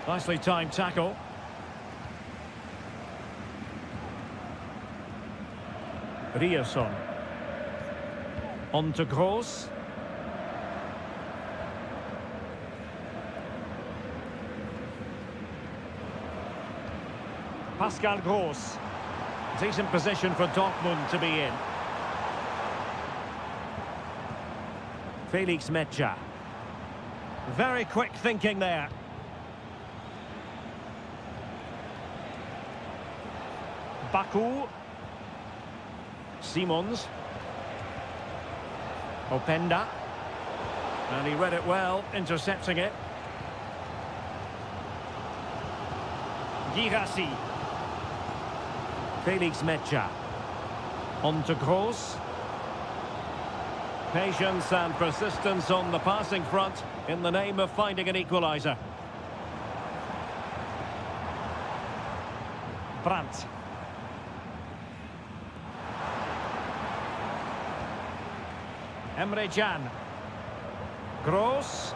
[SPEAKER 1] Nicely timed tackle. Ryerson. On to Gross. Pascal Gross. Decent position for Dortmund to be in. Felix Mecha. Very quick thinking there. Baku. Simons. Openda. And he read it well, intercepting it. Girassi. Felix Mecha. On to Gross. Patience and persistence on the passing front in the name of finding an equaliser. Brandt. Emre Can. Gross.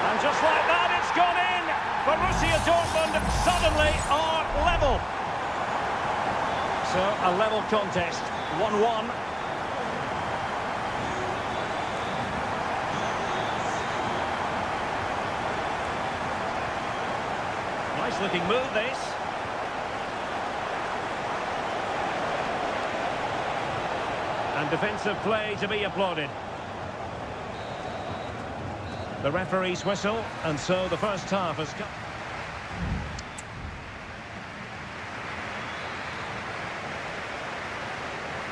[SPEAKER 1] And just like that, it's gone in. Borussia Dortmund suddenly are level. So, a level contest. 1-1. Nice looking move, this. And defensive play to be applauded. The referee's whistle, and so the first half has come.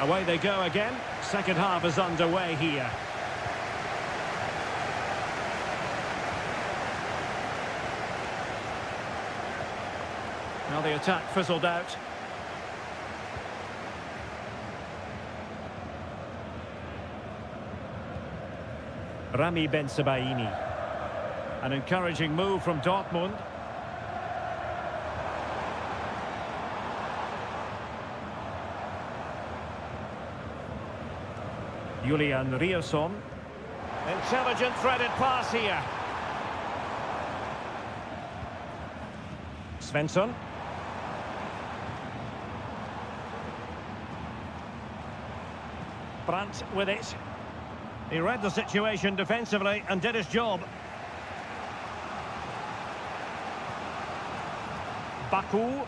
[SPEAKER 1] Away they go again. Second half is underway here. Now the attack fizzled out. Rami Ben Sebaini. An encouraging move from Dortmund. Julian Rierson. Intelligent threaded pass here. Svensson. Brandt with it. He read the situation defensively and did his job. Baku.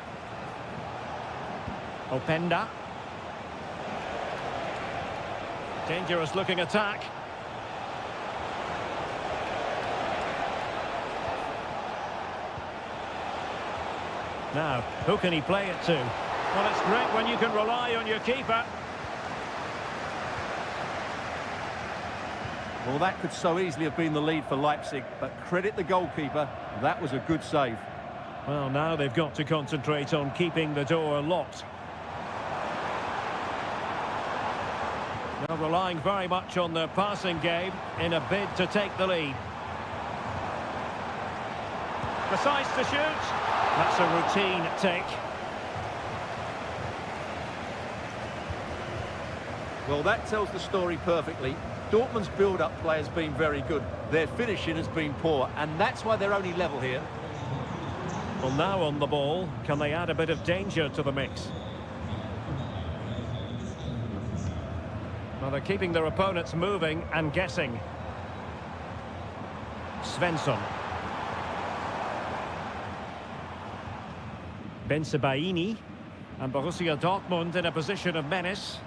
[SPEAKER 1] Openda. Dangerous looking attack. Now, who can he play it to? Well, it's great when you can rely on your keeper.
[SPEAKER 2] Well, that could so easily have been the lead for Leipzig, but credit the goalkeeper, that was a good save.
[SPEAKER 1] Well, now they've got to concentrate on keeping the door locked. They're relying very much on their passing game in a bid to take the lead. Decides to shoot. That's a routine take.
[SPEAKER 2] Well, that tells the story perfectly. Dortmund's build-up play has been very good. Their finishing has been poor, and that's why they're only level here.
[SPEAKER 1] Well, now on the ball, can they add a bit of danger to the mix? Well, they're keeping their opponents moving and guessing. Svensson. Ben Sebaini. And Borussia Dortmund in a position of menace.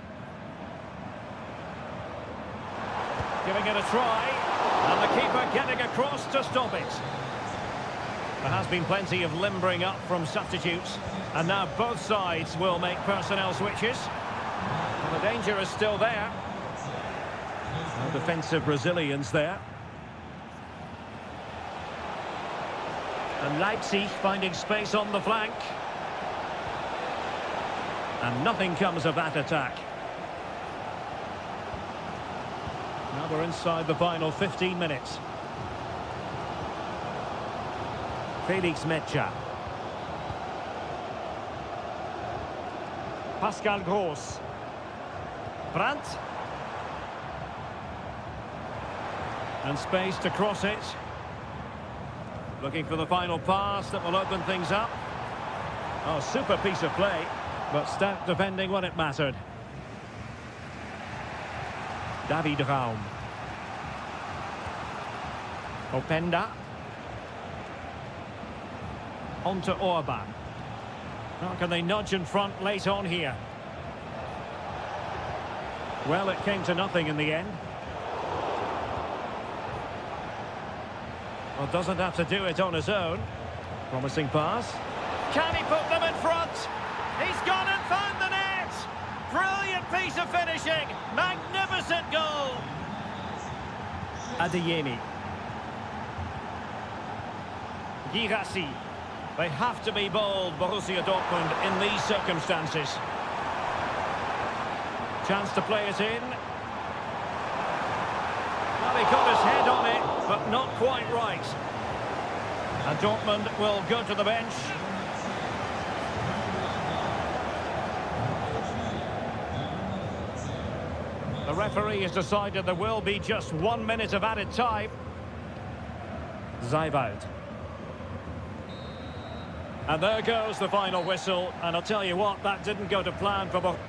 [SPEAKER 1] Giving it a try. And the keeper getting across to stop it. There has been plenty of limbering up from substitutes. And now both sides will make personnel switches. And the danger is still there. No defensive resilience there. And Leipzig finding space on the flank. And nothing comes of that attack. Now we're inside the final 15 minutes. Felix Metscher. Pascal Gross. Brandt. And space to cross it. Looking for the final pass that will open things up. Oh, super piece of play. But stout defending when it mattered. David Raum. Openda. On to Orban. Now can they nudge in front late on here? Well, it came to nothing in the end. Well, doesn't have to do it on his own. Promising pass. Can he put them in front? He's gone and found the net! Brilliant piece of finishing! Magnificent goal! Adeyemi. Girassi. They have to be bold, Borussia Dortmund, in these circumstances. Chance to play it in. Well, he got his head on it, but not quite right. And Dortmund will go to the bench. The referee has decided there will be just 1 minute of added time. Zeiwald. And there goes the final whistle. And I'll tell you what, that didn't go to plan for both.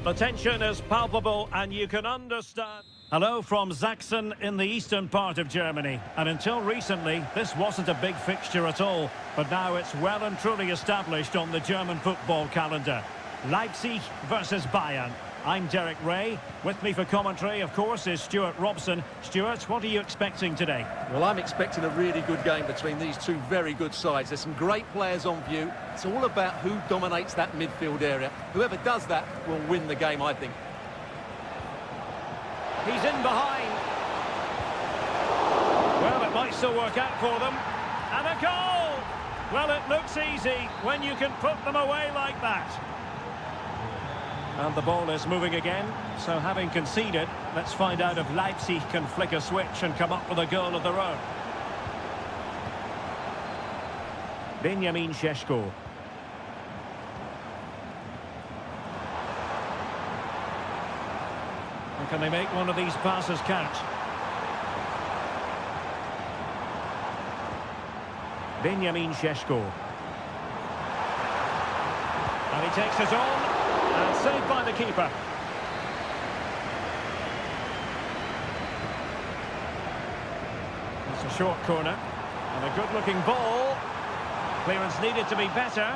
[SPEAKER 1] The tension is palpable and you can understand. Hello from Sachsen in the eastern part of Germany. And until recently, this wasn't a big fixture at all. But now it's well and truly established on the German football calendar. Leipzig versus Bayern. I'm Derek Ray. With me for commentary, of course, is Stuart Robson. Stuart, what are you expecting today?
[SPEAKER 2] Well, I'm expecting a really good game between these two very good sides. There's some great players on view. It's all about who dominates that midfield area. Whoever does that will win the game, I think.
[SPEAKER 1] He's in behind. Well, it might still work out for them. And a goal! Well, it looks easy when you can put them away like that. And the ball is moving again. So having conceded, let's find out if Leipzig can flick a switch and come up with a goal of their own. Benjamin Šeško. And can they make one of these passes count? Benjamin Šeško. And he takes it on. And saved by the keeper. It's a short corner. And a good-looking ball. Clearance needed to be better.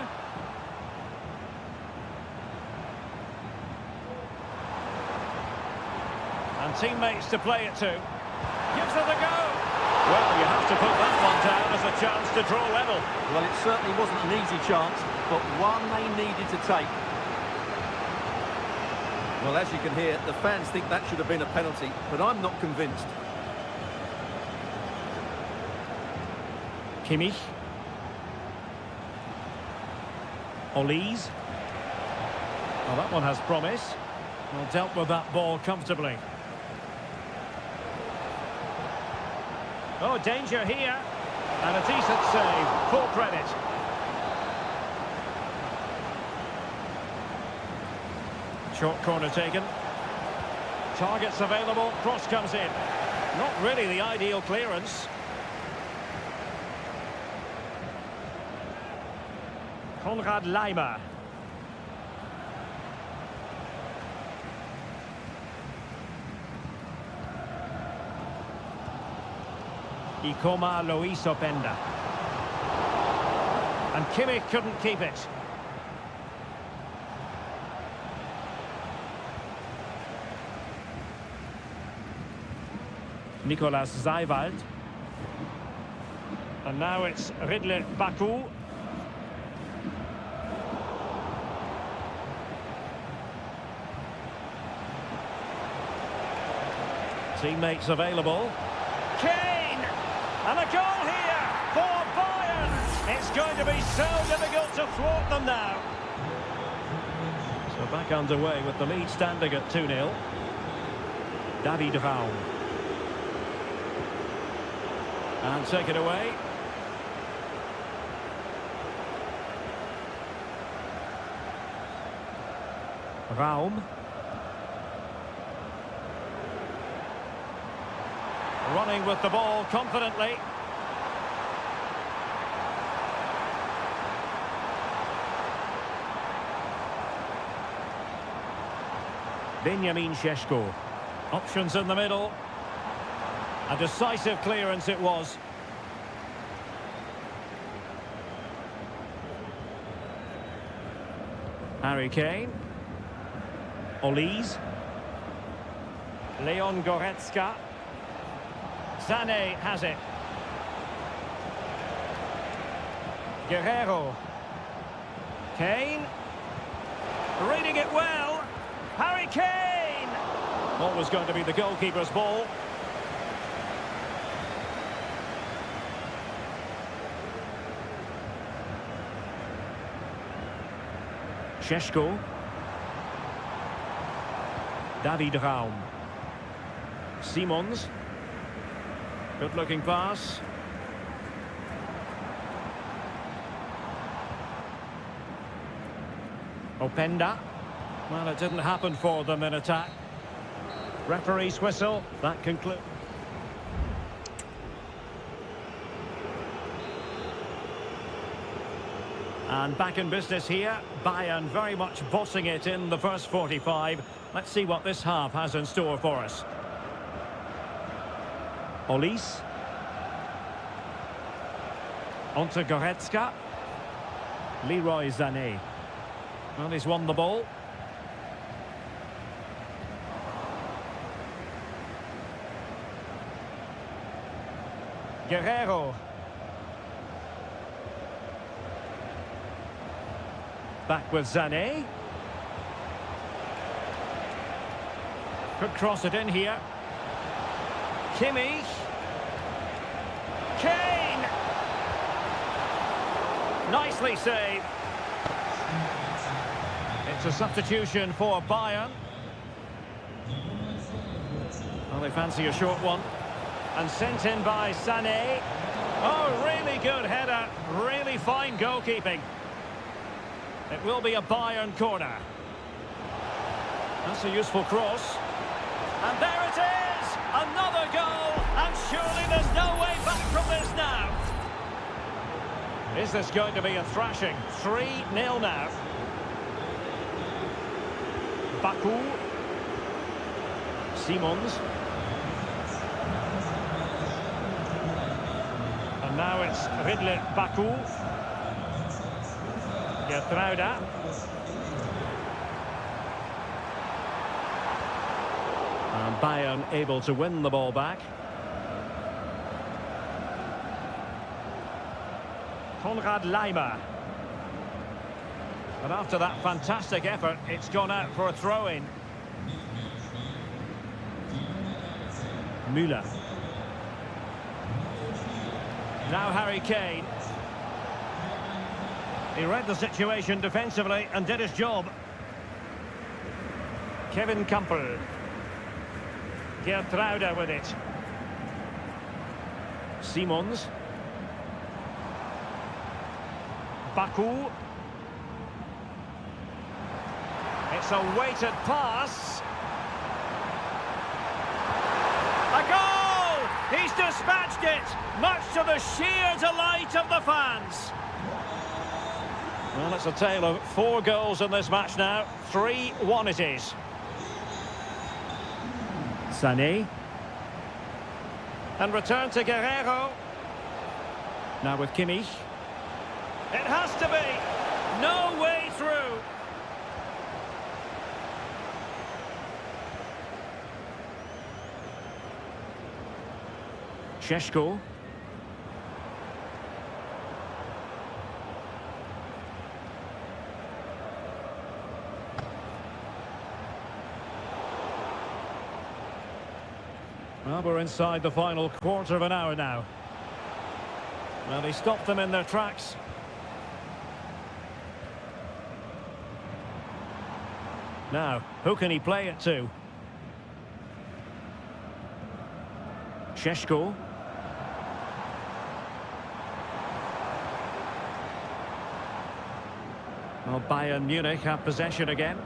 [SPEAKER 1] And teammates to play it to. Gives it a go. Well, you have to put that one down as a chance to draw level.
[SPEAKER 2] Well, it certainly wasn't an easy chance, but one they needed to take. Well, as you can hear, the fans think that should have been a penalty, but I'm not convinced.
[SPEAKER 1] Kimmich. Olise. Well, that one has promise. Well, dealt with that ball comfortably. Oh, danger here. And a decent save. Full credit. Short corner taken. Targets available. Cross comes in. Not really the ideal clearance. Konrad Laimer. Ikoma Luis Openda. And Kimmich couldn't keep it. Nicolas Seiwald. And now it's Ridley Baku. Teammates available. Kane! And a goal here for Bayern! It's going to be so difficult to thwart them now. So back underway with the lead standing at 2-0. David Raum. And take it away. Raum. Running with the ball confidently. Benjamin Šeško. Options in the middle. A decisive clearance it was. Harry Kane. Olise. Leon Goretzka. Sané has it. Guerrero. Kane. Reading it well. Harry Kane. What was going to be the goalkeeper's ball. Šeško. David Raum. Simons. Good-looking pass. Openda. Well, it didn't happen for them in attack. Referee's whistle. That concludes. And back in business here, Bayern very much bossing it in the first 45. Let's see what this half has in store for us. Olise. Onto Goretzka. Leroy Sané. Well, he's won the ball. Guerrero. Back with Sané. Could cross it in here. Kimmich. Kane! Nicely saved. It's a substitution for Bayern. Well, they fancy a short one. And sent in by Sané. Oh, really good header. Really fine goalkeeping. It will be a Bayern corner. That's a useful cross. And there it is! Another goal! And surely there's no way back from this now. Is this going to be a thrashing? 3-0 now. Baku. Simons. And now it's Ridley Baku. Geertruida. And Bayern able to win the ball back. Konrad Laimer. And after that fantastic effort, it's gone out for a throw-in. Müller. Now Harry Kane. He read the situation defensively and did his job. Kevin Campbell. Geertruida with it. Simons. Baku. It's a weighted pass. A goal! He's dispatched it, much to the sheer delight of the fans. Well, it's a tale of 4 goals in this match now. 3-1 it is. Sané. And return to Guerrero. Now with Kimmich. It has to be. No way through. Šeško. Well, we're inside the final quarter of an hour now. Well, he stopped them in their tracks. Now, who can he play it to? Šeško. Well, Bayern Munich have possession again.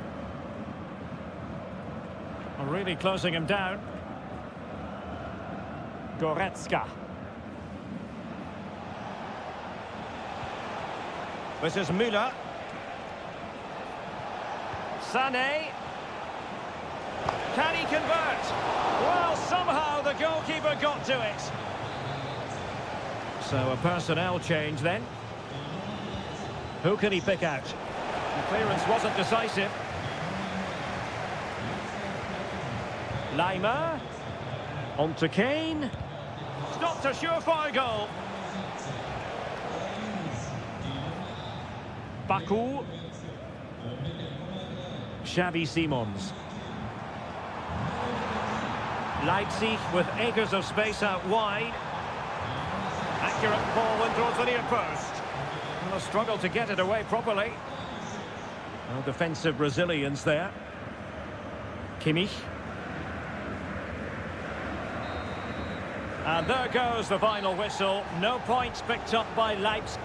[SPEAKER 1] Well, really closing him down. Goretzka. This is Müller. Sané. Can he convert? Well, somehow the goalkeeper got to it. So a personnel change then. Who can he pick out? The clearance wasn't decisive. Laimer. On to Kane. Stopped a surefire goal. Baku. Xavi Simons. Leipzig with acres of space out wide. Accurate ball in towards the near post. Well, a struggle to get it away properly. Well, defensive resilience there. Kimmich. And there goes the final whistle. No points picked up by Leipzig.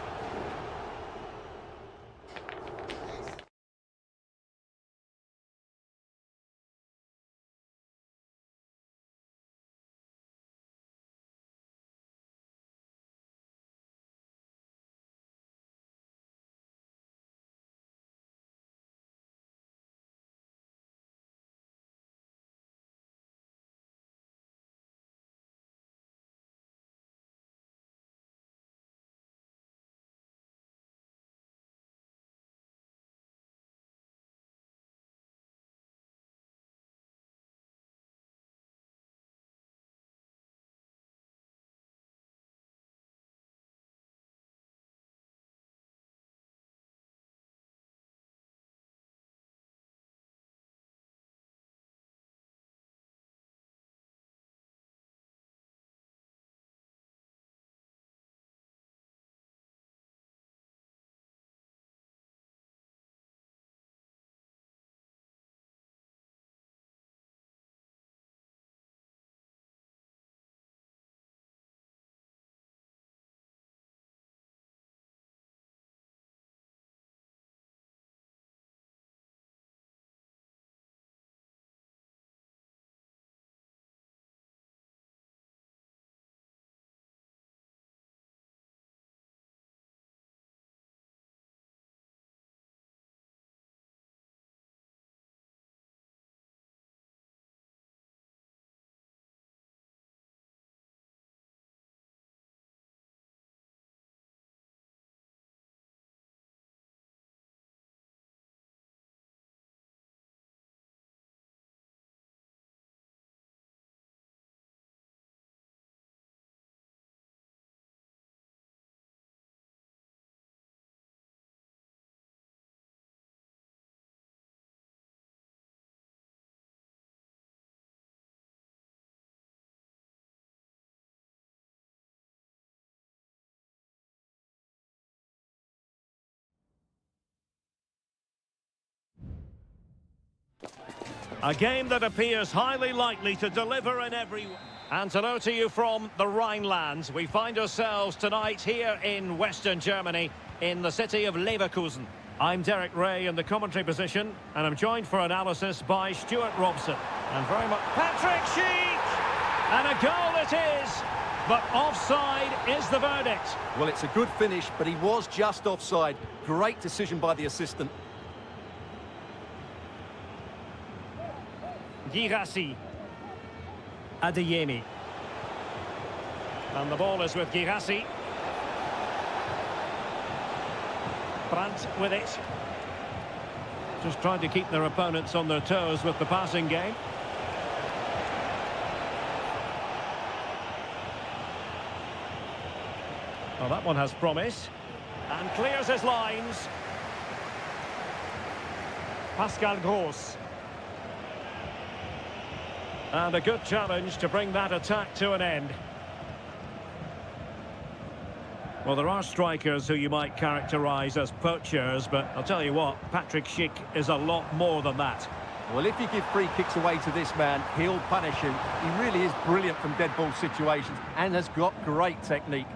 [SPEAKER 1] A game that appears highly likely to deliver in every way. And hello to you from the Rhineland. We find ourselves tonight here in Western Germany, in the city of Leverkusen. I'm Derek Ray in the commentary position, and I'm joined for analysis by Stuart Robson. And very much Patrick Schick! And a goal it is! But offside is the verdict.
[SPEAKER 2] Well, it's a good finish, but he was just offside. Great decision by the assistant.
[SPEAKER 1] Girassi. Adeyemi. And the ball is with Girassi. Brandt with it. Just trying to keep their opponents on their toes with the passing game. Well, that one has promise. And clears his lines. Pascal Gross. And a good challenge to bring that attack to an end. Well, there are strikers who you might characterise as poachers, but I'll tell you what, Patrick Schick is a lot more than that.
[SPEAKER 2] Well, if you give free kicks away to this man, he'll punish you. He really is brilliant from dead ball situations and has got great technique.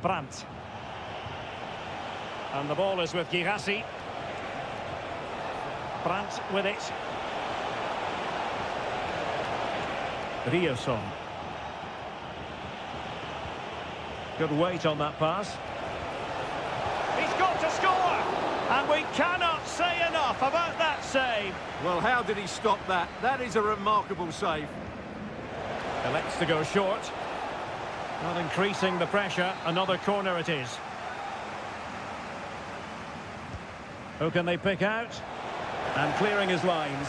[SPEAKER 1] Brandt. And the ball is with Girassi. Brandt with it. Rioson. Good weight on that pass. He's got to score! And we cannot say enough about that save.
[SPEAKER 2] Well, how did he stop that? That is a remarkable save.
[SPEAKER 1] Elects to go short. Not increasing the pressure. Another corner it is. Who can they pick out? And clearing his lines.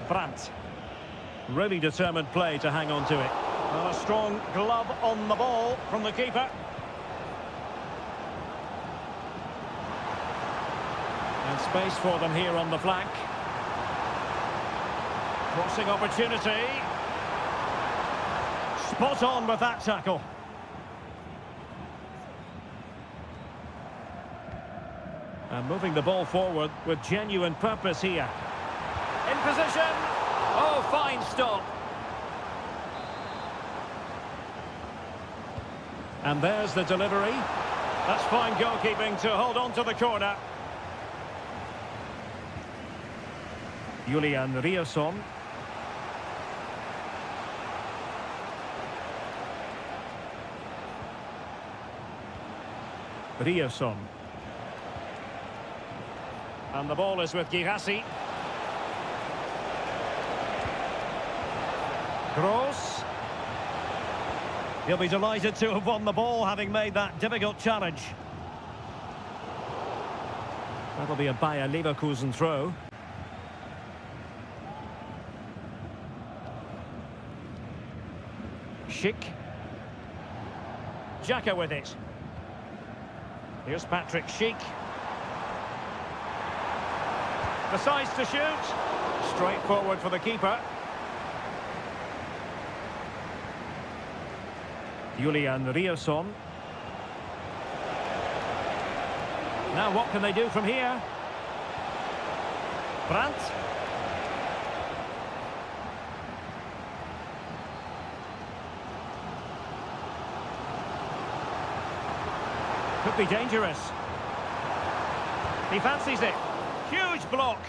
[SPEAKER 1] Brandt. Really determined play to hang on to it. Well, a strong glove on the ball from the keeper. And space for them here on the flank. Crossing opportunity. Spot on with that tackle. And moving the ball forward with genuine purpose here. In position. Oh, fine stop. And there's the delivery. That's fine goalkeeping to hold on to the corner. Julian Rioson. Rioson. And the ball is with Girassi. Gross. He'll be delighted to have won the ball, having made that difficult challenge. That'll be a Bayer Leverkusen throw. Schick. Xhaka with it. Here's Patrick Schick. Decides to shoot. Straight forward for the keeper. Julian Rioson. Now what can they do from here? Brandt. Could be dangerous. He fancies it. Huge block.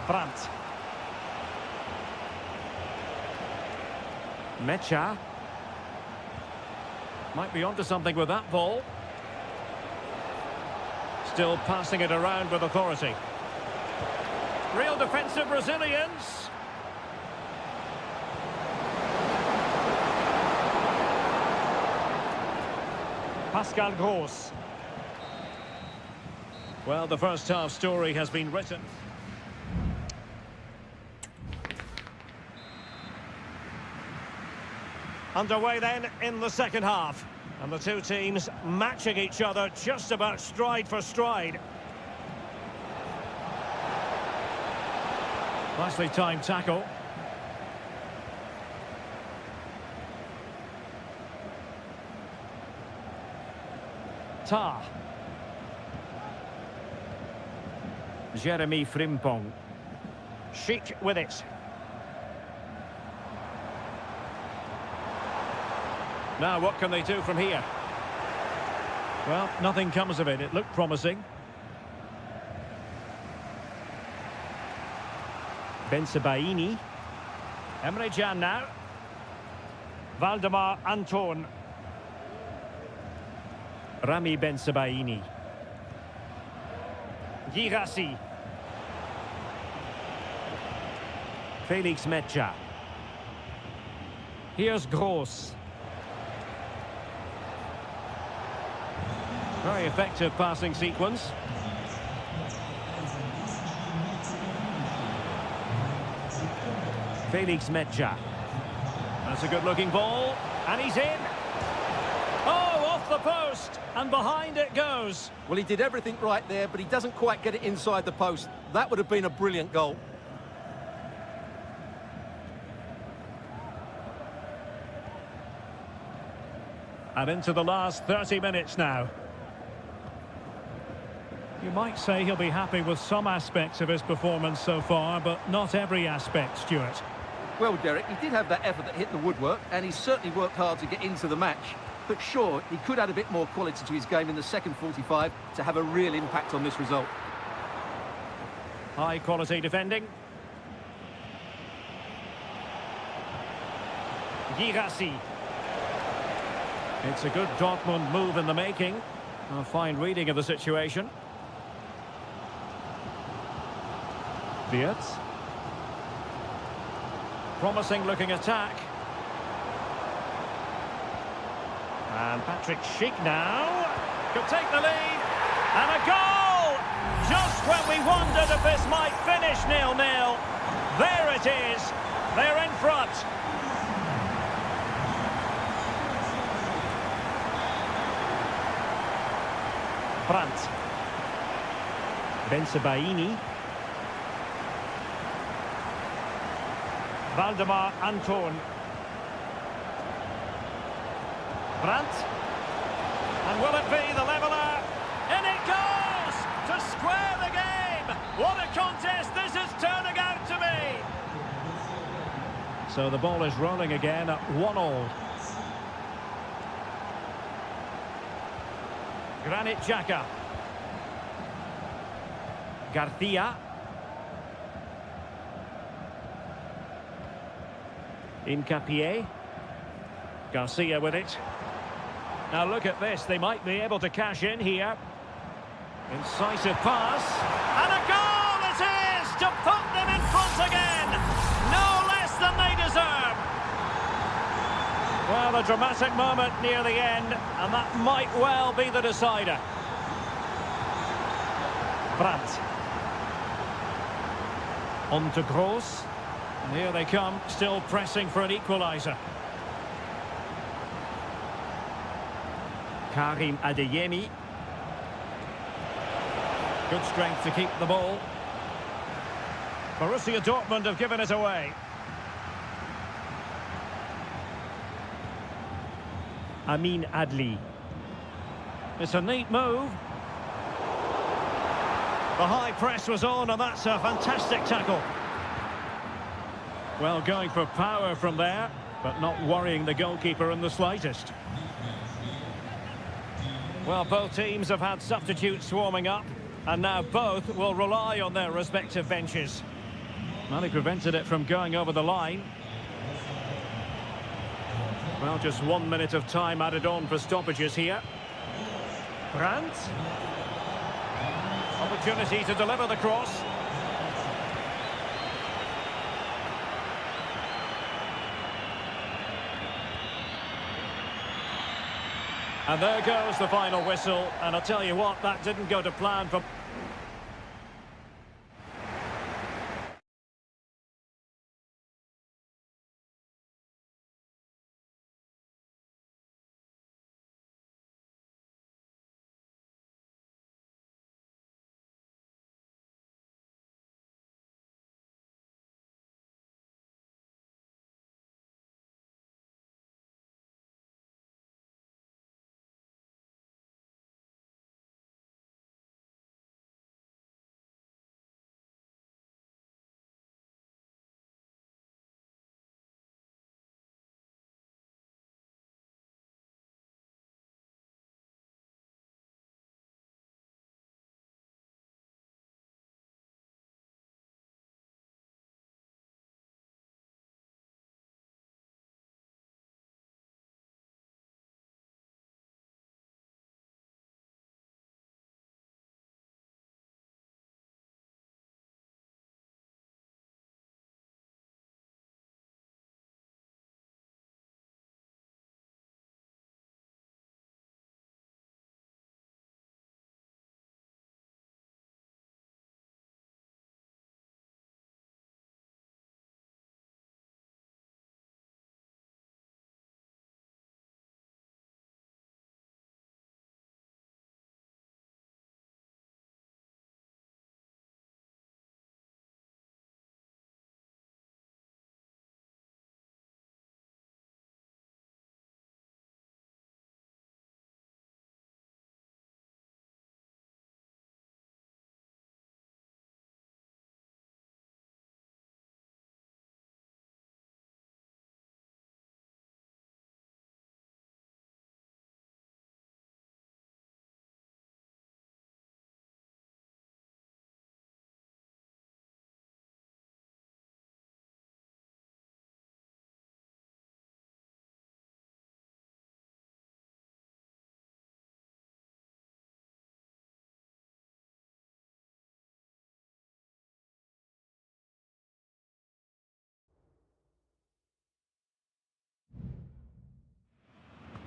[SPEAKER 1] Brandt. Mecha. Might be onto something with that ball. Still passing it around with authority. Real defensive Brazilians. Pascal Gross. Well, the first half story has been written. Underway then in the second half. And the two teams matching each other just about stride for stride. Nicely timed tackle. Tah. Jeremy Frimpong. Chic with it. Now what can they do from here? Well, nothing comes of it. It looked promising. Bensebaini. Emre Can now. Valdemar Anton. Rami Bensebaini. Girassi. Felix Mecha. Here's Gross. Very effective passing sequence. Felix Mecha. That's a good-looking ball. And he's in. Oh, off the post. And behind it goes.
[SPEAKER 2] Well, he did everything right there, but he doesn't quite get it inside the post. That would have been a brilliant goal.
[SPEAKER 4] And into the last 30 minutes now. You might say he'll be happy with some aspects of his performance so far, but not every aspect, Stuart.
[SPEAKER 2] Well, Derek, he did have that effort that hit the woodwork, and he certainly worked hard to get into the match. But sure, he could add a bit more quality to his game in the second 45 to have a real impact on this result.
[SPEAKER 1] High quality defending. Girassi. It's a good Dortmund move in the making. A fine reading of the situation. Wirtz. Promising looking attack. And Patrick Schick now could take the lead. And a goal! Just when we wondered if this might finish 0-0. There it is. They're in front. Brandt. Bensebaini. Valdemar Anton. Brandt. And will it be the leveller? In it goes! To square the game! What a contest this is turning out to be! So the ball is rolling again at 1-1. Granit Xhaka. Garcia. Incapié. Garcia with it. Now look at this, they might be able to cash in here. Incisive pass. And a goal it is to put them in front again. No less than they deserve. Well, a dramatic moment near the end, and that might well be the decider. Brandt. On to Gross. And here they come, still pressing for an equaliser. Karim Adeyemi. Good strength to keep the ball. Borussia Dortmund have given it away. Amin Adli. It's a neat move. The high press was on, and that's a fantastic tackle. Well, going for power from there, but not worrying the goalkeeper in the slightest. Well, both teams have had substitutes warming up, and now both will rely on their respective benches. Well, he prevented it from going over the line. Well, just 1 minute of time added on for stoppages here. Brandt. Opportunity to deliver the cross. And there goes the final whistle, and I'll tell you what, that didn't go to plan for...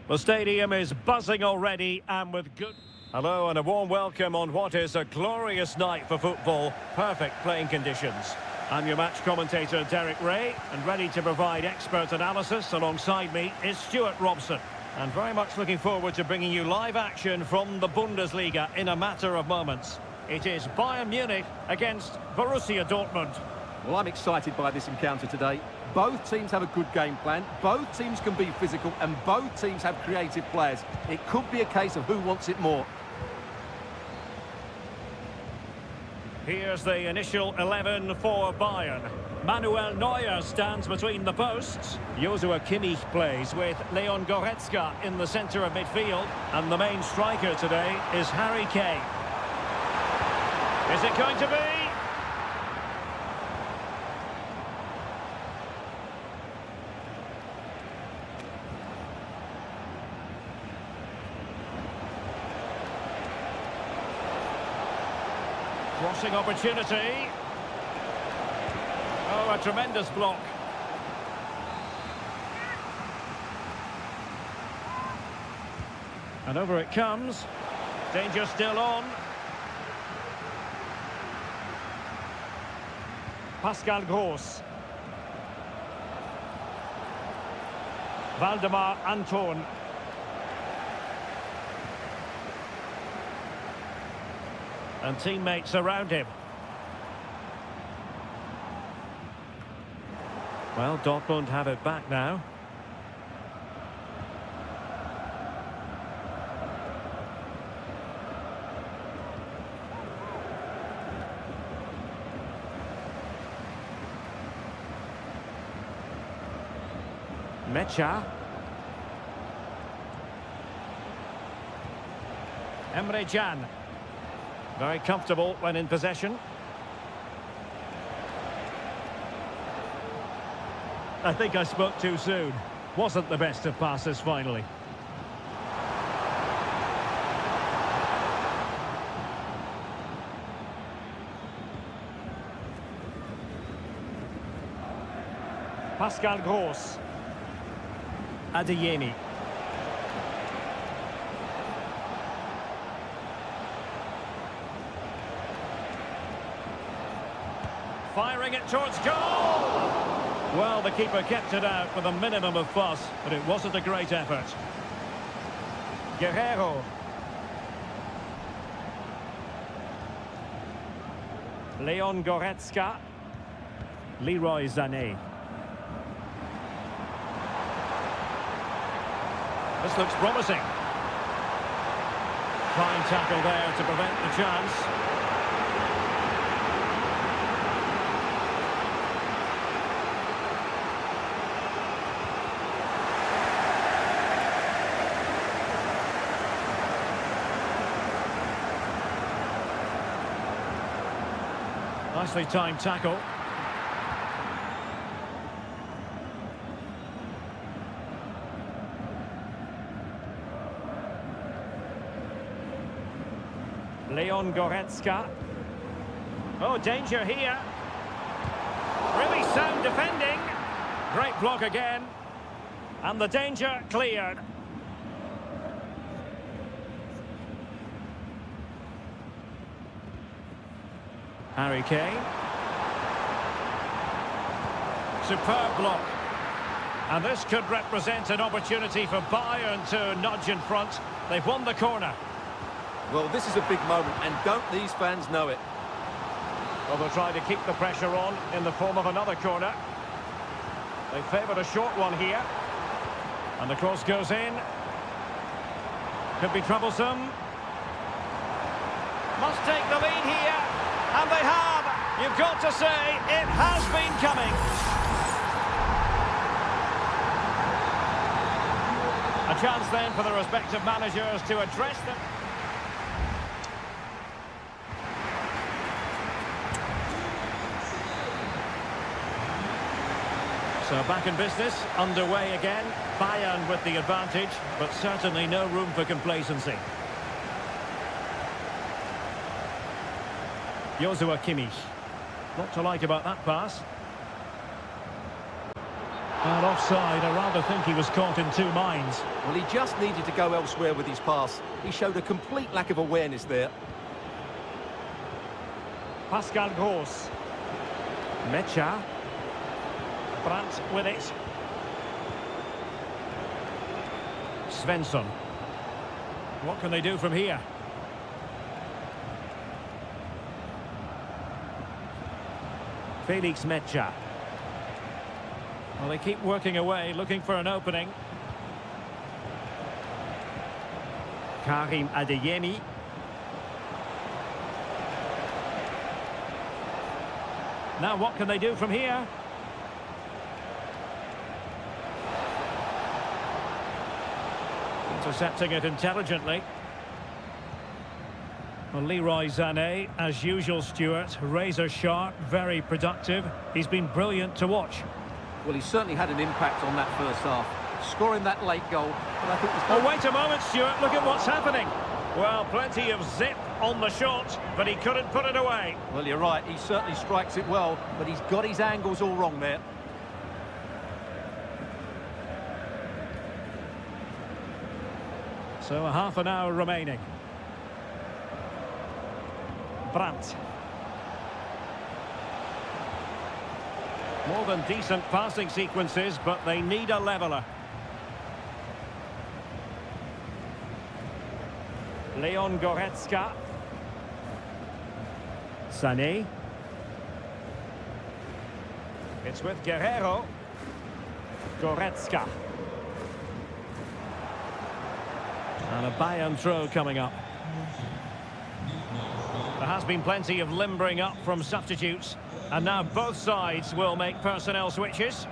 [SPEAKER 1] The stadium is buzzing already and with good... Hello and a warm welcome on what is a glorious night for football. Perfect playing conditions. I'm your match commentator Derek Ray, and ready to provide expert analysis alongside me is Stuart Robson. And very much looking forward to bringing you live action from the Bundesliga in a matter of moments. It is Bayern Munich against Borussia Dortmund.
[SPEAKER 2] Well, I'm excited by this encounter today. Both teams have a good game plan, both teams can be physical, and both teams have creative players. It could be a case of who wants it more.
[SPEAKER 1] Here's the initial 11 for Bayern. Manuel Neuer stands between the posts. Joshua Kimmich plays with Leon Goretzka in the centre of midfield. And the main striker today is Harry Kane. Is it going to be? Crossing opportunity. Oh, a tremendous block. And over it comes. Danger still on. Pascal Gross. Waldemar Anton. And teammates around him. Well, Dortmund have it back now. Mecha. Emre Can. Very comfortable when in possession. I think I spoke too soon. Wasn't the best of passes finally. Pascal Gross. Adeyemi. Firing it towards goal! Well, the keeper kept it out with a minimum of fuss, but it wasn't a great effort. Guerrero. Leon Goretzka. Leroy Sané. This looks promising. Fine tackle there to prevent the chance. Nicely timed tackle. Leon Goretzka. Oh, danger here. Really sound defending. Great block again. And the danger cleared. Harry Kane. Superb block. And this could represent an opportunity for Bayern to nudge in front. They've won the corner.
[SPEAKER 2] Well, this is a big moment, and don't these fans know it?
[SPEAKER 1] Well, they'll try to keep the pressure on in the form of another corner. They favoured a short one here. And the cross goes in. Could be troublesome. Must take the lead here. And they have. You've got to say, it has been coming. A chance then for the respective managers to address them. So back in business, underway again. Bayern with the advantage, but certainly no room for complacency. Joshua Kimmich. Not to like about that pass.
[SPEAKER 4] And offside, I rather think he was caught in two minds.
[SPEAKER 2] Well, he just needed to go elsewhere with his pass. He showed a complete lack of awareness there.
[SPEAKER 4] Pascal Gross. Mecha. Brandt with it. Svensson. What can they do from here? Felix Mecha. Well, they keep working away, looking for an opening. Karim Adeyemi. Now what can they do from here? Intercepting it intelligently. Well, Leroy Sané, as usual, Stuart, razor sharp, very productive. He's been brilliant to watch.
[SPEAKER 2] Well, he certainly had an impact on that first half. Scoring that late goal, but I think it's...
[SPEAKER 1] Oh, wait a moment, Stuart, look at what's happening. Well, plenty of zip on the shot, but he couldn't put it away.
[SPEAKER 2] Well, you're right, he certainly strikes it well, but he's got his angles all wrong there.
[SPEAKER 4] So a half an hour remaining. Brandt.
[SPEAKER 1] More than decent passing sequences, but they need a leveller. Leon Goretzka. Sané. It's with Guerrero. Goretzka. And a Bayern throw coming up. There has been plenty of limbering up from substitutes. And now both sides will make personnel switches.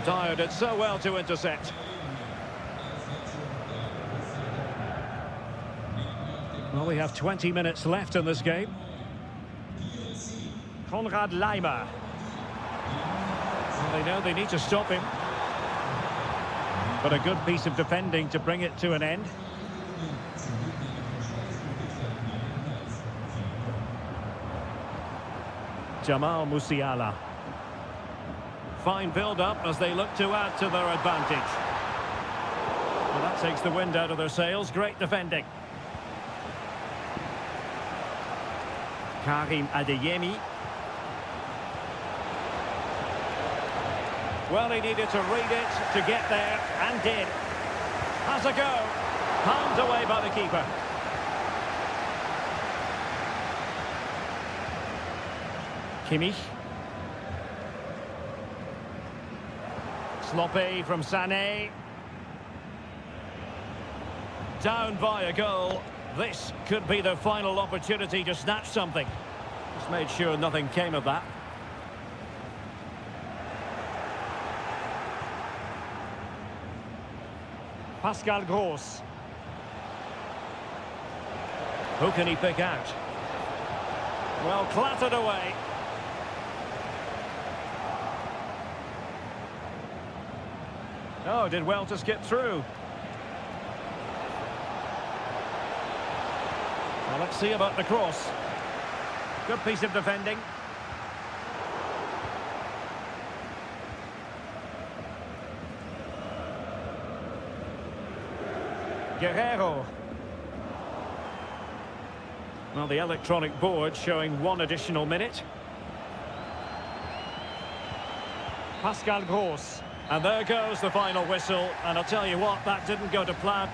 [SPEAKER 1] Dyer did so well to intercept.
[SPEAKER 4] Well, we have 20 minutes left in this game.
[SPEAKER 1] Konrad Laimer.
[SPEAKER 4] Well, they know they need to stop him. But a good piece of defending to bring it to an end.
[SPEAKER 1] Jamal Musiala. Fine build-up as they look to add to their advantage. Well, that takes the wind out of their sails. Great defending. Karim Adeyemi. Well, he needed to read it to get there, and did. Has a go. Palmed away by the keeper. Kimmich. Sloppy from Sané. Down by a goal. This could be the final opportunity to snatch something. Just made sure nothing came of that.
[SPEAKER 4] Pascal Gross.
[SPEAKER 1] Who can he pick out? Well, clattered away. Oh, did well to skip through. Well, let's see about the cross. Good piece of defending. Guerrero. Well, the electronic board showing one additional minute.
[SPEAKER 4] Pascal Gross.
[SPEAKER 1] And there goes the final whistle. And I'll tell you what, that didn't go to plan.